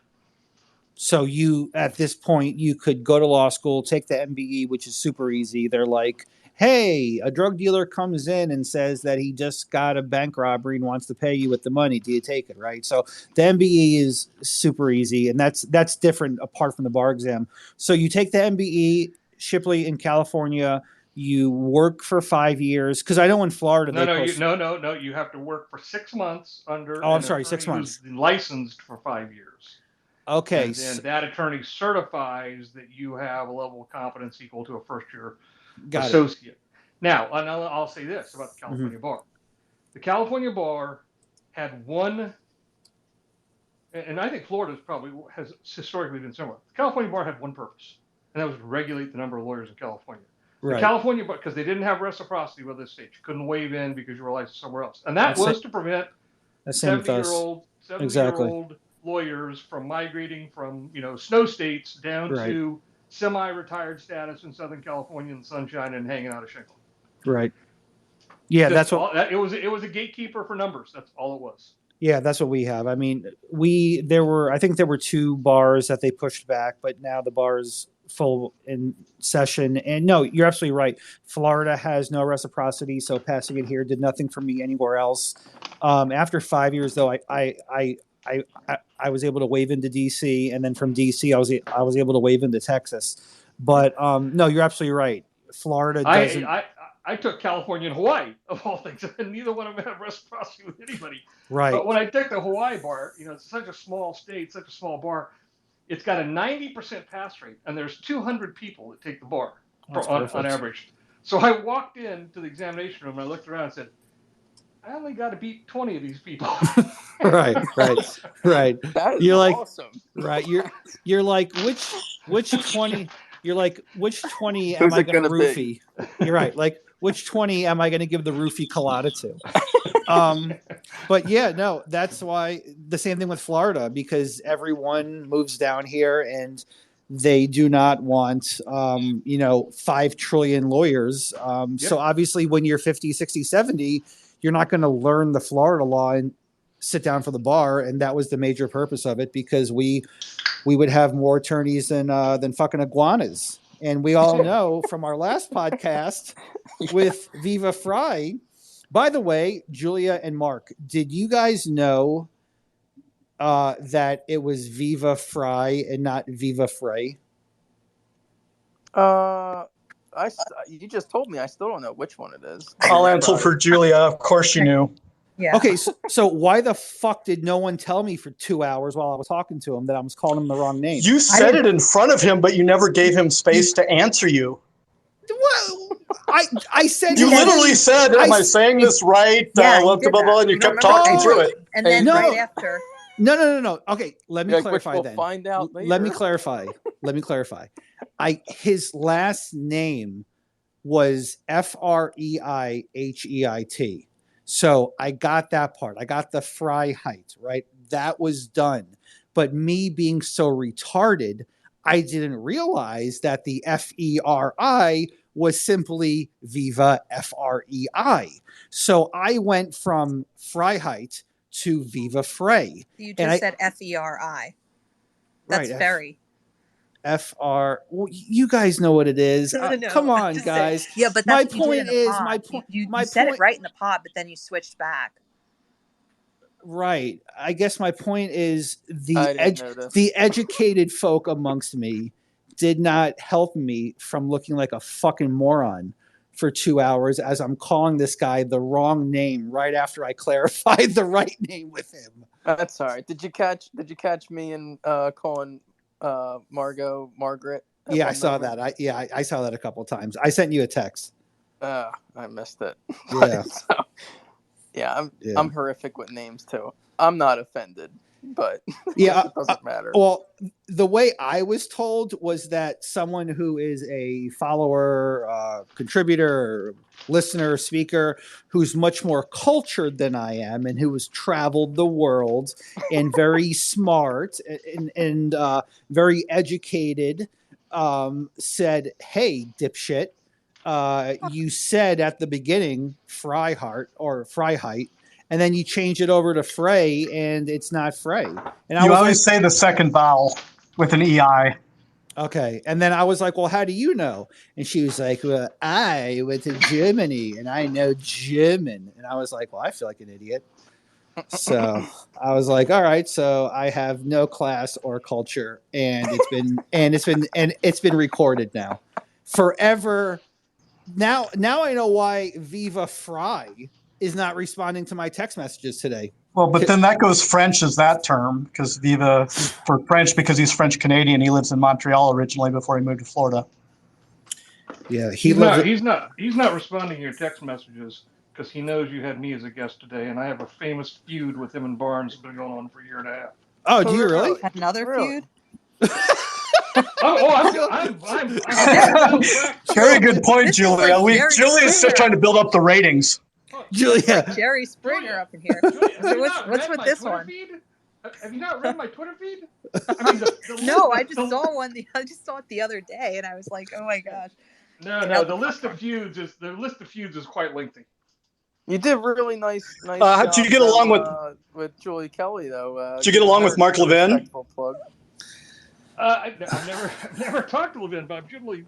So at this point, you could go to law school, take the MBE, which is super easy. They're like, hey, a drug dealer comes in and says that he just got a bank robbery and wants to pay you with the money. Do you take it, right? So the MBE is super easy, and that's different apart from the bar exam. So you take the MBE, Shipley in California. You work for 5 years, because I know in Florida No. You have to work for 6 months under. Oh, I'm sorry, 6 months. Who's licensed for 5 years. Okay. And then that attorney certifies that you have a level of competence equal to a first-year associate. Now, I'll say this about the California bar. The California bar had one, and I think Florida's probably has historically been similar. The California bar had one purpose, and that was to regulate the number of lawyers in California. Right. The California bar, because they didn't have reciprocity with this state. You couldn't waive in because you were licensed somewhere else. And that was to prevent 70-year-old lawyers from migrating from snow states down to semi-retired status in Southern California in the sunshine and hanging out a shingle. Right. Yeah, that's what it was. It was a gatekeeper for numbers. That's all it was. Yeah, that's what we have. I mean, I think there were 2 bars that they pushed back, but now the bar's full in session. And no, you're absolutely right. Florida has no reciprocity, so passing it here did nothing for me anywhere else. After 5 years, though, I was able to waive into DC, and then from DC, I was able to waive into Texas. But no, you're absolutely right. Florida doesn't. I took California and Hawaii, of all things, and neither one of them have reciprocity with anybody. Right. But when I took the Hawaii bar, it's such a small state, such a small bar, it's got a 90% pass rate, and there's 200 people that take the bar on average. So I walked into the examination room, and I looked around and said, I only got to beat 20 of these people. Right. That is awesome. Right. You're like, which 20? You're like, which 20 am I going to roofie? You're right. Like, which 20 am I going to give the roofie colada to? But yeah, no, that's why the same thing with Florida, because everyone moves down here and they do not want, 5 trillion lawyers. So obviously when you're 50, 60, 70, you're not going to learn the Florida law and sit down for the bar. And that was the major purpose of it, because we would have more attorneys than fucking iguanas. And we all know from our last podcast with Viva Frei. By the way, Julia and Mark, did you guys know that it was Viva Frei and not Viva Frei? You just told me. I still don't know which one it is. I'll answer for Julia. Of course you knew. Yeah. Okay, so why the fuck did no one tell me for 2 hours while I was talking to him that I was calling him the wrong name? You said it in front of him, but you never gave him space to answer you. Well, I said You literally said, "Am I saying this right?" Yeah, Blah, blah, blah, and you kept talking through it. And then No. right after. No. Okay, let me Like, clarify which we'll then. find out Let me later. clarify. His last name was Freiheit. So I got that part. I got the Freiheit, right? That was done. But me being so retarded, I didn't realize that the FERI was simply Viva FREI. So I went from Freiheit to Viva Frey. You just said FERI. That's ferry. FR. Well, you guys know what it is. No. Come on, guys. Yeah, but my that's what you point did in the is pod. my point. You my said point, it right in the pod, but then you switched back. Right. I guess my point is the educated folk amongst me did not help me from looking like a fucking moron for 2 hours as I'm calling this guy the wrong name right after I clarified the right name with him. That's all right. Did you catch me and calling Margot Margaret? Yeah, I saw that. I saw that a couple of times. I sent you a text. I missed it. Yeah. I'm horrific with names too. I'm not offended, but yeah, it doesn't matter. Well, the way I was told was that someone who is a follower, contributor, listener, speaker, who's much more cultured than I am and who has traveled the world and very smart and very educated, said, "Hey, dipshit, you said at the beginning Freiheit, and then you change it over to Frey, and it's not Frey." And you always say the second vowel with an EI. Okay. And then I was like, "Well, how do you know?" And she was like, "Well, I went to Germany and I know German." And I was like, "Well, I feel like an idiot." So I was like, "All right, so I have no class or culture, and it's been recorded now forever." Now I know why Viva Fry is not responding to my text messages today. Well, but then that goes French as that term, because Viva for French, because he's French Canadian. He lives in Montreal originally before he moved to Florida. Yeah, he's not responding to your text messages because he knows you had me as a guest today, and I have a famous feud with him and Barnes that's been going on for a year and a half. Oh, do you really? Another feud? I'm Very good point, Julia. Julia's still trying to build up the ratings. Julia, Jerry Springer up in here. What's with this one? Feed? Have you not read my Twitter feed? I mean, no, I just saw one. I just saw it the other day, and I was like, "Oh my gosh!" No. The list of feuds is quite lengthy. You did really nice. Did you get along with Julie Kelly though? Did you get along with Mark Levin? Plug. I've never talked to Levin, but I'm generally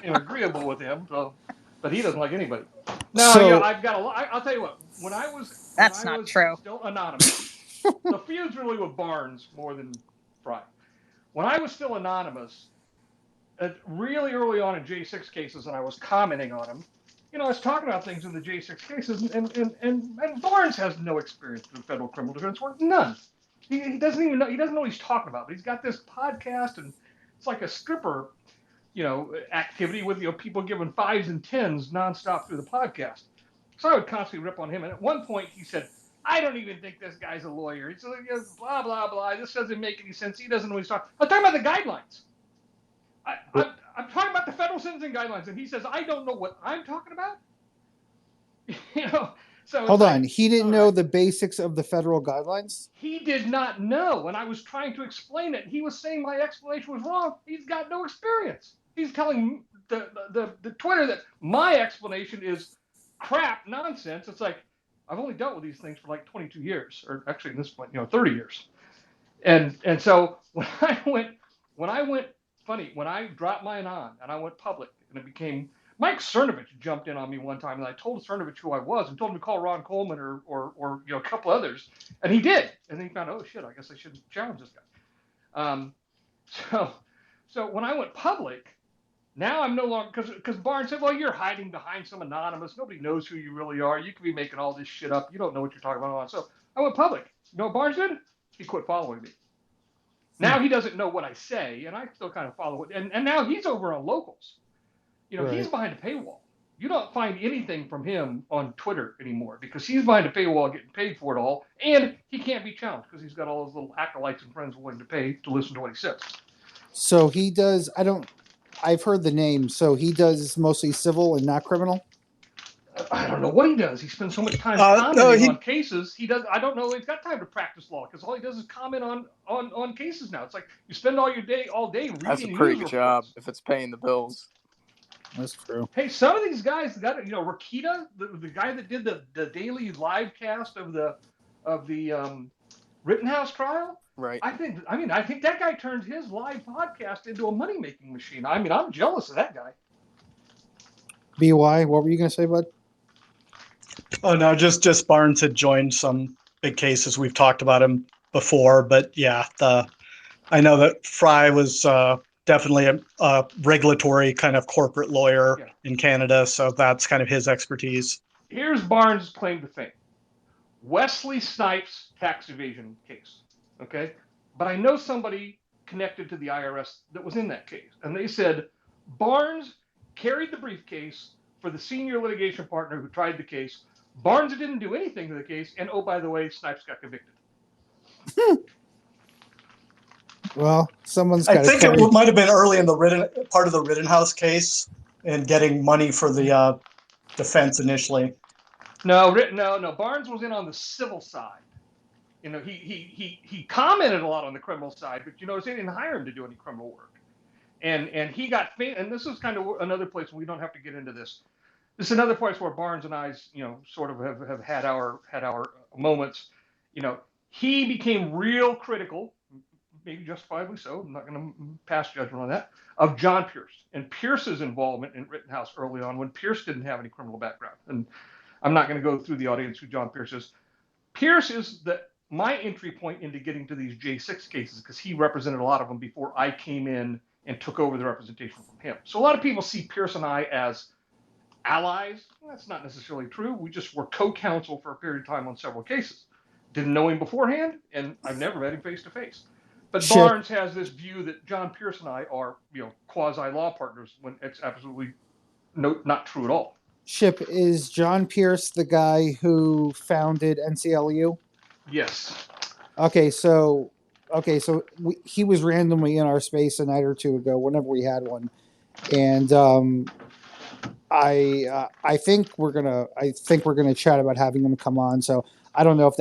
agreeable with him. So, but he doesn't like anybody. No, I've got a lot. I'll tell you what. When I was still anonymous, the feud's really with Barnes more than Fry. When I was still anonymous, really early on in J6 cases, and I was commenting on them, I was talking about things in the J6 cases, and Barnes has no experience in federal criminal defense work, none. He doesn't even know. He doesn't know what he's talking about. But he's got this podcast, and it's like a stripper, activity with people giving 5s and 10s nonstop through the podcast. So I would constantly rip on him. And at one point, he said, "I don't even think this guy's a lawyer. He's blah blah blah. This doesn't make any sense. He doesn't know what he's talking." I'm talking about the guidelines. I'm talking about the federal sentencing guidelines, and he says, "I don't know what I'm talking about." So hold on. He didn't know the basics of the federal guidelines? He did not know, and I was trying to explain it. He was saying my explanation was wrong. He's got no experience. He's telling the Twitter that my explanation is crap nonsense. It's like, I've only dealt with these things for like 22 years, or actually at this point, 30 years. And so when I dropped my anon and I went public, and it became, Mike Cernovich jumped in on me one time, and I told Cernovich who I was and told him to call Ron Coleman or a couple others, and he did. And then he found, oh shit, I guess I shouldn't challenge this guy. So when I went public, Now I'm no longer, because Barnes said, well, you're hiding behind some anonymous. Nobody knows who you really are. You could be making all this shit up. You don't know what you're talking about. So I went public. You know what Barnes did? He quit following me. Now he doesn't know what I say, and I still kind of follow it. And now he's over on Locals. You know, he's behind a paywall. You don't find anything from him on Twitter anymore because he's behind a paywall getting paid for it all, and he can't be challenged because he's got all those little acolytes and friends willing to pay to listen to what he says. So he does. I've heard the name. So he does mostly civil and not criminal. I don't know what he does. He spends so much time No, commenting on cases. He does. I don't know. He's got time to practice law because all he does is comment on cases now. It's like you spend all day reading. That's a pretty good news job reports. if it's paying the bills. That's true. Hey, some of these guys got it. You know, Rakita, the guy that did the daily live cast of the Rittenhouse trial. Right. I think that guy turned his live podcast into a money making machine. I mean, I'm jealous of that guy. BY, what were you going to say, bud? Oh no, just Barnes had joined some big cases. We've talked about him before, but yeah, I know that Fry was definitely a regulatory kind of corporate lawyer in Canada, so that's kind of his expertise. Here's Barnes' claim to fame. Wesley Snipes tax evasion case, okay? But I know somebody connected to the IRS that was in that case, and they said Barnes carried the briefcase for the senior litigation partner who tried the case. Barnes didn't do anything to the case, and oh, by the way, Snipes got convicted. Well, someone's I got think it might have been early in the part of the Rittenhouse case and getting money for the defense initially. No. Barnes was in on the civil side. You know, he commented a lot on the criminal side, but you notice they didn't hire him to do any criminal work. And he got and this is kind of another place where we don't have to get into this. This is another place where Barnes and I, you know, sort of have had our moments. You know, he became real critical, maybe justifiably so. I'm not going to pass judgment on that, of John Pierce and Pierce's involvement in Rittenhouse early on when Pierce didn't have any criminal background. And I'm not going to go through the audience who John Pierce is. Pierce is my entry point into getting to these J6 cases because he represented a lot of them before I came in and took over the representation from him. So a lot of people see Pierce and I as allies. That's not necessarily true. We just were co-counsel for a period of time on several cases. Didn't know him beforehand, and I've never met him face to face. But Barnes has this view that John Pierce and I are, you know, quasi-law partners when it's absolutely not true at all. Ship, is John Pierce the guy who founded NCLU? Yes. Okay, so he was randomly in our space a night or two ago, whenever we had one, and I think we're gonna chat about having him come on. So I don't know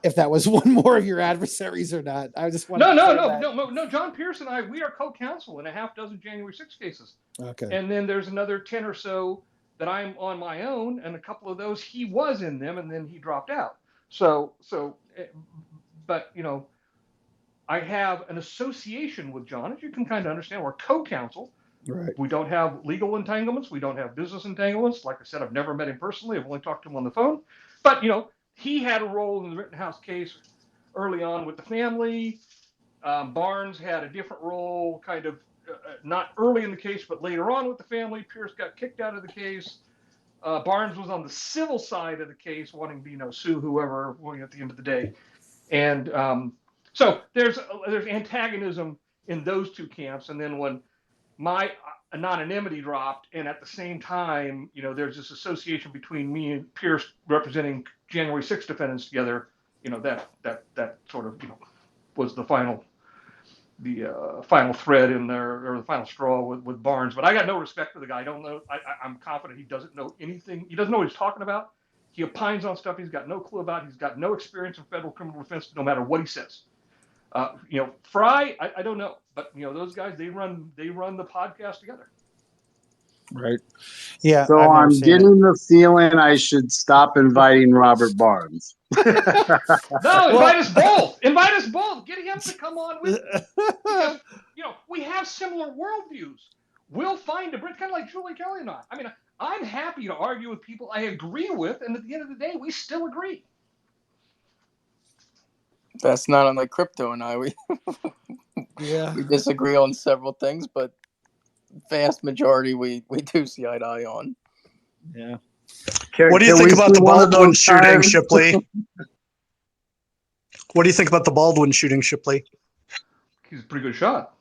if that was one more of your adversaries or not. I just want no. John Pierce and I, we are co-counsel in a half dozen January 6 cases. Okay. And then there's another 10 or so that I'm on my own, and a couple of those he was in them, and then he dropped out. So, but you know, I have an association with John, as you can kind of understand. We're co-counsel. Right. We don't have legal entanglements. We don't have business entanglements. Like I said, I've never met him personally. I've only talked to him on the phone. But, you know, he had a role in the Rittenhouse case early on with the family. Barnes had a different role, kind of not early in the case, but later on with the family. Pierce got kicked out of the case. Barnes was on the civil side of the case, wanting to, you know, sue whoever at the end of the day. And so there's antagonism in those two camps. And then when my anonymity dropped, and at the same time, you know, there's this association between me and Pierce representing January 6th defendants together. You know, that sort of, you know, was the final thread in there, or the final straw with Barnes. But I got no respect for the guy. I don't know. I'm confident he doesn't know anything. He doesn't know what he's talking about. He opines on stuff he's got no clue about. He's got no experience in federal criminal defense, no matter what he says. You know, Fry, I don't know, but you know, those guys, they run the podcast together. Right. Yeah. So I'm getting the feeling I should stop inviting Robert Barnes. No, invite us both. Invite us both. Get him to come on with me. Because, you know, we have similar worldviews. We'll find a bridge, kind of like Julie Kelly and I. I mean, I'm happy to argue with people I agree with, and at the end of the day, we still agree. That's not unlike Crypto and I. We we disagree on several things, but vast majority we do see eye to eye on. Yeah. What do you think about the Baldwin shooting, Shipley? What do you think about the Baldwin shooting, Shipley? He's a pretty good shot.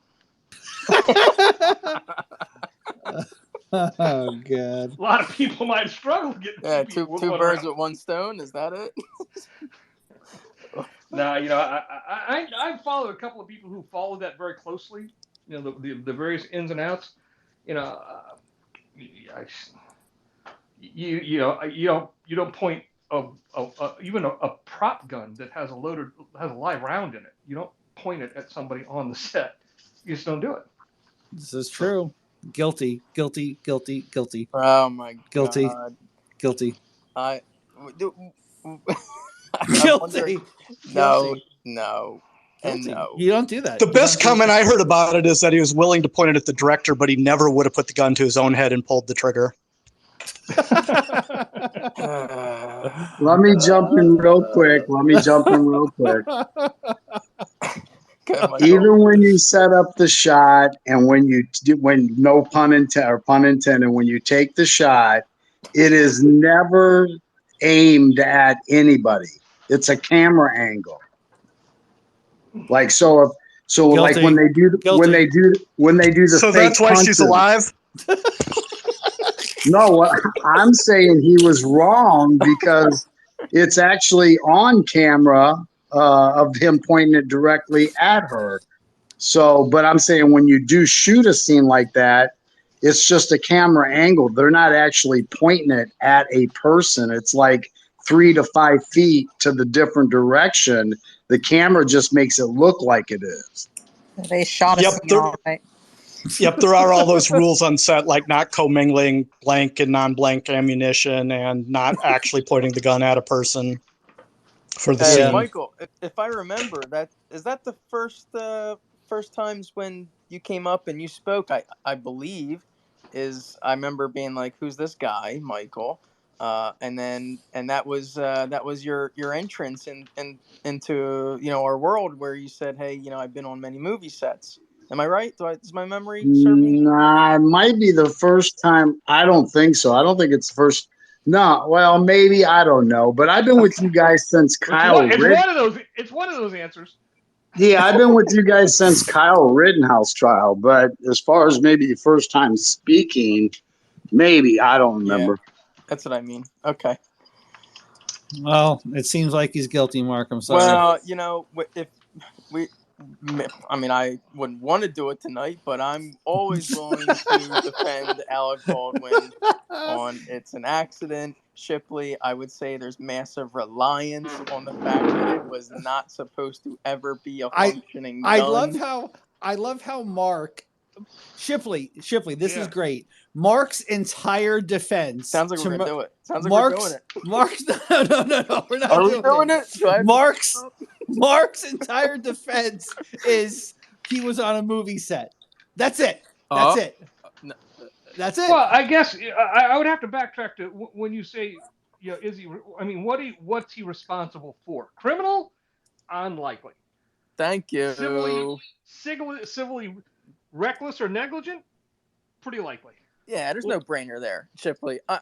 Oh, God. A lot of people might struggle getting. Yeah, two birds with one stone. Is that it? No, I follow a couple of people who follow that very closely. The various ins and outs. You don't point even a prop gun that has a live round in it. You don't point it at somebody on the set. You just don't do it. This is true. Guilty. Oh my Guilty. God. Guilty. Guilty. No. And Guilty. no. You don't do that. The best comment I heard about it is that he was willing to point it at the director, but he never would have put the gun to his own head and pulled the trigger. Let me jump in real quick. Even when you set up the shot and when no pun intended, when you take the shot, it is never aimed at anybody. It's a camera angle. Like so like when they do the so fake that's why punches, she's alive. No, I'm saying he was wrong because it's actually on camera of him pointing it directly at her. So, but I'm saying when you do shoot a scene like that, it's just a camera angle. They're not actually pointing it at a person. It's like 3 to 5 feet to the different direction. The camera just makes it look like it is. They shot a scene all right. Yep, there are all those rules on set, like not commingling blank and non-blank ammunition and not actually pointing the gun at a person for the scene. Michael, if I remember, is that the first times when you came up and you spoke, I believe, I remember being like, who's this guy, Michael? And that was your entrance into our world, where you said, hey, I've been on many movie sets. Am I right? Does my memory serve me? Nah, it might be the first time. I don't think so. I don't think it's the first. No, well, maybe, I don't know. But I've been with you guys since Kyle. It's one of those answers. Yeah, I've been with you guys since Kyle Rittenhouse trial. But as far as maybe the first time speaking, maybe, I don't remember. Yeah, that's what I mean. Okay. Well, it seems like he's guilty, Mark. I'm sorry. Well, if I wouldn't want to do it tonight, but I'm always willing to defend Alec Baldwin on it's an accident. Shipley, I would say there's massive reliance on the fact that it was not supposed to ever be a functioning gun. I love how Mark Shipley, this is great. Mark's entire defense. Sounds like we're gonna do it. Sounds like we're doing it. Mark's no, we're not. Are we doing it? Mark's entire defense is he was on a movie set. That's it. That's it. No. That's it. Well, I guess I would have to backtrack to when you say, is he? I mean, what's he responsible for? Criminal? Unlikely. Thank you. Civilly reckless or negligent? Pretty likely. Yeah, there's no brainer there, Shipley. I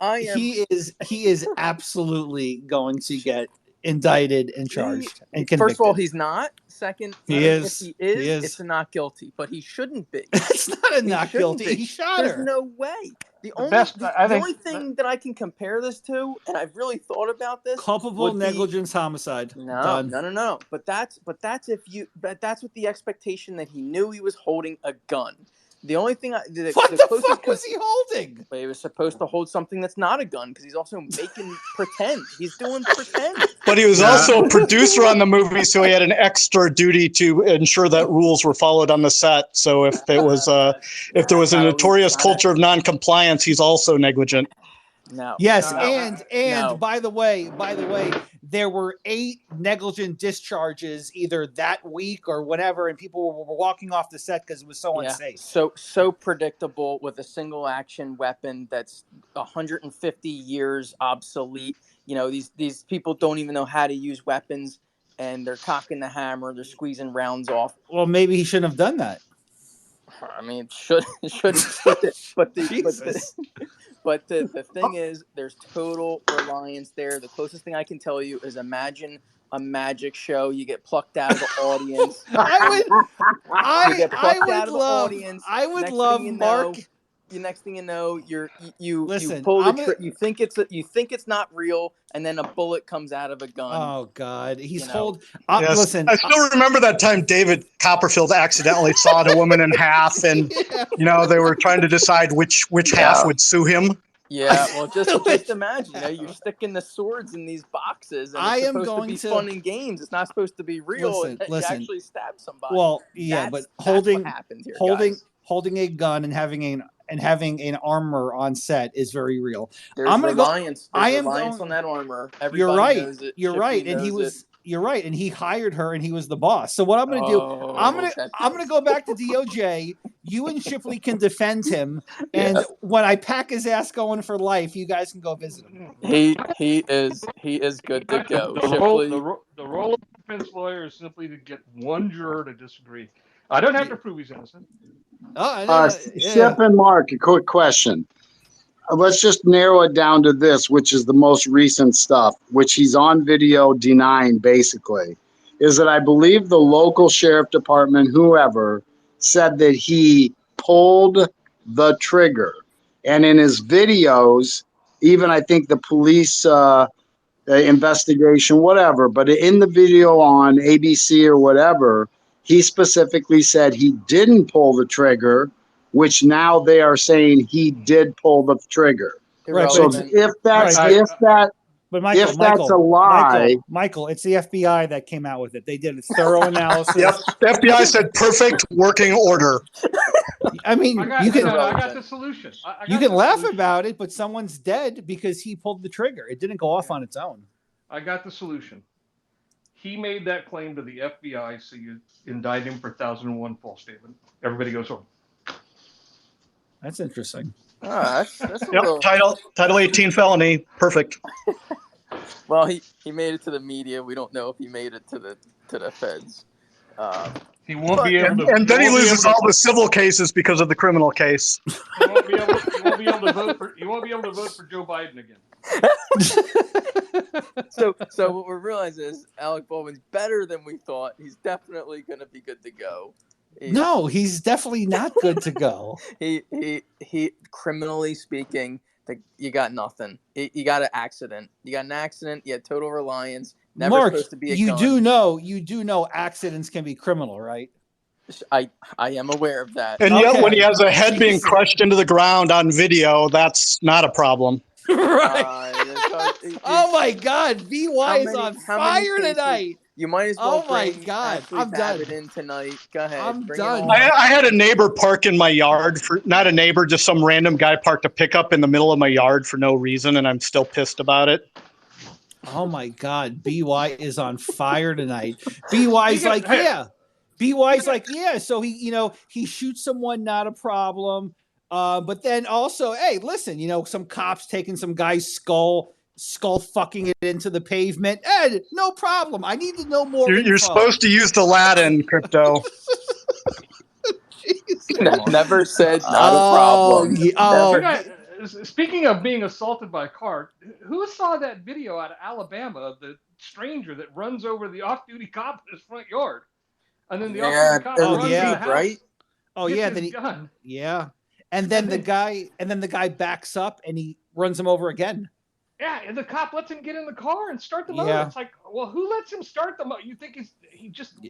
am. He is absolutely going to get indicted and charged and convicted. First of all, he's not. Second, he is. If he is, it's a not guilty, but he shouldn't be. It's not a not guilty. He shot her. There's no way. The only thing that I can compare this to, and I've really thought about this, culpable negligence homicide. No. But that's with the expectation that he knew he was holding a gun. The only thing what the fuck was he holding? He was supposed to hold something that's not a gun because he's also making pretend. He's doing pretend. But he was also a producer on the movie, so he had an extra duty to ensure that rules were followed on the set. So if there was a notorious culture of non-compliance, he's also negligent. No. Yes, and by the way, there were 8 negligent discharges either that week or whatever, and people were walking off the set because it was so unsafe. So predictable with a single action weapon that's 150 years obsolete. These people don't even know how to use weapons, and they're cocking the hammer, they're squeezing rounds off. Well, maybe he shouldn't have done that. I mean, it shouldn't, but Jesus. the thing is, there's total reliance there. The closest thing I can tell you is imagine a magic show. You get plucked out of the audience. You get plucked out of the audience. I would Next love thing you Mark. know, next thing you know, you Listen, pull the I'm gonna- you think it's not real, and then a bullet comes out of a gun. Oh God, he's You know. hold. Yes. Listen, I still remember that time David Copperfield accidentally sawed a woman in half, and they were trying to decide which half would sue him. Yeah, well, just imagine, you're sticking the swords in these boxes, and it's supposed to be fun and games. It's not supposed to be real, and you actually stab somebody. Well, yeah, that's holding what happened here, guys. holding a gun and having an armor on set is very real. There's reliance. There's reliance on that armor. Everybody knows it. You're right, and he was. You're right, and he hired her, and he was the boss. So what I'm going to do, I'm going to go back to DOJ. You and Shipley can defend him, and when I pack his ass going for life, you guys can go visit him. He is good to go. The role of the defense lawyer is simply to get one juror to disagree. I don't have to prove he's innocent. Shep and Mark, a quick question. Let's just narrow it down to this, which is the most recent stuff, which he's on video denying basically, is that I believe the local sheriff department, whoever, said that he pulled the trigger. And in his videos, even I think the police investigation, whatever, but in the video on ABC or whatever, he specifically said he didn't pull the trigger, which now they are saying he did pull the trigger. Right. So if that's a lie, Michael, it's the FBI that came out with it. They did a thorough analysis. Yep, the FBI said perfect working order. I mean, I got the solution. You can laugh about it, but someone's dead because he pulled the trigger. It didn't go off on its own. I got the solution. He made that claim to the FBI, so you indict him for 1001 false statement. Everybody goes home. That's interesting. That's yep, title 18 felony. Perfect. Well, he made it to the media. We don't know if he made it to the feds. He won't be able to. And then he loses all the civil cases because of the criminal case. He won't be able to vote for Joe Biden again. So what we're realizing is Alec Baldwin's better than we thought. He's definitely going to be good to go. He's definitely not good to go. He criminally speaking, you got nothing. You got an accident. You got an accident. You had total reliance. Never Mark, supposed to be a you gun. do know accidents can be criminal, right? I am aware of that. And yet when he has a head being crushed into the ground on video, that's not a problem. Right. Oh my God, BY is on fire tonight. You might as well. Oh my God, I'm done. In tonight. Go ahead. I'm bring done. I had a neighbor park in my yard not a neighbor, just some random guy parked a pickup in the middle of my yard for no reason, and I'm still pissed about it. Oh my God, BY is on fire tonight. BY's like, yeah. BY's like, yeah. So he shoots someone, not a problem. But then also, hey, listen, some cops taking some guy's skull fucking it into the pavement. Ed, no problem. I need to know more. You're supposed to use the Latin, Crypto. Never said not a problem. Speaking of being assaulted by a car, who saw that video out of Alabama of the stranger that runs over the off-duty cop in his front yard? And then the off-duty cop runs to the house, right? Oh yeah, then gun. Yeah. And then the guy backs up and he runs him over again. Yeah, and the cop lets him get in the car and start the motor. Yeah. It's like, well, who lets him start the motor? You think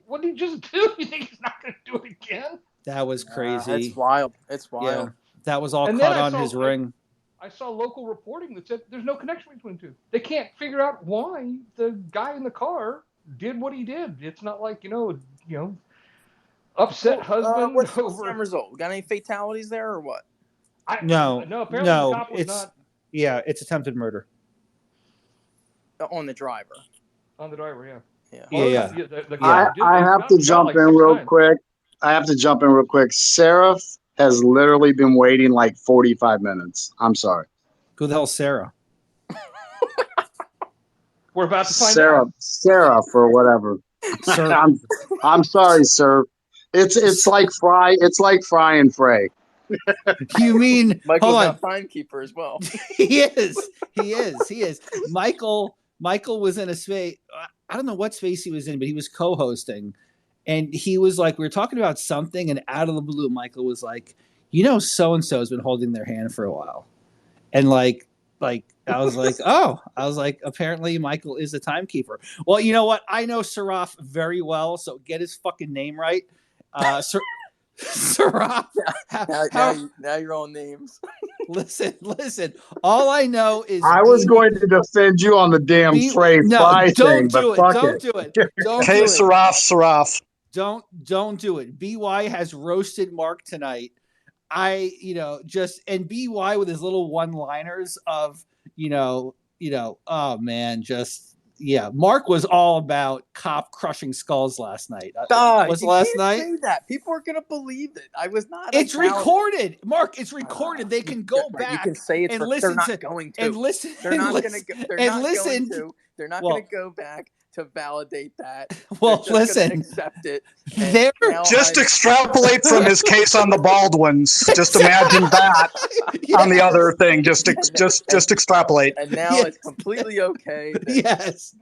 what did he just do? You think he's not going to do it again? That was crazy. It's wild. It's wild. Yeah, that was all caught on his ring. I saw local reporting that said there's no connection between the two. They can't figure out why the guy in the car did what he did. It's not like, upset husband. What's the result? Got any fatalities there or what? No. Apparently the cop was not. Yeah, it's attempted murder. On the driver. On the driver, yeah. Yeah. I have to jump in real quick. Sarah has literally been waiting like 45 minutes. I'm sorry. Who the hell's Sarah? We're about to find out. Sarah for whatever. I'm sorry, sir. It's like Fry. It's like Fry and Frey. You mean Michael's hold now on? timekeeper as well. He is. Michael was in a space. I don't know what space he was in, but he was co-hosting, and he was like, we were talking about something, and out of the blue, Michael was like, so and so has been holding their hand for a while, and like I was like, oh, apparently Michael is a timekeeper. Well, you know what? I know Saraf very well, so get his fucking name right. Saraf. Now you're all names. Listen. All I know is I was going to defend you on the damn Frey Fry thing, but fuck Don't do it. Hey, Saraf. Don't do it. BY has roasted Mark tonight. And BY with his little one-liners of, oh man, Mark was all about cop crushing skulls last night. Was last night? Say that. People are gonna believe it. I was not. It's recorded, Mark. It's recorded. They can go back. You can say it's. They're not going to. And listen. They're not going to. They're not going to go back to validate that. Well, listen. Accept it. Just extrapolate from his case on the Baldwins. Just imagine that on the other thing. Just extrapolate. And now it's completely okay.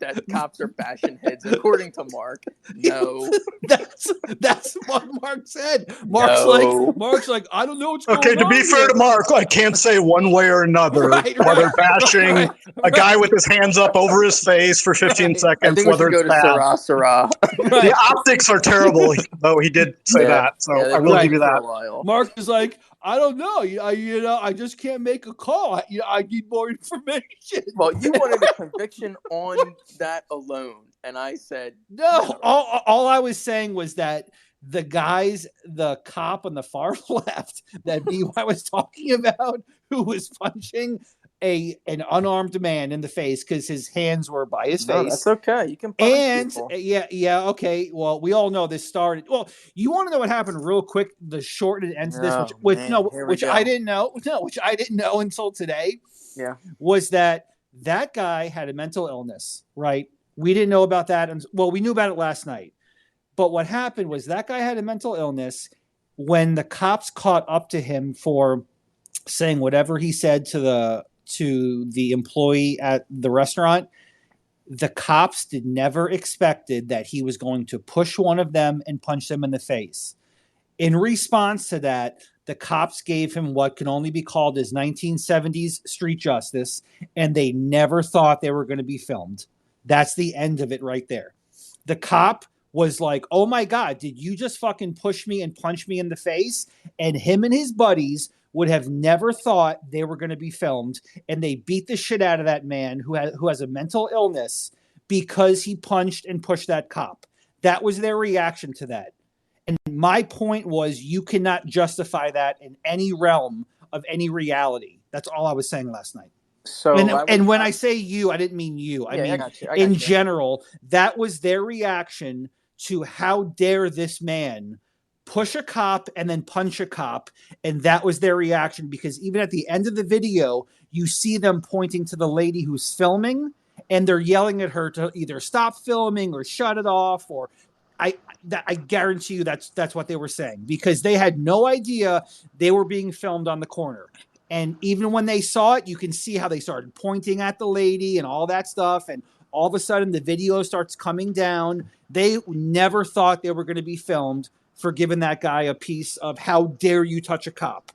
That cops are bashing heads, according to Mark. No, that's what Mark said. Mark's like, I don't know what's going on. Okay, to be fair to Mark, I can't say one way or another whether bashing a guy with his hands up over his face for 15 seconds. I think we should go to Sarah. The optics are terrible, though he did say that, so I will give you that. Mark is like, I don't know. I just can't make a call. I need more information. Well, you wanted a conviction on that alone, and I said no. All I was saying was that the cop on the far left that BY was talking about, who was punching an unarmed man in the face because his hands were by his face. That's okay. You can punch people. Okay. Well, we all know this started. Well, you want to know what happened real quick? The shortened end to this, which I didn't know. No, which I didn't know until today. Yeah, was that guy had a mental illness, right? We didn't know about that. We knew about it last night. But what happened was that guy had a mental illness. When the cops caught up to him for saying whatever he said to the employee at the restaurant, the cops never expected that he was going to push one of them and punch them in the face. In response to that, the cops gave him what can only be called as 1970s street justice, and they never thought they were going to be filmed. That's the end of it right there. The cop was like, oh my God, did you just fucking push me and punch me in the face? And him and his buddies would have never thought they were going to be filmed, and they beat the shit out of that man who has a mental illness because he punched and pushed that cop. That was their reaction to that. And my point was, you cannot justify that in any realm of any reality. That's all I was saying last night. So, when I say you, I didn't mean you. I mean, in general, that was their reaction to how dare this man push a cop and then punch a cop. And that was their reaction, because even at the end of the video, you see them pointing to the lady who's filming, and they're yelling at her to either stop filming or shut it off. Or I guarantee you that's what they were saying, because they had no idea they were being filmed on the corner. And even when they saw it, you can see how they started pointing at the lady and all that stuff. And all of a sudden the video starts coming down. They never thought they were going to be filmed for giving that guy a piece of how dare you touch a cop.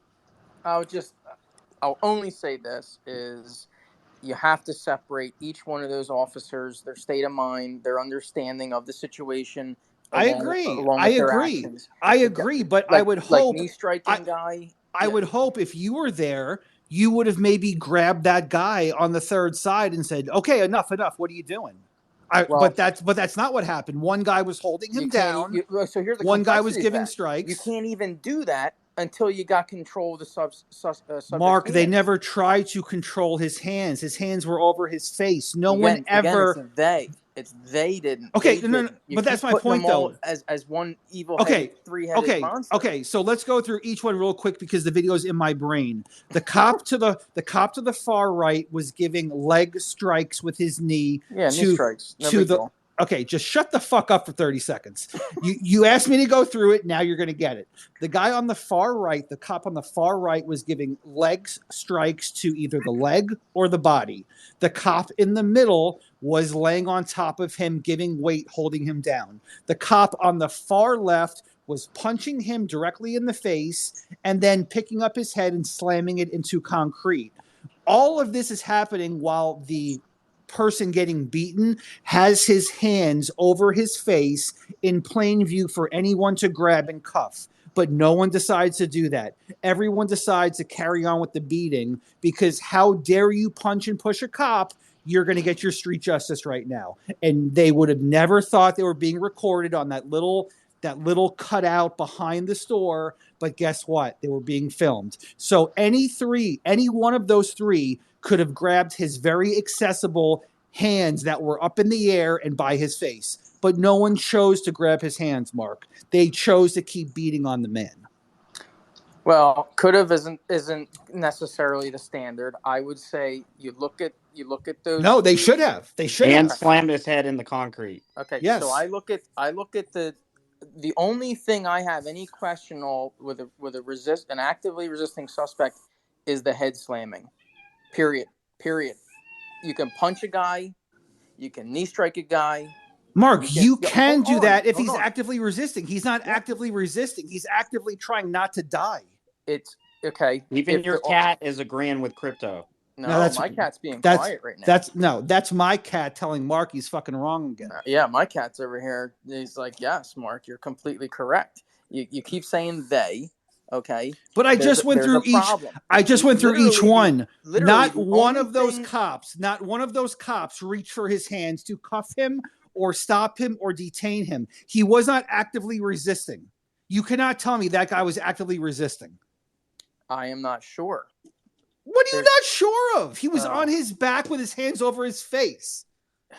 I'll only say this is you have to separate each one of those officers, their state of mind, their understanding of the situation. I agree. But I would hope knee striking guy. I would hope if you were there, you would have maybe grabbed that guy on the third side and said, okay, enough. What are you doing? But that's not what happened. One guy was holding him down. So here's the one guy was giving strikes. You can't even do that until you got control of the subject. Mark, they never tried to control his hands. His hands were over his face. One ever. It's they didn't. Okay, no. But that's my point, though. As one evil, three-headed monster. Okay. So let's go through each one real quick, because the video is in my brain. The cop to the far right was giving leg strikes with his knee. Yeah, knee strikes. Okay, just shut the fuck up for 30 seconds. You asked me to go through it. Now you're going to get it. The guy on the far right, the cop on the far right, was giving leg strikes to either the leg or the body. The cop in the middle was laying on top of him, giving weight, holding him down. The cop on the far left was punching him directly in the face and then picking up his head and slamming it into concrete. All of this is happening while the person getting beaten has his hands over his face in plain view for anyone to grab and cuff. But no one decides to do that. Everyone decides to carry on with the beating because how dare you punch and push a cop? You're going to get your street justice right now. And they would have never thought they were being recorded on that little cutout behind the store. But guess what? They were being filmed. So any one of those three could have grabbed his very accessible hands that were up in the air and by his face. But no one chose to grab his hands, Mark. They chose to keep beating on the man. Well, could have isn't necessarily the standard. I would say you look at those. No, they should have. They should and have. slammed his head in the concrete. Okay, yes. So I look at the only thing I have any question with an actively resisting suspect is the head slamming. Period. You can punch a guy, you can knee strike a guy. Mark, you can do that if he's actively resisting. He's not actively resisting. He's actively trying not to die. It's okay. Even your cat is agreeing with Crypto. No, my cat's being quiet right now. That's my cat telling Mark he's fucking wrong again. Yeah, my cat's over here. He's like, yes, Mark, you're completely correct. You keep saying they. Okay, but I just went through each. I just went through each one. Not one of those cops reached for his hands to cuff him or stop him or detain him. He was not actively resisting. You cannot tell me that guy was actively resisting. I am not sure. What are you not sure of? He was on his back with his hands over his face.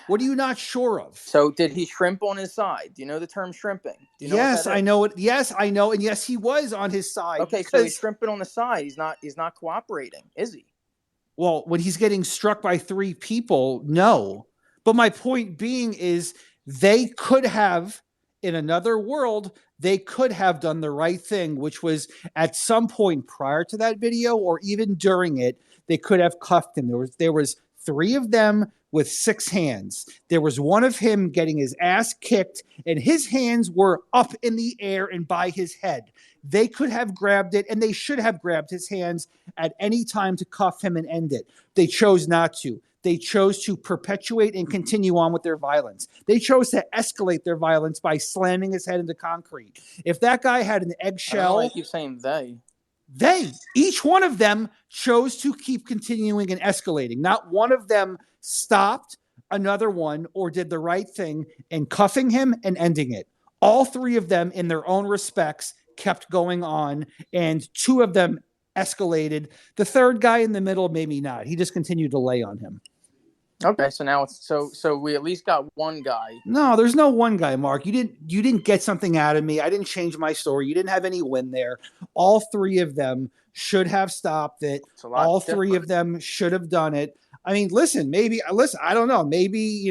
What are you not sure of? So did he shrimp on his side? Do you know the term shrimping? Do you know yes, I know it. Yes, I know. And yes, he was on his side. Okay, so he's shrimping on the side. He's not cooperating, is he? Well, when he's getting struck by three people, no. But my point being is they could have, in another world, they could have done the right thing, which was at some point prior to that video or even during it, they could have cuffed him. There was three of them with 6 hands. There was one of him getting his ass kicked and his hands were up in the air and by his head. They could have grabbed it and they should have grabbed his hands at any time to cuff him and end it. They chose not to. They chose to perpetuate and continue on with their violence. They chose to escalate their violence by slamming his head into concrete. If that guy had an eggshell... I don't know why you keep saying they. Each one of them chose to keep continuing and escalating. Not one of them stopped another one or did the right thing in cuffing him and ending it. All three of them, in their own respects, kept going on, and 2 of them escalated. The third guy in the middle, maybe not. He just continued to lay on him. Okay, so now it's so we at least got one guy. No, there's no one guy, Mark. You didn't get something out of me. I didn't change my story. You didn't have any win there. All 3 of them should have stopped it. All 3 of them should have done it. I mean, listen, I don't know. Maybe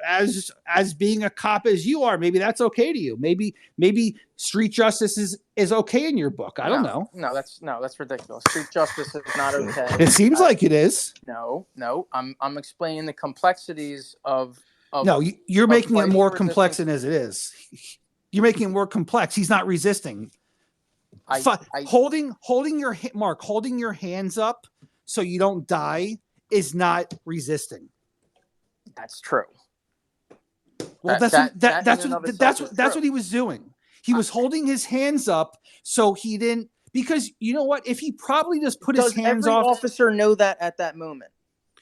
as being a cop as you are, maybe that's okay to you. Maybe street justice is okay in your book. I don't know. No, that's ridiculous. Street justice is not okay. It seems like it is. No. I'm explaining the complexities of no, you're making it more complex than as it is. You're making it more complex. He's not resisting. Holding your hands up so you don't die is not resisting. That's true. Well, that's what he was doing. He was holding his hands up so he didn't, because you know what? If he probably just put his hands off. Does every officer know that at that moment?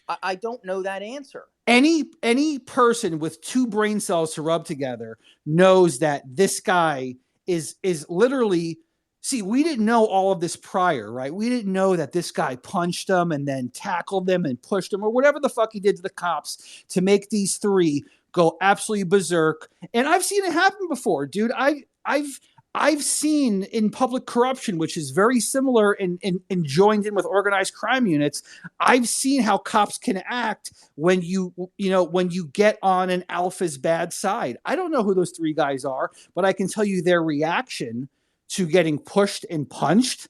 I don't know that answer. Any person with 2 brain cells to rub together knows that this guy is literally. See, we didn't know all of this prior, right? We didn't know that this guy punched them and then tackled them and pushed them or whatever the fuck he did to the cops to make these 3 go absolutely berserk. And I've seen it happen before, dude. I've seen in public corruption, which is very similar and joined in with organized crime units. I've seen how cops can act when you get on an alpha's bad side. I don't know who those three guys are, but I can tell you their reaction to getting pushed and punched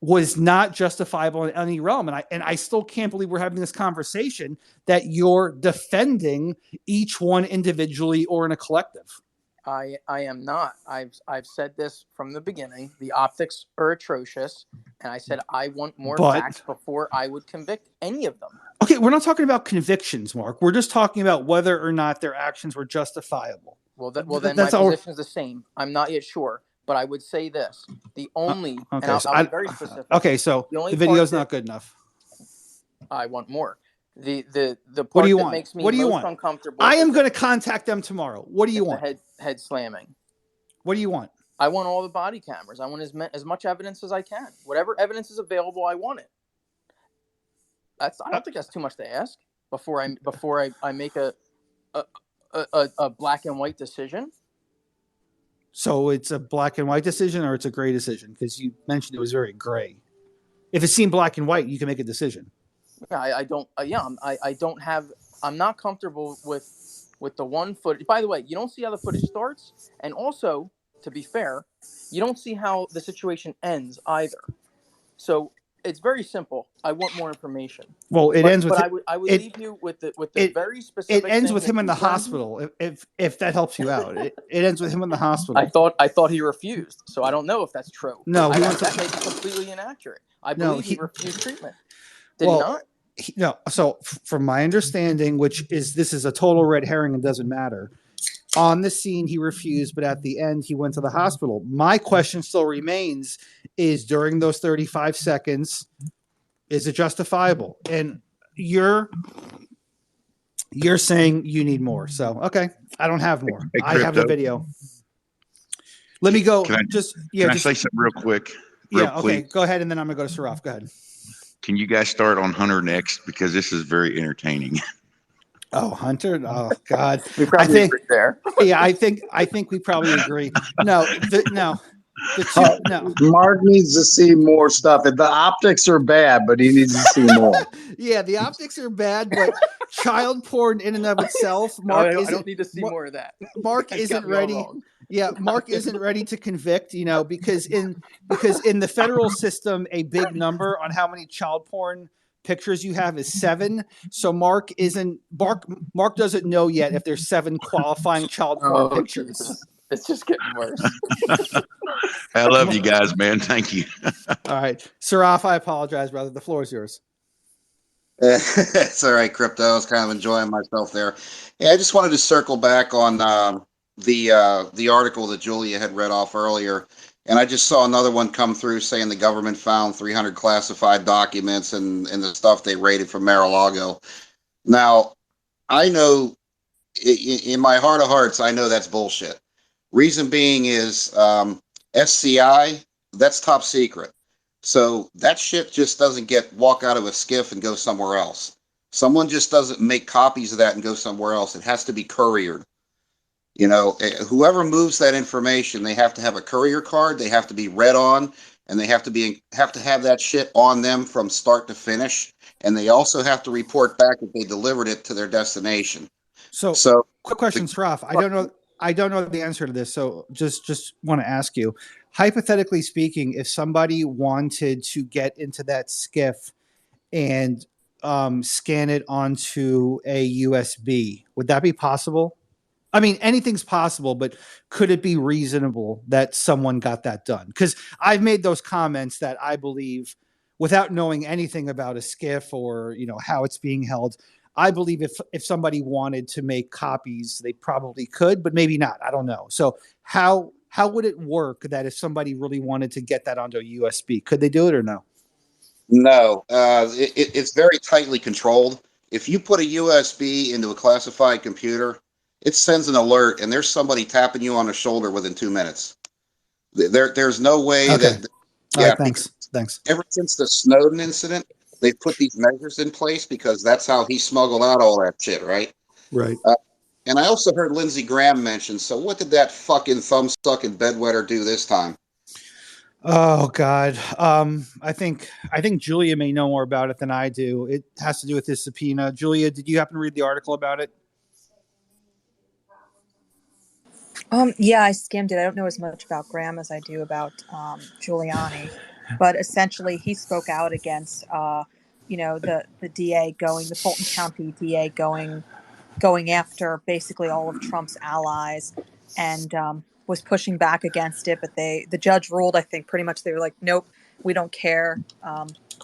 was not justifiable in any realm. And I still can't believe we're having this conversation that you're defending each one individually or in a collective. I am not. I've said this from the beginning. The optics are atrocious, and I said I want more facts before I would convict any of them. Okay, we're not talking about convictions, Mark. We're just talking about whether or not their actions were justifiable. Well, then my position is the same. I'm not yet sure, but I would say this: the only and I'll be very specific. Okay, so the video's not good enough. I want more. The part what do you that want? makes me what do you most want? uncomfortable. I am going to contact them tomorrow. What do you want? Head slamming. What do you want? I want all the body cameras. I want as much evidence as I can. Whatever evidence is available, I want it. I don't think that's too much to ask before I make a black and white decision. So it's a black and white decision, or it's a gray decision? Because you mentioned it was very gray. If it seemed black and white, you can make a decision. I don't. I don't have. I'm not comfortable with the one footage. By the way, you don't see how the footage starts, and also, to be fair, you don't see how the situation ends either. So it's very simple. I want more information. Well, it ends with. But I would leave you with the very specific. It ends with him in the hospital. If that helps you out, it ends with him in the hospital. I thought he refused, so I don't know if that's true. No, that may be completely inaccurate. I believe he refused treatment. Did he not? No. So from my understanding, this is a total red herring and doesn't matter. On the scene, he refused, but at the end, he went to the hospital. My question still remains: is during those 35 seconds, is it justifiable? And you're saying you need more. So okay, I don't have more. I have the video. Let me go. Can I say something real quick? Okay. Go ahead, and then I'm gonna go to Saraf. Go ahead. Can you guys start on Hunter next, because this is very entertaining? Oh, Hunter! Oh, God! We probably agree there. Yeah, I think we probably agree. No. Mark needs to see more stuff. The optics are bad, but he needs to see more. Yeah, the optics are bad, but child porn in and of itself, Mark. I don't need to see more of that. Mark isn't ready. Yeah, Mark isn't ready to convict, because in the federal system, a big number on how many child porn pictures you have is 7. So Mark doesn't know yet if there's 7 qualifying child porn pictures. Jesus. It's just getting worse. I love you guys, man. Thank you. All right. Saraf, I apologize, brother. The floor is yours. It's all right, Crypto. I was kind of enjoying myself there. Yeah, I just wanted to circle back on the article that Julia had read off earlier, and I just saw another one come through saying the government found 300 classified documents and the stuff they raided from Mar-a-Lago. Now, I know in my heart of hearts, I know that's bullshit. Reason being is SCI, that's top secret. So that shit just doesn't walk out of a skiff and go somewhere else. Someone just doesn't make copies of that and go somewhere else. It has to be couriered. Whoever moves that information, they have to have a courier card. They have to be read on, and they have to have that shit on them from start to finish. And they also have to report back if they delivered it to their destination. So quick question, Saraf. I don't know the answer to this, so just want to ask you. Hypothetically speaking, if somebody wanted to get into that skiff and scan it onto a USB, would that be possible? I mean, anything's possible, but could it be reasonable that someone got that done? Because I've made those comments that I believe, without knowing anything about a skiff or how it's being held, I believe if somebody wanted to make copies, they probably could, but maybe not. I don't know. So how would it work that if somebody really wanted to get that onto a USB, could they do it or no? No, it's very tightly controlled. If you put a USB into a classified computer, it sends an alert, and there's somebody tapping you on the shoulder within 2 minutes. There's no way that. Yeah, right, thanks. Ever since the Snowden incident, they've put these measures in place because that's how he smuggled out all that shit, right? Right. And I also heard Lindsey Graham mentioned. So what did that fucking thumb-sucking bedwetter do this time? Oh God. I think Julia may know more about it than I do. It has to do with this subpoena. Julia, did you happen to read the article about it? Yeah, I skimmed it. I don't know as much about Graham as I do about Giuliani, but essentially he spoke out against, the DA the Fulton County DA going after basically all of Trump's allies, and was pushing back against it. But the judge ruled, I think, pretty much they were like, nope, we don't care.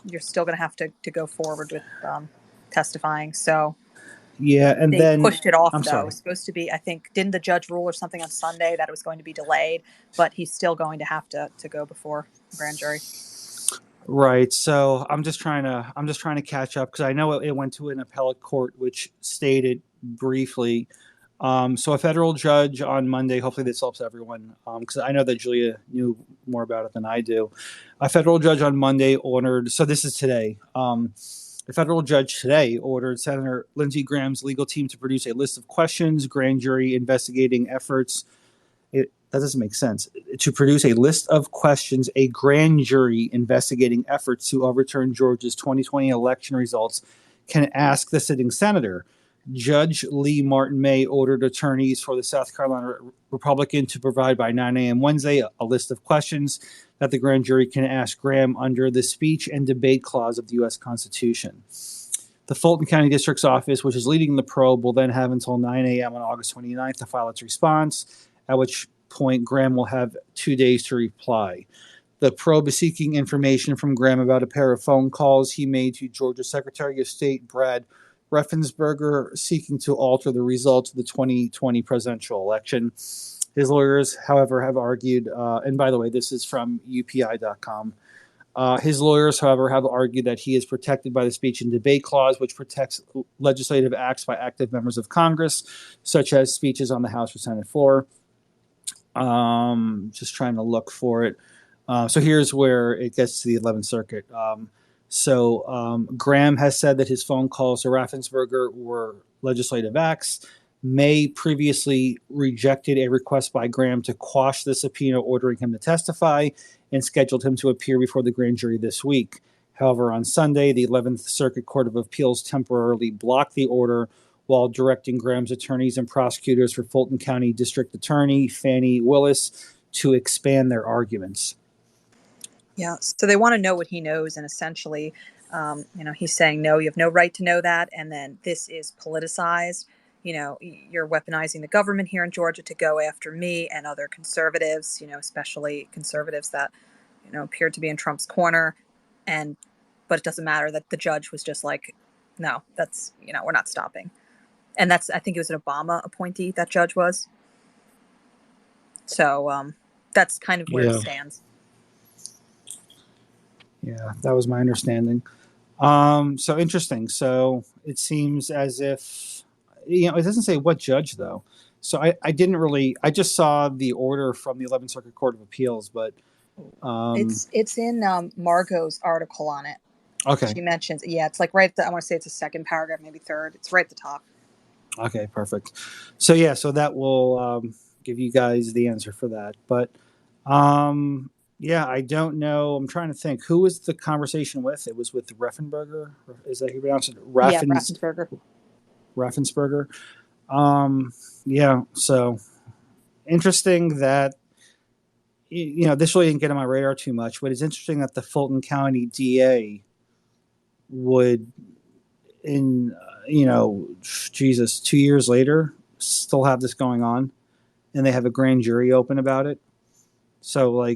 You're still going to have to go forward with testifying. So Yeah, and they then pushed it off, I'm though. It sorry. was supposed to be, I think, didn't the judge rule or something on Sunday that it was going to be delayed, but he's still going to have to go before a grand jury. Right. So I'm just trying to catch up because I know it went to an appellate court, which stated briefly. So a federal judge on Monday, hopefully this helps everyone, because I know that Julia knew more about it than I do. A federal judge on Monday ordered, so this is today. A federal judge today ordered Senator Lindsey Graham's legal team to produce a list of questions, grand jury investigating efforts. That doesn't make sense. To produce a list of questions, a grand jury investigating efforts to overturn Georgia's 2020 election results can ask the sitting senator. Judge Lee Martin May ordered attorneys for the South Carolina Republican to provide by 9 a.m. Wednesday a list of questions that the grand jury can ask Graham under the speech and debate clause of the U.S. Constitution. The Fulton County District's office, which is leading the probe, will then have until 9 a.m. on August 29th to file its response, at which point Graham will have 2 days to reply. The probe is seeking information from Graham about a pair of phone calls he made to Georgia Secretary of State Brad Raffensperger seeking to alter the results of the 2020 presidential election. His lawyers, however, have argued, and by the way, this is from UPI.com. His lawyers, however, have argued that he is protected by the speech and debate clause, which protects legislative acts by active members of Congress, such as speeches on the House or Senate floor. Just trying to look for it. So here's where it gets to the 11th Circuit. Graham has said that his phone calls to Raffensperger were legislative acts. May previously rejected a request by Graham to quash the subpoena ordering him to testify and scheduled him to appear before the grand jury this week. However, on Sunday, the 11th Circuit Court of Appeals temporarily blocked the order while directing Graham's attorneys and prosecutors for Fulton County District Attorney Fannie Willis to expand their arguments. Yeah, so they want to know what he knows, and essentially, he's saying, no, you have no right to know that, and then this is politicized. You're weaponizing the government here in Georgia to go after me and other conservatives, especially conservatives that, appeared to be in Trump's corner, but it doesn't matter that the judge was just like, no, that's, we're not stopping. And I think it was an Obama appointee, that judge was. So that's kind of where it stands. Yeah, that was my understanding. So interesting. So it seems as if, it doesn't say what judge though. So I just saw the order from the 11th Circuit Court of Appeals, but it's in Margot's article on it. Okay. She mentions, it's like right I want to say it's a second paragraph, maybe third. It's right at the top. Okay, perfect. So that will give you guys the answer for that. But I don't know. I'm trying to think. Who was the conversation with? It was with Raffensperger. Is that how you pronounce it? Raffensperger. Raffensperger. So interesting that, this really didn't get on my radar too much, but it's interesting that the Fulton County DA would, 2 years later, still have this going on, and they have a grand jury open about it. So,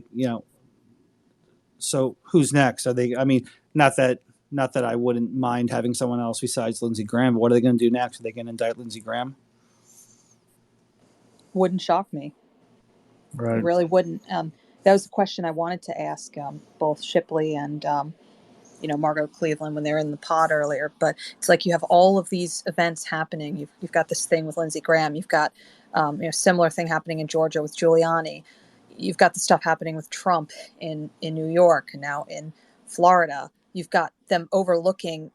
so who's next? Are they? I mean, not that I wouldn't mind having someone else besides Lindsey Graham. But what are they going to do next? Are they going to indict Lindsey Graham? Wouldn't shock me. Right. It really wouldn't. That was the question I wanted to ask both Shipley and Margot Cleveland when they were in the pod earlier. But it's like you have all of these events happening. You've got this thing with Lindsey Graham. You've got similar thing happening in Georgia with Giuliani. You've got the stuff happening with Trump in New York and now in Florida. You've got them overlooking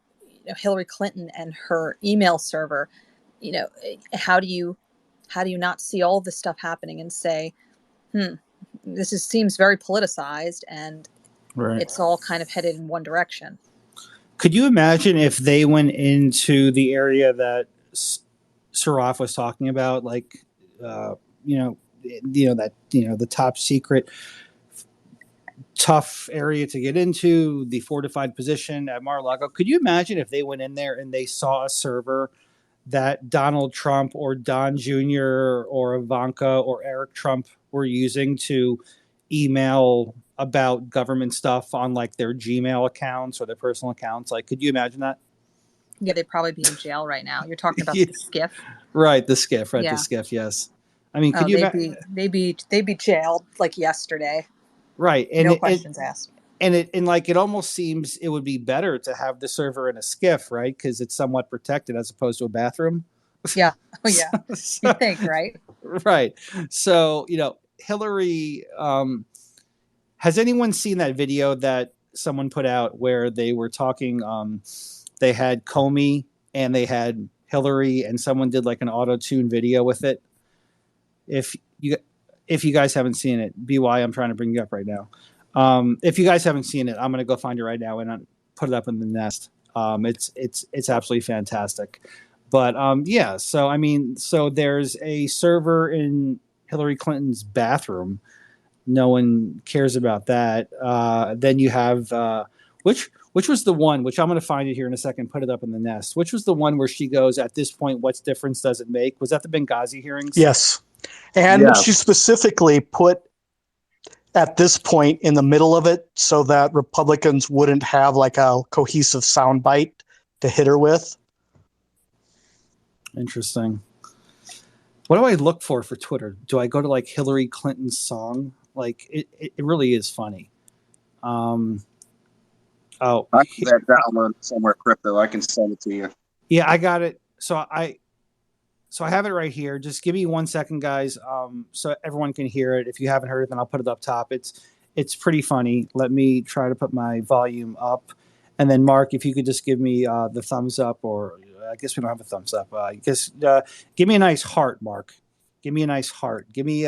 Hillary Clinton and her email server. How do you How do you not see all this stuff happening and say, seems very politicized, and Right. it's all kind of headed in one direction. Could you imagine if they went into the area that Saraf was talking about, like, the top secret, tough area to get into, the fortified position at Mar-a-Lago? Could you imagine if they went in there and they saw a server that Donald Trump or Don Jr. or Ivanka or Eric Trump were using to email about government stuff on like their Gmail accounts or their personal accounts? Like, could you imagine that? Yeah, they'd probably be in jail right now. You're talking about Yeah. the skiff, Right? The skiff, right? Yeah. The skiff. Yes. I mean, could you? They'd be jailed like yesterday. Right, and no questions asked. And it almost seems it would be better to have the server in a skiff, right? Because it's somewhat protected as opposed to a bathroom. Yeah. Oh, yeah. You think, right? Right. So, Hillary, has anyone seen that video that someone put out where they were talking, they had Comey and they had Hillary, and someone did like an auto-tune video with it? If you guys haven't seen it, BY, I'm trying to bring you up right now. If you guys haven't seen it, I'm going to go find it right now and put it up in the nest. It's absolutely fantastic. But so there's a server in Hillary Clinton's bathroom. No one cares about that. Then you have which was the one, which I'm going to find it here in a second, put it up in the nest. Which was the one where she goes, at this point, what difference does it make? Was that the Benghazi hearings? Yes. And she specifically put at this point in the middle of it so that Republicans wouldn't have like a cohesive soundbite to hit her with. Interesting. What do I look for Twitter? Do I go to like Hillary Clinton's song? Like it really is funny. I have that download somewhere, Crypto. I can send it to you. Yeah, I got it. So I have it right here. Just give me 1 second, guys, so everyone can hear it. If you haven't heard it, then I'll put it up top. It's pretty funny. Let me try to put my volume up. And then, Mark, if you could just give me the thumbs up, or I guess we don't have a thumbs up. Give me a nice heart, Mark. Give me a nice heart. Give me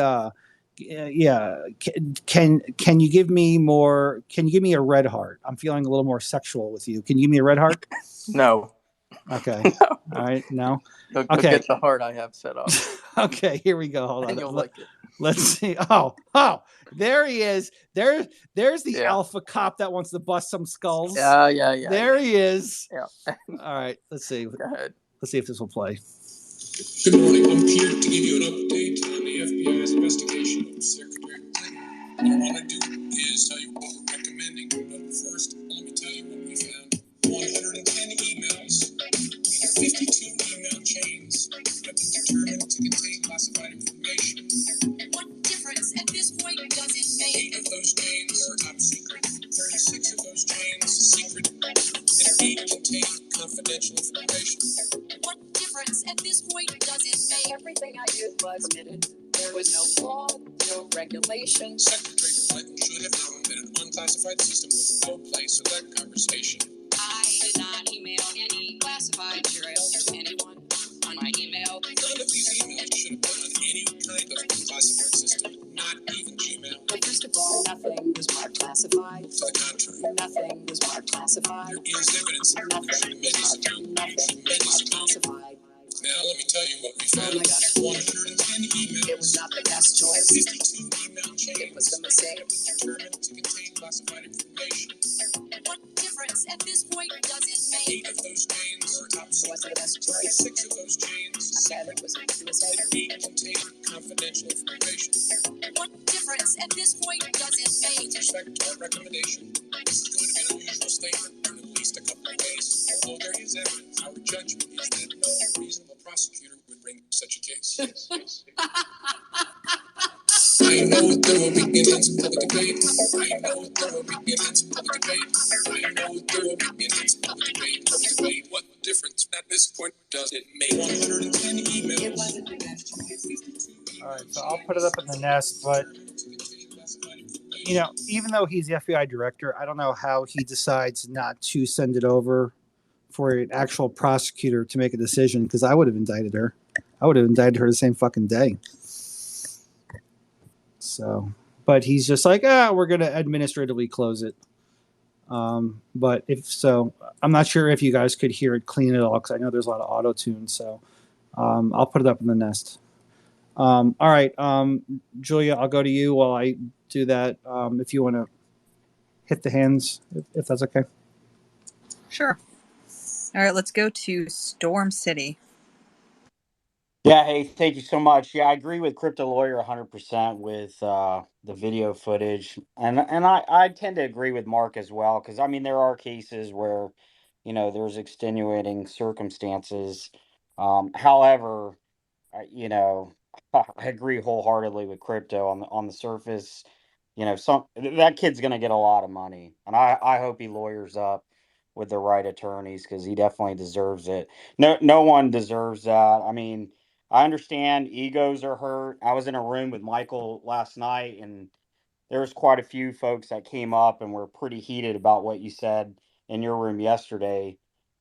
Can you give me more? Can you give me a red heart? I'm feeling a little more sexual with you. Can you give me a red heart? No. Okay. No. All right. No. Go Okay. get the heart I have set up. Okay. Here we go. Hold on. And you'll like it. Let's see. Oh, there he is. There's the alpha cop that wants to bust some skulls. Yeah. There he is. Yeah. All right. Let's see. Go ahead. Let's see if this will play. Good morning. I'm here to give you an update on the FBI's investigation of Secretary Clinton. What I want to do is tell you what we're recommending. But first, let me tell you what we found. 110 emails, 52 email chains that have been determined to contain classified information. What difference at this point does it make? 8 of those chains are top secret, 36 of those chains secret, and 8 contain confidential information. What difference at this point does it make? Everything I did was admitted. There was no law, no regulation. Secretary Clinton should have known that an unclassified system was no place for that conversation. I did not email any classified material to anyone on my email. None of these emails should have been on any kind of unclassified system, not even Gmail. But first of all, nothing was marked classified. To the contrary. Nothing was marked classified. There is evidence that nothing was classified. Now let me tell you what we found. 110 emails. It was not the best choice. 52 email chains. It was the mistake. It was determined to contain classified information. What difference at this point does it make? 8 of those chains are top secret. Was the best choice? 6 of those chains. I said it was a mistake. 8 contain confidential information. What difference at this point does it make? With respect to our recommendation, this is going to be an unusual statement in at least a couple of ways. Although there is evidence, our judgment is that no reasonable prosecutor would bring such a case. I know there will be intense public debate. I know there will be intense public debate. I know there will be intense public debate. What difference at this point does it make? 110 emails. It wasn't the best choice. All right, so I'll put it up in the nest, but even though he's the FBI director, I don't know how he decides not to send it over for an actual prosecutor to make a decision, because I would have indicted her. I would have indicted her the same fucking day. So, but he's just like, we're going to administratively close it. But if so, I'm not sure if you guys could hear it clean at all because I know there's a lot of auto tune. So I'll put it up in the nest. All right, Julia, I'll go to you while I do that. If you want to hit the hands, if that's okay. Sure. All right, let's go to Storm City. Yeah, hey, thank you so much. Yeah, I agree with Crypto Lawyer 100% with the video footage. And I tend to agree with Mark as well, because I mean, there are cases where, there's extenuating circumstances. However, you know, I agree wholeheartedly with Crypto on the surface. That kid's gonna get a lot of money, and I hope he lawyers up with the right attorneys because he definitely deserves it. No one deserves that. I mean, I understand egos are hurt. I was in a room with Michael last night, and there was quite a few folks that came up and were pretty heated about what you said in your room yesterday.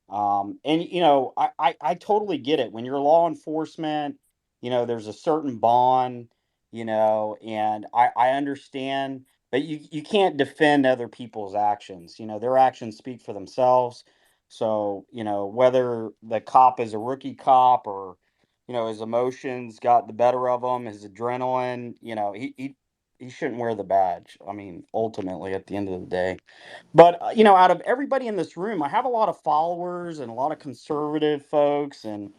And I totally get it. When you're law enforcement, there's a certain bond, and I understand, but you can't defend other people's actions. Their actions speak for themselves. So, whether the cop is a rookie cop or, his emotions got the better of him, his adrenaline, he shouldn't wear the badge. I mean, ultimately, at the end of the day. But, out of everybody in this room, I have a lot of followers and a lot of conservative folks. And,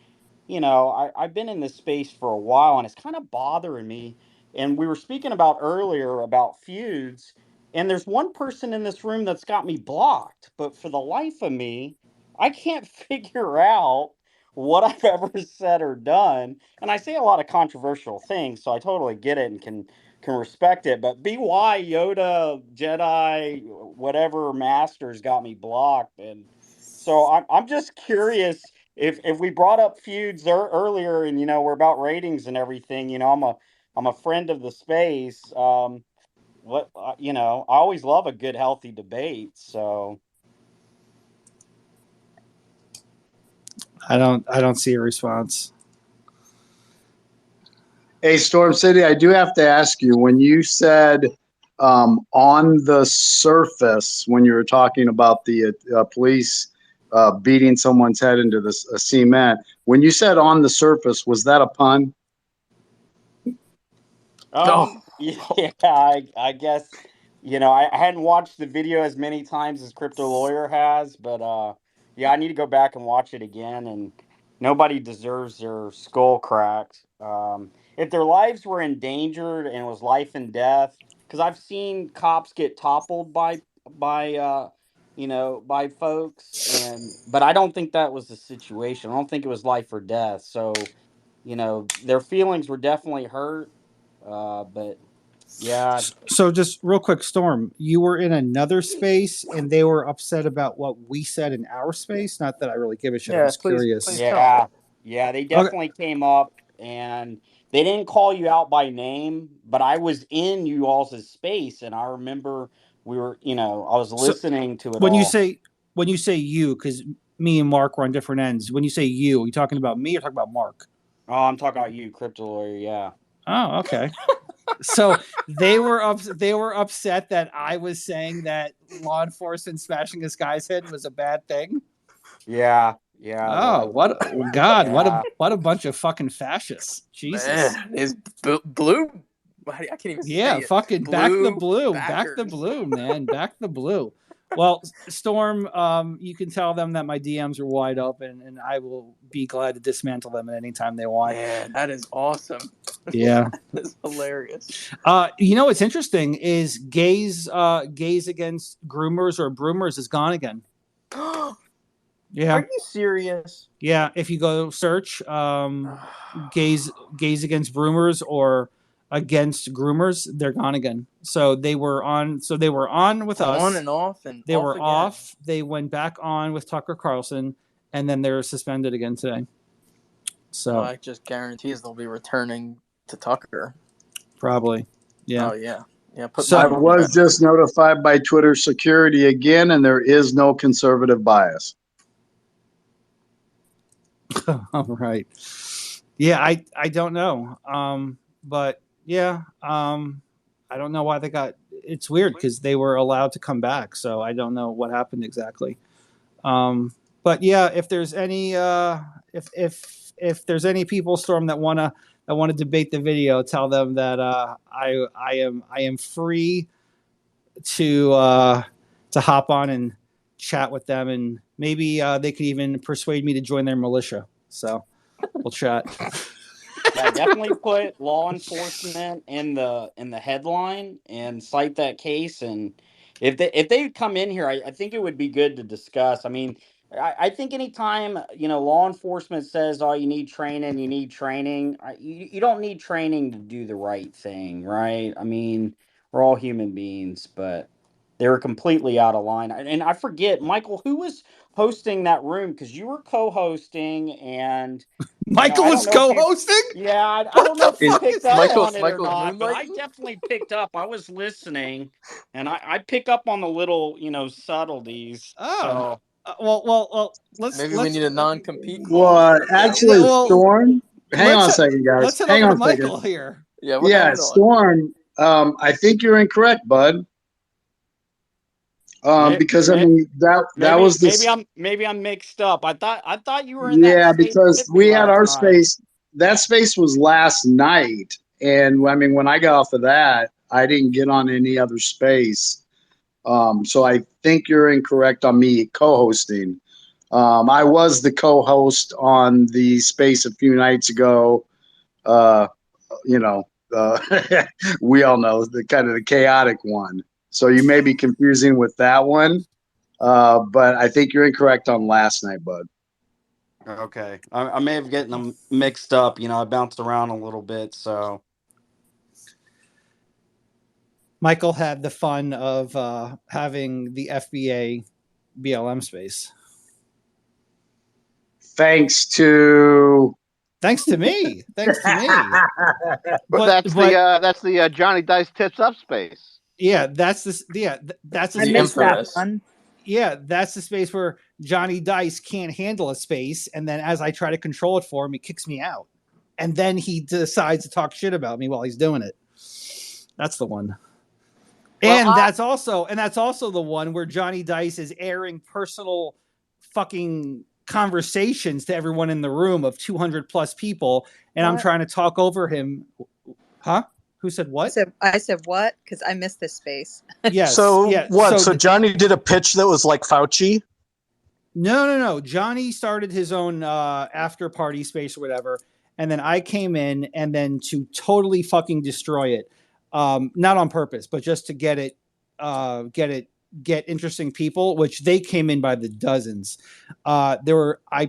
I've been in this space for a while and it's kind of bothering me. And we were speaking about earlier about feuds. And there's one person in this room that's got me blocked. But for the life of me, I can't figure out what I've ever said or done. And I say a lot of controversial things, so I totally get it and can respect it. But BY, Yoda, Jedi, whatever masters got me blocked. And so I'm just curious if we brought up feuds earlier and, we're about ratings and everything, I'm a friend of the space. I always love a good, healthy debate. So I don't see a response. Hey, Storm City, I do have to ask you, when you said on the surface, when you were talking about the police beating someone's head into the cement, when you said on the surface, was that a pun? Yeah, I guess, I hadn't watched the video as many times as Crypto Lawyer has, but yeah, I need to go back and watch it again. And nobody deserves their skull cracked. If their lives were endangered and it was life and death, because I've seen cops get toppled by folks, but I don't think that was the situation. I don't think it was life or death. So, their feelings were definitely hurt. But yeah. So just real quick, Storm, you were in another space and they were upset about what we said in our space. Not that I really give a shit. I'm just curious. Yeah, they definitely came up and they didn't call you out by name, but I was in you all's space and I remember we were, I was listening to it when all. You say you, because me and Mark were on different ends. When you say you, are you talking about me or talking about Mark? Oh, I'm talking about you, Crypto Lawyer. Yeah. Oh, okay. So they were upset that I was saying that law enforcement smashing this guy's head was a bad thing. Yeah. Oh, what a bunch of fucking fascists. Jesus. Man, is blue. I can't even say it. Yeah, fucking back the blue. Backers. Back the blue, man. Back the blue. Well, Storm, you can tell them that my DMs are wide open and I will be glad to dismantle them at any time they want. Man, that is awesome. Yeah. That's hilarious. What's interesting is gays against groomers or broomers is gone again. Yeah. Are you serious? Yeah. If you go search gays against broomers or against groomers, they're gone again. So they were on with us. On and off and they off were again. off. They went back on with Tucker Carlson and then they're suspended again today. So I just guarantees they'll be returning to Tucker. Probably. Yeah. Oh yeah. Yeah. I was just notified by Twitter security again, and there is no conservative bias. All right. Yeah, I don't know. But yeah, I don't know why they got. It's weird because they were allowed to come back, so I don't know what happened exactly. But yeah, if there's any if there's any people, Storm, that wanna debate the video, tell them that I am free to hop on and chat with them, and maybe they could even persuade me to join their militia. So we'll chat. Yeah, definitely put law enforcement in the headline and cite that case. And if they come in here, I think it would be good to discuss. I mean, I think anytime law enforcement says, "Oh, you need training," you don't need training to do the right thing, right? I mean, we're all human beings, but they were completely out of line. And I forget, Michael, who was hosting that room, because you were co-hosting, and Michael I was don't know if you. co-hosting. Yeah, I What don't know the if you fuck picked is up this? on it or Michael's not, but I moonlighting. definitely picked up. I was listening, and I pick up on the little, subtleties. Oh, So well. Let's Maybe we need a non-compete clause Well, for the deal. yeah. actually, Well, Storm. Hang on let's a second, guys. let's head Hang over on to a second. Michael here. Yeah, what Yeah, happened on? Storm. I think you're incorrect, bud. Because I mean that maybe was this. maybe I'm mixed up. I thought you were in that Yeah, space because with me we had last our night. space. That space was last night, and I mean, when I got off of that, I didn't get on any other space. So I think you're incorrect on me co-hosting. I was the co-host on the space a few nights ago. Uh, you know, uh, we all know the kind of the chaotic one. So you may be confusing with that one, but I think you're incorrect on last night, bud. Okay, I may have getting them mixed up. I bounced around a little bit, so. Michael had the fun of having the FBA BLM space. Thanks to me. Thanks to me. But that's the Johnny Dice tips up space. Yeah, that's this. Yeah, that's the The space where. infamous. Yeah, that's the space where Johnny Dice can't handle a space, and then as I try to control it for him, he kicks me out, and then he decides to talk shit about me while he's doing it. That's the one. Well, That's also the one where Johnny Dice is airing personal fucking conversations to everyone in the room of 200 plus people, and I'm trying to talk over him. Huh? Who said what? I said what? Because I missed this space. Yes. So yeah. what? So Johnny did a pitch that was like Fauci? No. Johnny started his own after party space or whatever, and then I came in and then to totally fucking destroy it. Not on purpose, but just to get interesting people, which they came in by the dozens. I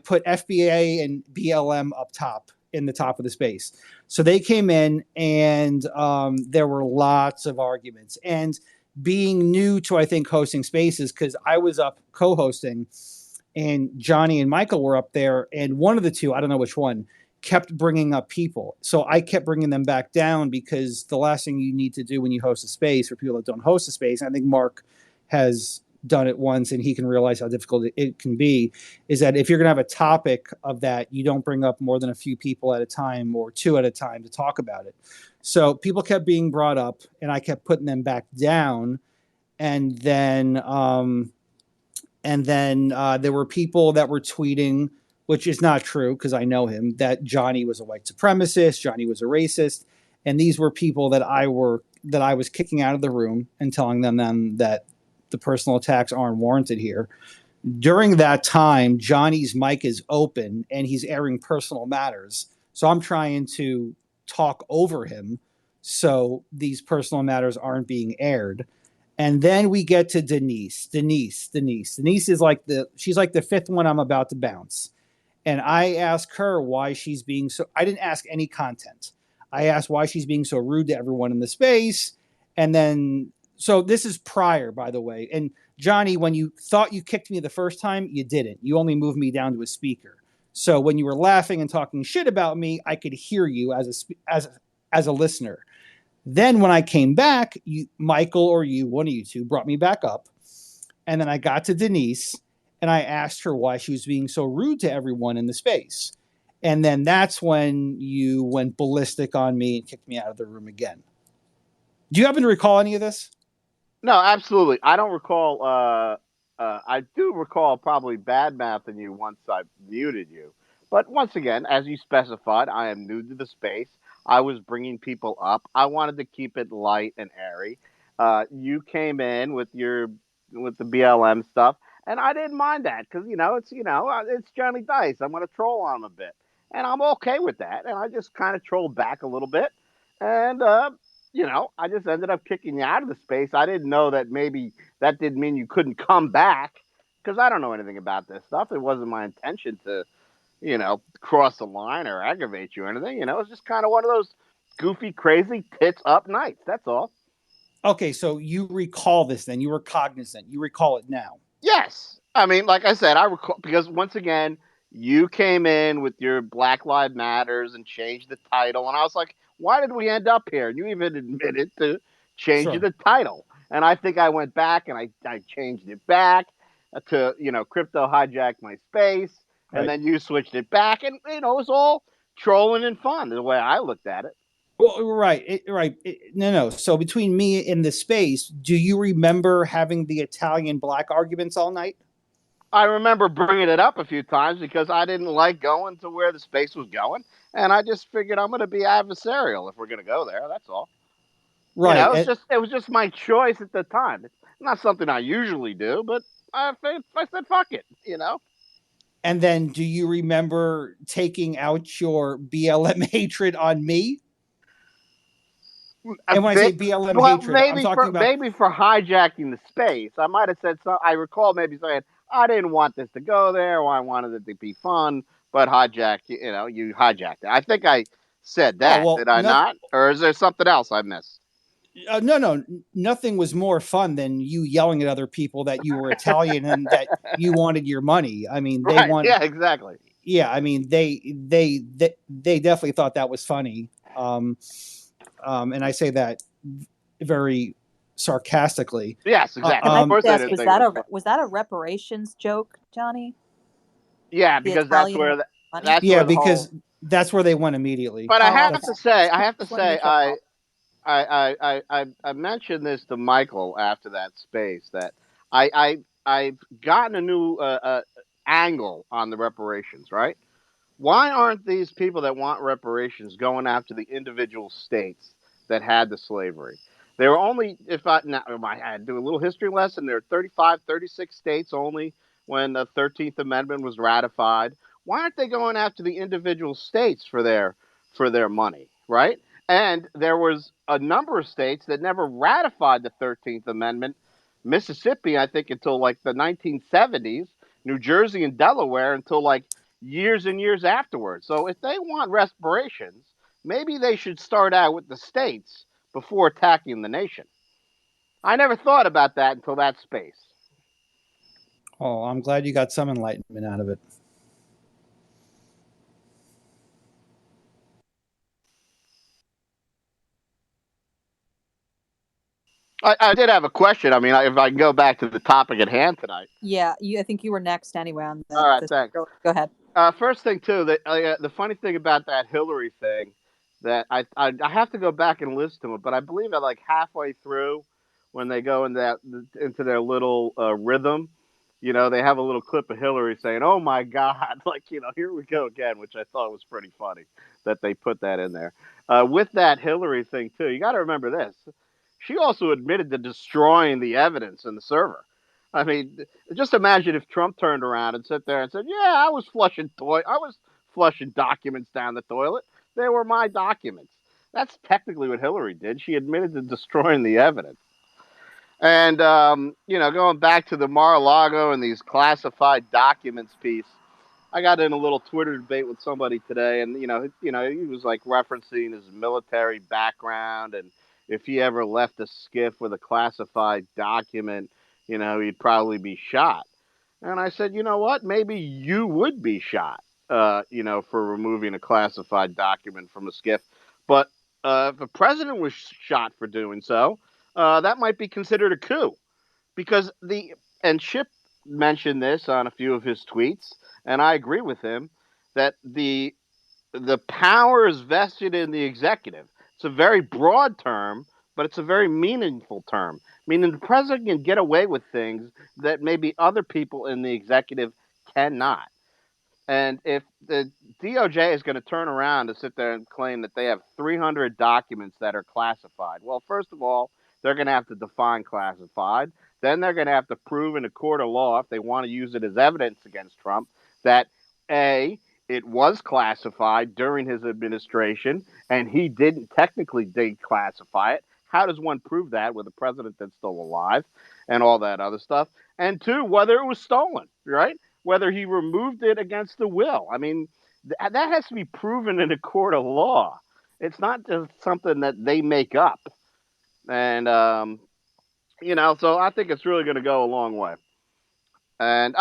put FBA and BLM up top in the top of the space. So they came in and there were lots of arguments. And being new to, I think, hosting spaces, because I was up co-hosting and Johnny and Michael were up there, and one of the two, I don't know which one, kept bringing up people. So I kept bringing them back down, because the last thing you need to do when you host a space, for people that don't host a space, and I think Mark has done it once and he can realize how difficult it can be, is that if you're going to have a topic of that, you don't bring up more than a few people at a time or two at a time to talk about it. So people kept being brought up and I kept putting them back down. And then there were people that were tweeting, which is not true because I know him, that Johnny was a white supremacist, Johnny was a racist. And these were people that I was kicking out of the room and telling them that the personal attacks aren't warranted here. During that time, Johnny's mic is open and he's airing personal matters. So I'm trying to talk over him so these personal matters aren't being aired. And then we get to Denise. Denise is she's like the fifth one I'm about to bounce. And I ask her why she's being so, I didn't ask any content. I asked why she's being so rude to everyone in the space. And then, so this is prior, by the way. And Johnny, when you thought you kicked me the first time, you didn't. You only moved me down to a speaker. So when you were laughing and talking shit about me, I could hear you as a listener. Then when I came back, Michael or you, one of you two, brought me back up. And then I got to Denise and I asked her why she was being so rude to everyone in the space. And then that's when you went ballistic on me and kicked me out of the room again. Do you happen to recall any of this? No, absolutely. I don't recall. I do recall probably bad mouthing you once I muted you. But once again, as you specified, I am new to the space. I was bringing people up. I wanted to keep it light and airy. You came in with the BLM stuff, and I didn't mind that because it's Johnny Dice. I'm going to troll on him a bit, and I'm okay with that. And I just kind of trolled back a little bit, and I just ended up kicking you out of the space. I didn't know that maybe that didn't mean you couldn't come back because I don't know anything about this stuff. It wasn't my intention to, cross the line or aggravate you or anything. It was just kind of one of those goofy, crazy, tits up nights. That's all. Okay, so you recall this then. You were cognizant. You recall it now. Yes. I mean, like I said, I recall because once again, you came in with your Black Lives Matters and changed the title. And I was like, why did we end up here? And you even admitted to changing the title. And I think I went back and I changed it back to, crypto hijacked my space. And then you switched it back. And, it was all trolling and fun the way I looked at it. Well, right. No. So between me and the space, do you remember having the Italian black arguments all night? I remember bringing it up a few times because I didn't like going to where the space was going. And I just figured I'm going to be adversarial if we're going to go there. That's all. Right. It was just my choice at the time. It's not something I usually do, but I said, fuck it, And then do you remember taking out your BLM hatred on me? And when I say BLM hatred, I'm talking about maybe for hijacking the space. I might have said something. I recall maybe saying I didn't want this to go there, or I wanted it to be fun, but you hijacked it. I think I said that. Did I not? Or is there something else I missed? No. Nothing was more fun than you yelling at other people that you were Italian and that you wanted your money. I mean, they want. Yeah, exactly. Yeah, I mean, they definitely thought that was funny. And I say that very sarcastically. Yes, exactly. Was that a reparations joke, Johnny? Yeah, because that's where that's where they went immediately. But I have to say, I mentioned this to Michael after that space that I've gotten a new angle on the reparations, right? Why aren't these people that want reparations going after the individual states that had the slavery? There were only, if I had to do a little history lesson, there are 36 states only when the 13th Amendment was ratified. Why aren't they going after the individual states for their money, right? And there was a number of states that never ratified the 13th Amendment. Mississippi, I think, until like the 1970s. New Jersey and Delaware until like years and years afterwards. So if they want reparations, maybe they should start out with the states before attacking the nation. I never thought about that until that space. Oh, I'm glad you got some enlightenment out of it. I did have a question. I mean, if I can go back to the topic at hand tonight. Yeah, I think you were next anyway. On all right, thanks. Go ahead. First thing too, the funny thing about that Hillary thing, that I have to go back and listen to it, but I believe that like halfway through, when they go into their little rhythm, they have a little clip of Hillary saying, "Oh my God," like here we go again, which I thought was pretty funny that they put that in there. With that Hillary thing too, you got to remember this. She also admitted to destroying the evidence in the server. I mean, just imagine if Trump turned around and sat there and said, "Yeah, I was flushing documents down the toilet. They were my documents." That's technically what Hillary did. She admitted to destroying the evidence. And going back to the Mar-a-Lago and these classified documents piece, I got in a little Twitter debate with somebody today, and he was like referencing his military background, and if he ever left a skiff with a classified document, he'd probably be shot. And I said, you know what? Maybe you would be shot, for removing a classified document from a skiff. But if a president was shot for doing so, that might be considered a coup, because and Ship mentioned this on a few of his tweets, and I agree with him that the the power is vested in the executive. It's a very broad term, but it's a very meaningful term. Meaning the president can get away with things that maybe other people in the executive cannot. And if the DOJ is going to turn around and sit there and claim that they have 300 documents that are classified, well, first of all, they're going to have to define classified. Then they're going to have to prove in a court of law, if they want to use it as evidence against Trump, that A, it was classified during his administration and he didn't technically declassify it. How does one prove that with a president that's still alive and all that other stuff? And two, whether it was stolen, right? Whether he removed it against the will. I mean, that has to be proven in a court of law. It's not just something that they make up. And, so I think it's really going to go a long way. And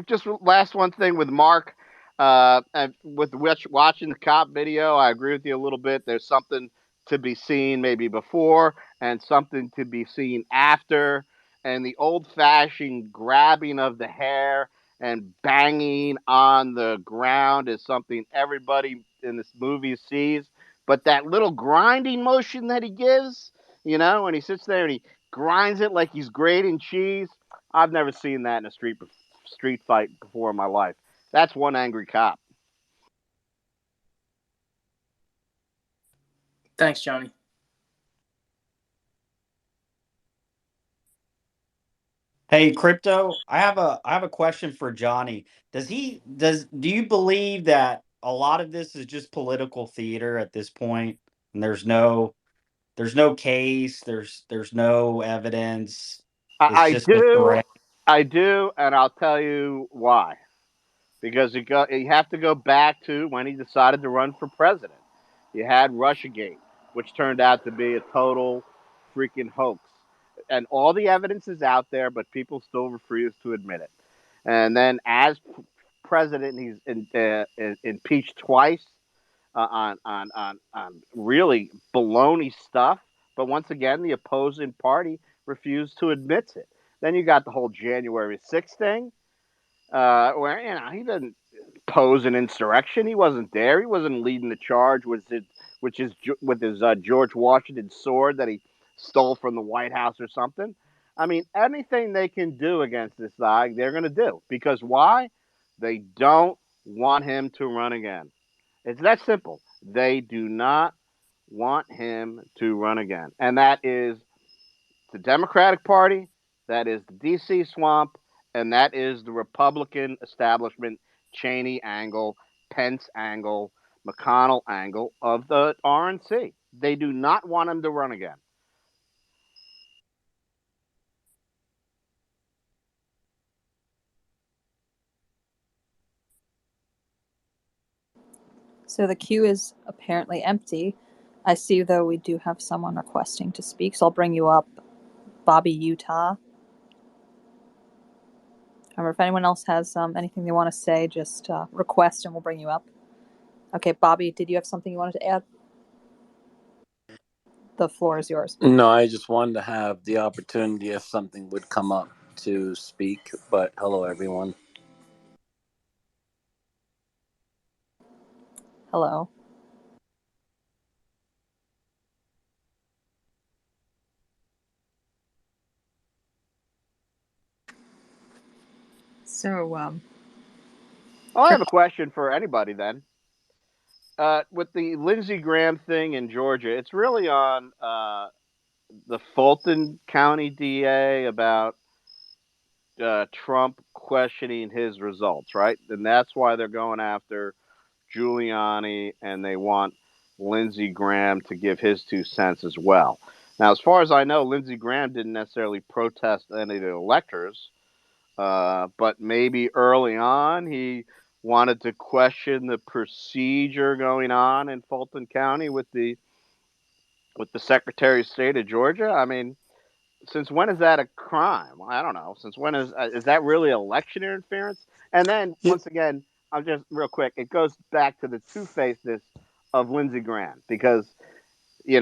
just last one thing with Mark, and with watching the cop video, I agree with you a little bit. There's something to be seen maybe before and something to be seen after. And the old-fashioned grabbing of the hair and banging on the ground is something everybody in this movie sees. But that little grinding motion that he gives, when he sits there and he grinds it like he's grating cheese, I've never seen that in a street fight before in my life. That's one angry cop. Thanks, Johnny. Hey, Crypto, I have a question for Johnny. Do you believe that a lot of this is just political theater at this point, and there's no case, there's no evidence. It's I just a do, threat. I do, and I'll tell you why. Because you have to go back to when he decided to run for president. You had Russiagate, which turned out to be a total freaking hoax, and all the evidence is out there, but people still refuse to admit it. And then, as president, he's impeached twice on really baloney stuff. But once again, the opposing party refused to admit it. Then you got the whole January 6th thing, where he didn't pose an insurrection. He wasn't there. He wasn't leading the charge with his George Washington sword that he stole from the White House or something. I mean, anything they can do against this guy, they're going to do. Because why? They don't want him to run again. It's that simple. They do not want him to run again. And that is the Democratic Party, that is the D.C. swamp, and that is the Republican establishment, Cheney angle, Pence angle, McConnell angle of the RNC. They do not want him to run again. So the queue is apparently empty. I see, though, we do have someone requesting to speak, so I'll bring you up, Bobby Utah. Remember, if anyone else has anything they want to say, just request and we'll bring you up. Okay, Bobby, did you have something you wanted to add? The floor is yours. No, I just wanted to have the opportunity if something would come up to speak. But hello, everyone. Hello. So, I have a question for anybody then. With the Lindsey Graham thing in Georgia, it's really on the Fulton County DA about Trump questioning his results, right? And that's why they're going after Giuliani and they want Lindsey Graham to give his 2 cents as well. Now, as far as I know, Lindsey Graham didn't necessarily protest any of the electors, but maybe early on he wanted to question the procedure going on in Fulton County with the Secretary of State of Georgia. I mean, since when is that a crime? I don't know. Since when is that really election interference? And then once again, I'm just real quick. It goes back to the two-facedness of Lindsey Graham because he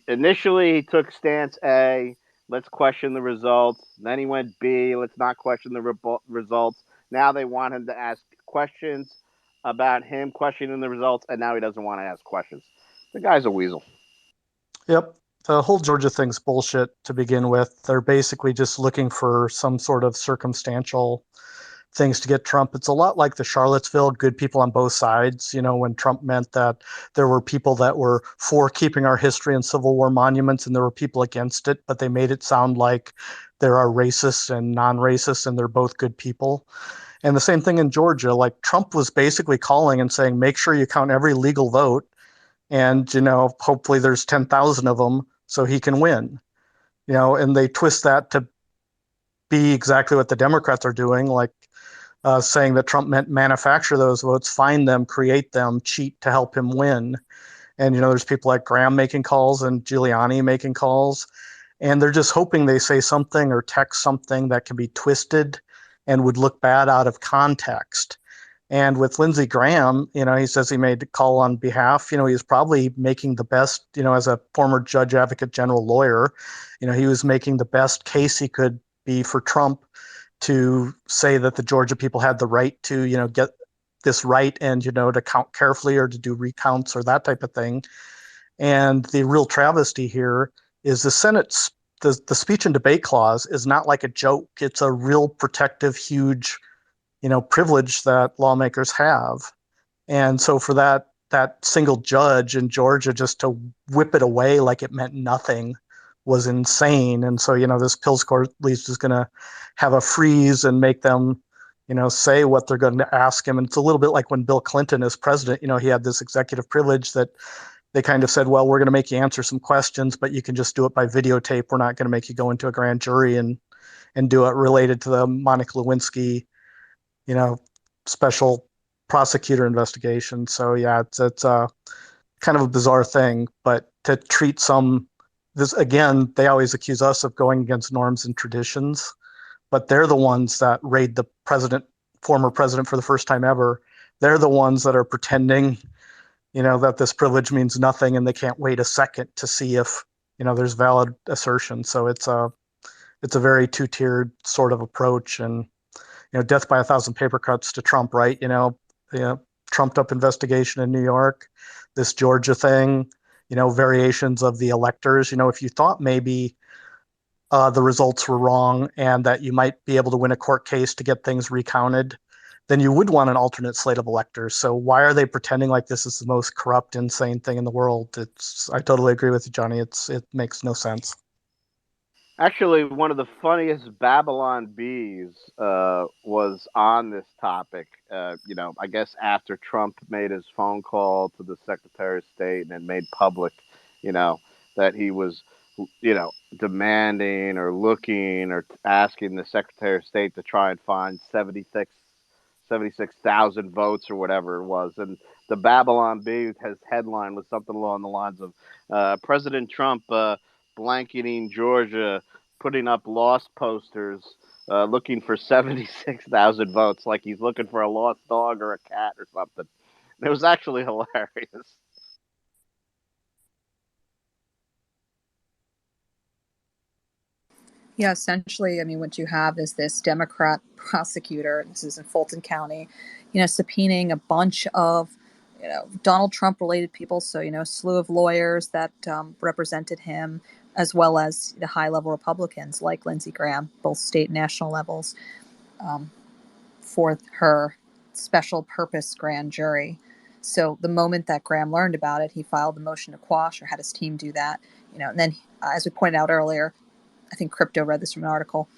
initially he took stance A, let's question the results. Then he went B, let's not question the results. Now they want him to ask questions about him questioning the results, and now he doesn't want to ask questions. The guy's a weasel. Yep. The whole Georgia thing's bullshit to begin with. They're basically just looking for some sort of circumstantial things to get Trump. It's a lot like the Charlottesville good people on both sides, when Trump meant that there were people that were for keeping our history and Civil War monuments and there were people against it, but they made it sound like there are racists and non-racists and they're both good people. And the same thing in Georgia, like Trump was basically calling and saying, make sure you count every legal vote. And, hopefully there's 10,000 of them so he can win, and they twist that to be exactly what the Democrats are doing, like saying that Trump meant manufacture those votes, find them, create them, cheat to help him win. And, there's people like Graham making calls and Giuliani making calls, and they're just hoping they say something or text something that can be twisted and would look bad out of context. And with Lindsey Graham, he says he made a call on behalf. He's probably making the best, as a former judge, advocate, general lawyer, he was making the best case he could be for Trump to say that the Georgia people had the right to, get this right and, to count carefully or to do recounts or that type of thing. And the real travesty here is the Senate's, the speech and debate clause is not like a joke. It's a real protective, huge privilege that lawmakers have. And so for that single judge in Georgia just to whip it away like it meant nothing was insane. And so, this Pills Court at least is going to have a freeze and make them, say what they're going to ask him. And it's a little bit like when Bill Clinton as president, he had this executive privilege that they kind of said, well, we're going to make you answer some questions, but you can just do it by videotape. We're not going to make you go into a grand jury and do it related to the Monica Lewinsky special prosecutor investigation. So yeah, it's a kind of a bizarre thing, but to treat this again, they always accuse us of going against norms and traditions, but they're the ones that raid the former president for the first time ever. They're the ones that are pretending, that this privilege means nothing and they can't wait a second to see if, there's valid assertion. So it's a very two-tiered sort of approach. And death by 1,000 paper cuts to Trump, right? Trumped up investigation in New York, this Georgia thing, variations of the electors. If you thought maybe the results were wrong and that you might be able to win a court case to get things recounted, then you would want an alternate slate of electors. So why are they pretending like this is the most corrupt, insane thing in the world? I totally agree with you, Johnny. It makes no sense. Actually, one of the funniest Babylon Bees was on this topic. I guess after Trump made his phone call to the Secretary of State and made public, that he was, demanding or looking or asking the Secretary of State to try and find 76,000 votes or whatever it was. And the Babylon Bee, his headline was something along the lines of President Trump blanketing Georgia, putting up lost posters, looking for 76,000 votes, like he's looking for a lost dog or a cat or something. It was actually hilarious. Yeah, essentially, I mean, what you have is this Democrat prosecutor, this is in Fulton County, subpoenaing a bunch of, Donald Trump related people. So, a slew of lawyers that represented him, as well as the high level Republicans like Lindsey Graham, both state and national levels, for her special purpose grand jury. So the moment that Graham learned about it, he filed the motion to quash, or had his team do that. And then, as we pointed out earlier, I think Crypto read this from an article.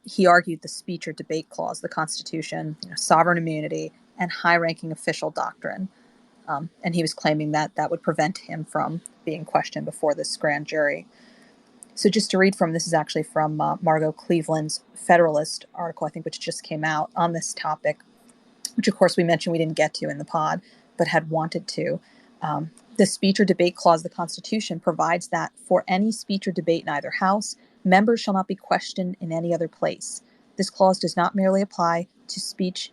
He argued the speech or debate clause, the Constitution, sovereign immunity, and high-ranking official doctrine. And he was claiming that would prevent him from being questioned before this grand jury. So just to read from, this is actually from Margot Cleveland's Federalist article, I think, which just came out on this topic, which of course we mentioned we didn't get to in the pod, but had wanted to. The speech or debate clause of the Constitution provides that for any speech or debate in either house, members shall not be questioned in any other place. This clause does not merely apply to speech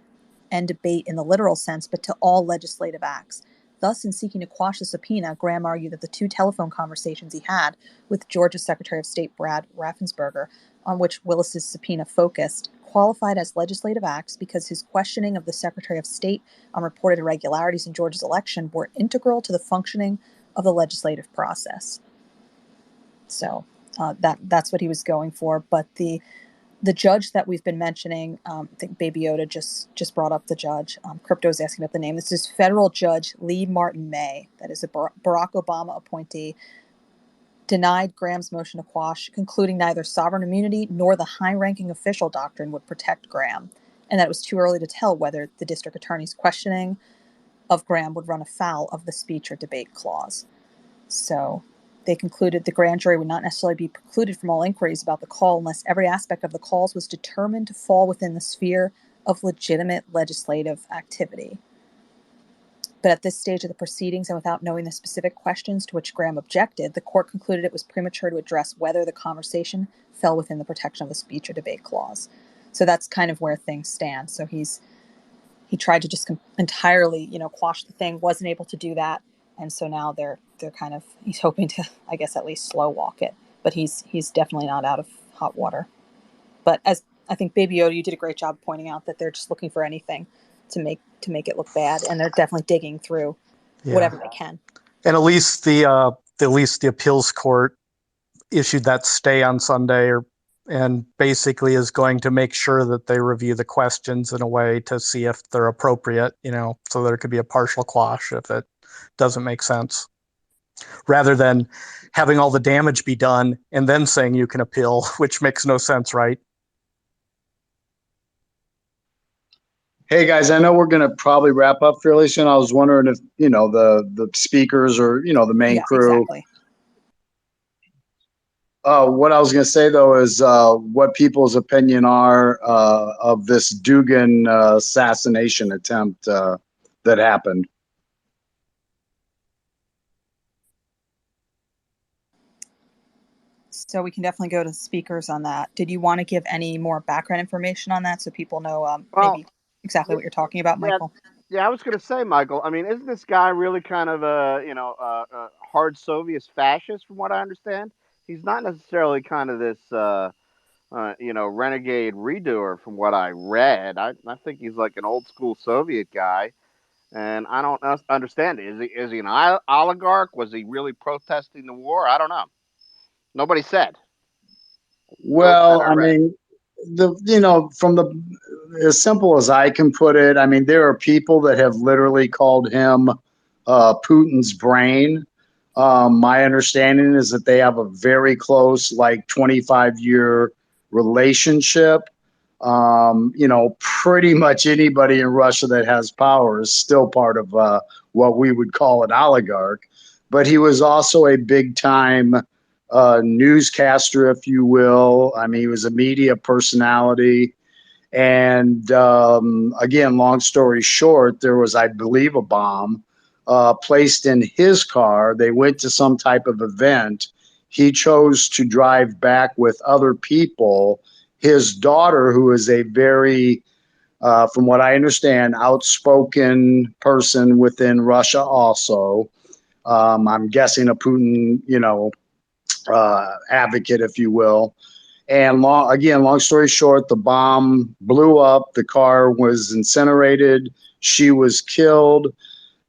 and debate in the literal sense, but to all legislative acts. Thus, in seeking to quash the subpoena, Graham argued that the 2 telephone conversations he had with Georgia Secretary of State Brad Raffensperger, on which Willis's subpoena focused, qualified as legislative acts because his questioning of the Secretary of State on reported irregularities in Georgia's election were integral to the functioning of the legislative process. So that's what he was going for. But the judge that we've been mentioning, I think Baby Yoda just brought up the judge. Crypto's asking about the name. This is Federal Judge Lee Martin May. That is a Barack Obama appointee. Denied Graham's motion to quash, concluding neither sovereign immunity nor the high-ranking official doctrine would protect Graham, and that it was too early to tell whether the district attorney's questioning of Graham would run afoul of the speech or debate clause. So they concluded the grand jury would not necessarily be precluded from all inquiries about the call unless every aspect of the calls was determined to fall within the sphere of legitimate legislative activity. But at this stage of the proceedings and without knowing the specific questions to which Graham objected, the court concluded it was premature to address whether the conversation fell within the protection of the speech or debate clause. So that's kind of where things stand. So he tried to just entirely, quash the thing, wasn't able to do that. And so now he's hoping to, I guess, at least slow walk it. But he's definitely not out of hot water. But as I think Baby Yoda, you did a great job pointing out that they're just looking for anything to make it look bad, and they're definitely digging through whatever they can. And at least the appeals court issued that stay on Sunday, and basically is going to make sure that they review the questions in a way to see if they're appropriate, so there could be a partial quash if it doesn't make sense, rather than having all the damage be done and then saying you can appeal, which makes no sense, right? Hey guys, I know we're going to probably wrap up fairly soon. I was wondering if, the speakers or, the main crew. Exactly. What I was going to say, though, is what people's opinion are of this Dugan assassination attempt that happened. So we can definitely go to speakers on that. Did you want to give any more background information on that so people know maybe exactly what you're talking about, Michael? Yeah, I was going to say, Michael, I mean, isn't this guy really kind of a hard Soviet fascist from what I understand? He's not necessarily kind of this, renegade redoer from what I read. I think he's like an old school Soviet guy. And I don't understand it. Is he an oligarch? Was he really protesting the war? I don't know. Nobody said. Well, I mean, from as simple as I can put it, I mean, there are people that have literally called him Putin's brain. My understanding is that they have a very close, 25-year relationship. Pretty much anybody in Russia that has power is still part of what we would call an oligarch. But he was also a big-time newscaster, if you will. I mean, he was a media personality. And again, long story short, there was, I believe, a bomb placed in his car. They went to some type of event. He chose to drive back with other people. His daughter, who is a very, from what I understand, outspoken person within Russia also. I'm guessing a Putin, advocate, if you will. And long story short, the bomb blew up. The car was incinerated. She was killed.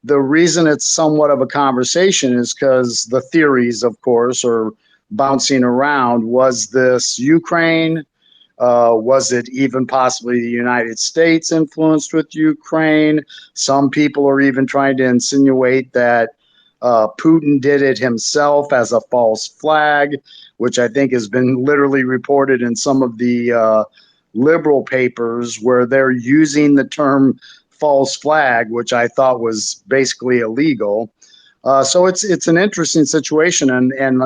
The reason it's somewhat of a conversation is because the theories, of course, are bouncing around. Was this Ukraine? Was it even possibly the United States influenced with Ukraine? Some people are even trying to insinuate that Putin did it himself as a false flag, which I think has been literally reported in some of the liberal papers where they're using the term false flag, which I thought was basically illegal. So it's an interesting situation. And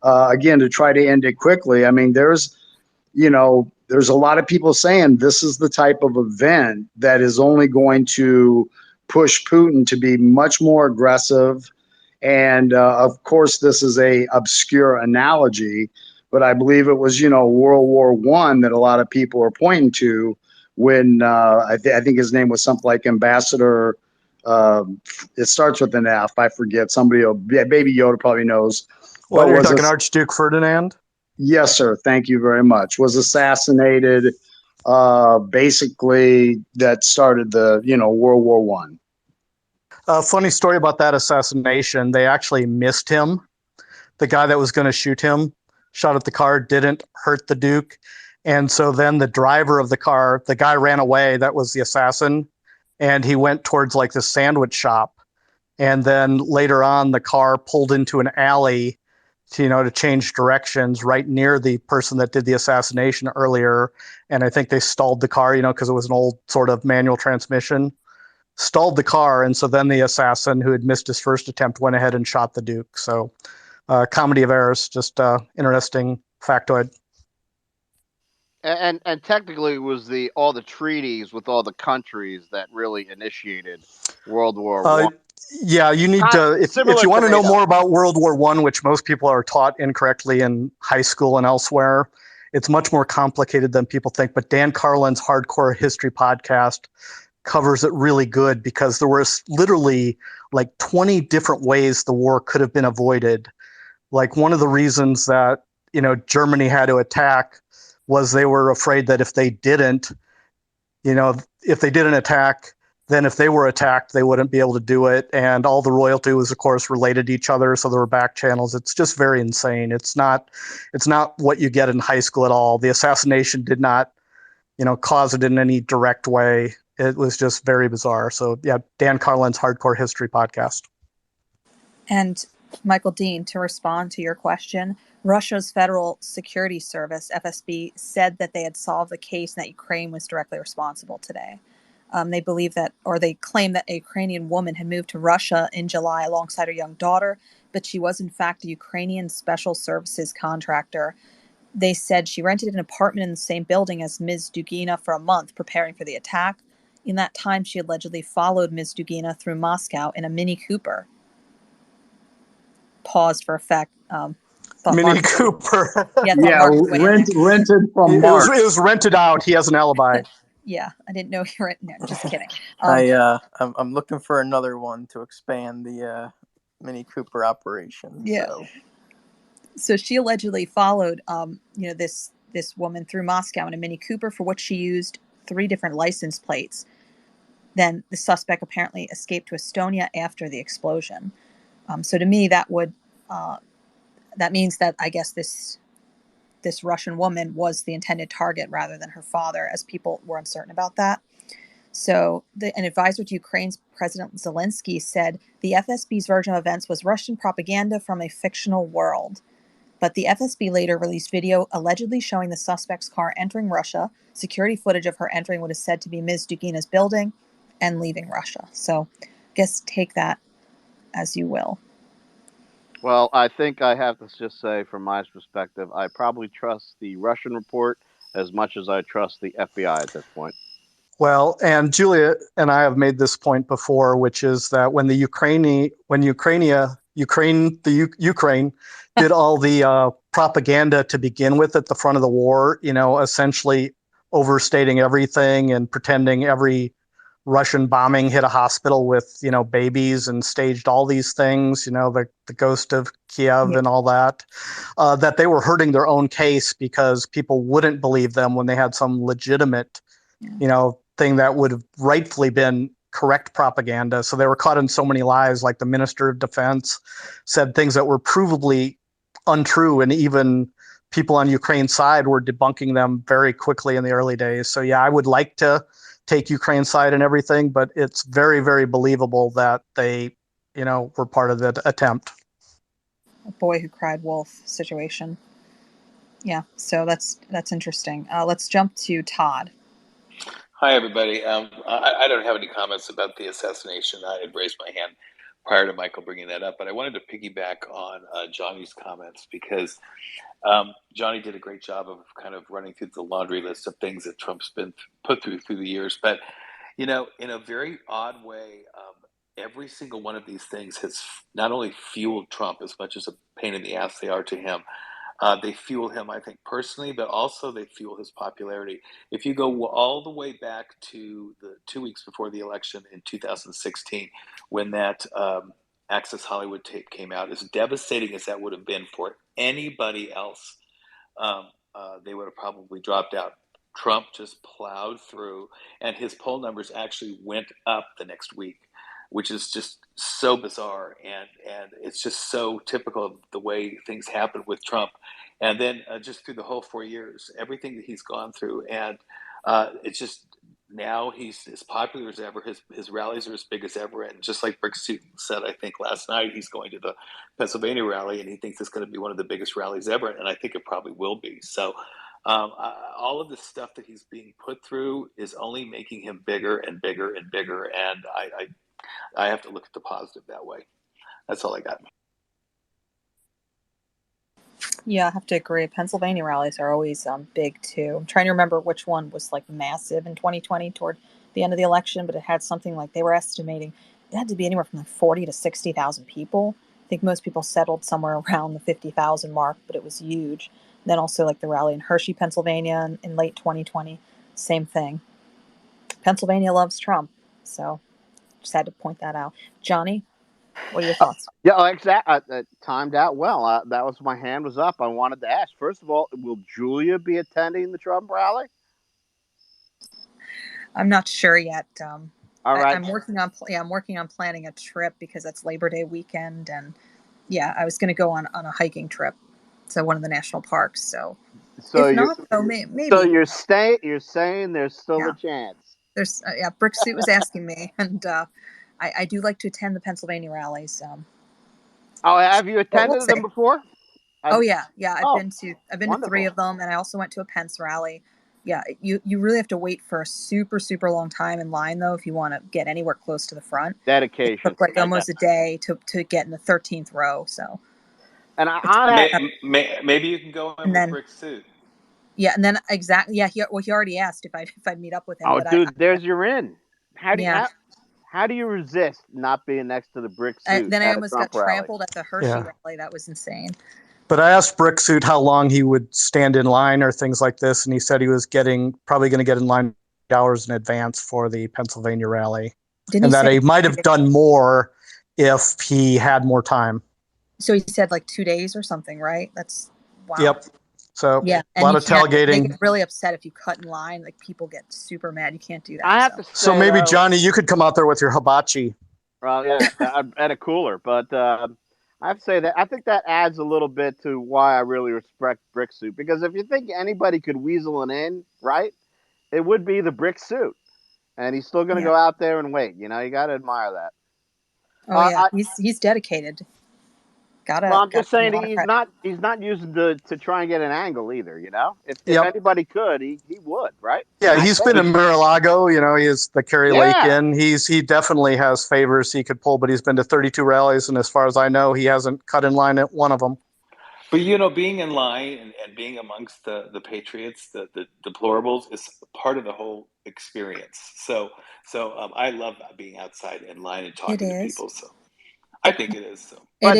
again, to try to end it quickly, I mean, there's a lot of people saying this is the type of event that is only going to push Putin to be much more aggressive. And of course, this is a obscure analogy, but I believe it was, World War I that a lot of people are pointing to when I think his name was something like Ambassador. It starts with an F. I forget. Baby Yoda probably knows. What, you're talking Archduke Ferdinand? Yes, sir. Thank you very much. Was assassinated basically that started the World War One. Funny story about that assassination. They actually missed him. The guy that was going to shoot him shot at the car, didn't hurt the Duke. And so then the driver of the car, the guy ran away. That was the assassin. And he went towards like this sandwich shop. And then later on, the car pulled into an alley to change directions right near the person that did the assassination earlier. And I think they stalled the car, because it was an old sort of manual transmission, stalled the car. And so then the assassin who had missed his first attempt went ahead and shot the Duke. So comedy of errors, just interesting factoid. And technically, it was all the treaties with all the countries that really initiated World War One. Yeah, you need to if you want to know more about World War One, which most people are taught incorrectly in high school and elsewhere. It's much more complicated than people think. But Dan Carlin's Hardcore History podcast covers it really good, because there was literally like 20 different ways the war could have been avoided. Like, one of the reasons that Germany had to attack was they were afraid that if they didn't attack, then if they were attacked, they wouldn't be able to do it. And all the royalty was, of course, related to each other, so there were back channels. It's just very insane. It's not what you get in high school at all. The assassination did not, cause it in any direct way. It was just very bizarre. So yeah, Dan Carlin's Hardcore History podcast. And Michael Dean, to respond to your question, Russia's Federal Security Service, FSB, said that they had solved the case and that Ukraine was directly responsible today. They claim that a Ukrainian woman had moved to Russia in July alongside her young daughter, but she was in fact a Ukrainian special services contractor. They said she rented an apartment in the same building as Ms. Dugina for a month, preparing for the attack. In that time, she allegedly followed Ms. Dugina through Moscow in a Mini Cooper. Paused for effect. Mini Cooper. Rented from Mark. It was rented out. He has an alibi. Yeah, I didn't know you were. No, just kidding. I'm looking for another one to expand the Mini Cooper operation. Yeah. So she allegedly followed, this woman through Moscow in a Mini Cooper, for which she used 3 different license plates. Then the suspect apparently escaped to Estonia after the explosion. So to me, that means that I guess this Russian woman was the intended target rather than her father, as people were uncertain about that. So an advisor to Ukraine's President Zelensky said the FSB's version of events was Russian propaganda from a fictional world. But the FSB later released video allegedly showing the suspect's car entering Russia, security footage of her entering what is said to be Ms. Dugina's building, and leaving Russia. So I guess take that as you will. Well, I think I have to just say, from my perspective, I probably trust the Russian report as much as I trust the FBI at this point. Well, and Julia and I have made this point before, which is that when Ukraine did all the propaganda to begin with at the front of the war, essentially overstating everything and pretending every Russian bombing hit a hospital with, babies, and staged all these things, the ghost of Kiev and all that, that they were hurting their own case because people wouldn't believe them when they had some legitimate, thing that would have rightfully been correct propaganda. So they were caught in so many lies. Like the Minister of Defense said things that were provably untrue, and even people on Ukraine's side were debunking them very quickly in the early days. So yeah, I would like to take Ukraine's side and everything, but it's very, very believable that they, were part of the attempt. A boy who cried wolf situation. Yeah, so that's interesting. Let's jump to Todd. Hi, everybody. I don't have any comments about the assassination. I had raised my hand prior to Michael bringing that up, but I wanted to piggyback on Johnny's comments, because Johnny did a great job of kind of running through the laundry list of things that Trump's been put through the years. But, in a very odd way, every single one of these things has not only fueled Trump as much as a pain in the ass they are to him. They fuel him, I think, personally, but also they fuel his popularity. If you go all the way back to the 2 weeks before the election in 2016, when that Access Hollywood tape came out, as devastating as that would have been for anybody else, they would have probably dropped out Trump just plowed through, and his poll numbers actually went up the next week, which is just so bizarre, and it's just so typical of the way things happen with Trump. And then just through the whole 4 years, everything that he's gone through, and it's just now he's as popular as ever. His rallies are as big as ever, and just like Brick Suit said, I think last night, he's going to the Pennsylvania rally, and he thinks it's going to be one of the biggest rallies ever, and I think it probably will be. So all of the stuff that he's being put through is only making him bigger and bigger and bigger, and I have to look at the positive that way. That's all I got. Yeah, I have to agree. Pennsylvania rallies are always big too. I'm trying to remember which one was like massive in 2020 toward the end of the election, but it had something like they were estimating it had to be anywhere from like 40 to 60,000 people. I think most people settled somewhere around the 50,000 mark, but it was huge. And then also like the rally in Hershey, Pennsylvania in late 2020, same thing. Pennsylvania loves Trump, so just had to point that out. Johnny, what are your thoughts? Yeah, exactly. Timed out well. That was my hand was up. I wanted to ask. First of all, will Julia be attending the Trump rally? I'm not sure yet. All right. I'm working on planning a trip because that's Labor Day weekend, and I was going to go on a hiking trip, so one of the national parks. So if not, maybe. So you're saying there's still a chance. There's Brick Suit was asking me, and I do like to attend the Pennsylvania rallies. Have you attended them before? I've been to 3 of them, and I also went to a Pence rally. Yeah, you really have to wait for a super, super long time in line, though, if you want to get anywhere close to the front. Dedication. It took like almost a day to get in the 13th row. So, and maybe you can go in with Brick Suit. Yeah, and then exactly. Yeah, he already asked if I'd meet up with him. Oh, dude, there's your in. How do you resist not being next to the Brick Suit? Then I almost got trampled at the Hershey rally. That was insane. But I asked Brick Suit how long he would stand in line or things like this, and he said he was probably going to get in line hours in advance for the Pennsylvania rally, and that he might have done more if he had more time. So he said like 2 days or something, right? That's wow. Yep. So a lot of tailgating. They get really upset if you cut in line. Like people get super mad. You can't do that. So maybe Johnny, you could come out there with your hibachi. Well, yeah, at a cooler, but. I have to say that I think that adds a little bit to why I really respect Brick Suit, because if you think anybody could weasel it in, right, it would be the Brick Suit, and he's still going to go out there and wait. You got to admire that. Oh he's dedicated. I'm just saying he's not using to try and get an angle either. If anybody could, he would, right? Yeah, he's been in Mar-a-Lago. He is the Kerry Lake Inn. He definitely has favors he could pull, but he's been to 32 rallies, and as far as I know, he hasn't cut in line at one of them. But being in line and being amongst the patriots, the deplorables, is part of the whole experience. So I love being outside in line and talking to people. So I think it is. So. But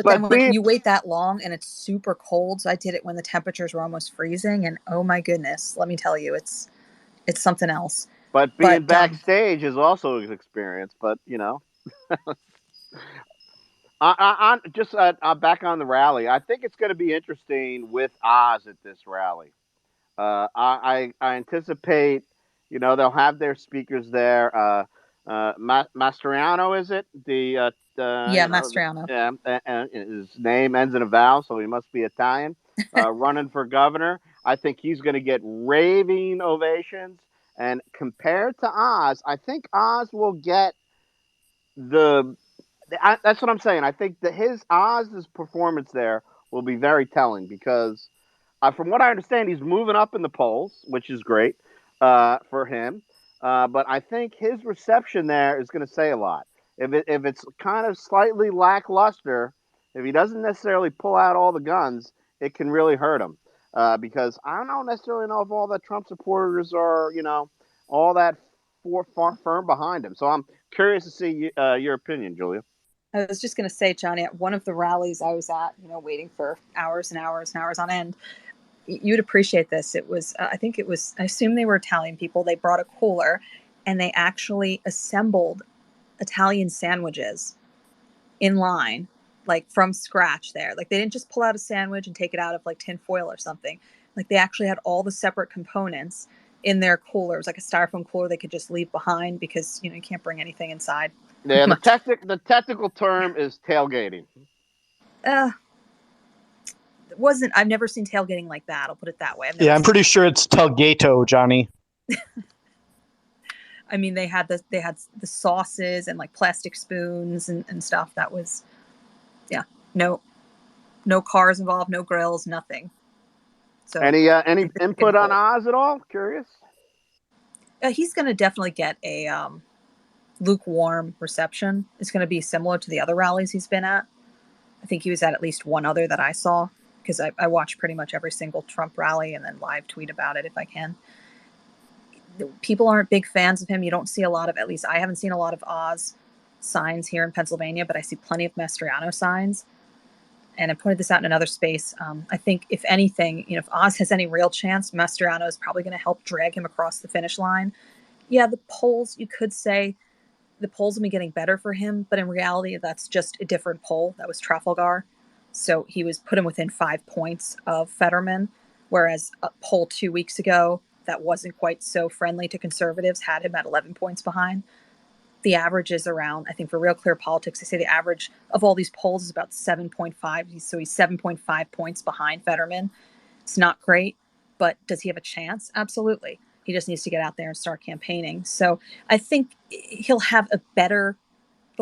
then when you wait that long and it's super cold, so I did it when the temperatures were almost freezing, and oh my goodness, let me tell you, it's something else. But being backstage is also an experience. But I'm just back on the rally. I think it's going to be interesting with Oz at this rally. I anticipate, they'll have their speakers there. Mastriano, is it? Mastriano. And his name ends in a vowel, so he must be Italian. Running for governor. I think he's going to get raving ovations. And compared to Oz, I think Oz will get that's what I'm saying. I think that Oz's performance there will be very telling, because from what I understand, he's moving up in the polls, which is great for him. But I think his reception there is going to say a lot. If it's kind of slightly lackluster, if he doesn't necessarily pull out all the guns, it can really hurt him. Because I don't necessarily know if all the Trump supporters are, all that far firm behind him. So I'm curious to see your opinion, Julia. I was just going to say, Johnny, at one of the rallies I was at, waiting for hours and hours and hours on end, you'd appreciate this. It was, I assume they were Italian people. They brought a cooler and they actually assembled Italian sandwiches in line, like from scratch there. Like they didn't just pull out a sandwich and take it out of like tin foil or something. Like they actually had all the separate components in their cooler. It was like a styrofoam cooler they could just leave behind because you can't bring anything inside. Yeah, the technical term is tailgating. Wasn't I've never seen tailgating like that. I'll put it that way. I'm pretty sure it's tailgato, Johnny. I mean, they had the sauces and like plastic spoons and stuff. That was, no cars involved, no grills, nothing. So any input on Oz at all? Curious. He's going to definitely get a lukewarm reception. It's going to be similar to the other rallies he's been at. I think he was at least one other that I saw, because I watch pretty much every single Trump rally and then live tweet about it if I can. People aren't big fans of him. You don't see a lot of, at least I haven't seen a lot of Oz signs here in Pennsylvania, but I see plenty of Mastriano signs. And I pointed this out in another space. I think if anything, if Oz has any real chance, Mastriano is probably going to help drag him across the finish line. Yeah, the polls, you could say the polls will be getting better for him, but in reality, that's just a different poll. That was Trafalgar. So he was put him within 5 points of Fetterman, whereas a poll 2 weeks ago that wasn't quite so friendly to conservatives had him at 11 points behind. The average is around, I think for Real Clear Politics, they say the average of all these polls is about 7.5. So he's 7.5 points behind Fetterman. It's not great, but does he have a chance? Absolutely. He just needs to get out there and start campaigning. So I think there'll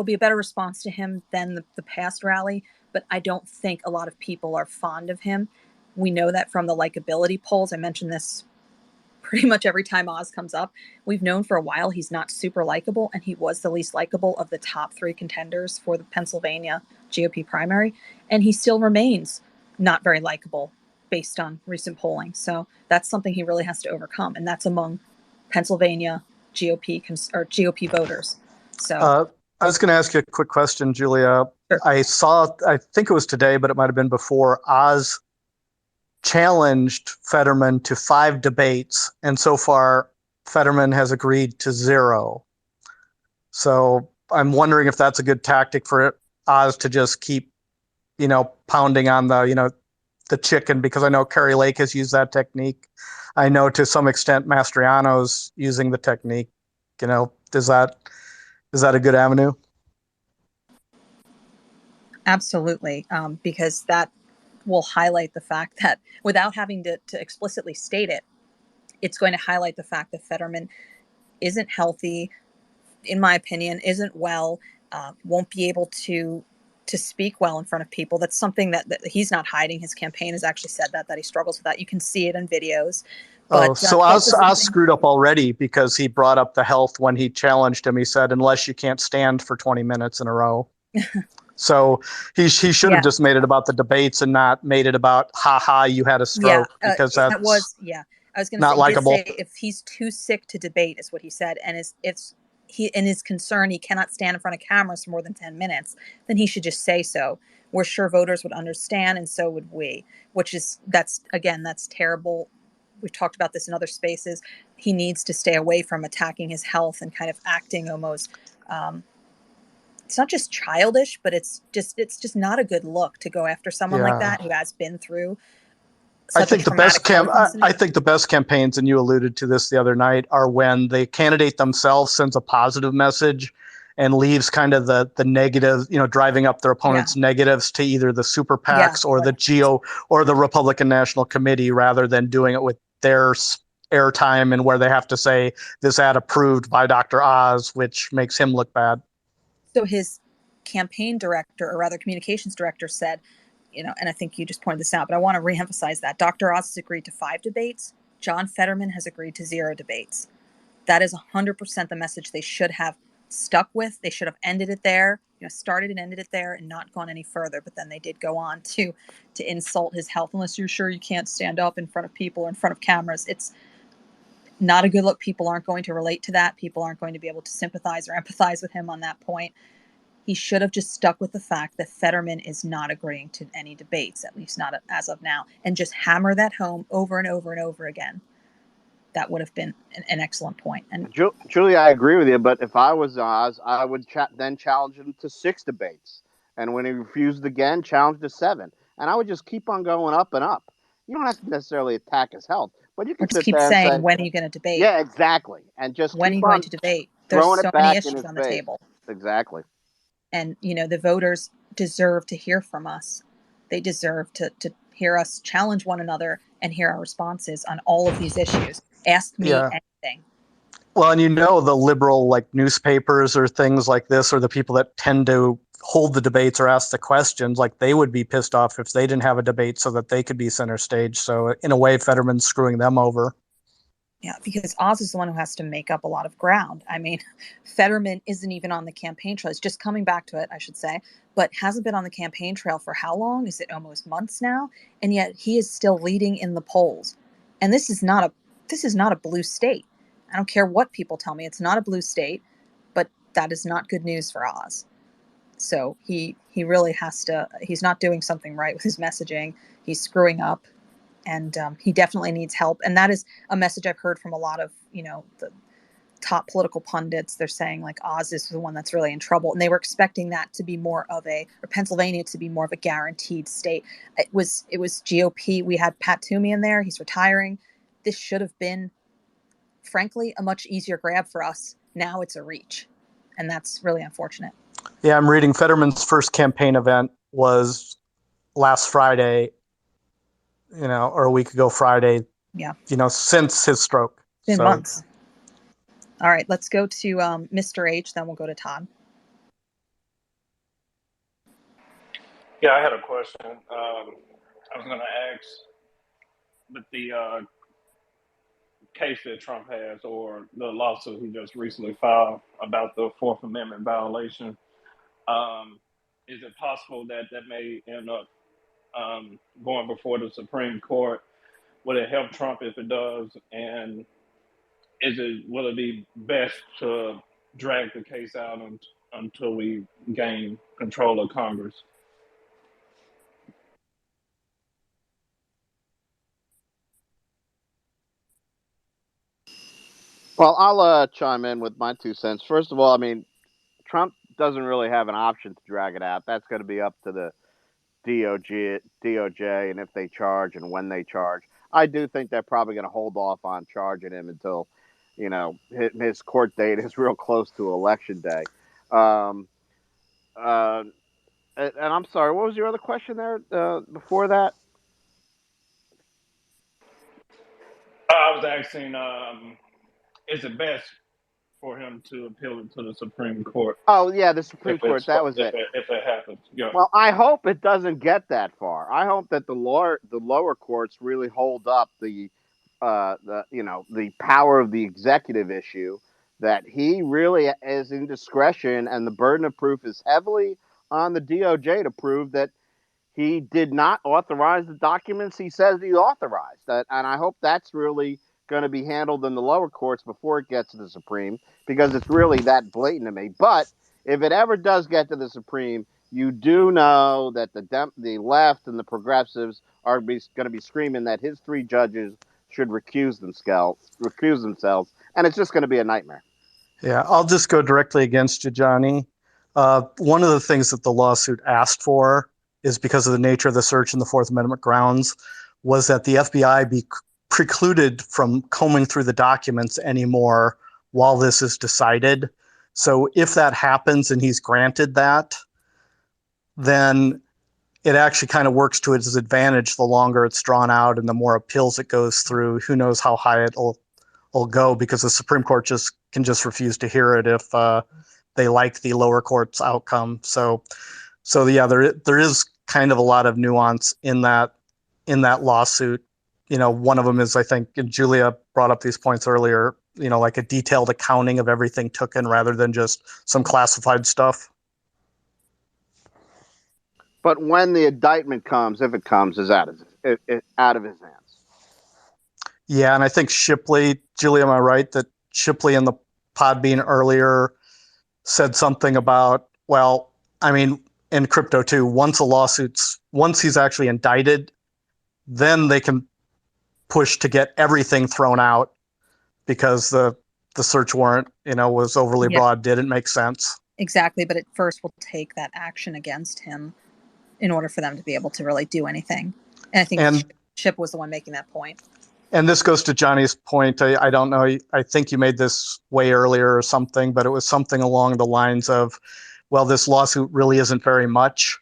be a better response to him than the past rally, but I don't think a lot of people are fond of him. We know that from the likability polls. I mentioned this pretty much every time Oz comes up. We've known for a while he's not super likable, and he was the least likable of the top 3 contenders for the Pennsylvania GOP primary, and he still remains not very likable based on recent polling. So that's something he really has to overcome, and that's among Pennsylvania GOP voters. So I was going to ask you a quick question, Julia. Sure. I think it was today, but it might have been before, Oz challenged Fetterman to 5 debates, and so far Fetterman has agreed to 0. So I'm wondering if that's a good tactic for Oz to just keep, pounding on the chicken, because I know Kerry Lake has used that technique. I know to some extent Mastriano's using the technique. Is that a good avenue? Absolutely, because that will highlight the fact that without having to explicitly state it, it's going to highlight the fact that Fetterman isn't healthy, in my opinion, isn't well, won't be able to speak well in front of people. That's something that he's not hiding. His campaign has actually said that he struggles with that. You can see it in videos. But, so Oz screwed up already, because he brought up the health when he challenged him. He said, unless you can't stand for 20 minutes in a row. So he should have just made it about the debates and not made it about, you had a stroke, because that was I was going to say, likable. If he's too sick to debate, is what he said, and in his concern he cannot stand in front of cameras for more than 10 minutes, then he should just say so. We're sure voters would understand, and so would we, that's terrible. We've talked about this in other spaces. He needs to stay away from attacking his health and kind of acting almost, it's not just childish, but it's just not a good look to go after someone like that who has been through. I think the best campaigns, and you alluded to this the other night, are when the candidate themselves sends a positive message and leaves kind of the negative, driving up their opponent's negatives to either the super PACs or the GO or the Republican National Committee, rather than doing it with their airtime and where they have to say this ad approved by Dr. Oz, which makes him look bad. So his campaign director, or rather communications director, said, and I think you just pointed this out, but I want to reemphasize that Dr. Oz has agreed to 5 debates. John Fetterman has agreed to 0 debates. That is 100% the message they should have stuck with. They should have ended it there, started and ended it there, and not gone any further. But then they did go on to insult his health. Unless you're sure you can't stand up in front of people or in front of cameras, it's not a good look. People aren't going to relate to that. People aren't going to be able to sympathize or empathize with him on that point. He should have just stuck with the fact that Fetterman is not agreeing to any debates, at least not as of now, and just hammer that home over and over and over again. That would have been an excellent point. And Julia, I agree with you, but if I was Oz, I would then challenge him to 6 debates. And when he refused again, challenge to 7. And I would just keep on going up and up. You don't have to necessarily attack his health, But you Or can just sit keep there and saying, say, when are you going to debate? yeah, exactly, and just When are keep you going on to debate? There's throwing so it many back in issues his on the face. table. Exactly. And, the voters deserve to hear from us. They deserve to hear us challenge one another and hear our responses on all of these issues. Ask me Yeah. anything. Well, and the liberal like newspapers or things like this, or the people that tend to hold the debates or ask the questions, like they would be pissed off if they didn't have a debate so that they could be center stage. So in a way, Fetterman's screwing them over. Yeah, because Oz is the one who has to make up a lot of ground. I mean, Fetterman isn't even on the campaign trail. He's just coming back to it, I should say, but hasn't been on the campaign trail for how long? Is it almost months now? And yet he is still leading in the polls. And this is not a blue state. I don't care what people tell me. It's not a blue state, but that is not good news for Oz. So he really has to. He's not doing something right with his messaging. He's screwing up, and he definitely needs help. And that is a message I've heard from a lot of the top political pundits. They're saying like Oz is the one that's really in trouble, and they were expecting that to be more of or Pennsylvania to be more of a guaranteed state. It was GOP. We had Pat Toomey in there. He's retiring. This should have been, frankly, a much easier grab for us. Now it's a reach, and that's really unfortunate. Yeah, I'm reading Fetterman's first campaign event was last Friday, or a week ago Friday, Yeah. Since his stroke. It's been months. All right, let's go to Mr. H, then we'll go to Todd. Yeah, I had a question. I was going to ask, with the case that Trump has, or the lawsuit he just recently filed about the Fourth Amendment violation, is it possible that may end up going before the Supreme Court? Would it help Trump if it does? And will it be best to drag the case out until we gain control of Congress? Well, I'll chime in with my 2 cents. First of all, I mean, Trump doesn't really have an option to drag it out. That's going to be up to the DOJ and if they charge and when they charge. I do think they're probably going to hold off on charging him until, his court date is real close to Election Day. And I'm sorry, what was your other question there before that? I was asking, is it best for him to appeal it to the Supreme Court? Oh, yeah, the Supreme Court. That was it. If it happens. Yeah. Well, I hope it doesn't get that far. I hope that the lower courts really hold up the power of the executive issue, that he really is in discretion, and the burden of proof is heavily on the DOJ to prove that he did not authorize the documents he says he authorized. And I hope that's really going to be handled in the lower courts before it gets to the Supreme, because it's really that blatant to me. But if it ever does get to the Supreme, you do know that the left and the progressives are going to be screaming that his 3 judges should recuse themselves, and it's just going to be a nightmare. Yeah, I'll just go directly against you, Johnny. One of the things that the lawsuit asked for is, because of the nature of the search and the Fourth Amendment grounds, was that the FBI be precluded from combing through the documents anymore while this is decided. So if that happens and he's granted that, then it actually kind of works to his advantage the longer it's drawn out and the more appeals it goes through. Who knows how high it'll go, because the Supreme Court can refuse to hear it if they like the lower court's outcome. So yeah, there is kind of a lot of nuance in that lawsuit. One of them is, I think, and Julia brought up these points earlier, like a detailed accounting of everything taken rather than just some classified stuff. But when the indictment comes, if it comes, is out of his hands. Yeah, and I think Shipley, Julia, am I right that Shipley in the Podbean earlier said something about, well, I mean, in crypto too, once he's actually indicted, then they can push to get everything thrown out, because the search warrant, was overly broad, didn't make sense. Exactly, but at first we'll take that action against him in order for them to be able to really do anything. And I think Ship was the one making that point. and this goes to Johnny's point. I don't know. I think you made this way earlier or something, but it was something along the lines of, well, this lawsuit really isn't very much.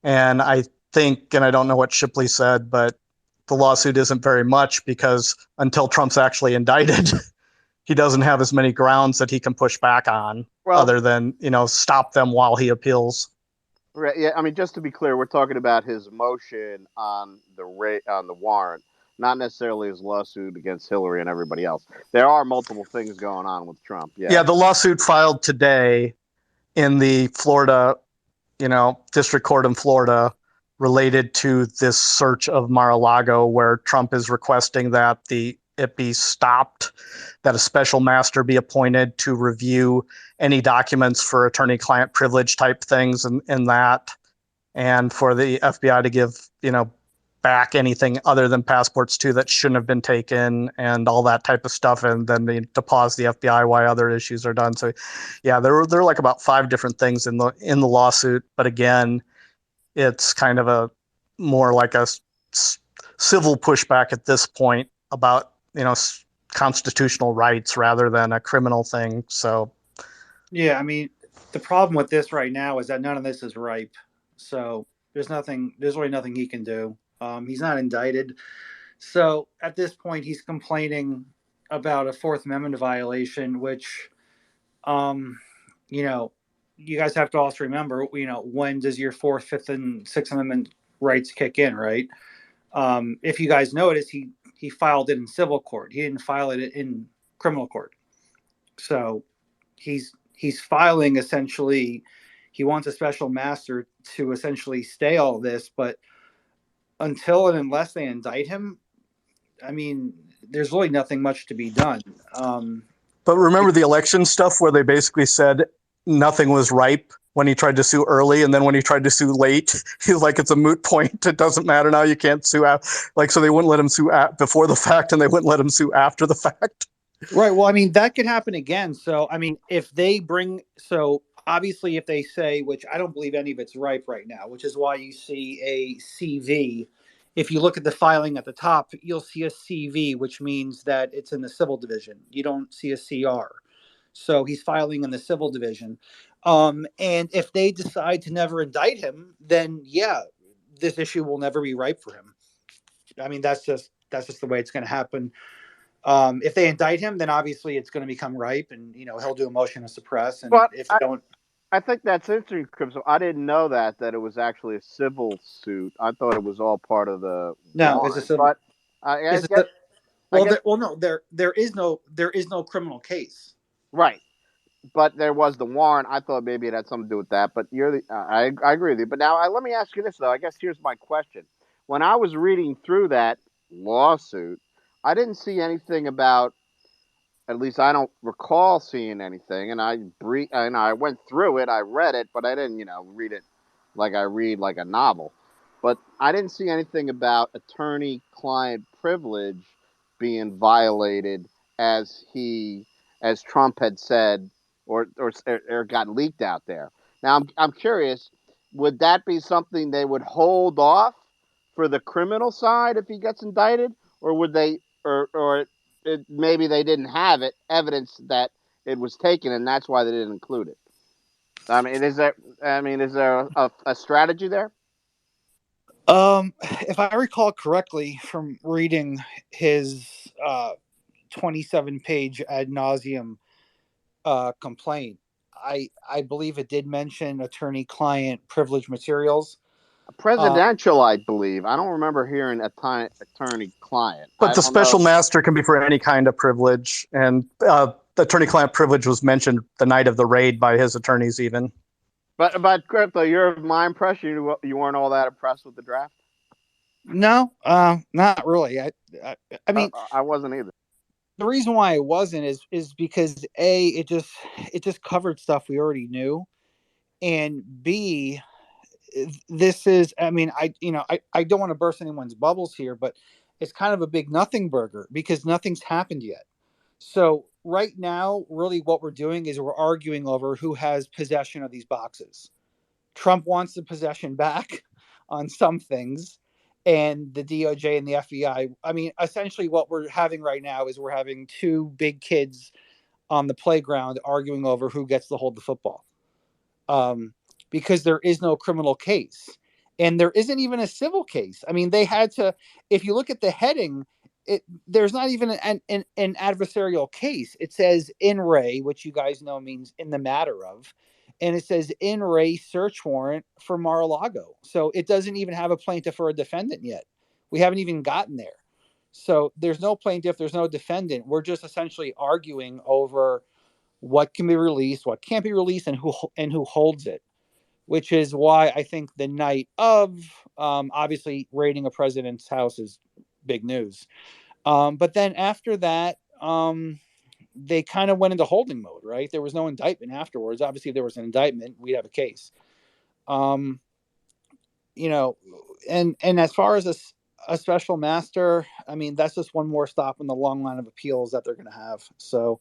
And I think, and I don't know what Shipley said, but the lawsuit isn't very much because until Trump's actually indicted, he doesn't have as many grounds that he can push back on, Well, other than, stop them while he appeals. right, yeah. I mean, just to be clear, we're talking about his motion on the warrant, not necessarily his lawsuit against Hillary and everybody else. There are multiple things going on with Trump. Yeah, the lawsuit filed today in the Florida, district court in Florida, related to this search of Mar-a-Lago, where Trump is requesting that it be stopped, that a special master be appointed to review any documents for attorney-client privilege type things in that, and for the FBI to give, back anything other than passports too that shouldn't have been taken and all that type of stuff, and then to pause the FBI while other issues are done. So, yeah, there are like about 5 different things in the lawsuit, but again, it's kind of a more like a civil pushback at this point about constitutional rights rather than a criminal thing. So, yeah, I mean, the problem with this right now is that none of this is ripe. So there's really nothing he can do. He's not indicted. So at this point, he's complaining about a Fourth Amendment violation, which, you guys have to also remember, when does your Fourth, Fifth, and Sixth Amendment rights kick in, right? If you guys notice, he filed it in civil court. He didn't file it in criminal court. So he's filing, essentially, he wants a special master to essentially stay all this, but until and unless they indict him, I mean, there's really nothing much to be done. But remember the election stuff where they basically said nothing was ripe when he tried to sue early, and then when he tried to sue late, he's like, it's a moot point. It doesn't matter now. You can't sue so they wouldn't let him sue before the fact, and they wouldn't let him sue after the fact. Right. Well, I mean, that could happen again. So, I mean, obviously if they say, which I don't believe any of it's ripe right now, which is why you see a CV. If you look at the filing at the top, you'll see a CV, which means that it's in the civil division. You don't see a CR. So he's filing in the civil division. And if they decide to never indict him, then yeah, this issue will never be ripe for him. I mean, that's just the way it's going to happen. If they indict him, then obviously it's going to become ripe, and he'll do a motion to suppress. And but if they don't, I think that's interesting, Crypto. I didn't know that it was actually a civil suit. I thought it was all part of the no, warrant. it's a civil. But I guess, No, there is no criminal case. Right. But there was the warrant. I thought maybe it had something to do with that. But I agree with you. But now let me ask you this, though. I guess here's my question. When I was reading through that lawsuit, I didn't see anything about, at least I don't recall seeing anything. And I went through it. I read it, but I didn't, read it like I read like a novel. But I didn't see anything about attorney-client privilege being violated as Trump had said, or got leaked out there. Now I'm curious, would that be something they would hold off for the criminal side if he gets indicted, or would they, maybe they didn't have evidence that it was taken, and that's why they didn't include it? I mean, is there a strategy there? If I recall correctly from reading his 27-page ad nauseum complaint, I believe it did mention attorney-client privilege materials. Presidential, I believe. I don't remember hearing attorney-client. But the special master can be for any kind of privilege, and attorney-client privilege was mentioned the night of the raid by his attorneys even. But Crypto, you're my impression. You weren't all that impressed with the draft. No, not really. I mean, I wasn't either. The reason why I wasn't is because A, it just covered stuff we already knew, and B, this is, I mean, I don't want to burst anyone's bubbles here, but it's kind of a big nothing burger because nothing's happened yet. So right now, really what we're doing is we're arguing over who has possession of these boxes. Trump wants the possession back on some things, and the DOJ and the FBI. I mean, essentially what we're having right now is we're having two big kids on the playground arguing over who gets to hold the football, because there is no criminal case and there isn't even a civil case. I mean, they had to, if you look at the heading, there's not even an adversarial case. It says in re, which you guys know means in the matter of, and it says in re search warrant for Mar-a-Lago. So it doesn't even have a plaintiff or a defendant yet. We haven't even gotten there. So there's no plaintiff, there's no defendant. We're just essentially arguing over what can be released, what can't be released, and who holds it. Which is why I think the night of, obviously raiding a president's house is big news. But then after that, they kind of went into holding mode, right? There was no indictment afterwards. Obviously, if there was an indictment, we'd have a case. You know, and as far as a special master, I mean, that's just one more stop in the long line of appeals that they're going to have. So,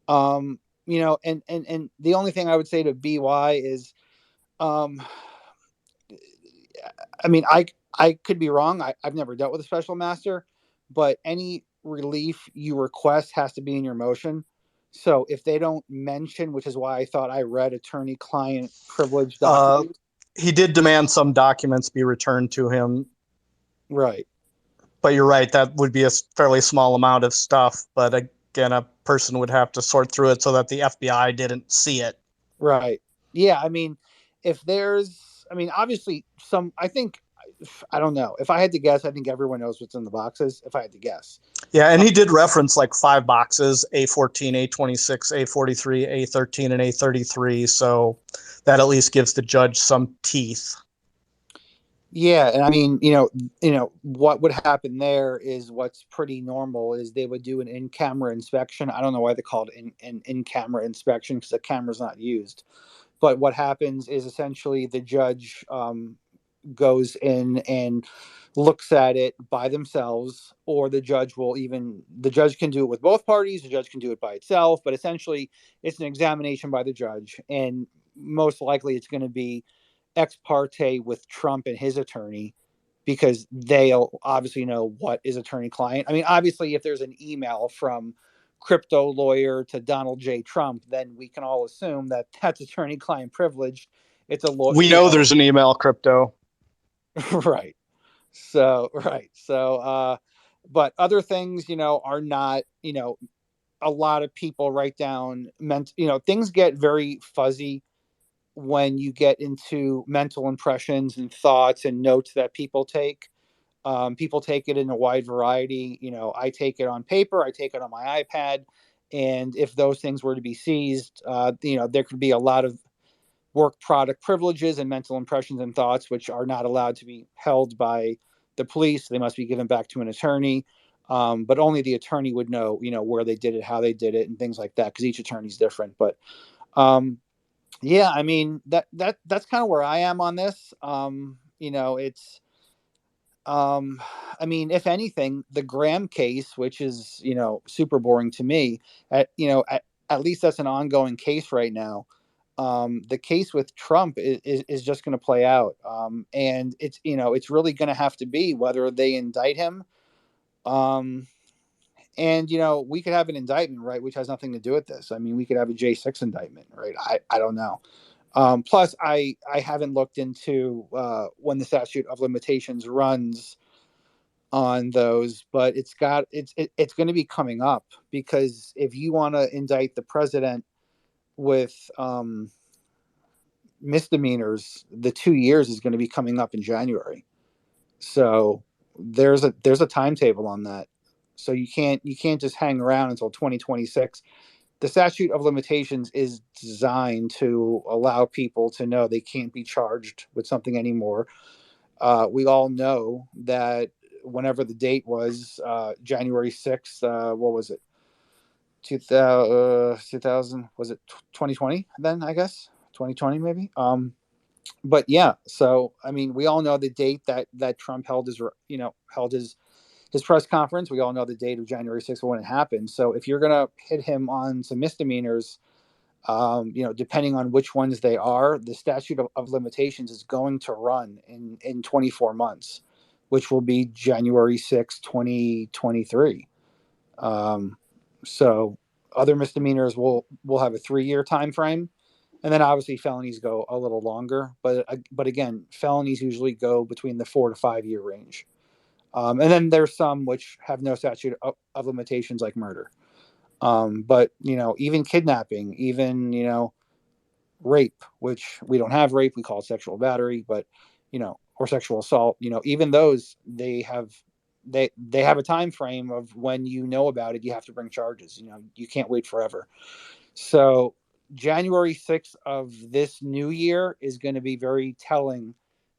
you know, and the only thing I would say to BY is, I mean, I could be wrong. I've never dealt with a special master, but any relief you request has to be in your motion. So if they don't mention, which is why I thought I read attorney-client privilege documents. He did demand some documents be returned to him. Right. But you're right, that would be a fairly small amount of stuff. But again, a person would have to sort through it so that the FBI didn't see it. Right. Yeah. I mean, if there's, I mean, obviously I think, I don't know. If I had to guess, I think everyone knows what's in the boxes, if I had to guess. Yeah, and he did reference like 5 boxes, A14, A26, A43, A13, and A33. So that at least gives the judge some teeth. Yeah, and I mean, you know, what would happen there is what's pretty normal is they would do an in-camera inspection. I don't know why they call it an in-camera inspection because the camera's not used. But what happens is essentially the judge goes in and looks at it by themselves, or the judge can do it with both parties, the judge can do it by itself, but essentially it's an examination by the judge, and most likely it's going to be ex parte with Trump and his attorney, because they'll obviously know what is attorney client. I mean, obviously if there's an email from crypto lawyer to Donald J. Trump, then we can all assume that that's attorney client privilege. It's a lawyer. We know there's an email, crypto. Right. So, but other things, you know, are not, you know, a lot of people write down, you know, things get very fuzzy when you get into mental impressions and thoughts and notes that people take. People take it in a wide variety. You know, I take it on paper, I take it on my iPad. And if those things were to be seized, you know, there could be a lot of work product privileges and mental impressions and thoughts, which are not allowed to be held by the police. They must be given back to an attorney. But only the attorney would know, you know, where they did it, how they did it, and things like that, because each attorney's different. But yeah, I mean, that's kind of where I am on this. You know, it's I mean, if anything, the Graham case, which is, you know, super boring to me, you know, at least that's an ongoing case right now. The case with Trump is just going to play out. And it's, you know, it's really going to have to be whether they indict him. And, you know, we could have an indictment, right, which has nothing to do with this. I mean, we could have a J6 indictment, right? I don't know. Plus, I haven't looked into when the statute of limitations runs on those, but it's going to be coming up, because if you want to indict the president with misdemeanors, the 2 years is going to be coming up in January. So there's a timetable on that. So you can't just hang around until 2026. The statute of limitations is designed to allow people to know they can't be charged with something anymore. We all know that whenever the date was, January 6th, what was it? 2000, was it 2020 then, I guess? 2020 maybe. But yeah, so I mean, we all know the date that Trump held his press conference. We all know the date of January 6th when it happened. So if you're gonna hit him on some misdemeanors, you know, depending on which ones they are, the statute of limitations is going to run in 24 months. which will be January 6, 2023. So other misdemeanors will have a 3-year time frame, and then obviously felonies go a little longer. But again, felonies usually go between the 4 to 5 year range. And then there's some which have no statute of limitations, like murder. But even kidnapping, even rape, which we don't have rape, we call it sexual battery, but or sexual assault, even those, they have a time frame of when about it, you have to bring charges. You can't wait forever. So January 6th of this new year is going to be very telling,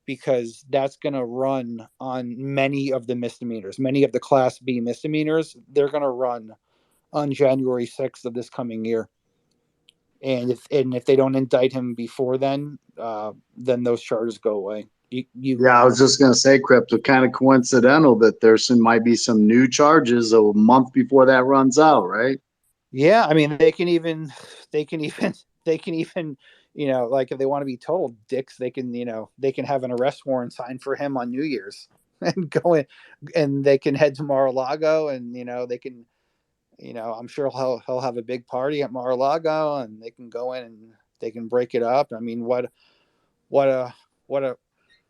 because that's going to run on many of the misdemeanors, many of the Class B misdemeanors. They're going to run on January 6th of this coming year. And if they don't indict him before then those charges go away. I was just going to say, Crypto, kind of coincidental that might be some new charges a month before that runs out, right? Yeah, I mean, they can even like, if they want to be total dicks, they can have an arrest warrant signed for him on New Year's and go in, and they can head to Mar-a-Lago, and they can, I'm sure he'll have a big party at Mar-a-Lago, and they can go in and they can break it up. I mean, what a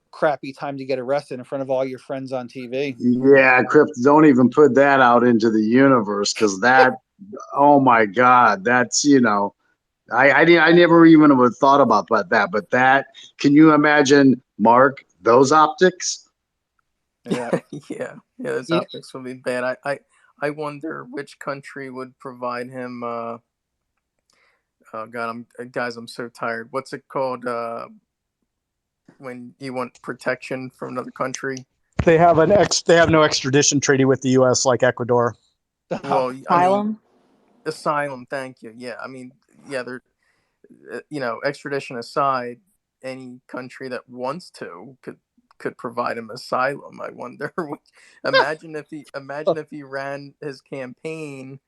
crappy time to get arrested in front of all your friends on TV. Yeah, Crypto, don't even put that out into the universe, because that, oh my God, that's I never even would have thought about that. But that, can you imagine, Mark, those optics? Yeah, those optics would be bad. I wonder which country would provide him. Oh God, I'm so tired. What's it called? When you want protection from another country? They have no extradition treaty with the U.S. like Ecuador. Well, Asylum. Asylum. Thank you. Yeah, I mean, yeah, they're extradition aside, any country that wants to could provide him asylum. I wonder. Imagine if he ran his campaign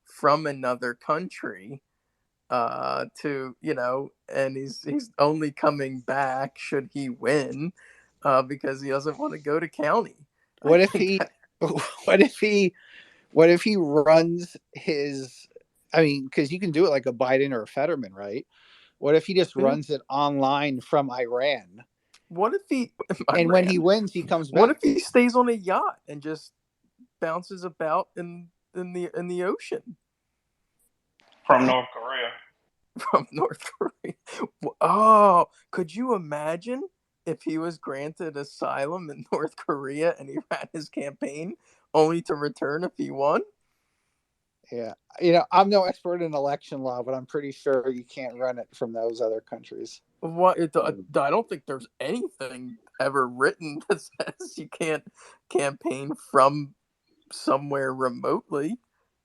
from another country, to and he's only coming back should he win, because he doesn't want to go to county. What if he runs his? I mean, because you can do it like a Biden or a Fetterman, right? What if he just runs it online from Iran? What if when he wins, he comes back? What if he stays on a yacht and just bounces about in the ocean from North Korea? From North Korea. Oh, could you imagine if he was granted asylum in North Korea and he ran his campaign only to return if he won? Yeah, I'm no expert in election law, but I'm pretty sure you can't run it from those other countries. What? I don't think there's anything ever written that says you can't campaign from somewhere remotely.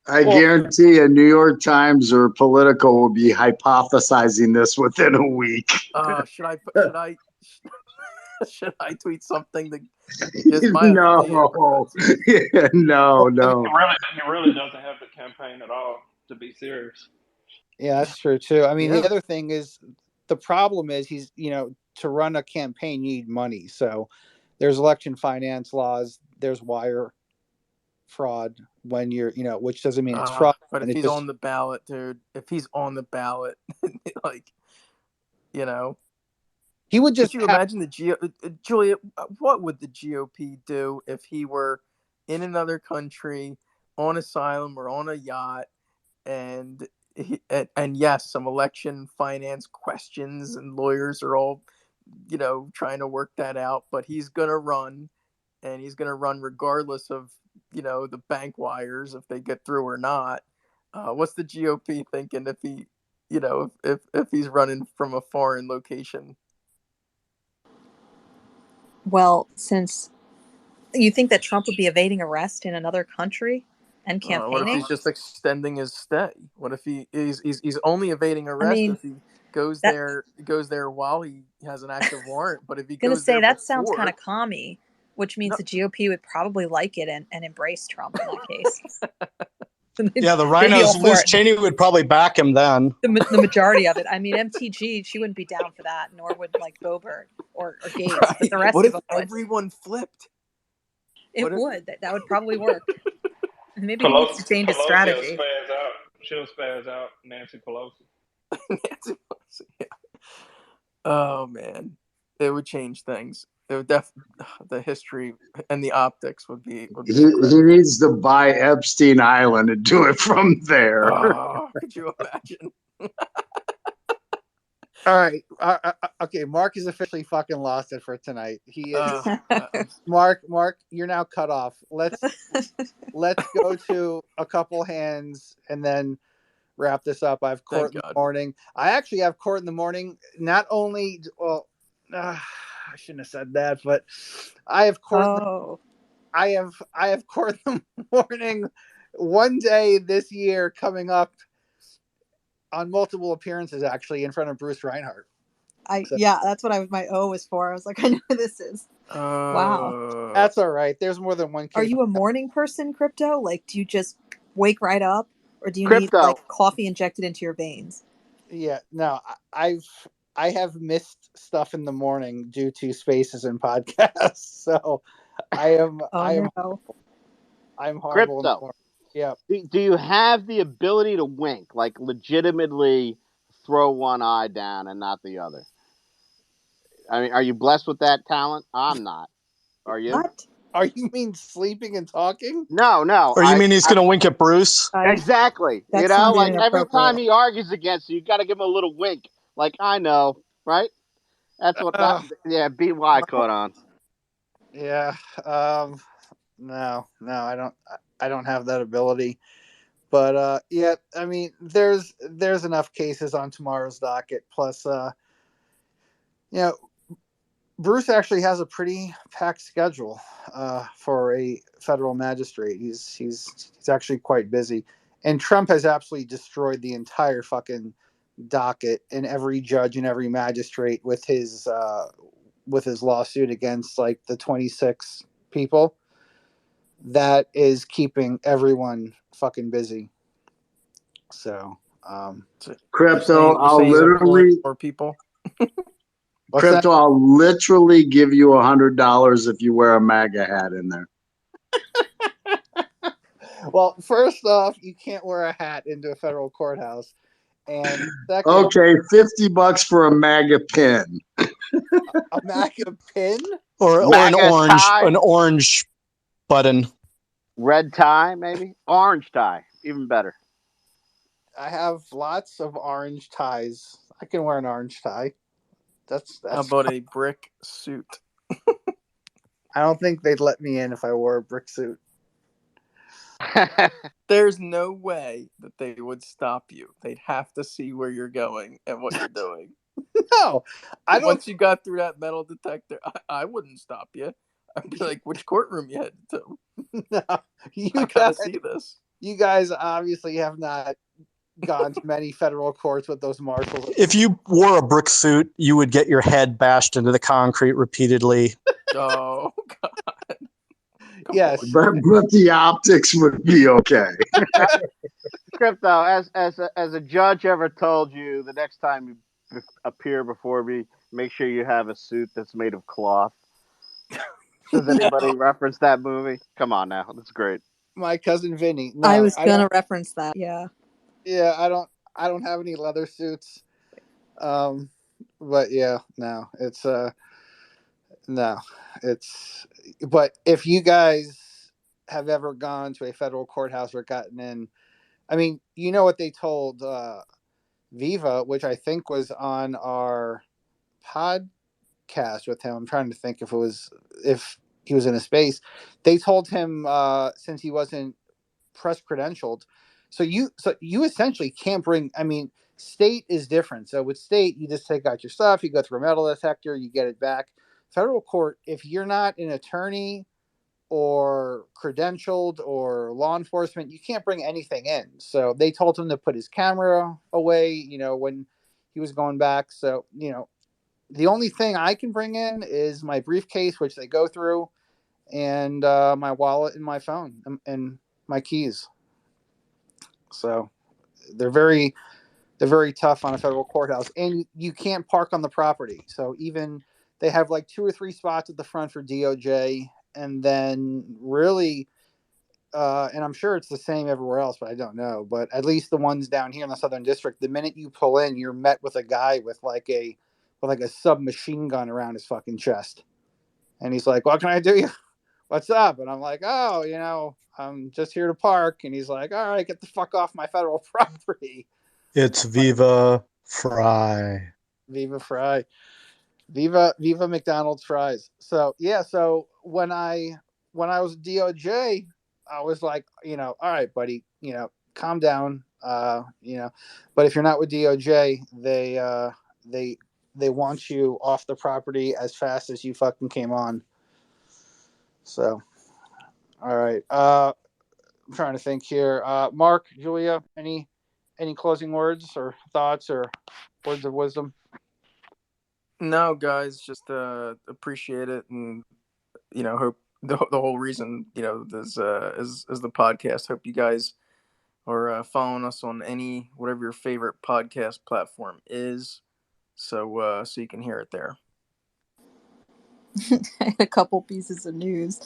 I guarantee you, New York Times or Politico will be hypothesizing this within a week. Should I tweet something that gives my no, idea? no. He really doesn't have the campaign at all, to be serious. Yeah, that's true too. I mean, the other thing is, the problem is he's to run a campaign you need money. So there's election finance laws. There's wire fraud when you're which doesn't mean it's fraud. But if he's on the ballot, dude, if he's on the ballot, like he would just. Could you imagine Julia? What would the GOP do if he were in another country on asylum or on a yacht, and yes, some election finance questions and lawyers are all trying to work that out, but he's gonna run, and he's gonna run regardless of the bank wires, if they get through or not. What's the GOP thinking if he if he's running from a foreign location? Well, since you think that Trump would be evading arrest in another country and campaigning? What if he's just extending his stay? What if he's only evading arrest if he goes there while he has an active warrant? But if he goes there that sounds kind of commie, which means the GOP would probably like it and embrace Trump in that case. Yeah, the rhinos, Liz Cheney would probably back him then. The majority of it. I mean, MTG, she wouldn't be down for that, nor would like Boebert or Gates. But the rest what of if them everyone flipped? It would. That would probably work. Maybe he needs to Pelosi, change his Pelosi will strategy. spaz out. She'll spaz out. Nancy Pelosi. Nancy Pelosi, yeah. Oh man, it would change things. It would the history and the optics would be He incredible. needs to buy Epstein Island and do it from there. Oh, could you imagine? All right. Okay. Mark is officially fucking lost it for tonight. He is. Mark, you're now cut off. Let's go to a couple hands and then wrap this up. I have court in the morning. I actually have court in the morning. Not only, I shouldn't have said that, but I have court. I have court in the morning. One day this year coming up on multiple appearances, actually, in front of Bruce Reinhardt. Yeah, that's what my O was for. I was like, I know who this is. Wow. That's all right. There's more than one case. Are you a morning person, Crypto? Like, do you just wake right up, or do you need Crypto. like coffee injected into your veins? Yeah, no, I have missed stuff in the morning due to spaces and podcasts. So I'm horrible in the Crypto. morning. Yeah. Do you have the ability to wink, like legitimately throw one eye down and not the other? I mean, are you blessed with that talent? I'm not. Are you? What? Are you mean sleeping and talking? No. Or you mean he's going to wink at Bruce? Exactly. That You know, sounded like every inappropriate. time he argues against you, you got to give him a little wink. Like, I know, right? That's what that. Yeah, BY caught on. Yeah. No, I don't have that ability. But yeah, I mean, there's enough cases on tomorrow's docket. Plus, you know, Bruce actually has a pretty packed schedule for a federal magistrate. He's actually quite busy, and Trump has absolutely destroyed the entire fucking docket and every judge and every magistrate with his lawsuit against like the 26 people. That is keeping everyone fucking busy. So, Crypto, I'll literally more people. Crypto, I'll literally give you $100 if you wear a MAGA hat in there. Well, first off, you can't wear a hat into a federal courthouse, and second, okay, $50 for a MAGA pin. A MAGA pin, or an orange button, red tie, maybe orange tie, even better. I have lots of orange ties. I can wear an orange tie. That's How about a brick suit? I don't think they'd let me in if I wore a brick suit. There's no way that they would stop you. They'd have to see where you're going and what you're doing. No, I don't. Once you got through that metal detector, I wouldn't stop you. I'd be like, which courtroom you headed to? No, I gotta see this. You guys obviously have not gone to many federal courts with those marshals. If you wore a brick suit, you would get your head bashed into the concrete repeatedly. Oh, God. Yes. But the optics would be okay. Crypto, as a judge ever told you, the next time you appear before me, make sure you have a suit that's made of cloth. Does anybody reference that movie? Come on now, that's great. My cousin Vinny. No, I was gonna reference that. Yeah. Yeah, I don't have any leather suits. But yeah, no, it's but if you guys have ever gone to a federal courthouse or gotten in, I mean, you know what they told Viva, which I think was on our podcast with him. I'm trying to think if he was in a space. They told him since he wasn't press credentialed, so you essentially can't bring. I mean, state is different. So with state, you just take out your stuff, you go through a metal detector, you get it back. Federal court, if you're not an attorney or credentialed or law enforcement, you can't bring anything in. So they told him to put his camera away, you know, when he was going back. So, you know, the only thing I can bring in is my briefcase, which they go through, and my wallet and my phone and my keys. So they're very tough on a federal courthouse, and you can't park on the property. So even they have like 2 or 3 spots at the front for DOJ, and then really, and I'm sure it's the same everywhere else, but I don't know. But at least the ones down here in the Southern District, the minute you pull in, you're met with a guy with like a submachine gun around his fucking chest, and he's like, "What can I do you? What's up?" And I'm like, "Oh, I'm just here to park." And he's like, "All right, get the fuck off my federal property." It's Viva Fry. Viva Fry. Viva McDonald's fries. So yeah, so when I was DOJ, I was like, all right, buddy, calm down. But if you're not with DOJ, they want you off the property as fast as you fucking came on. So all right. I'm trying to think here. Mark, Julia, any closing words or thoughts or words of wisdom? No, guys, just appreciate it, and hope the whole reason this is the podcast. Hope you guys are following us on whatever your favorite podcast platform is, so you can hear it there. I had a couple pieces of news.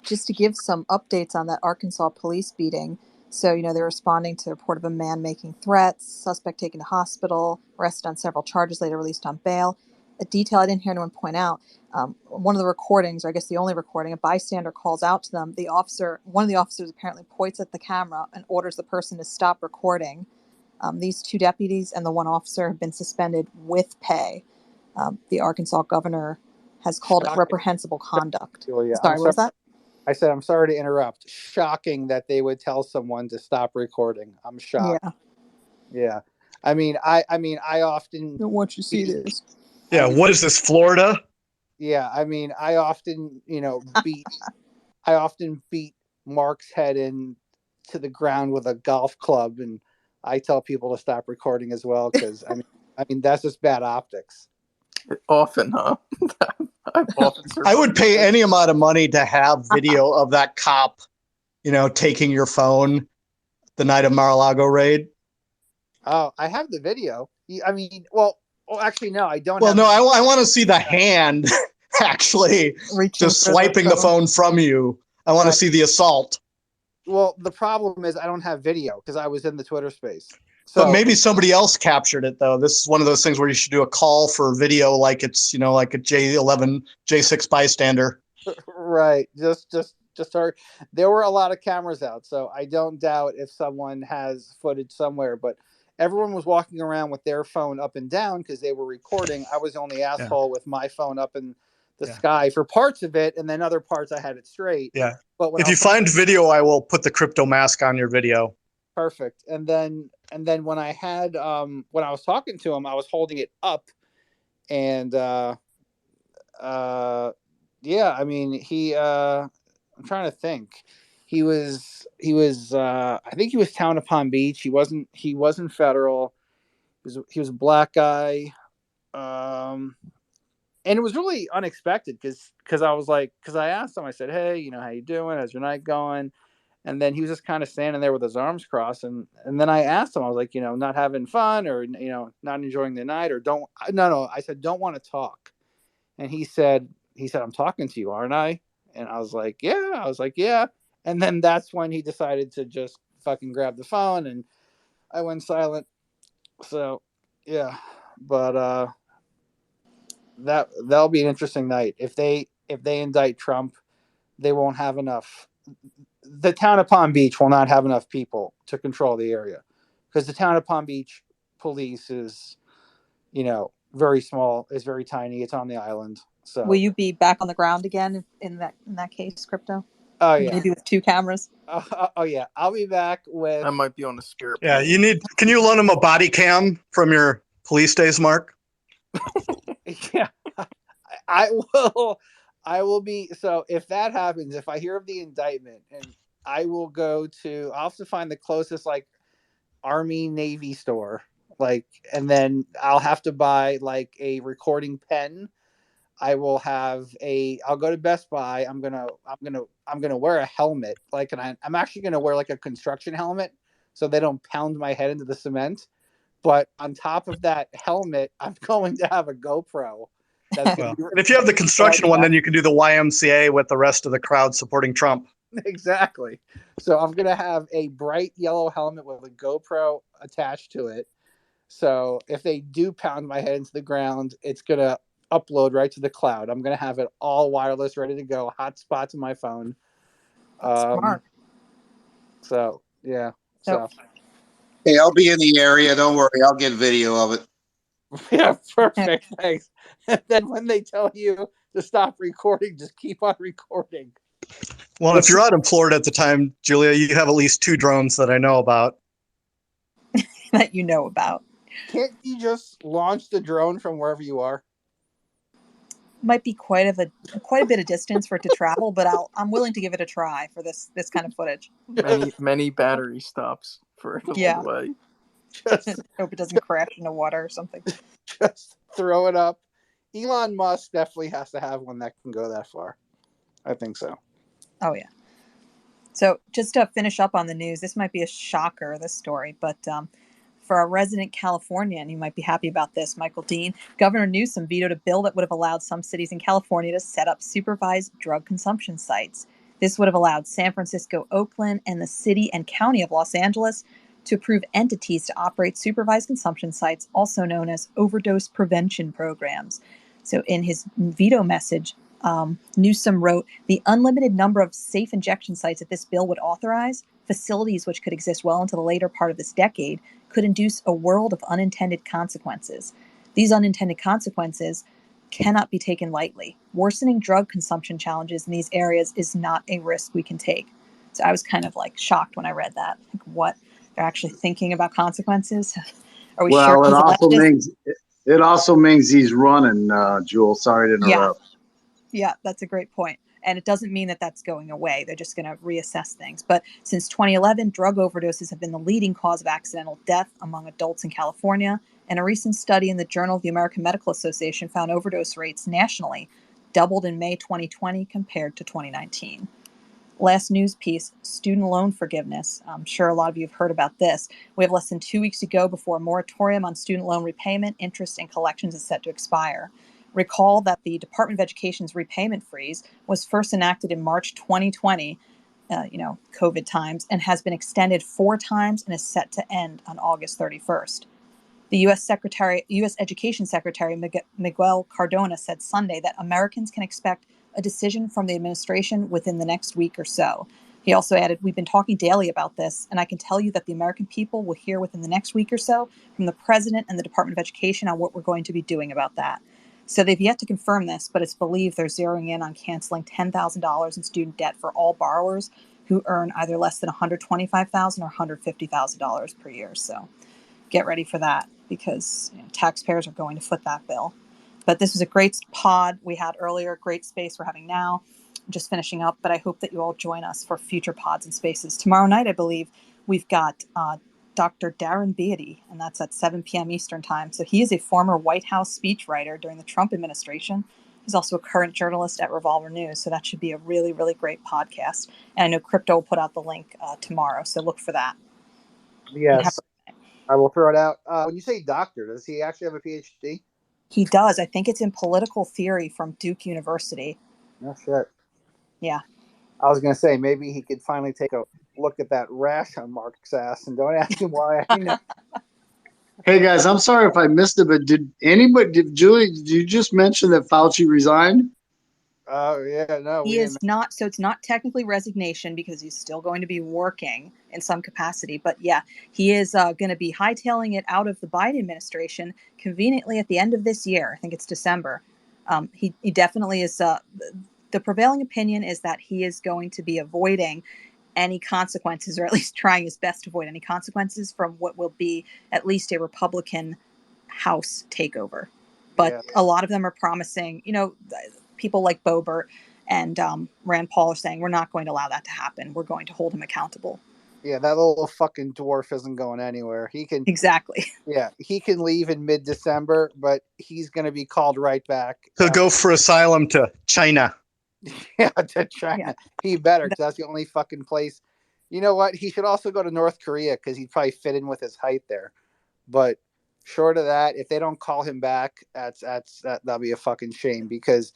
Just to give some updates on that Arkansas police beating. So, they're responding to the report of a man making threats, suspect taken to hospital, arrested on several charges, later released on bail. A detail I didn't hear anyone point out, one of the recordings, or I guess the only recording, a bystander calls out to them. One of the officers apparently points at the camera and orders the person to stop recording. These two deputies and the one officer have been suspended with pay. The Arkansas governor has called it reprehensible conduct. Julia, Sorry, what was that? I said, I'm sorry to interrupt. Shocking that they would tell someone to stop recording. I'm shocked. Yeah. I mean, I often don't want you to see this. Yeah. What is this, Florida? Yeah. I mean, I often, beat Mark's head in to the ground with a golf club, and I tell people to stop recording as well. Cause I mean, that's just bad optics. Often, huh? I would pay any amount of money to have video of that cop, taking your phone the night of Mar-a-Lago raid. Oh, I have the video. I mean, actually, no, I don't. Well, no, I want to see the hand actually just swiping the phone from you. I want to see the assault. Well, the problem is I don't have video because I was in the Twitter space. So, but maybe somebody else captured it, though. This is one of those things where you should do a call for video like it's, like a J11, J6 bystander. Right. Just start. There were a lot of cameras out, so I don't doubt if someone has footage somewhere, but everyone was walking around with their phone up and down because they were recording. I was the only asshole with my phone up in the sky for parts of it, and then other parts I had it straight. Yeah. But if you find video, I will put the crypto mask on your video. Perfect. And then when I had when I was talking to him, I was holding it up, and yeah, I mean I'm trying to think. He was I think he was Town Upon Beach. He wasn't federal. He was a black guy. And it was really unexpected because I was like, because I asked him, I said, hey, how you doing? How's your night going? And then he was just kind of standing there with his arms crossed. And then I asked him, I was like, not having fun or, not enjoying the night or no. I said, don't want to talk. And he said, I'm talking to you, aren't I? And I was like, yeah. And then that's when he decided to just fucking grab the phone and I went silent. So, yeah, but, that'll be an interesting night. If they indict Trump, they won't have enough. The town of Palm Beach will not have enough people to control the area because the town of Palm Beach police is, very small, is very tiny. It's on the island. So will you be back on the ground again in that case, Crypto? Oh yeah, maybe with 2 cameras. Oh yeah, I'll be back with. I might be on the spirit. Yeah, can you loan him a body cam from your police days, Mark? Yeah, I will be. So if that happens, if I hear of the indictment, and I'll have to find the closest Army Navy store, and then I'll have to buy a recording pen. I'll go to Best Buy. I'm gonna wear a helmet, and I'm actually gonna wear a construction helmet so they don't pound my head into the cement. But on top of that helmet, I'm going to have a GoPro, That's Well, going to and if you have the construction one, then you can do the YMCA with the rest of the crowd supporting Trump. Exactly. So I'm going to have a bright yellow helmet with a GoPro attached to it. So if they do pound my head into the ground, it's going to upload right to the cloud. I'm going to have it all wireless, ready to go, hotspot to my phone. Smart. So, yeah. So, Hey, I'll be in the area. Don't worry. I'll get video of it. yeah, perfect. Thanks. And then when they tell you to stop recording, just keep on recording. Well, if you're out in Florida at the time, Julia, you have at least 2 drones that I know about. That you know about. Can't you just launch the drone from wherever you are? Might be quite a bit of distance for it to travel, but I'm willing to give it a try for this kind of footage. Many battery stops for it along the way. Just hope it doesn't crash into water or something. Just throw it up. Elon Musk definitely has to have one that can go that far. I think so. Oh yeah. So just to finish up on the news, this might be a shocker, this story, but for a resident Californian, you might be happy about this, Michael Dean, Governor Newsom vetoed a bill that would have allowed some cities in California to set up supervised drug consumption sites. This would have allowed San Francisco, Oakland, and the city and county of Los Angeles to approve entities to operate supervised consumption sites, also known as overdose prevention programs. So in his veto message, Newsom wrote, the unlimited number of safe injection sites that this bill would authorize, facilities which could exist well into the later part of this decade, could induce a world of unintended consequences. These unintended consequences cannot be taken lightly. Worsening drug consumption challenges in these areas is not a risk we can take. So I was kind of like shocked when I read that. Like, what? They're actually thinking about consequences? Are we sure Well, he's a leftist? it also means he's running, Jewel. Sorry to Yeah. interrupt. Yeah, that's a great point. And it doesn't mean that that's going away. They're just going to reassess things. But since 2011, drug overdoses have been the leading cause of accidental death among adults in California. And a recent study in the Journal of the American Medical Association found overdose rates nationally doubled in May 2020 compared to 2019. Last news piece, student loan forgiveness. I'm sure a lot of you have heard about this. We have less than 2 weeks to go before a moratorium on student loan repayment, interest, and collections is set to expire. Recall that the Department of Education's repayment freeze was first enacted in March 2020, COVID times, and has been extended 4 times and is set to end on August 31st. The U.S. Education Secretary Miguel Cardona said Sunday that Americans can expect a decision from the administration within the next week or so. He also added, we've been talking daily about this, and I can tell you that the American people will hear within the next week or so from the President and the Department of Education on what we're going to be doing about that. So they've yet to confirm this, but it's believed they're zeroing in on canceling $10,000 in student debt for all borrowers who earn either less than $125,000 or $150,000 per year. So get ready for that, because taxpayers are going to foot that bill. But this was a great pod we had earlier, great space we're having now. Just finishing up, but I hope that you all join us for future pods and spaces. Tomorrow night, I believe, we've got Dr. Darren Beatty, and that's at 7 p.m. Eastern time. So he is a former White House speechwriter during the Trump administration. He's also a current journalist at Revolver News, so that should be a really, really great podcast. And I know Crypto will put out the link tomorrow, so look for that. Yes, I will throw it out. When you say doctor, does he actually have a PhD? He does. I think it's in political theory from Duke University. No shit. Yeah. I was going to say, maybe he could finally take a look at that rash on Mark's ass and don't ask him why. I know. Hey guys, I'm sorry if I missed it, but did Julie, did you just mention that Fauci resigned? Oh, yeah, no. He is not, so it's not technically resignation because he's still going to be working in some capacity. But yeah, he is going to be hightailing it out of the Biden administration conveniently at the end of this year. I think it's December. He definitely is. The prevailing opinion is that he is going to be avoiding any consequences, or at least trying his best to avoid any consequences from what will be at least a Republican House takeover. But a lot of them are promising, people like Boebert and Rand Paul are saying, we're not going to allow that to happen. We're going to hold him accountable. Yeah, that little fucking dwarf isn't going anywhere. He can Exactly. Yeah, he can leave in mid-December, but he's going to be called right back. He'll go for asylum to China. Yeah, to China. Yeah. He better, because that's the only fucking place. You know what? He should also go to North Korea, because he'd probably fit in with his height there. But short of that, if they don't call him back, that'll be a fucking shame, because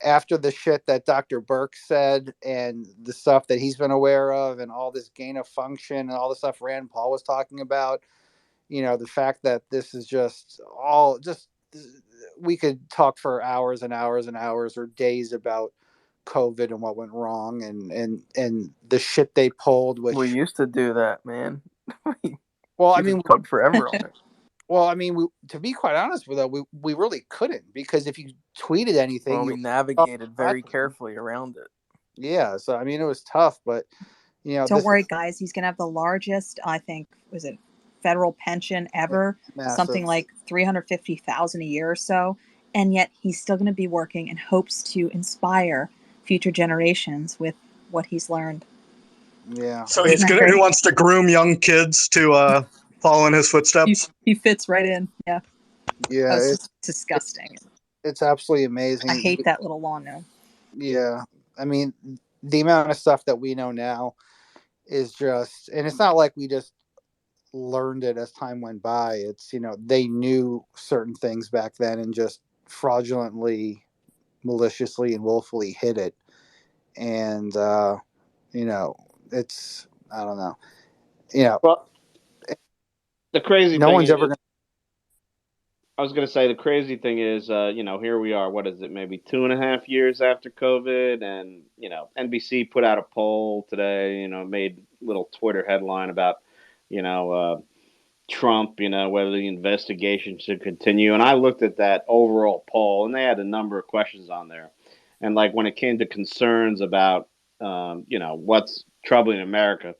after the shit that Dr. Burke said and the stuff that he's been aware of and all this gain of function and all the stuff Rand Paul was talking about, the fact that this is we could talk for hours and hours and hours or days about COVID and what went wrong and the shit they pulled, which we used to do that, man. well, I mean, talk forever on it. Well, I mean, to be quite honest with you, we really couldn't, because if you tweeted anything, well, we navigated very carefully around it. Yeah, so I mean, it was tough, but don't worry, guys. He's going to have the largest, I think, was it federal pension ever? Massive. Something like $350,000 a year or so, and yet he's still going to be working and hopes to inspire future generations with what he's learned. Yeah. So he wants to groom young kids to follow in his footsteps. He fits right in. Yeah. Yeah. It's disgusting. It's absolutely amazing. I hate that little law now. Yeah. I mean, the amount of stuff that we know now is just, and it's not like we just learned it as time went by. It's, they knew certain things back then and just fraudulently, maliciously, and willfully hid it. And, it's, I don't know. Well, the crazy no thing one's is, ever going to. I was going to say, the crazy thing is, here we are, what is it, maybe 2.5 years after COVID, and, NBC put out a poll today, made a little Twitter headline about, Trump, whether the investigation should continue. And I looked at that overall poll, and they had a number of questions on there. And, like, when it came to concerns about, what's troubling America,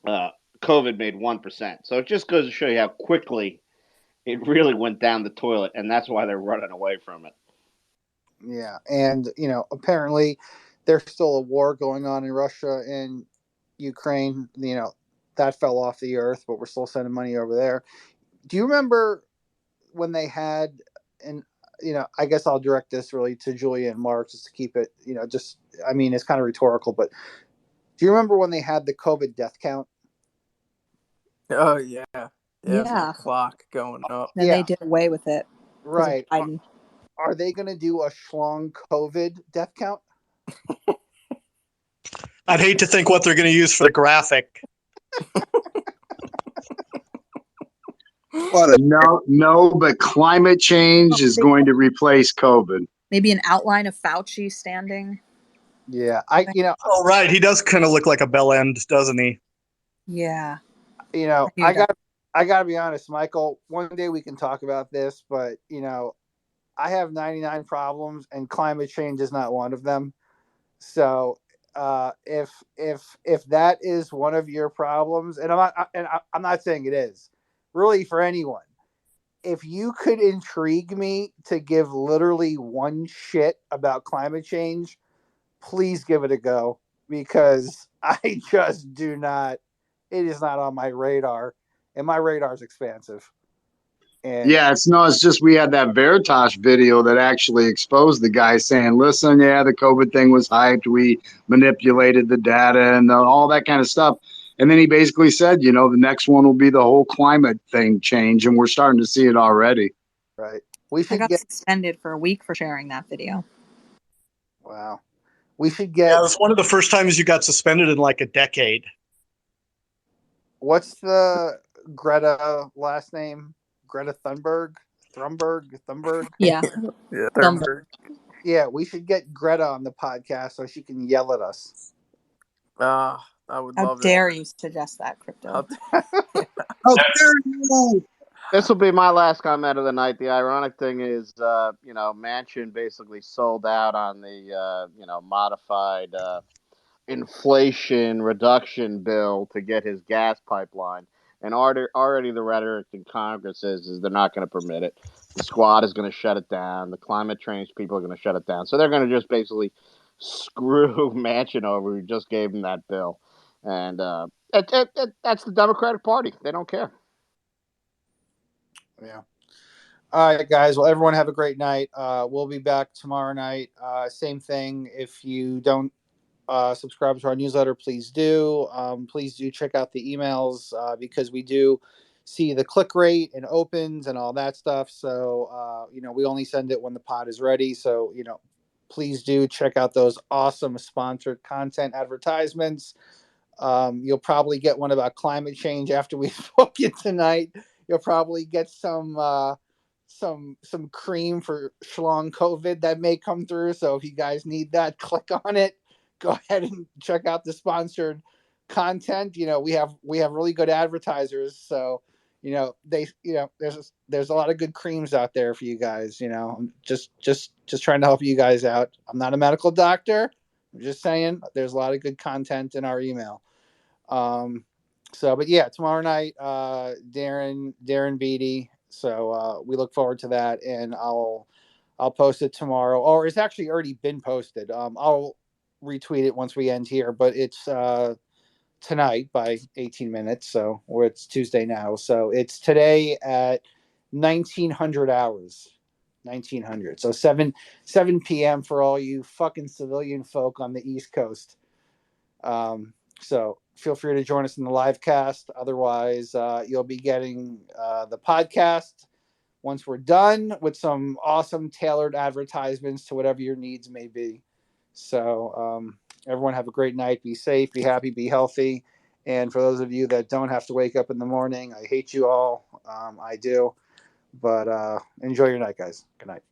COVID made 1%. So it just goes to show you how quickly it really went down the toilet, and that's why they're running away from it. Yeah, and apparently there's still a war going on in Russia and Ukraine. That fell off the earth, but we're still sending money over there. Do you remember when they had, and I guess I'll direct this really to Julia and Mark just to keep it, it's kind of rhetorical, but do you remember when they had the COVID death count? Oh yeah. Yeah. Clock going up. Then they did away with it. Right. Are they going to do a schlong COVID death count? I'd hate to think what they're going to use for the graphic. What but climate change is going to replace COVID. Maybe an outline of Fauci standing. Yeah, Oh right, he does kind of look like a bell end, doesn't he? Yeah. I gotta be honest, Michael. One day we can talk about this, but I have 99 problems, and climate change is not one of them. So if that is one of your problems, and I'm not saying it is, really, for anyone, if you could intrigue me to give literally one shit about climate change, please give it a go, because I just do not. It is not on my radar, and my radar is expansive. And it's just we had that Veritas video that actually exposed the guy saying, listen, the COVID thing was hyped. We manipulated the data and all that kind of stuff. And then he basically said, the next one will be the whole climate thing change. And we're starting to see it already. Right. I got suspended for a week for sharing that video. Wow. We should get. Yeah, it was one of the first times you got suspended in like a decade. What's the Greta last name? Greta Thunberg? Yeah. Thunberg. Yeah, we should get Greta on the podcast so she can yell at us. I would love it. How dare you suggest that, Crypto? How dare you? This will be my last comment of the night. The ironic thing is, Manchin basically sold out on the, modified inflation reduction bill to get his gas pipeline. And already the rhetoric in Congress is they're not going to permit it. The squad is going to shut it down. The climate change people are going to shut it down. So they're going to just basically screw Manchin over, who just gave him that bill. And that's the Democratic Party. They don't care. Yeah. All right, guys. Well, everyone have a great night. We'll be back tomorrow night. Same thing. If you don't subscribe to our newsletter, please do. Please do check out the emails because we do see the click rate and opens and all that stuff. So, we only send it when the pod is ready. So, please do check out those awesome sponsored content advertisements. You'll probably get one about climate change after we've spoken tonight. You'll probably get some cream for schlong COVID that may come through. So if you guys need that, click on it. Go ahead and check out the sponsored content. We have really good advertisers. So there's a lot of good creams out there for you guys. I'm just trying to help you guys out. I'm not a medical doctor. I'm just saying there's a lot of good content in our email. But yeah, tomorrow night, Darren Beatty. So we look forward to that, and I'll post it tomorrow, or it's actually already been posted. I'll retweet it once we end here, but it's tonight by 18 minutes. So, or it's Tuesday now. So it's today at 1900 hours. 1900. So 7 p.m. for all you fucking civilian folk on the East Coast. So feel free to join us in the live cast. Otherwise, you'll be getting the podcast once we're done with some awesome tailored advertisements to whatever your needs may be. So everyone have a great night. Be safe, be happy, be healthy. And for those of you that don't have to wake up in the morning, I hate you all. I do. But enjoy your night, guys. Good night.